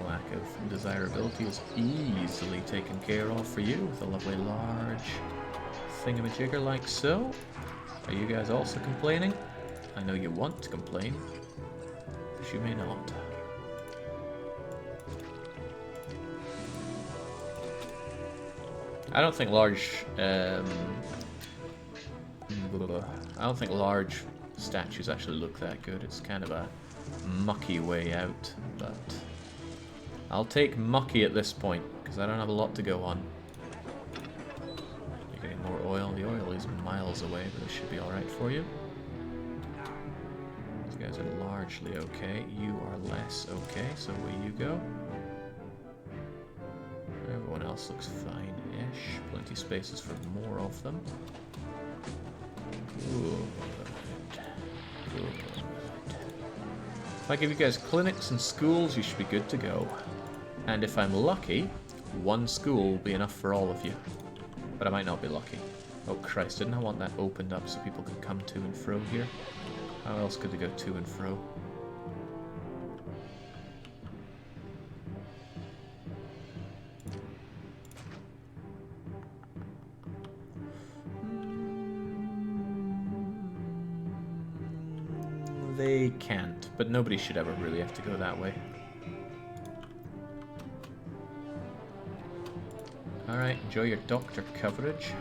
Lack of desirability is easily taken care of for you with a lovely large thingamajigger like so. Are you guys also complaining? I know you want to complain, but you may not. I don't think large statues actually look that good. It's kind of a mucky way out, but I'll take mucky at this point because I don't have a lot to go on. You're getting more oil. The oil is miles away, but this should be alright for you. These guys are largely okay. You are less okay, so away you go. Everyone else looks fine-ish. Plenty spaces for more of them. Good. Good. If I give you guys clinics and schools, you should be good to go. And if I'm lucky, one school will be enough for all of you. But I might not be lucky. Oh Christ, didn't I want that opened up so people could come to and fro here? How else could they go to and fro? They can't, but nobody should ever really have to go that way. Alright, enjoy your doctor coverage.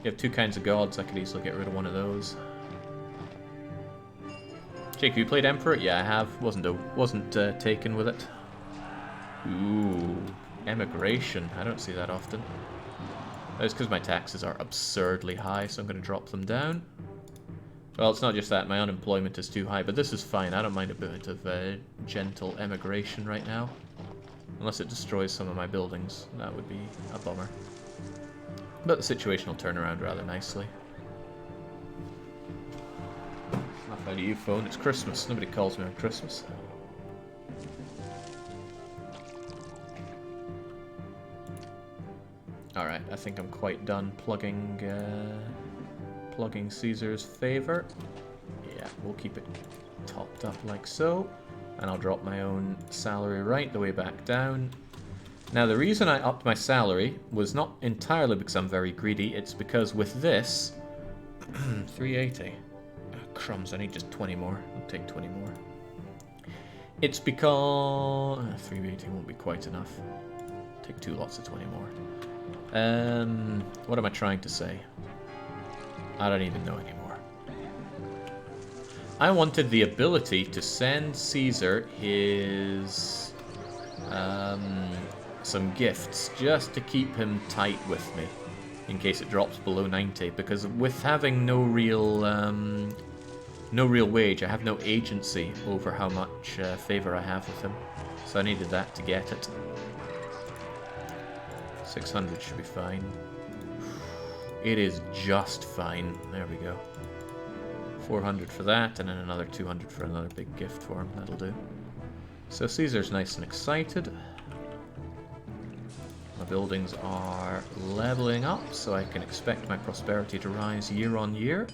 You have two kinds of gods, I could easily get rid of one of those. Jake, have you played Emperor? Yeah, I have. Wasn't taken with it. Ooh, emigration. I don't see that often. That's because my taxes are absurdly high, so I'm going to drop them down. Well, it's not just that, my unemployment is too high, but this is fine. I don't mind a bit of gentle emigration right now. Unless it destroys some of my buildings. That would be a bummer. But the situation will turn around rather nicely. Enough out of you, phone. It's Christmas. Nobody calls me on Christmas. Alright, I think I'm quite done plugging Caesar's favor. Yeah, we'll keep it topped up like so. And I'll drop my own salary right the way back down. Now, the reason I upped my salary was not entirely because I'm very greedy. It's because with this... 380. Oh, crumbs, I need just 20 more. I'll take 20 more. It's because... 380 won't be quite enough. Take 2 lots of 20 more. What am I trying to say? I don't even know anymore. I wanted the ability to send Caesar his some gifts just to keep him tight with me in case it drops below 90, because with having no real wage, I have no agency over how much favor I have with him, so I needed that to get it. 600 should be fine. It is just fine. There we go. 400 for that, and then another 200 for another big gift for him. That'll do. So Caesar's nice and excited. My buildings are leveling up, so I can expect my prosperity to rise year on year.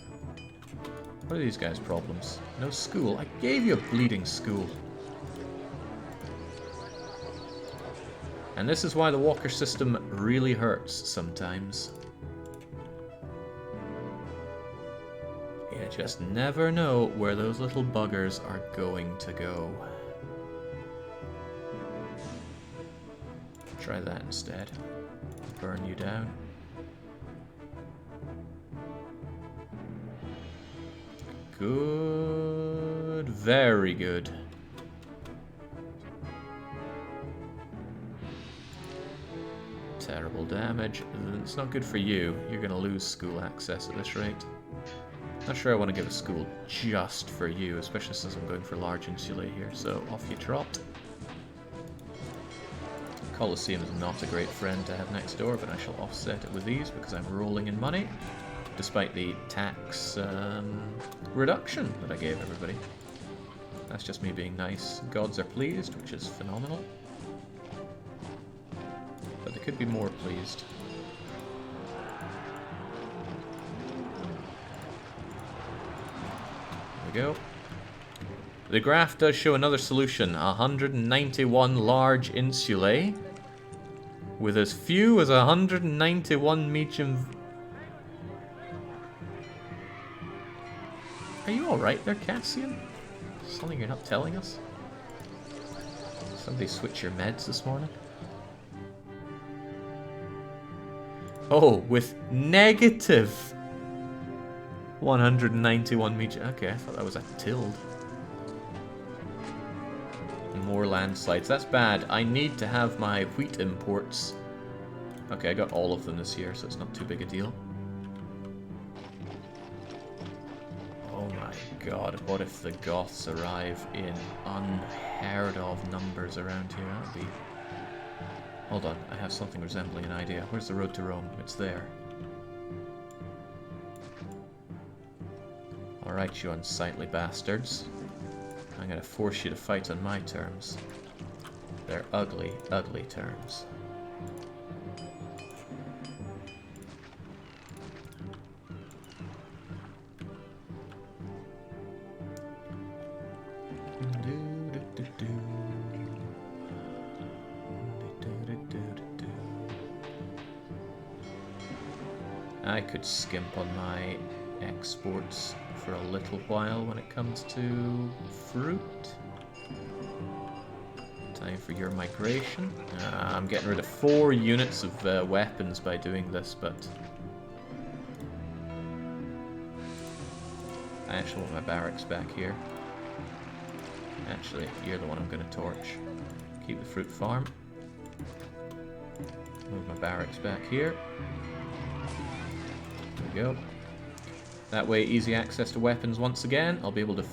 What are these guys' problems? No school. I gave you a bleeding school. And this is why the Walker system really hurts sometimes. You just never know where those little buggers are going to go. Try that instead. Burn you down. Good. Very good. Terrible damage. It's not good for you. You're going to lose school access at this rate. Not sure I want to give a school just for you, especially since I'm going for large insulae here, so off you trot. Colosseum is not a great friend to have next door, but I shall offset it with these because I'm rolling in money, despite the tax reduction that I gave everybody. That's just me being nice. Gods are pleased, which is phenomenal. But they could be more pleased. There we go. the graph does show another solution. 191 large insulae with as few as 191 medium... Are you alright there, Cassian? Something you're not telling us? Somebody switch your meds this morning? Oh, with negative 191 meters. Okay, I thought that was a tilde. More landslides. That's bad. I need to have my wheat imports. Okay, I got all of them this year, so it's not too big a deal. Oh my god, what if the Goths arrive in unheard of numbers around here? That would be... Hold on, I have something resembling an idea. Where's the road to Rome? It's there. Alright, you unsightly bastards. I'm gonna force you to fight on my terms. They're ugly, ugly terms. I could skimp on my exports for a little while when it comes to fruit. Time for your migration. I'm getting rid of 4 units of weapons by doing this, but I actually want my barracks back here. Actually, you're the one I'm going to torch. Keep the fruit farm. Move my barracks back here. There we go. That way, easy access to weapons once again. I'll be able to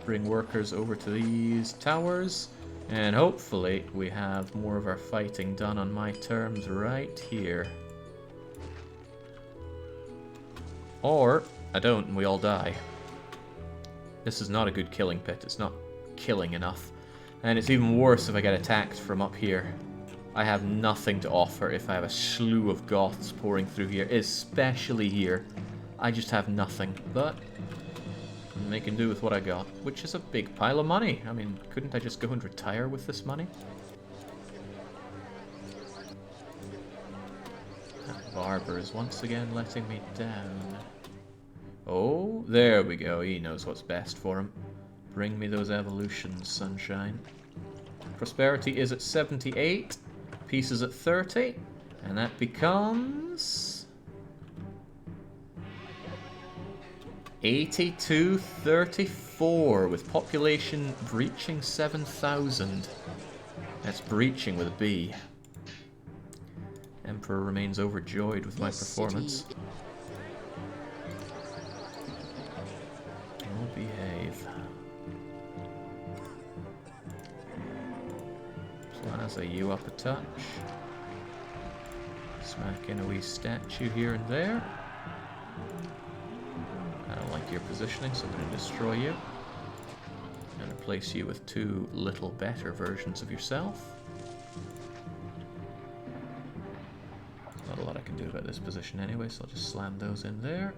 bring workers over to these towers. And hopefully, we have more of our fighting done on my terms right here. Or, I don't and we all die. This is not a good killing pit. It's not killing enough. And it's even worse if I get attacked from up here. I have nothing to offer if I have a slew of Goths pouring through here, especially here. I just have nothing, but I'm making do with what I got, which is a big pile of money. I mean, couldn't I just go and retire with this money? That barber is once again letting me down. Oh, there we go. He knows what's best for him. Bring me those evolutions, sunshine. Prosperity is at 78. Peace is at 30. And that becomes... 8234, with population breaching 7,000. That's breaching with a B. Emperor remains overjoyed with my performance. I'll behave. Plaza you up a touch. Smack in a wee statue here and there. I don't like your positioning, so I'm going to destroy you. And replace you with 2 little better versions of yourself. Not a lot I can do about this position anyway, so I'll just slam those in there.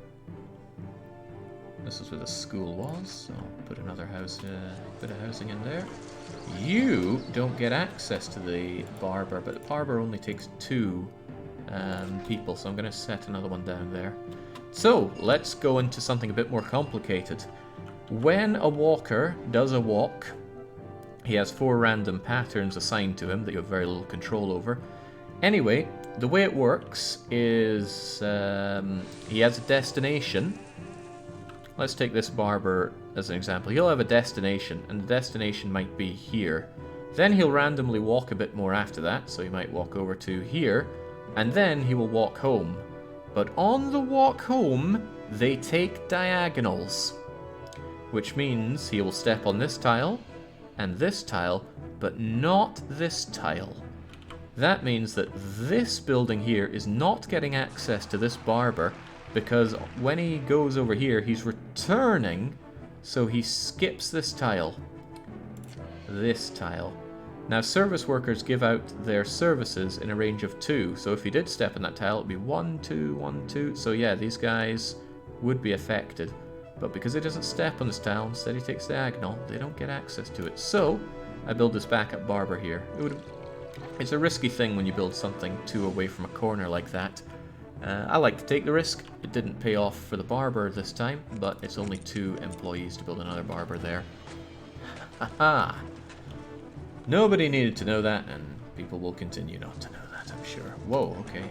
This is where the school was, so I'll put another house, bit of housing in there. You don't get access to the barber, but the barber only takes 2 people, so I'm going to set another one down there. So, let's go into something a bit more complicated. When a walker does a walk, he has 4 random patterns assigned to him that you have very little control over. Anyway, the way it works is he has a destination. Let's take this barber as an example. He'll have a destination, and the destination might be here. Then he'll randomly walk a bit more after that, so he might walk over to here, and then he will walk home. But on the walk home, they take diagonals, which means he will step on this tile, and this tile, but not this tile. That means that this building here is not getting access to this barber, because when he goes over here, he's returning, so he skips this tile. This tile. Now, service workers give out their services in a range of 2, so if he did step in that tile, it would be 1, 2, 1, 2. So yeah, these guys would be affected. But because he doesn't step on this tile, instead he takes diagonal, they don't get access to it. So, I build this backup barber here. It's a risky thing when you build something too away from a corner like that. I like to take the risk. It didn't pay off for the barber this time, but it's only 2 employees to build another barber there. Haha! Nobody needed to know that, and people will continue not to know that, I'm sure. Whoa, okay.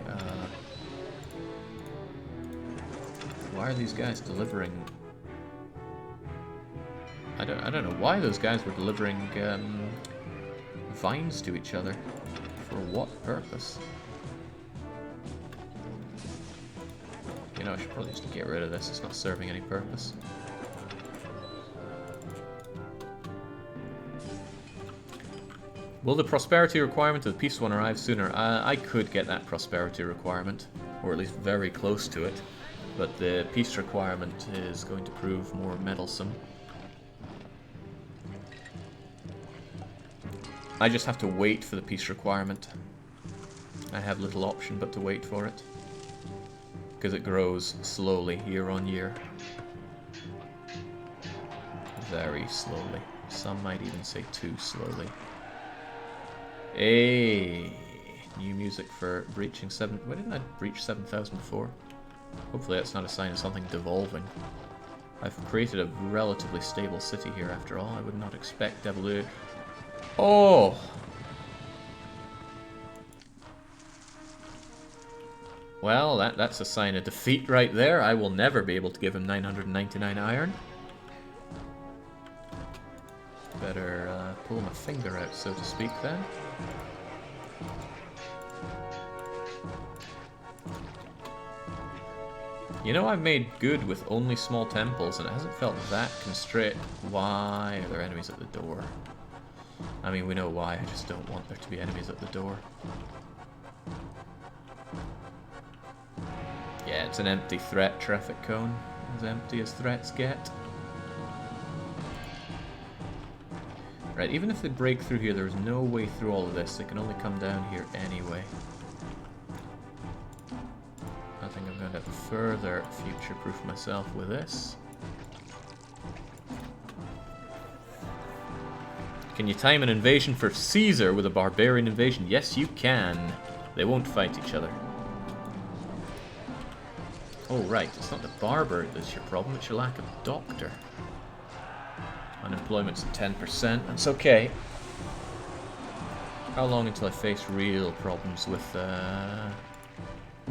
Why are these guys delivering... I don't know why those guys were delivering vines to each other. For what purpose? You know, I should probably just get rid of this. It's not serving any purpose. Will the prosperity requirement of the peace one arrive sooner? I could get that prosperity requirement, or at least very close to it, but the peace requirement is going to prove more meddlesome. I just have to wait for the peace requirement. I have little option but to wait for it, because it grows slowly year on year. Very slowly. Some might even say too slowly. Hey, new music for breaching 7. Why didn't I breach 7,000 before? Hopefully that's not a sign of something devolving. I've created a relatively stable city here after all. I would not expect evolution. Oh! Well, that's a sign of defeat right there. I will never be able to give him 999 iron. Better pull my finger out, so to speak, then. You know, I've made good with only small temples, and it hasn't felt that constrained. Why are there enemies at the door? I mean, we know why, I just don't want there to be enemies at the door. Yeah, it's an empty threat traffic cone. As empty as threats get. Right, even if they break through here, there's no way through all of this. They can only come down here anyway. I think I'm going to further future-proof myself with this. Can you time an invasion for Caesar with a barbarian invasion? Yes, you can. They won't fight each other. Oh, right. It's not the barber that's your problem. It's your lack of doctor. Unemployment's at 10%. That's okay. How long until I face real problems with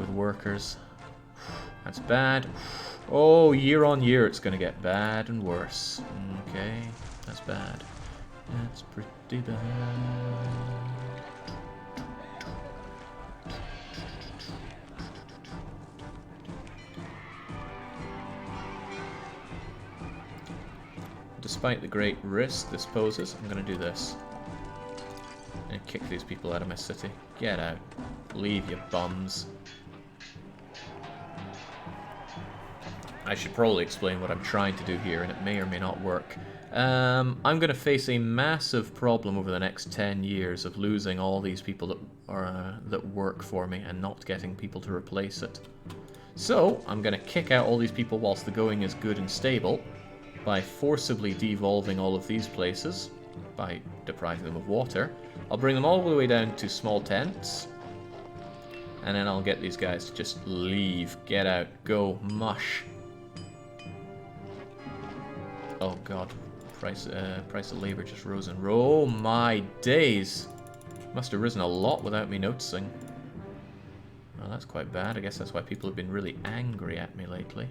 workers? That's bad. Oh, year on year it's going to get bad and worse. Okay, that's bad. That's pretty bad. Despite the great risk this poses, I'm going to do this. And kick these people out of my city. Get out. Leave, you bums. I should probably explain what I'm trying to do here, and it may or may not work. I'm going to face a massive problem over the next 10 years of losing all these people that work for me and not getting people to replace it. So, I'm going to kick out all these people whilst the going is good and stable by forcibly devolving all of these places, by depriving them of water. I'll bring them all the way down to small tents, and then I'll get these guys to just leave, get out, go, mush. Oh god, price of labor just rose and rose. Oh my days! Must have risen a lot without me noticing. Well, that's quite bad. I guess that's why people have been really angry at me lately.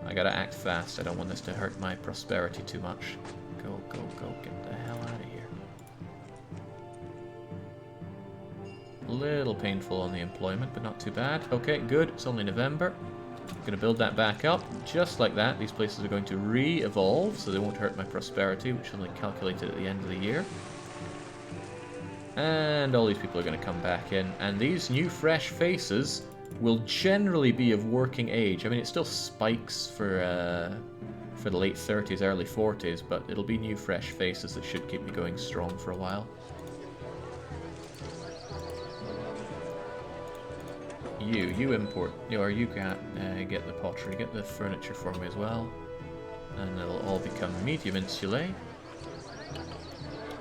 I gotta act fast. I don't want this to hurt my prosperity too much. Go, go, go. Get the hell out of here. A little painful on the employment, but not too bad. Okay, good. It's only November. I'm gonna build that back up. Just like that, these places are going to re-evolve, so they won't hurt my prosperity, which is only calculated at the end of the year. And all these people are going to come back in. And these new fresh faces will generally be of working age. I mean, it still spikes for the late 30s, early 40s, but it'll be new fresh faces that should keep me going strong for a while. You import, or you get the pottery, get the furniture for me as well. And it'll all become medium insulae.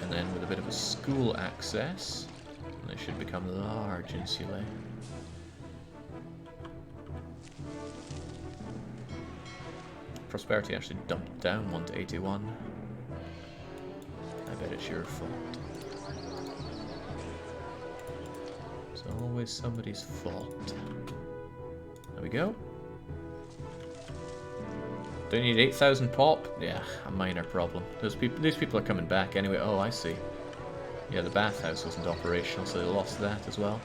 And then with a bit of a school access, they should become large insulae. Prosperity actually dumped down 1 to 81. I bet it's your fault. It's always somebody's fault. There we go. Don't need 8,000 pop? Yeah, a minor problem. These people are coming back anyway. Oh, I see. Yeah, the bathhouse wasn't operational, so they lost that as well.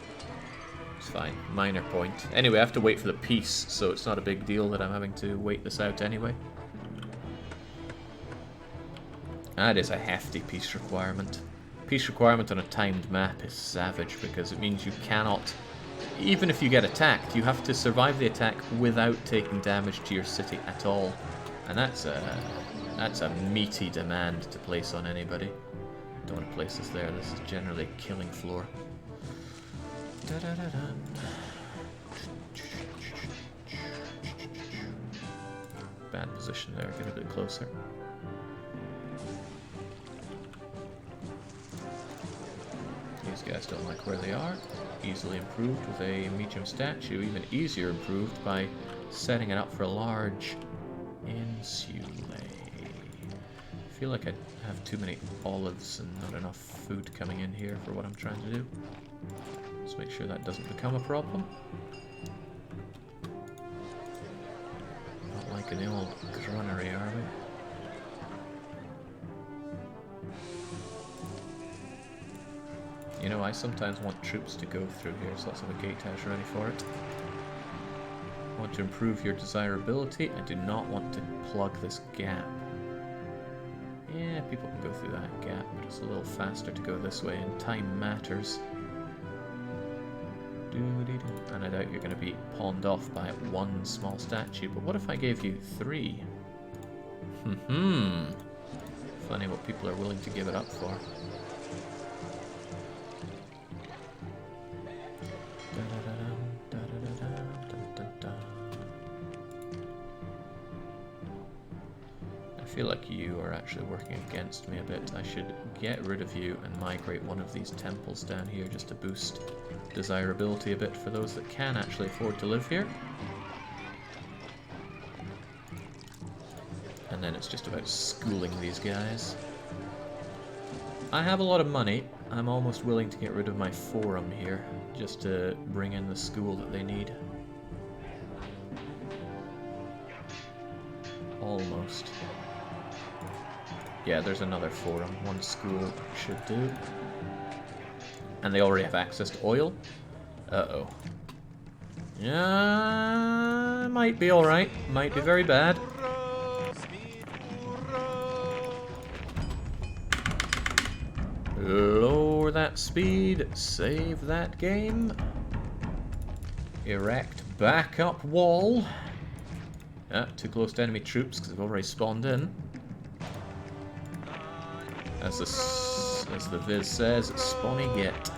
It's fine. Minor point. Anyway, I have to wait for the peace, so it's not a big deal that I'm having to wait this out anyway. That is a hefty peace requirement. Peace requirement on a timed map is savage, because it means you cannot... Even if you get attacked, you have to survive the attack without taking damage to your city at all. And that's a meaty demand to place on anybody. Don't want to place this there. This is generally a killing floor. Bad position there. Get a bit closer. These guys don't like where they are. Easily improved with a medium statue. Even easier improved by setting it up for a large insulae. I feel like I have too many olives and not enough food coming in here for what I'm trying to do. Let's make sure that doesn't become a problem. Not like an old granary, are we? You know, I sometimes want troops to go through here, so let's have a gatehouse ready for it. I want to improve your desirability. I do not want to plug this gap. Yeah, people can go through that gap, but it's a little faster to go this way, and time matters. And I doubt you're going to be pawned off by one small statue, but what if I gave you 3? Funny what people are willing to give it up for. I feel like you are actually working against me a bit. I should get rid of you and migrate one of these temples down here just to boost desirability a bit for those that can actually afford to live here. And then it's just about schooling these guys. I have a lot of money. I'm almost willing to get rid of my forum here just to bring in the school that they need. Almost. Yeah, there's another forum. One school should do. And they already have access to oil. Uh-oh. Yeah, might be alright. Might be very bad. Lower that speed. Save that game. Erect backup wall. Ah, too close to enemy troops because they've already spawned in. As the Viz says, spawny get.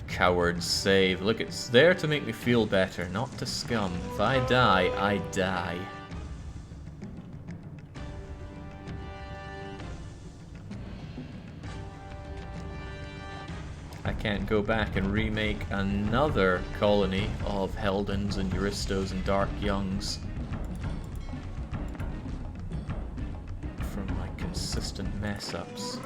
Cowards save. Look, it's there to make me feel better, not to scum. If I die, I die. I can't go back and remake another colony of Heldens and Euristos and Dark Youngs from my consistent mess-ups.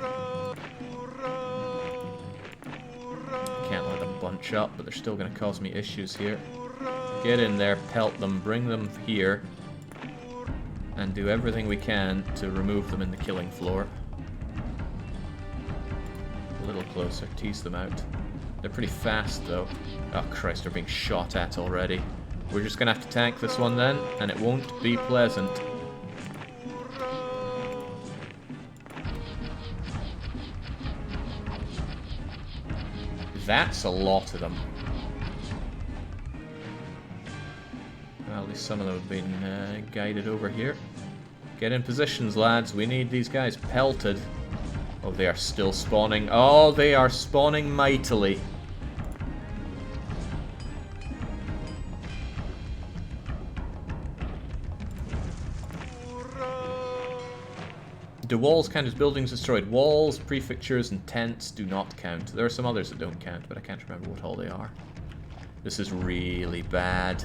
Can't let them bunch up, but they're still going to cause me issues here. Get in there, pelt them, bring them here, and do everything we can to remove them in the killing floor. A little closer, tease them out. They're pretty fast though. Oh Christ, they're being shot at already. We're just gonna have to tank this one then, and it won't be pleasant. That's a lot of them. Well, at least some of them have been guided over here. Get in positions, lads. We need these guys pelted. Oh, they are still spawning. Oh, they are spawning mightily. Do walls count as buildings destroyed? Walls, prefectures, and tents do not count. There are some others that don't count, but I can't remember what all they are. This is really bad.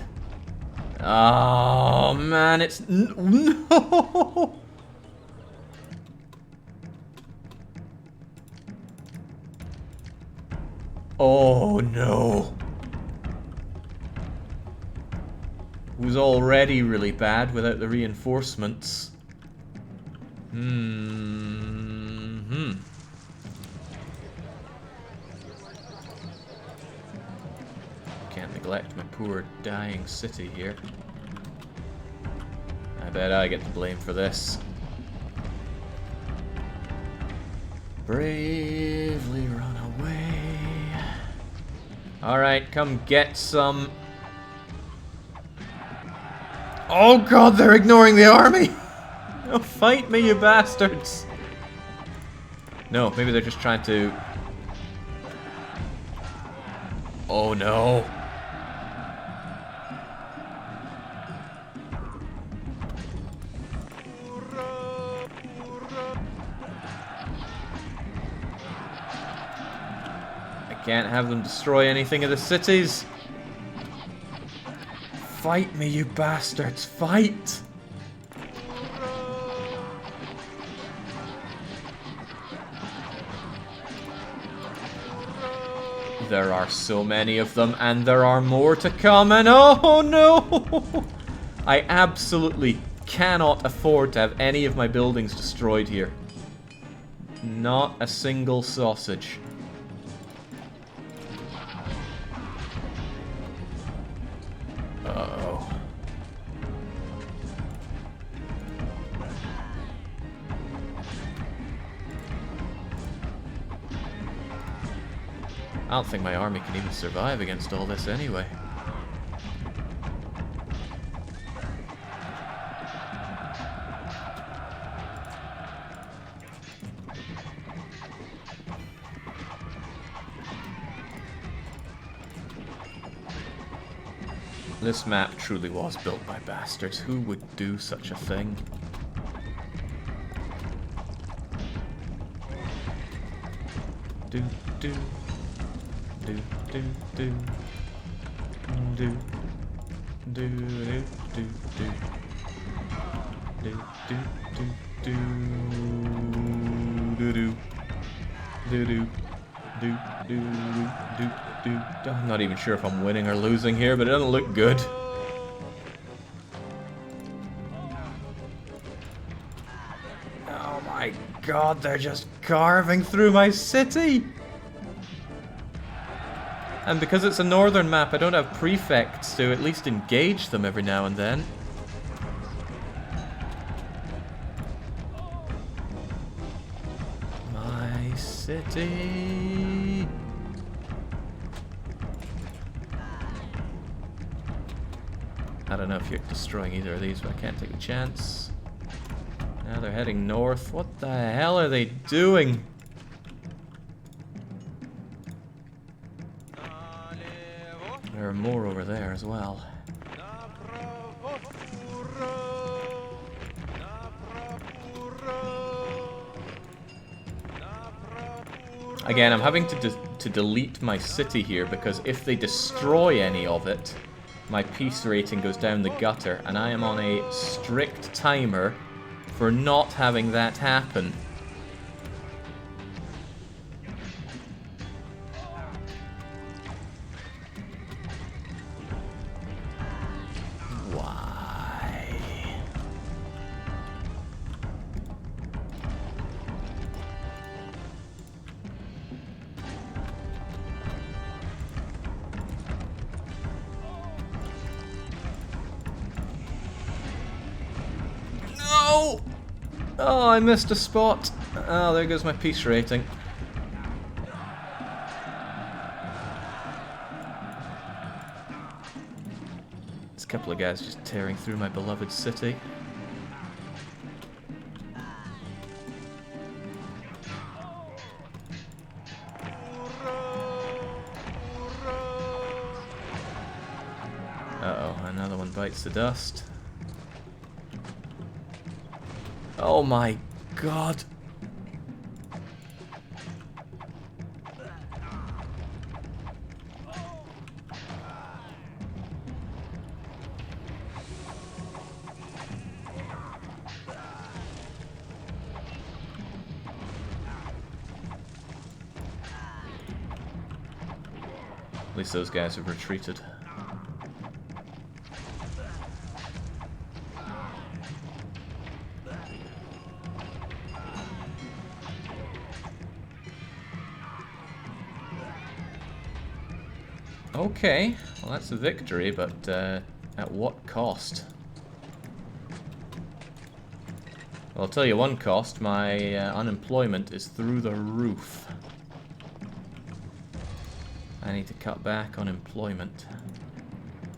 Oh, man, it's... No! Oh, no. It was already really bad without the reinforcements. Can't neglect my poor dying city here. I bet I get the blame for this. Bravely run away. Alright, come get some. Oh god, they're ignoring the army! Oh, fight me, you bastards! No, maybe they're just trying to... Oh no! I can't have them destroy anything of the cities! Fight me, you bastards! Fight! There are so many of them, and there are more to come, and oh no! I absolutely cannot afford to have any of my buildings destroyed here. Not a single sausage. Uh-oh. I don't think my army can even survive against all this anyway. This map truly was built by bastards. Who would do such a thing? Do do do do do do do do do do do do do do do. I'm not even sure if I'm winning or losing here, but it doesn't look good. Oh my god, they're just carving through my city! And because it's a northern map, I don't have prefects to at least engage them every now and then. My city. I don't know if you're destroying either of these, but I can't take a chance. Now they're heading north. What the hell are they doing? There are more over there as well. Again, I'm having to delete my city here because if they destroy any of it, my peace rating goes down the gutter, and I am on a strict timer for not having that happen. Oh, I missed a spot. Oh, there goes my peace rating. There's a couple of guys just tearing through my beloved city. bites the dust. Oh my god. At least those guys have retreated. Okay, well that's a victory, but at what cost? Well, I'll tell you one cost, my unemployment is through the roof. I need to cut back on employment.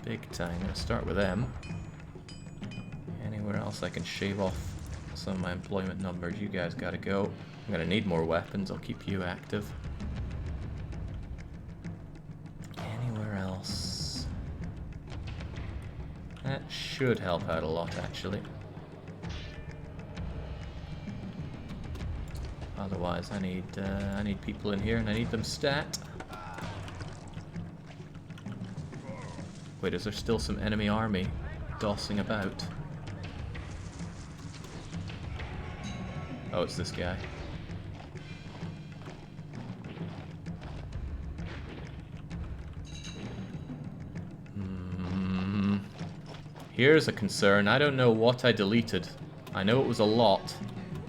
Big time. I'm gonna start with them. Anywhere else I can shave off some of my employment numbers, you guys gotta go. I'm gonna need more weapons, I'll keep you active. Anywhere else? That should help out a lot, actually. Otherwise, I need people in here, and I need them stat. Wait, is there still some enemy army dossing about? Oh, it's this guy. Here's a concern. I don't know what I deleted. I know it was a lot,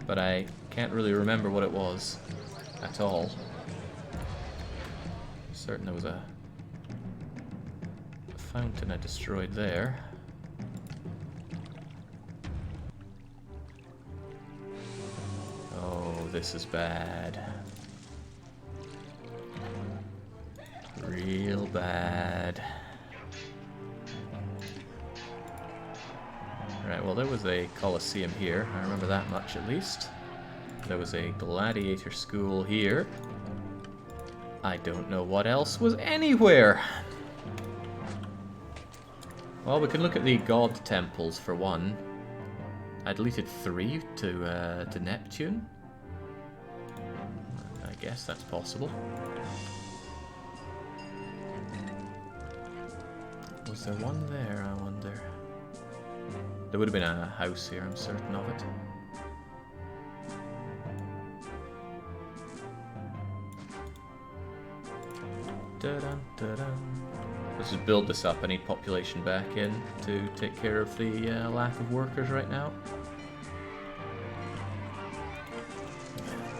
but I can't really remember what it was at all. Certain there was a fountain I destroyed there. Oh, this is bad. Real bad. Right, well there was a Colosseum here, I remember that much at least. There was a gladiator school here. I don't know what else was anywhere. Well, we can look at the god temples for one. I deleted 3 to Neptune. I guess that's possible. Was there one there, I wonder? There would have been a house here, I'm certain of it. Dun, dun, dun. Let's just build this up. I need population back in to take care of the lack of workers right now.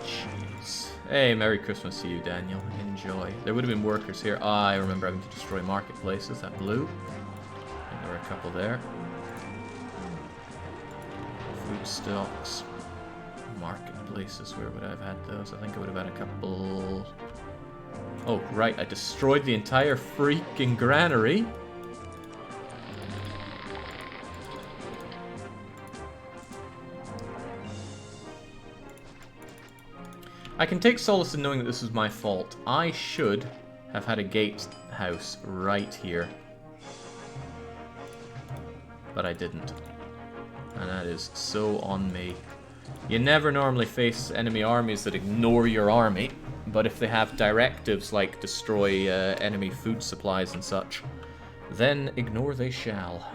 Jeez. Hey, Merry Christmas to you, Daniel. Enjoy. There would have been workers here. Ah, I remember having to destroy marketplaces. That blew. I think there were a couple there. Food stocks. Marketplaces. Where would I have had those? I think I would have had a couple... Oh, right, I destroyed the entire freaking granary. I can take solace in knowing that this was my fault. I should have had a gatehouse right here. But I didn't. And that is so on me. You never normally face enemy armies that ignore your army. But if they have directives like destroy enemy food supplies and such, then ignore they shall.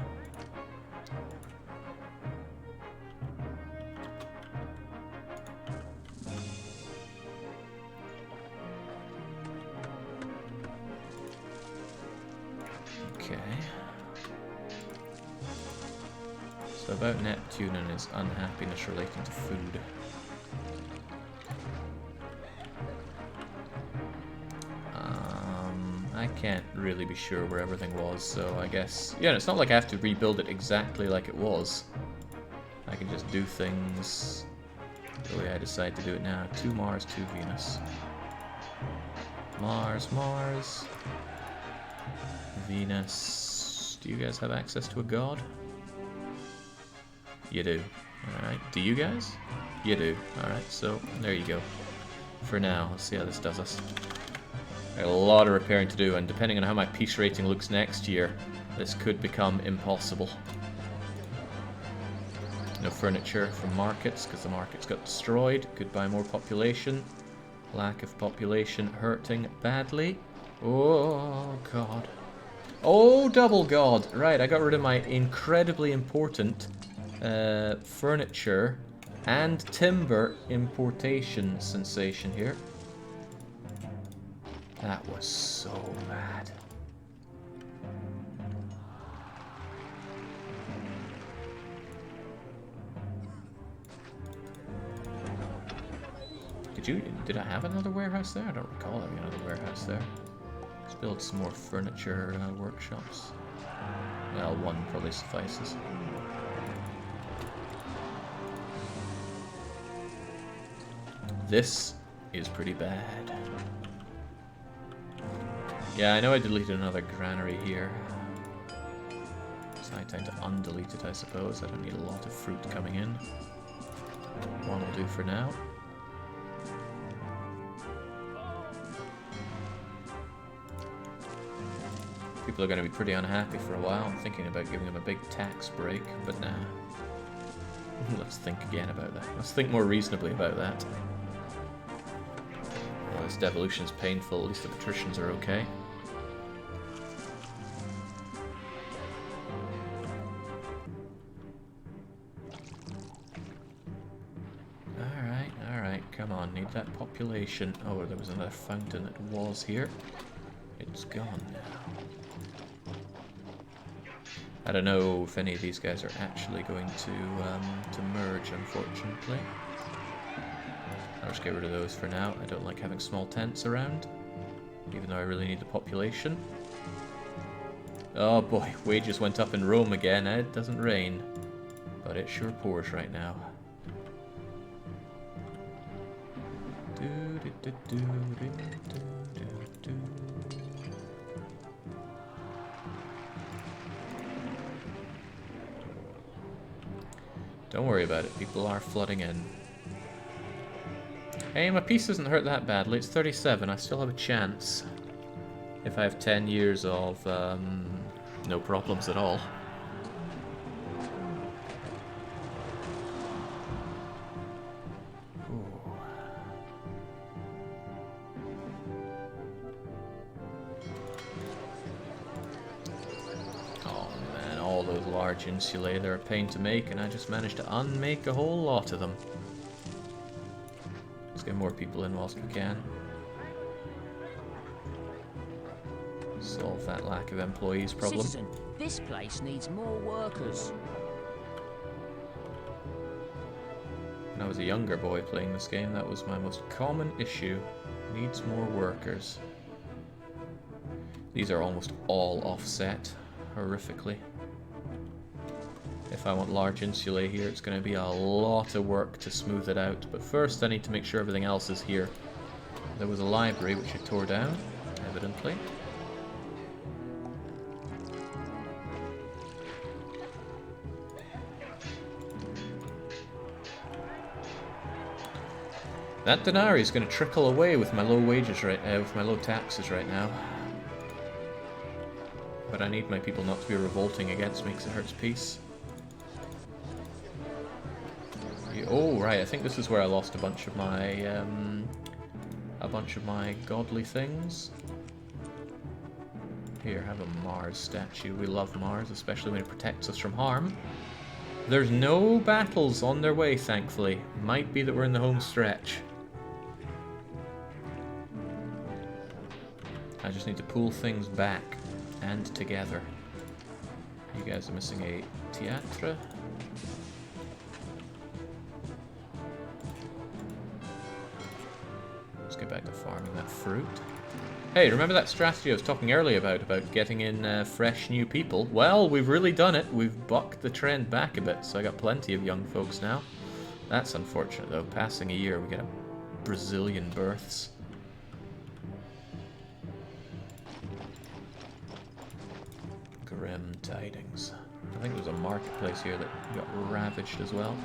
Okay. So about Neptune and his unhappiness relating to food. I can't really be sure where everything was, so I guess... Yeah, it's not like I have to rebuild it exactly like it was. I can just do things the way I decide to do it now. 2 Mars, 2 Venus. Mars, Mars. Venus. Do you guys have access to a god? You do. Alright. Do you guys? You do. Alright, so there you go. For now, let's see how this does us. A lot of repairing to do, and depending on how my peace rating looks next year, this could become impossible. No furniture from markets, because the markets got destroyed. Goodbye more population. Lack of population hurting badly. Oh, God. Oh, double God. Right, I got rid of my incredibly important furniture and timber importation sensation here. That was so bad. Did I have another warehouse there? I don't recall having another warehouse there. Let's build some more furniture workshops. Well, one probably suffices. This is pretty bad. Yeah, I know I deleted another granary here. It's high time to undelete it, I suppose. I don't need a lot of fruit coming in. One will do for now. People are going to be pretty unhappy for a while. I'm thinking about giving them a big tax break, but nah. Let's think again about that. Let's think more reasonably about that. Well, this devolution is painful. At least the patricians are okay. Alright, come on. Need that population. Oh, there was another fountain that was here. It's gone now. I don't know if any of these guys are actually going to merge, unfortunately. I'll just get rid of those for now. I don't like having small tents around, even though I really need the population. Oh boy, wages went up in Rome again. It doesn't rain, but it sure pours right now. Don't worry about it, people are flooding in. Hey, my piece doesn't hurt that badly, it's 37, I still have a chance. If I have 10 years of no problems at all. Insulae, they're a pain to make, and I just managed to unmake a whole lot of them. Let's get more people in whilst we can. Solve that lack of employees problem. Citizen, this place needs more workers. When I was a younger boy playing this game, that was my most common issue. Needs more workers. These are almost all offset horrifically. If I want large insulae here, it's going to be a lot of work to smooth it out. But first I need to make sure everything else is here. There was a library which I tore down, evidently. That denarii is going to trickle away with my low wages with my low taxes right now. But I need my people not to be revolting against me because it hurts peace. Oh right, I think this is where I lost a bunch of my godly things. Here, have a Mars statue. We love Mars, especially when it protects us from harm. There's no battles on their way, thankfully. Might be that we're in the home stretch. I just need to pull things back and together. You guys are missing a theatre. Get back to farming that fruit. Hey, remember that strategy I was talking earlier about getting in fresh new people? Well, we've really done it. We've bucked the trend back a bit, so I got plenty of young folks now. That's unfortunate, though. Passing a year, we get a Brazilian births. Grim tidings. I think there's a marketplace here that got ravaged as well.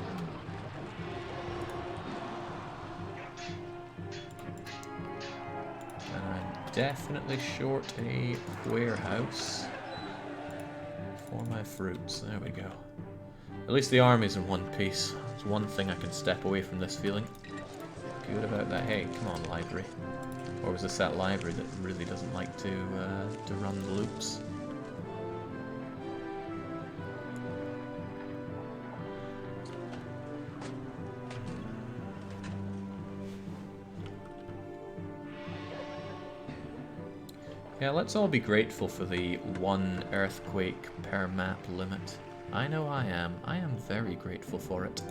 Definitely short a warehouse. fruits. There we go. At least the army's in one piece. There's one thing I can step away from this feeling good about that. Hey, come on, library. Or was this that library that really doesn't like to run the loops? Yeah, let's all be grateful for the 1 earthquake per map limit. I know I am. I am very grateful for it.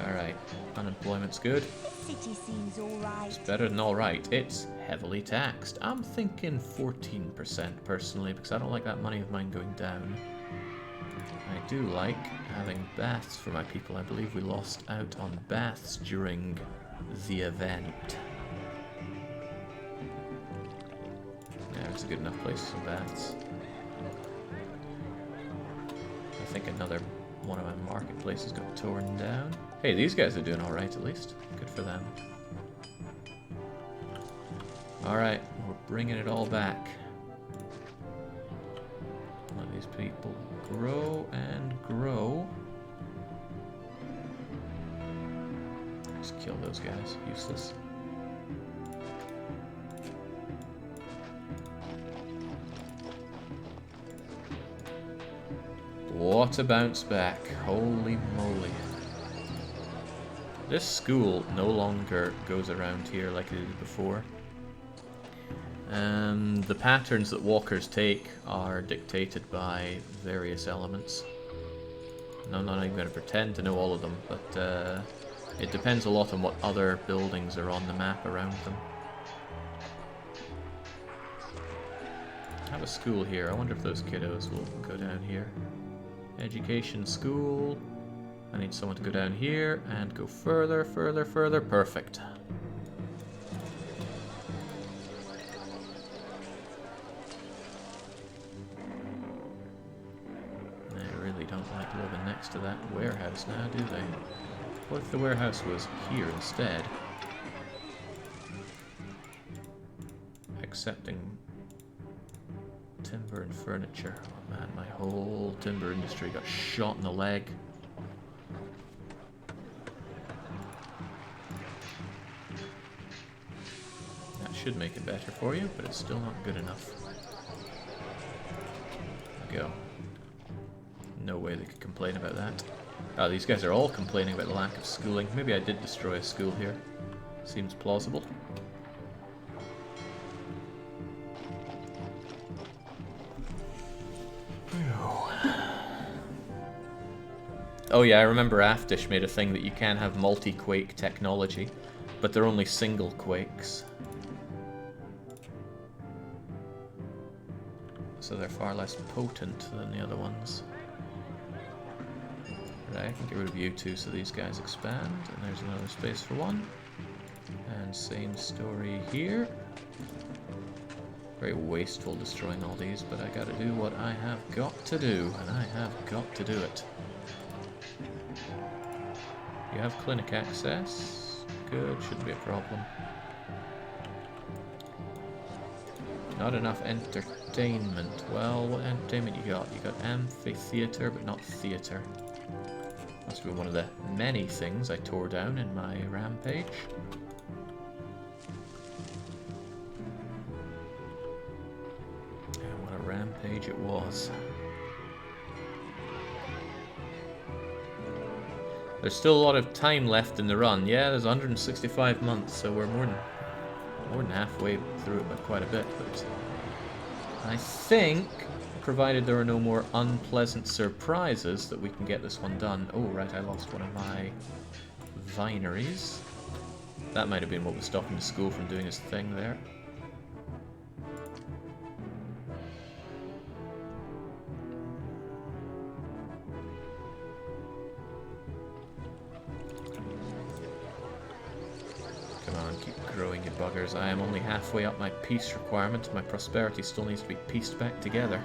Alright, unemployment's good. City seems alright. It's better than alright. It's heavily taxed. I'm thinking 14% personally, because I don't like that money of mine going down. I do like having baths for my people. I believe we lost out on baths during the event. Yeah, it's a good enough place for some baths. I think another one of my marketplaces got torn down. Hey, these guys are doing alright at least. Good for them. Alright, we're bringing it all back. Let these people grow and grow. Just kill those guys. Useless. What a bounce back. Holy moly. This school no longer goes around here like it did before. The patterns that walkers take are dictated by various elements. I'm not even going to pretend to know all of them, but it depends a lot on what other buildings are on the map around them. I have a school here. I wonder if those kiddos will go down here. Education school. I need someone to go down here and go further, further, further. Perfect. They really don't like living next to that warehouse now, do they? What if the warehouse was here instead? Accepting timber and furniture. Oh man, my whole timber industry got shot in the leg. That should make it better for you, but it's still not good enough. There we go. No way they could complain about that. Oh, these guys are all complaining about the lack of schooling. Maybe I did destroy a school here. Seems plausible. Oh yeah, I remember Aftish made a thing that you can have multi-quake technology, but they're only single quakes. So they're far less potent than the other ones. Right, I can get rid of you two so these guys expand, and there's another space for one. And same story here. Very wasteful destroying all these, but I gotta do what I have got to do, and I have got to do it. You have clinic access. Good, shouldn't be a problem. Not enough entertainment. Well, what entertainment you got? You got amphitheater, but not theater. Must be one of the many things I tore down in my rampage. And what a rampage it was. There's still a lot of time left in the run. Yeah, there's 165 months, so we're more than halfway through it by quite a bit. But I think, provided there are no more unpleasant surprises, that we can get this one done. Oh, right, I lost one of my vineries. That might have been what was stopping the school from doing its thing there. Buggers. I am only halfway up my peace requirement. My prosperity still needs to be pieced back together.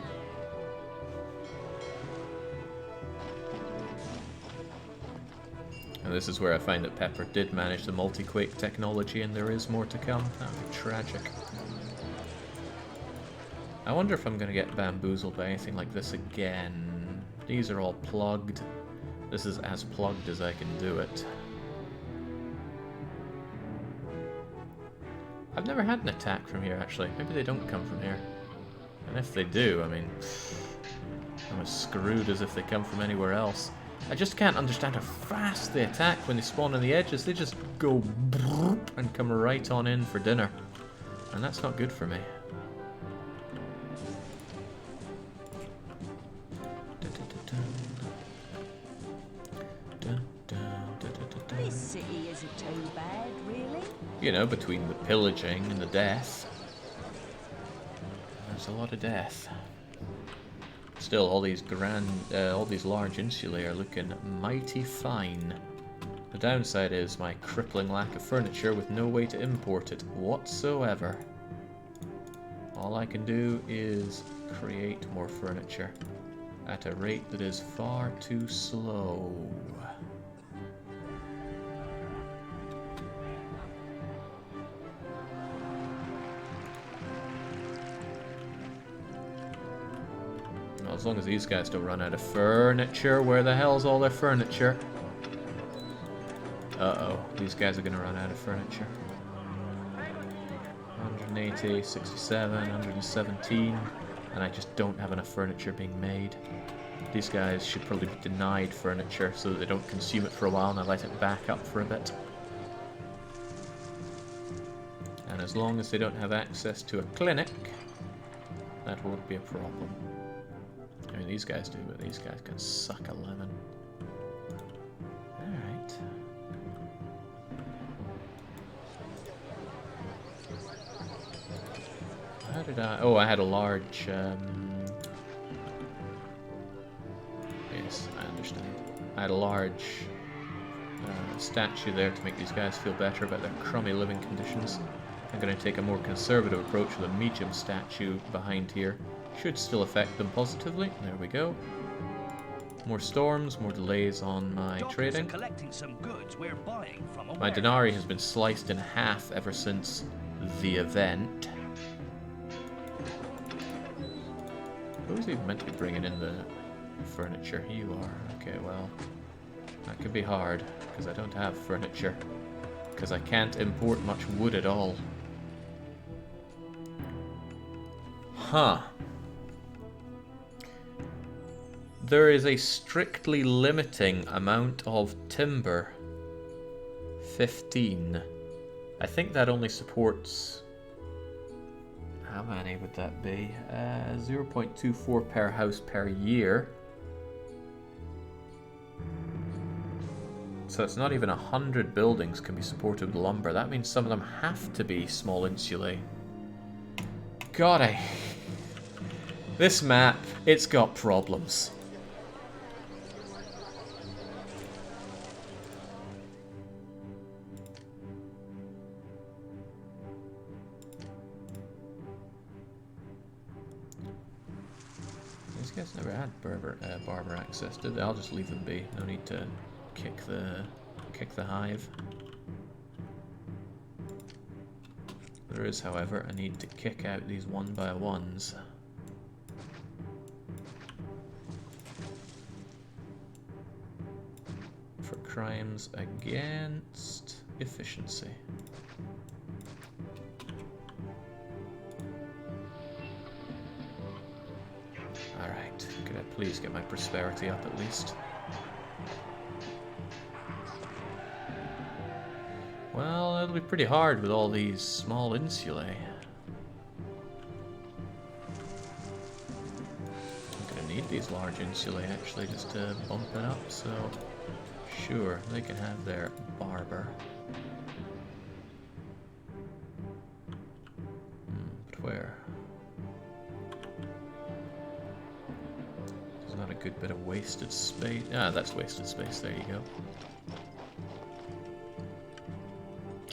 And this is where I find that Pepper did manage the multi-quake technology, and there is more to come. That would be tragic. I wonder if I'm going to get bamboozled by anything like this again. These are all plugged. This is as plugged as I can do it. I've never had an attack from here, actually. Maybe they don't come from here. And if they do, I mean, I'm as screwed as if they come from anywhere else. I just can't understand how fast they attack when they spawn on the edges. They just go and come right on in for dinner. And that's not good for me. This city isn't too bad, really. You know, between the pillaging and the death. There's a lot of death. Still, all these large insulae are looking mighty fine. The downside is my crippling lack of furniture with no way to import it whatsoever. All I can do is create more furniture at a rate that is far too slow. As long as these guys don't run out of furniture. Where the hell's all their furniture? Uh-oh. These guys are going to run out of furniture. 180, 67, 117. And I just don't have enough furniture being made. These guys should probably be denied furniture so that they don't consume it for a while and I let it back up for a bit. And as long as they don't have access to a clinic, that won't be a problem. I mean, these guys do, but these guys can suck a lemon. Alright. How did I... Oh, I had a large... Yes, I understand. I had a large statue there to make these guys feel better about their crummy living conditions. I'm going to take a more conservative approach with a medium statue behind here. Should still affect them positively. There we go. More storms, more delays on my trading. Collecting some goods we're buying from a My denarii has been sliced in half ever since the event. Who's even meant to be bringing in the furniture? You are. Okay, well, that could be hard because I don't have furniture. Because I can't import much wood at all. Huh. There is a strictly limiting amount of timber. 15. I think that only supports... How many would that be? 0.24 per house per year. So it's not even 100 buildings can be supported with lumber. That means some of them have to be small insulae. God, This map, it's got problems. These guys never had barber access, did they? I'll just leave them be. No need to kick the hive. There is, however, a need to kick out these 1x1s. For crimes against efficiency. Alright, could I please get my prosperity up at least? Well, it'll be pretty hard with all these small insulae. I'm gonna need these large insulae actually just to bump it up, so sure, they can have their barber. But where? There's not a good bit of wasted space. Ah, that's wasted space, there you go.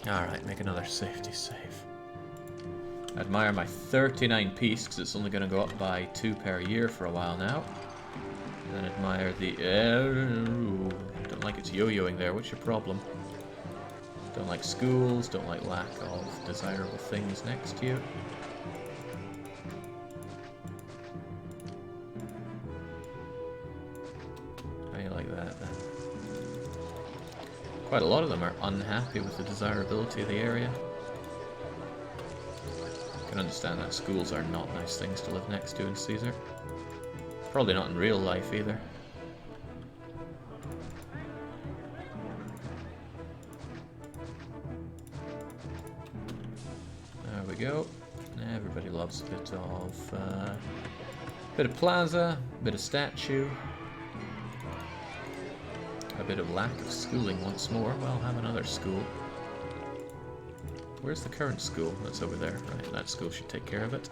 Alright, make another safety save. Admire my 39 piece, because it's only going to go up by 2 per year for a while now. Then admire the... don't like it's yo-yoing there, what's your problem? Don't like schools, don't like lack of desirable things next to you. that then. Quite a lot of them are unhappy with the desirability of the area. I can understand that schools are not nice things to live next to in Caesar. Probably not in real life either. There we go. Everybody loves a bit of plaza, a bit of statue, a bit of lack of schooling once more. Well, have another school. Where's the current school? That's over there. Right, that school should take care of it.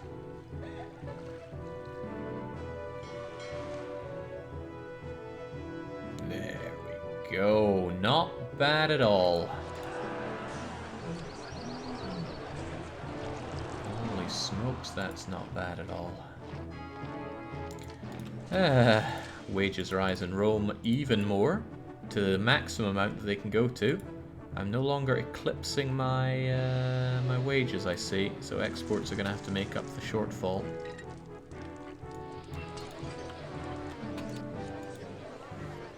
There we go. Not bad at all. Holy smokes, that's not bad at all. Wages rise in Rome even more, to the maximum amount that they can go to. I'm no longer eclipsing my my wages, I see, so exports are going to have to make up the shortfall.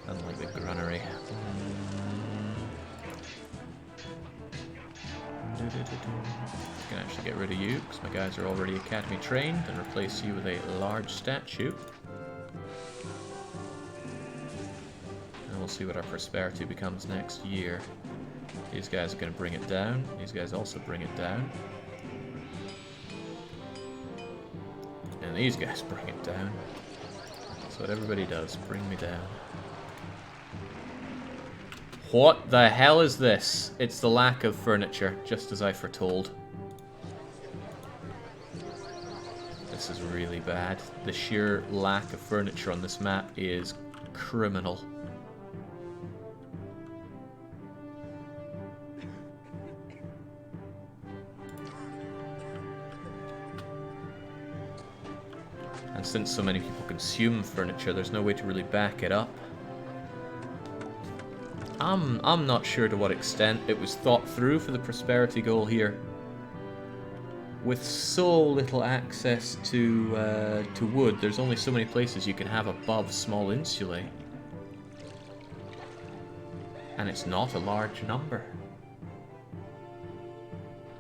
Unlike the granary. I can actually get rid of you, because my guys are already academy trained, and replace you with a large statue. And we'll see what our prosperity becomes next year. These guys are going to bring it down. These guys also bring it down. And these guys bring it down. That's what everybody does. Bring me down. What the hell is this? It's the lack of furniture, just as I foretold. This is really bad. The sheer lack of furniture on this map is criminal. And since so many people consume furniture, there's no way to really back it up. I'm not sure to what extent it was thought through for the prosperity goal here. With so little access to wood, there's only so many places you can have above small insulae. And it's not a large number.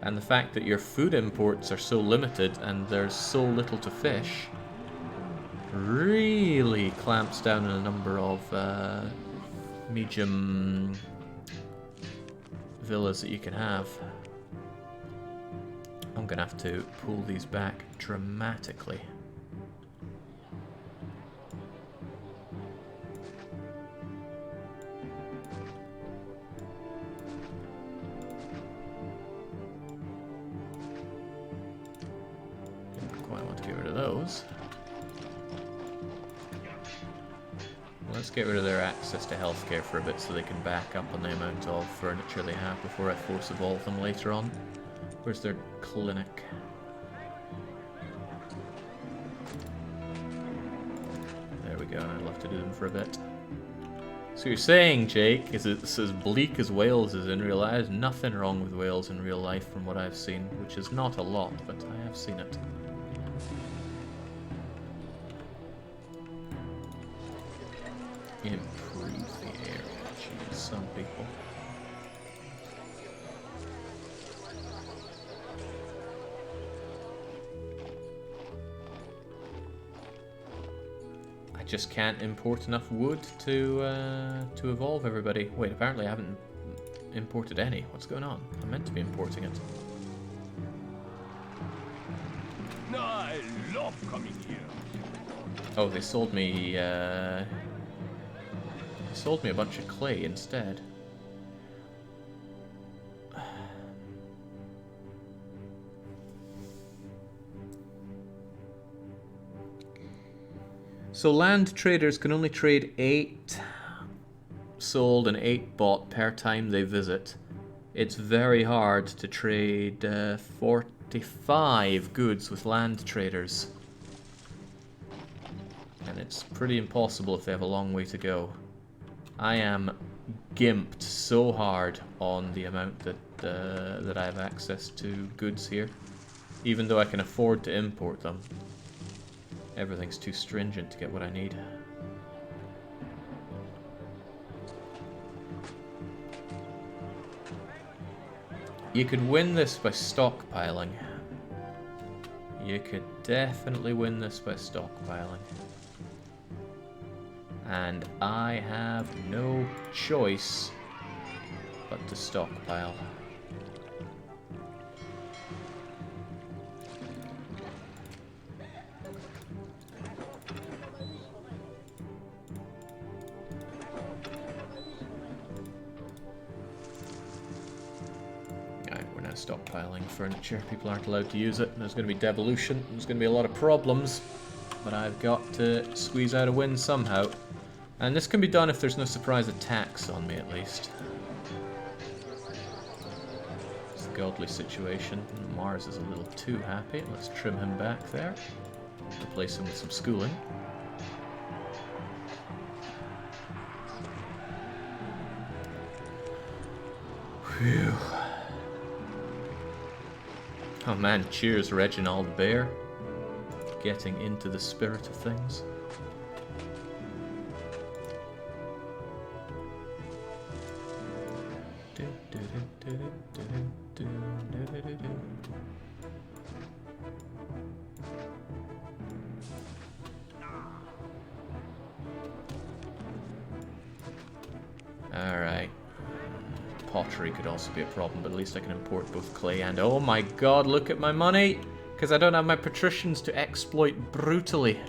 And the fact that your food imports are so limited and there's so little to fish really clamps down on a number of medium villas that you can have. I'm gonna have to pull these back dramatically. Don't quite want to get rid of those. Let's get rid of their access to healthcare for a bit so they can back up on the amount of furniture they have before I force evolve them later on. Where's their clinic? There we go, I'd love to do them for a bit. So you're saying, Jake, is it's as bleak as Wales is in real life? There's nothing wrong with Wales in real life from what I've seen, which is not a lot, but I have seen it. Improve the area. Jeez, some people. I just can't import enough wood to evolve everybody. Wait, apparently I haven't imported any. What's going on? I'm meant to be importing it. I love coming here. Oh, they sold me a bunch of clay instead. So land traders can only trade 8 sold and 8 bought per time they visit. It's very hard to trade 45 goods with land traders. And it's pretty impossible if they have a long way to go. I am gimped so hard on the amount that I have access to goods here. Even though I can afford to import them. Everything's too stringent to get what I need. You could win this by stockpiling. You could definitely win this by stockpiling. And I have no choice but to stockpile. Stockpiling furniture. People aren't allowed to use it. There's going to be devolution. There's going to be a lot of problems. But I've got to squeeze out a win somehow. And this can be done if there's no surprise attacks on me, at least. It's a godly situation. Mars is a little too happy. Let's trim him back there. Replace him with some schooling. Phew. Oh man, cheers Reginald Bear. Getting into the spirit of things. Alright. Pottery could also be a problem, but at least I can import both clay and... Oh my god, look at my money! Because I don't have my patricians to exploit brutally.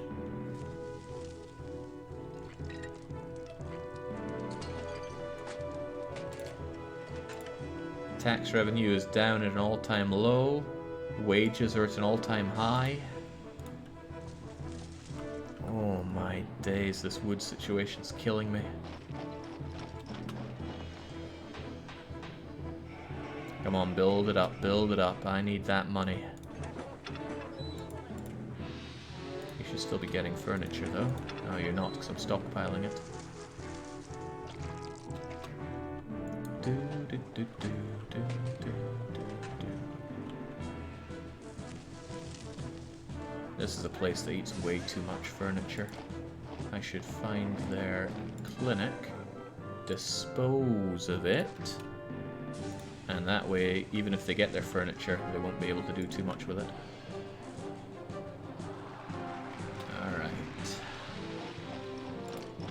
Tax revenue is down at an all-time low. Wages are at an all-time high. Oh my days, this wood situation's killing me. Come on, build it up, build it up. I need that money. You should still be getting furniture, though. No, you're not, because I'm stockpiling it. This is a place that eats way too much furniture. I should find their clinic, dispose of it, and that way, even if they get their furniture, they won't be able to do too much with it. Alright.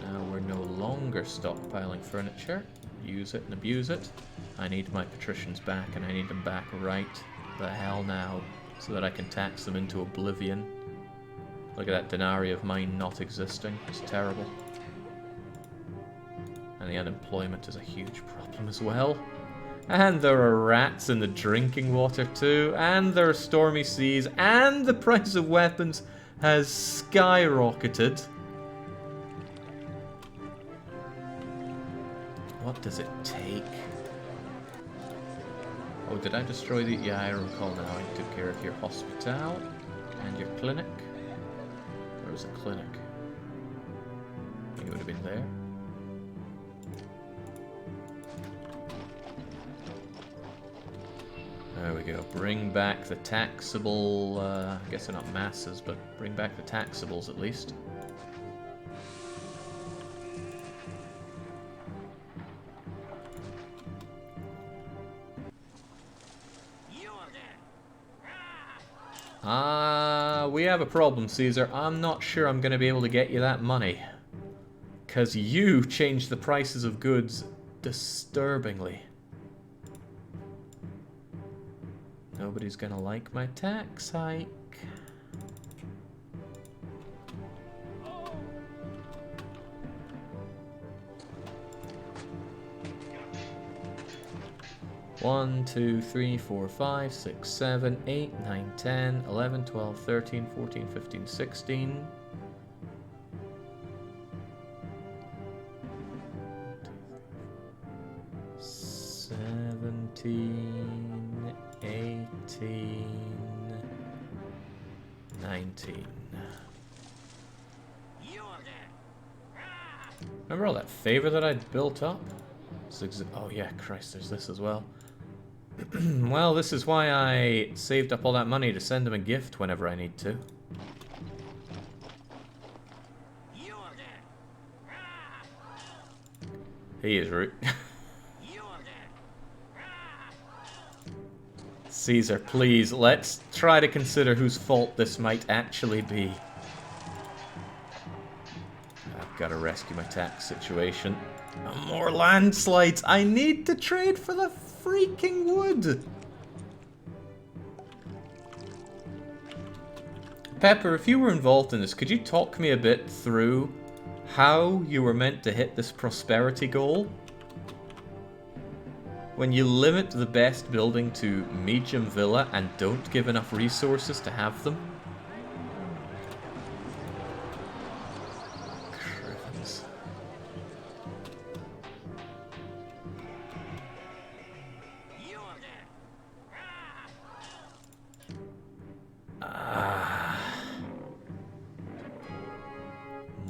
Now we're no longer stockpiling furniture. Use it and abuse it. I need my patricians back, and I need them back right the hell now, so that I can tax them into oblivion. Look at that denarii of mine not existing. It's terrible. And the unemployment is a huge problem as well. And there are rats in the drinking water too. And there are stormy seas. And the price of weapons has skyrocketed. What does it take? Oh, did I destroy the... Yeah, I recall now. I took care of your hospital and your clinic. Where was the clinic? I think it would have been there. There we go. Bring back the taxable... I guess they're not masses, but bring back the taxables at least. We have a problem, Caesar. I'm not sure I'm going to be able to get you that money. Because you changed the prices of goods disturbingly. Nobody's going to like my tax hike. One, 2, 3, 4, 5, 6, 7, 8, 9, 10, 11, 12, 13, 14, 15, 16. 17, 18, 19. Remember all that favor that I'd built up? Oh yeah, Christ, there's this as well. Well, this is why I saved up all that money to send him a gift whenever I need to. He is rude. Caesar, please, let's try to consider whose fault this might actually be. I've got to rescue my tax situation. More landslides! I need to trade for the freaking wood! Pepper, if you were involved in this, could you talk me a bit through how you were meant to hit this prosperity goal? When you limit the best building to medium villa and don't give enough resources to have them? Crivens.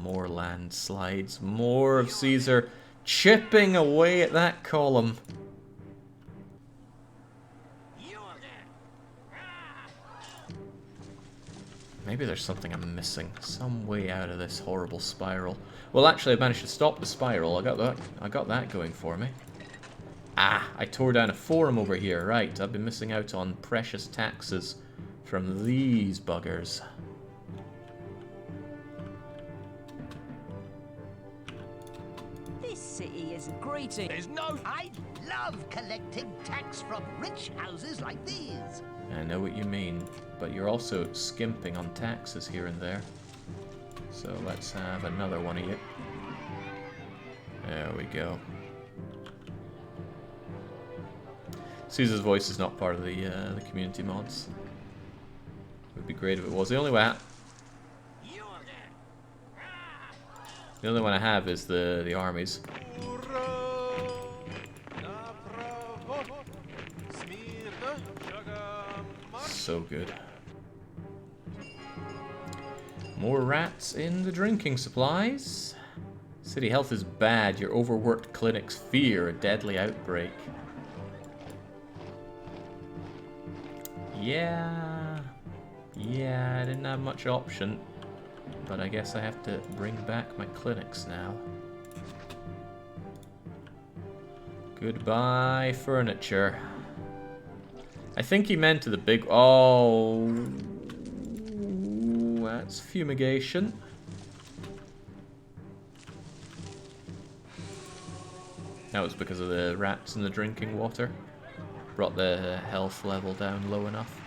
More landslides, more of Caesar chipping away at that column. Maybe there's something I'm missing. Some way out of this horrible spiral. Well, actually, I managed to stop the spiral. I got that going for me. Ah, I tore down a forum over here. Right, I've been missing out on precious taxes from these buggers. This city is greeting. There's no... I love collecting tax from rich houses like these. I know what you mean, but you're also skimping on taxes here and there. So let's have another one of you. There we go. Caesar's voice is not part of the community mods. It would be great if it was. The only one I have is the armies. So good. More rats in the drinking supplies. City health is bad. Your overworked clinics fear a deadly outbreak. Yeah, I didn't have much option, but I guess I have to bring back my clinics now. Goodbye, furniture. I think he meant to the big... Oh, that's fumigation. That was because of the rats in the drinking water. Brought the health level down low enough.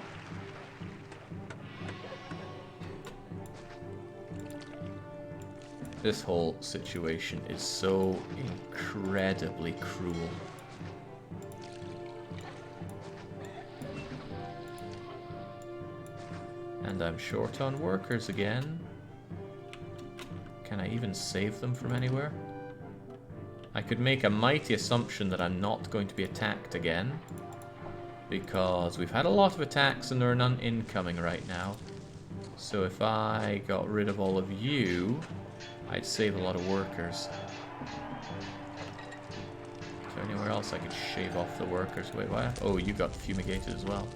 This whole situation is so incredibly cruel. And I'm short on workers again. Can I even save them from anywhere? I could make a mighty assumption that I'm not going to be attacked again, because we've had a lot of attacks and there are none incoming right now. So if I got rid of all of you, I'd save a lot of workers. Is there anywhere else I could shave off the workers? Wait, what? Oh, you got fumigated as well.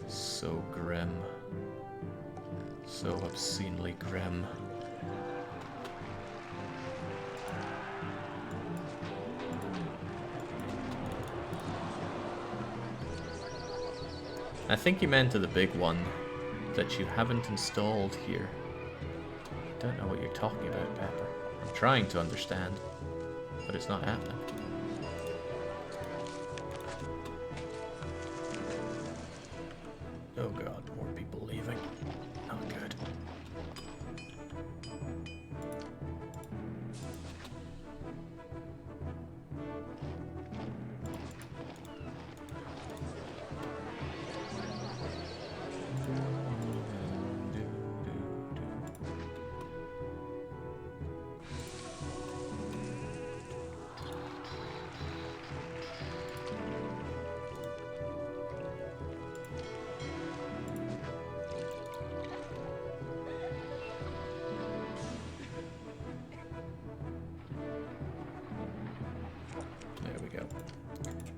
So grim. So obscenely grim. I think he meant to the big one that you haven't installed here. I don't know what you're talking about, Pepper. I'm trying to understand, but it's not happening. Oh god, more people leaving. Not good.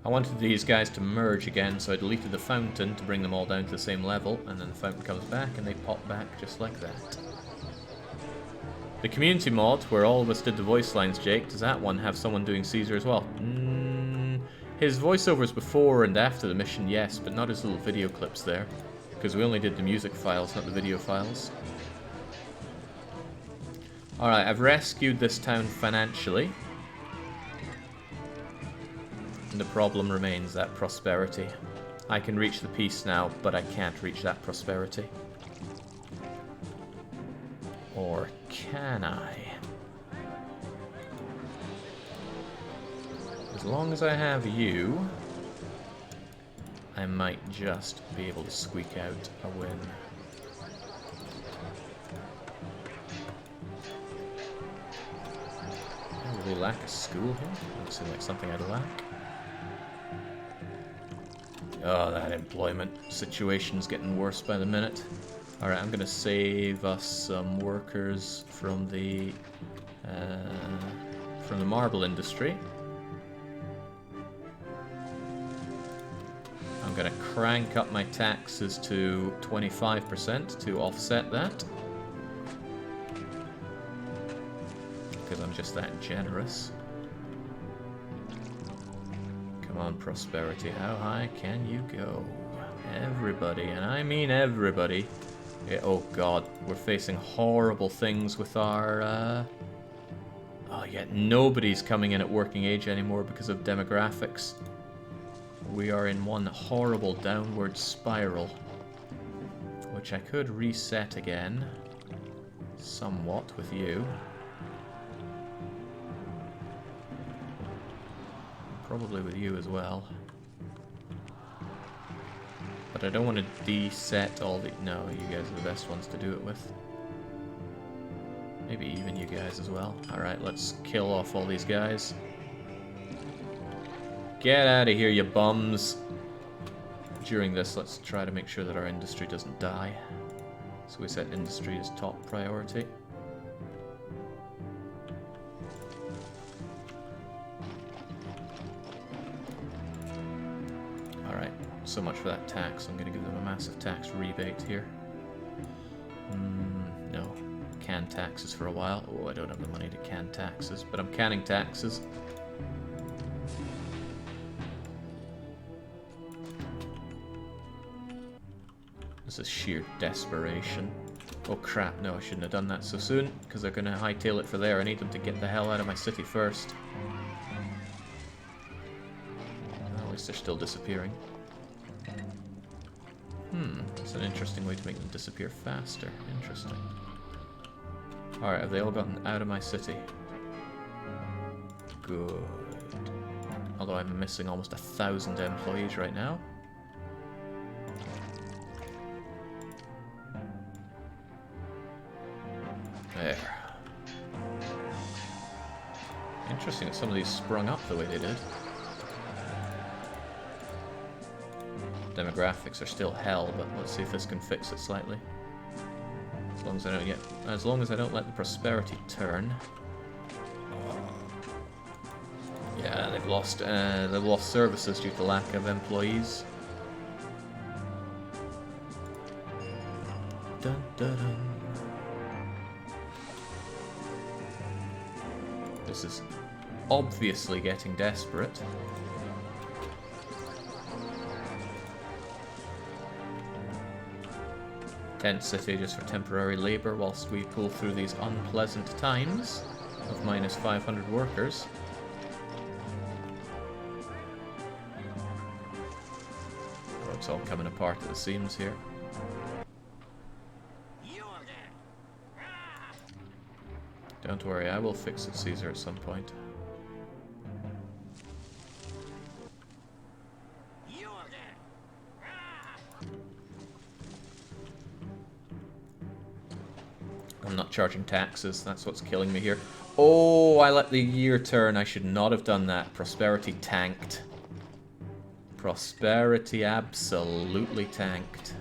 I wanted these guys to merge again, so I deleted the fountain to bring them all down to the same level, and then the fountain comes back and they pop back just like that. The community mod, where all of us did the voice lines, Jake, does that one have someone doing Caesar as well? His voiceovers before and after the mission, yes, but not his little video clips there. Because we only did the music files, not the video files. Alright, I've rescued this town financially. And the problem remains that prosperity. I can reach the peace now, but I can't reach that prosperity. Or can I? As long as I have you, I might just be able to squeak out a win. I really lack a school here. Doesn't seem like something I'd lack. Oh, that employment situation's getting worse by the minute. Alright, I'm gonna save us some workers from the marble industry. I'm gonna crank up my taxes to 25% to offset that. Because I'm just that generous. Come on, prosperity, how high can you go? Everybody, and I mean everybody. Yeah, oh god, we're facing horrible things with our, Oh, yeah, nobody's coming in at working age anymore because of demographics. We are in one horrible downward spiral. Which I could reset again. Somewhat with you. Probably with you as well. But I don't want to deset all the... No, you guys are the best ones to do it with. Maybe even you guys as well. Alright, let's kill off all these guys. Get out of here, you bums! During this, let's try to make sure that our industry doesn't die. So we set industry as top priority. Alright, so much for that tax. I'm going to give them a massive tax rebate here. No. Can taxes for a while. Oh, I don't have the money to can taxes, but I'm canning taxes. This is sheer desperation. Oh crap, no, I shouldn't have done that so soon, because they're going to hightail it for there. I need them to get the hell out of my city first. Well, at least they're still disappearing. That's an interesting way to make them disappear faster. Interesting. Alright, have they all gotten out of my city? Good. Although I'm missing almost 1,000 employees right now. There. Interesting that some of these sprung up the way they did. Demographics are still hell, but let's see if this can fix it slightly. As long as I don't let the prosperity turn. Yeah, they've lost services due to lack of employees. Dun, dun, dun. This is obviously getting desperate. Tent city just for temporary labor whilst we pull through these unpleasant times of minus 500 workers. Oh, it's all coming apart at the seams here. Don't worry, I will fix it, Caesar, at some point. I'm not charging taxes, that's what's killing me here. Oh, I let the year turn. I should not have done that. Prosperity tanked. Prosperity absolutely tanked.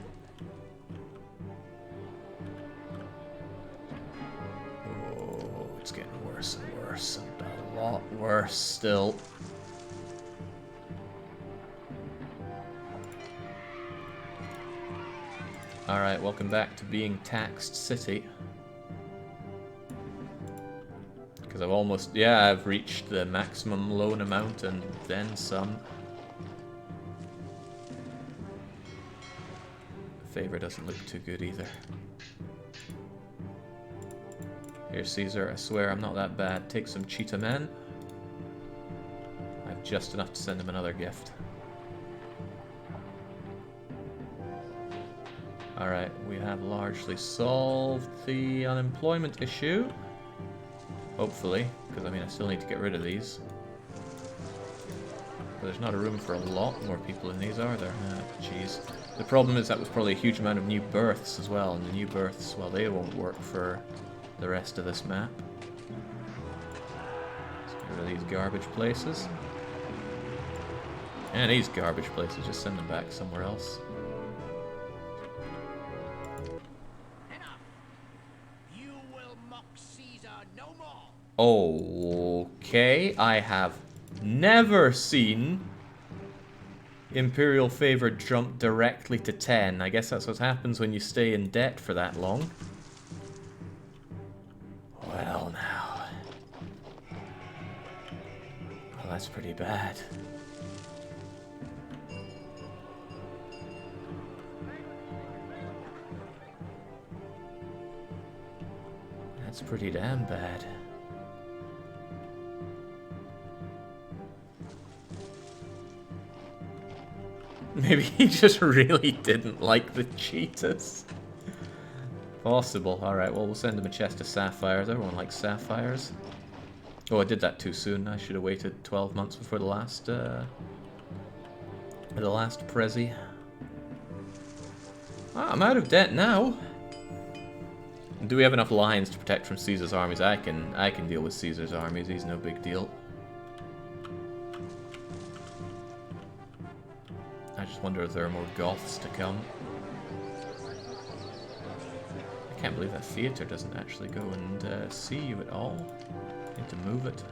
Oh, it's getting worse and worse, and a lot worse still. Alright, welcome back to being taxed city. Because I've almost... Yeah, I've reached the maximum loan amount and then some. Favor doesn't look too good either. Here, Caesar, I swear I'm not that bad. Take some cheetah men. I have just enough to send him another gift. Alright, we have largely solved the unemployment issue. Hopefully, because I mean I still need to get rid of these. But there's not a room for a lot more people in these, are there? Jeez. The problem is that was probably a huge amount of new births as well, and the new births, well, they won't work for the rest of this map. Let's get rid of these garbage places. And these garbage places, just send them back somewhere else. Okay, I have never seen Imperial favor jump directly to 10. I guess that's what happens when you stay in debt for that long. Well, now. Well, that's pretty bad. That's pretty damn bad. Maybe he just really didn't like the cheetahs. Possible. Alright, well, we'll send him a chest of sapphires. Everyone likes sapphires. Oh, I did that too soon. I should have waited 12 months before the last Prezi. Ah, I'm out of debt now. Do we have enough lines to protect from Caesar's armies? I can deal with Caesar's armies. He's no big deal. I just wonder if there are more Goths to come. I can't believe that theater doesn't actually go and see you at all. Need to move it.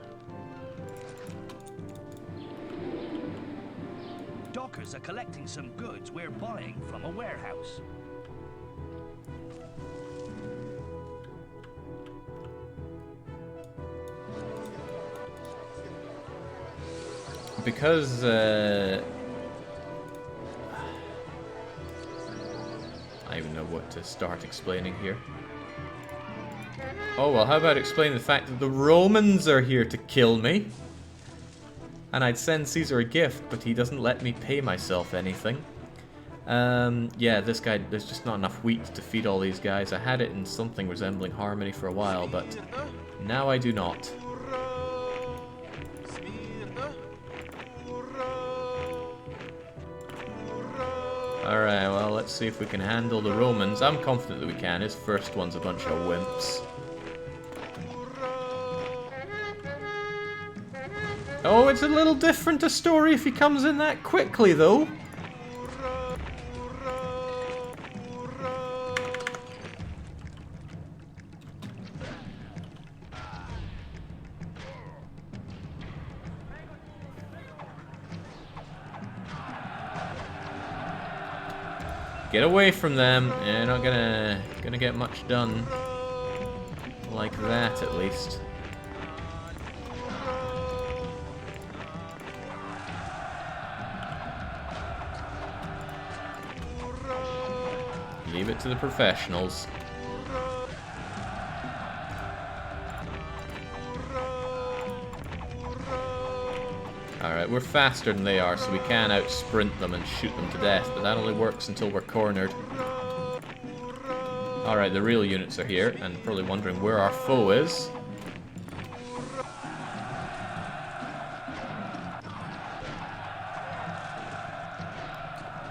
Dockers are collecting some goods we're buying from a warehouse. Because I don't even know what to start explaining here. Oh, well, how about explaining the fact that the Romans are here to kill me? And I'd send Caesar a gift, but he doesn't let me pay myself anything. Yeah, this guy, there's just not enough wheat to feed all these guys. I had it in something resembling harmony for a while, but now I do not. Alright, well, let's see if we can handle the Romans. I'm confident that we can. His first one's a bunch of wimps. Oh, it's a little different a story if he comes in that quickly, though. Get away from them. You're not gonna get much done. Like that, at least. Leave it to the professionals. Alright, we're faster than they are, so we can out-sprint them and shoot them to death, but that only works until we're cornered. Alright, the real units are here, and probably wondering where our foe is.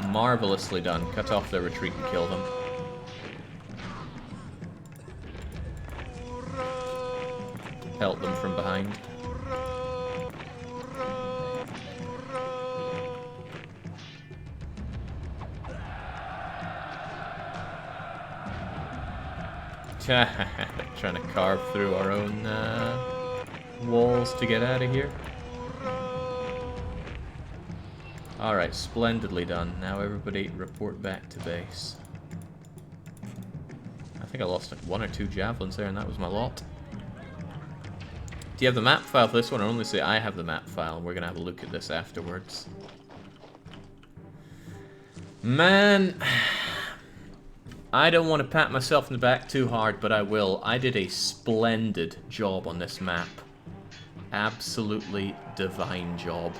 Marvelously done. Cut off their retreat and kill them. Pelt them from behind. Trying to carve through our own walls to get out of here. Alright, splendidly done. Now everybody report back to base. I think I lost like 1 or 2 javelins there and that was my lot. Do you have the map file for this one? Or only say I have the map file, and we're going to have a look at this afterwards. Man, I don't want to pat myself in the back too hard, but I will. I did a splendid job on this map. Absolutely divine job.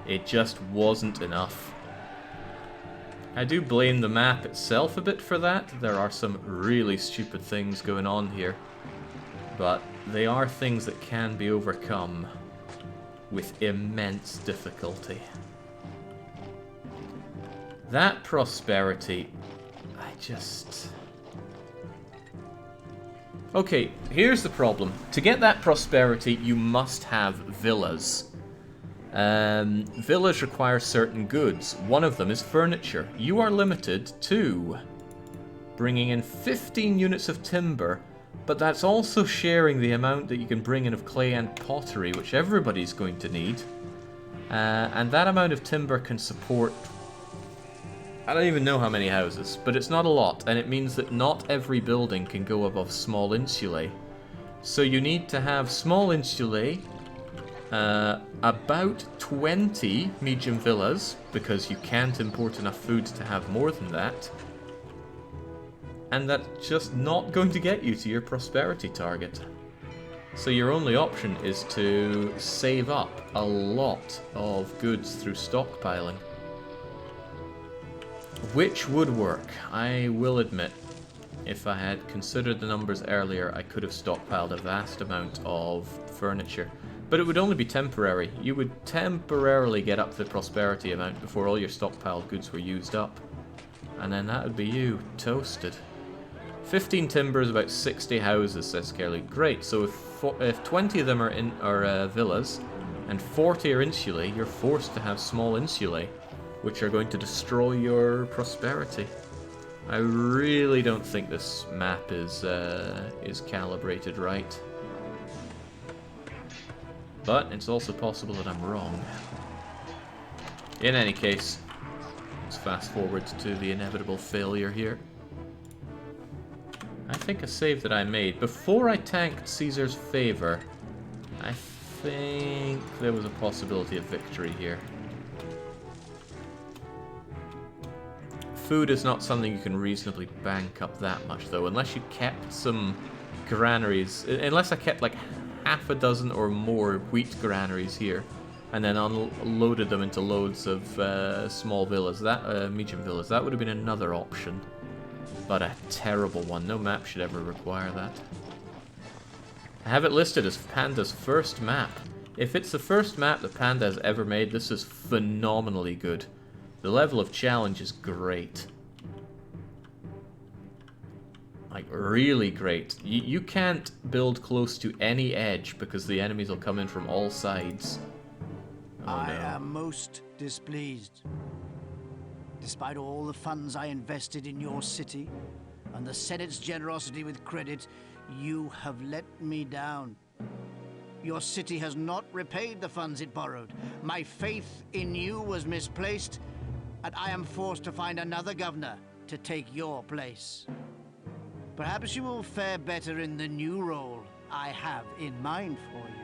It just wasn't enough. I do blame the map itself a bit for that. There are some really stupid things going on here. But they are things that can be overcome with immense difficulty. That prosperity, I just... Okay, here's the problem. To get that prosperity, you must have villas. Villas require certain goods. One of them is furniture. You are limited to bringing in 15 units of timber, but that's also sharing the amount that you can bring in of clay and pottery, which everybody's going to need. And that amount of timber can support... I don't even know how many houses, but it's not a lot, and it means that not every building can go above small insulae. So you need to have small insulae, about 20 medium villas, because you can't import enough food to have more than that. And that's just not going to get you to your prosperity target. So your only option is to save up a lot of goods through stockpiling. Which would work, I will admit. If I had considered the numbers earlier, I could have stockpiled a vast amount of furniture. But it would only be temporary. You would temporarily get up to the prosperity amount before all your stockpiled goods were used up. And then that would be you, toasted. 15 timber is about 60 houses, says Kelly. Great, so if 20 of them are villas, and 40 are insulae, you're forced to have small insulae, which are going to destroy your prosperity. I really don't think this map is calibrated right. But it's also possible that I'm wrong. In any case, let's fast forward to the inevitable failure here. I think a save that I made before I tanked Caesar's favor, I think there was a possibility of victory here. Food is not something you can reasonably bank up that much, though, unless you kept some granaries. Unless I kept like half a dozen or more wheat granaries here, and then unloaded them into loads of small villas, medium villas. That would have been another option, but a terrible one. No map should ever require that. I have it listed as Panda's first map. If it's the first map that Panda has ever made, this is phenomenally good. The level of challenge is great. Like, really great. You can't build close to any edge because the enemies will come in from all sides. Oh, I no. am most displeased. Despite all the funds I invested in your city, and the Senate's generosity with credit, you have let me down. Your city has not repaid the funds it borrowed. My faith in you was misplaced, and I am forced to find another governor to take your place. Perhaps you will fare better in the new role I have in mind for you.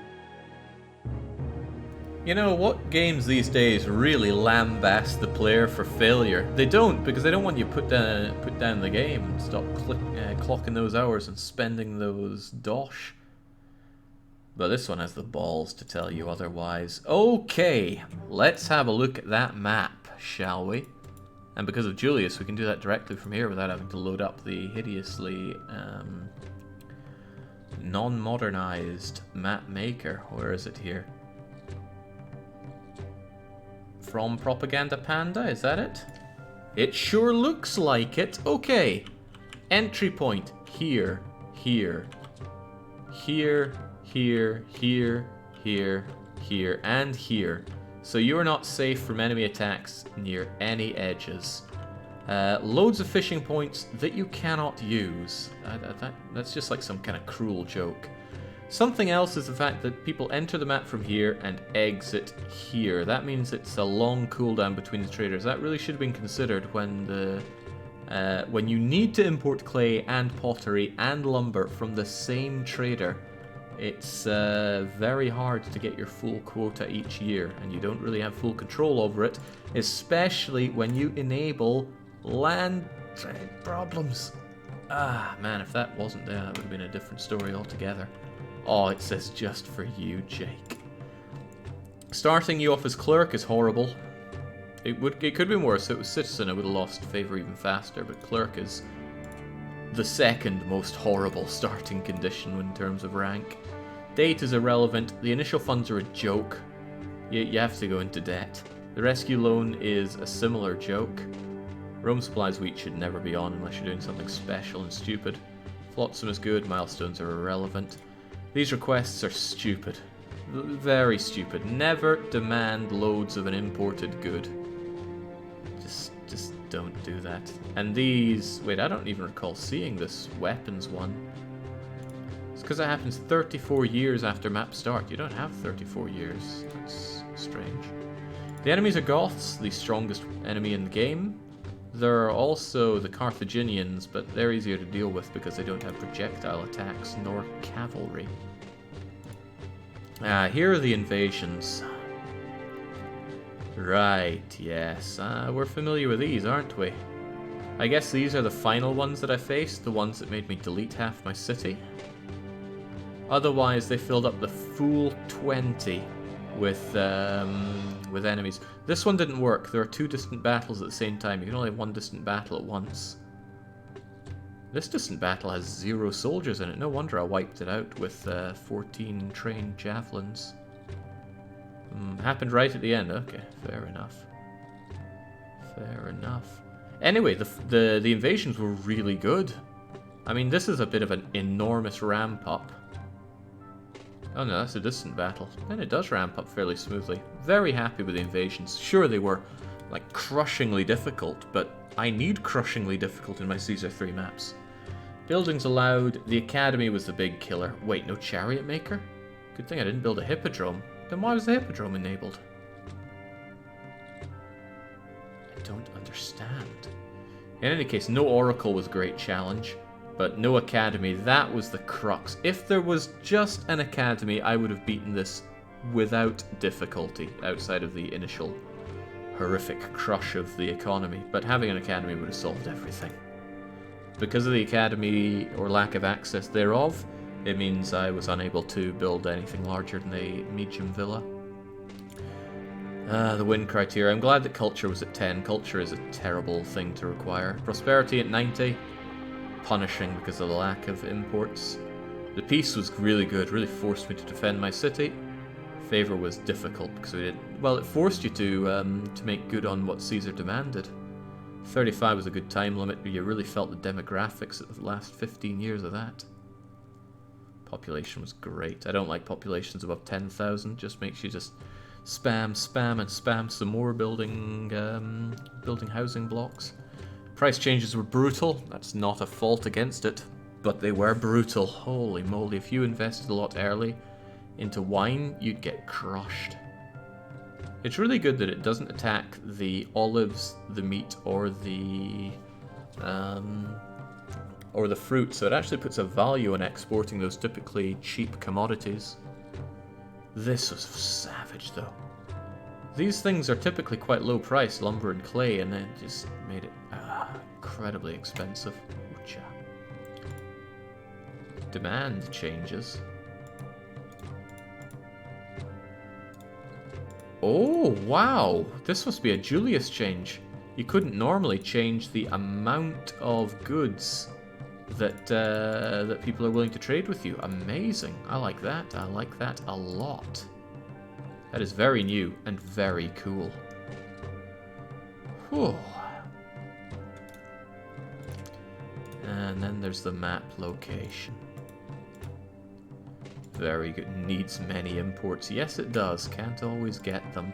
You know, what games these days really lambast the player for failure? They don't, because they don't want you to put down the game and stop clocking those hours and spending those dosh. But this one has the balls to tell you otherwise. Okay, let's have a look at that map, shall we? And because of Julius, we can do that directly from here without having to load up the hideously non-modernized map maker. Where is it here? From Propaganda Panda, is that it? It sure looks like it. Okay. Entry point. Here, here, here, here, here, here, here, and here. So you are not safe from enemy attacks near any edges. Loads of fishing points that you cannot use. That's just like some kind of cruel joke. Something else is the fact that people enter the map from here and exit here. That means it's a long cooldown between the traders. That really should have been considered when you need to import clay and pottery and lumber from the same trader. It's very hard to get your full quota each year, and you don't really have full control over it, especially when you enable land trade problems. Ah, man, if that wasn't there, that would have been a different story altogether. Oh, it says just for you, Jake. Starting you off as clerk is horrible. It could have been worse. If it was citizen, I would have lost favor even faster, but clerk is the second most horrible starting condition in terms of rank. Date is irrelevant. The initial funds are a joke. You have to go into debt. The rescue loan is a similar joke. Rome Supplies Wheat should never be on unless you're doing something special and stupid. Flotsam is good. Milestones are irrelevant. These requests are stupid. Very stupid. Never demand loads of an imported good. Just don't do that. And these... Wait, I don't even recall seeing this weapons one. It's because it happens 34 years after map start. You don't have 34 years. That's strange. The enemies are Goths, the strongest enemy in the game. There are also the Carthaginians, but they're easier to deal with because they don't have projectile attacks nor cavalry. Here are the invasions. Right, yes. We're familiar with these, aren't we? I guess these are the final ones that I faced, the ones that made me delete half my city. Otherwise, they filled up the full 20 with enemies. This one didn't work. There are 2 distant battles at the same time. You can only have 1 distant battle at once. This distant battle has 0 soldiers in it. No wonder I wiped it out with 14 trained javelins. Happened right at the end. Okay, fair enough. Fair enough. Anyway, the invasions were really good. I mean, this is a bit of an enormous ramp up. Oh no, that's a distant battle. And it does ramp up fairly smoothly. Very happy with the invasions. Sure, they were, like, crushingly difficult, but I need crushingly difficult in my Caesar 3 maps. Buildings allowed. The academy was the big killer. Wait, no chariot maker? Good thing I didn't build a hippodrome. Then why was the hippodrome enabled? I don't understand. In any case, no oracle was a great challenge. But no academy, that was the crux. If there was just an academy, I would have beaten this without difficulty, outside of the initial horrific crush of the economy. But having an academy would have solved everything. Because of the academy, or lack of access thereof, it means I was unable to build anything larger than a medium villa. The win criteria. I'm glad that culture was at 10. Culture is a terrible thing to require. Prosperity at 90. Punishing because of the lack of imports. The peace was really good, really forced me to defend my city. Favor was difficult because we did, well, it forced you to make good on what Caesar demanded. 35 was a good time limit, but you really felt the demographics of the last 15 years of that. Population was great. I don't like populations above 10,000, just makes you just spam and spam some more building housing blocks. Price changes were brutal. That's not a fault against it, but they were brutal. Holy moly, if you invested a lot early into wine, you'd get crushed. It's really good that it doesn't attack the olives, the meat, or the fruit, so it actually puts a value on exporting those typically cheap commodities. This was savage, though. These things are typically quite low priced, lumber and clay, and it just made it incredibly expensive. Ooh-cha. Demand changes. Oh, wow! This must be a Julius change. You couldn't normally change the amount of goods that that people are willing to trade with you. Amazing. I like that. I like that a lot. That is very new and very cool. Whew. And then there's the map location. Very good. Needs many imports. Yes, it does. Can't always get them.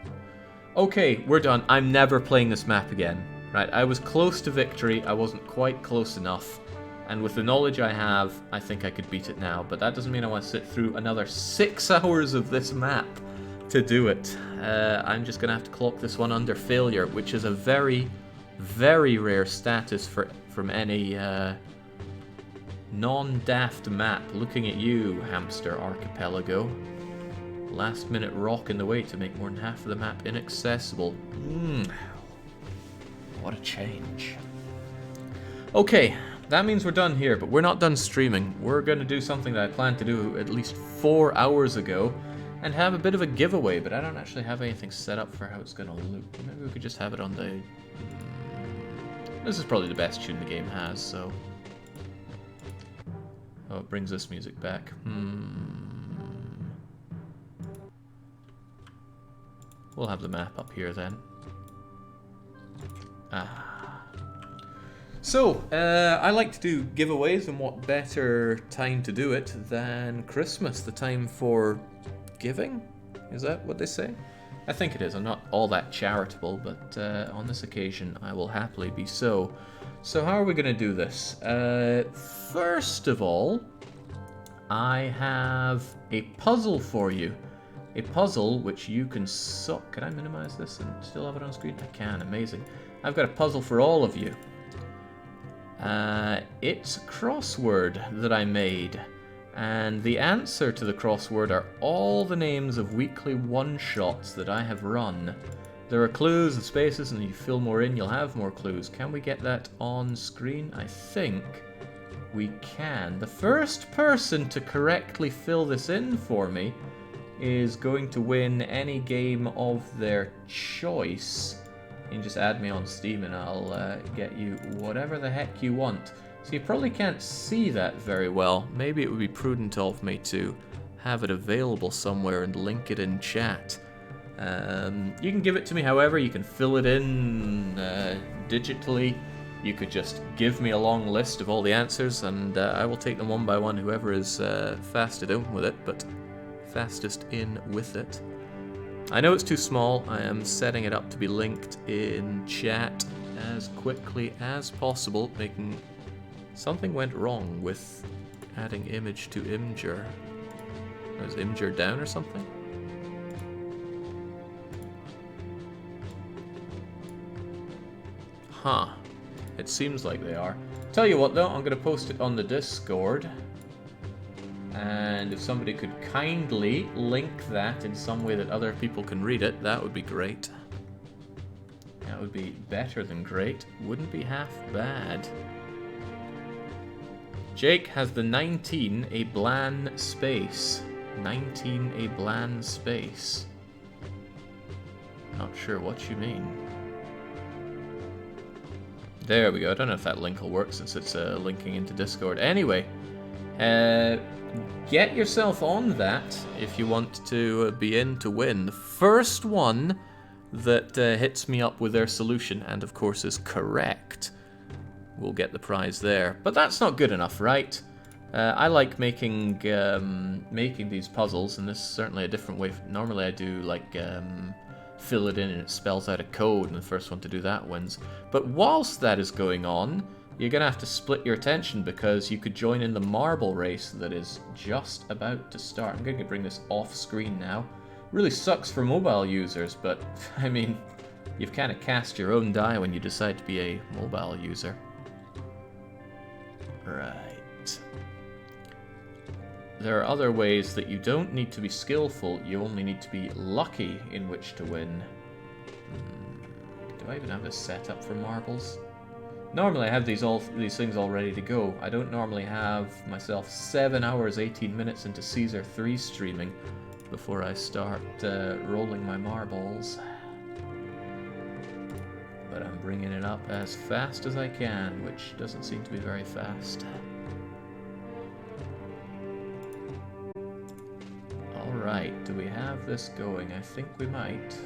Okay, we're done. I'm never playing this map again. Right, I was close to victory. I wasn't quite close enough. And with the knowledge I have, I think I could beat it now. But that doesn't mean I want to sit through another 6 hours of this map to do it. I'm just going to have to clock this one under failure, which is a very, very rare status from any Non-daft map. Looking at you, Hamster Archipelago. Last minute rock in the way to make more than half of the map inaccessible. What a change. Okay, that means we're done here, but we're not done streaming. We're going to do something that I planned to do at least 4 hours ago and have a bit of a giveaway, but I don't actually have anything set up for how it's going to look. Maybe we could just have it on the... This is probably the best tune the game has, so... Oh, it brings this music back. We'll have the map up here then. So, I like to do giveaways, and what better time to do it than Christmas, the time for giving? Is that what they say? I think it is. I'm not all that charitable, but on this occasion I will happily be so. So how are we going to do this? First of all, I have a puzzle for you. A puzzle which you can solve. Can I minimize this and still have it on screen? I can. Amazing. I've got a puzzle for all of you. It's a crossword that I made, and the answer to the crossword are all the names of weekly one-shots that I have run. There are clues and spaces, and you fill more in, you'll have more clues. Can we get that on screen? I think we can. The first person to correctly fill this in for me is going to win any game of their choice. You can just add me on Steam and I'll get you whatever the heck you want. So you probably can't see that very well. Maybe it would be prudent of me to have it available somewhere and link it in chat. You can give it to me however. You can fill it in digitally. You could just give me a long list of all the answers and I will take them one by one, whoever is fastest in with it, but fastest in with it. I know it's too small. I am setting it up to be linked in chat as quickly as possible, making... Something went wrong with adding image to Imgur. Was Imgur down or something? Huh. It seems like they are. Tell you what though, I'm going to post it on the Discord. And if somebody could kindly link that in some way that other people can read it, that would be great. That would be better than great. Wouldn't be half bad. Jake has the 19 a bland space. 19 a bland space. Not sure what you mean. There we go. I don't know if that link will work since it's linking into Discord. Anyway, get yourself on that if you want to be in to win. The first one that hits me up with their solution, and of course is correct, will get the prize there. But that's not good enough, right? I like making these puzzles, and this is certainly a different way. Normally I do like fill it in and it spells out a code, and the first one to do that wins. But whilst that is going on, you're going to have to split your attention because you could join in the marble race that is just about to start. I'm going to bring this off screen now. Really sucks for mobile users, but I mean, you've kind of cast your own die when you decide to be a mobile user. Right. There are other ways that you don't need to be skillful, you only need to be lucky in which to win. Do I even have this set up for marbles? Normally I have these things all ready to go. I don't normally have myself 7 hours, 18 minutes into Caesar 3 streaming before I start rolling my marbles. But I'm bringing it up as fast as I can, which doesn't seem to be very fast. Alright, do we have this going? I think we might.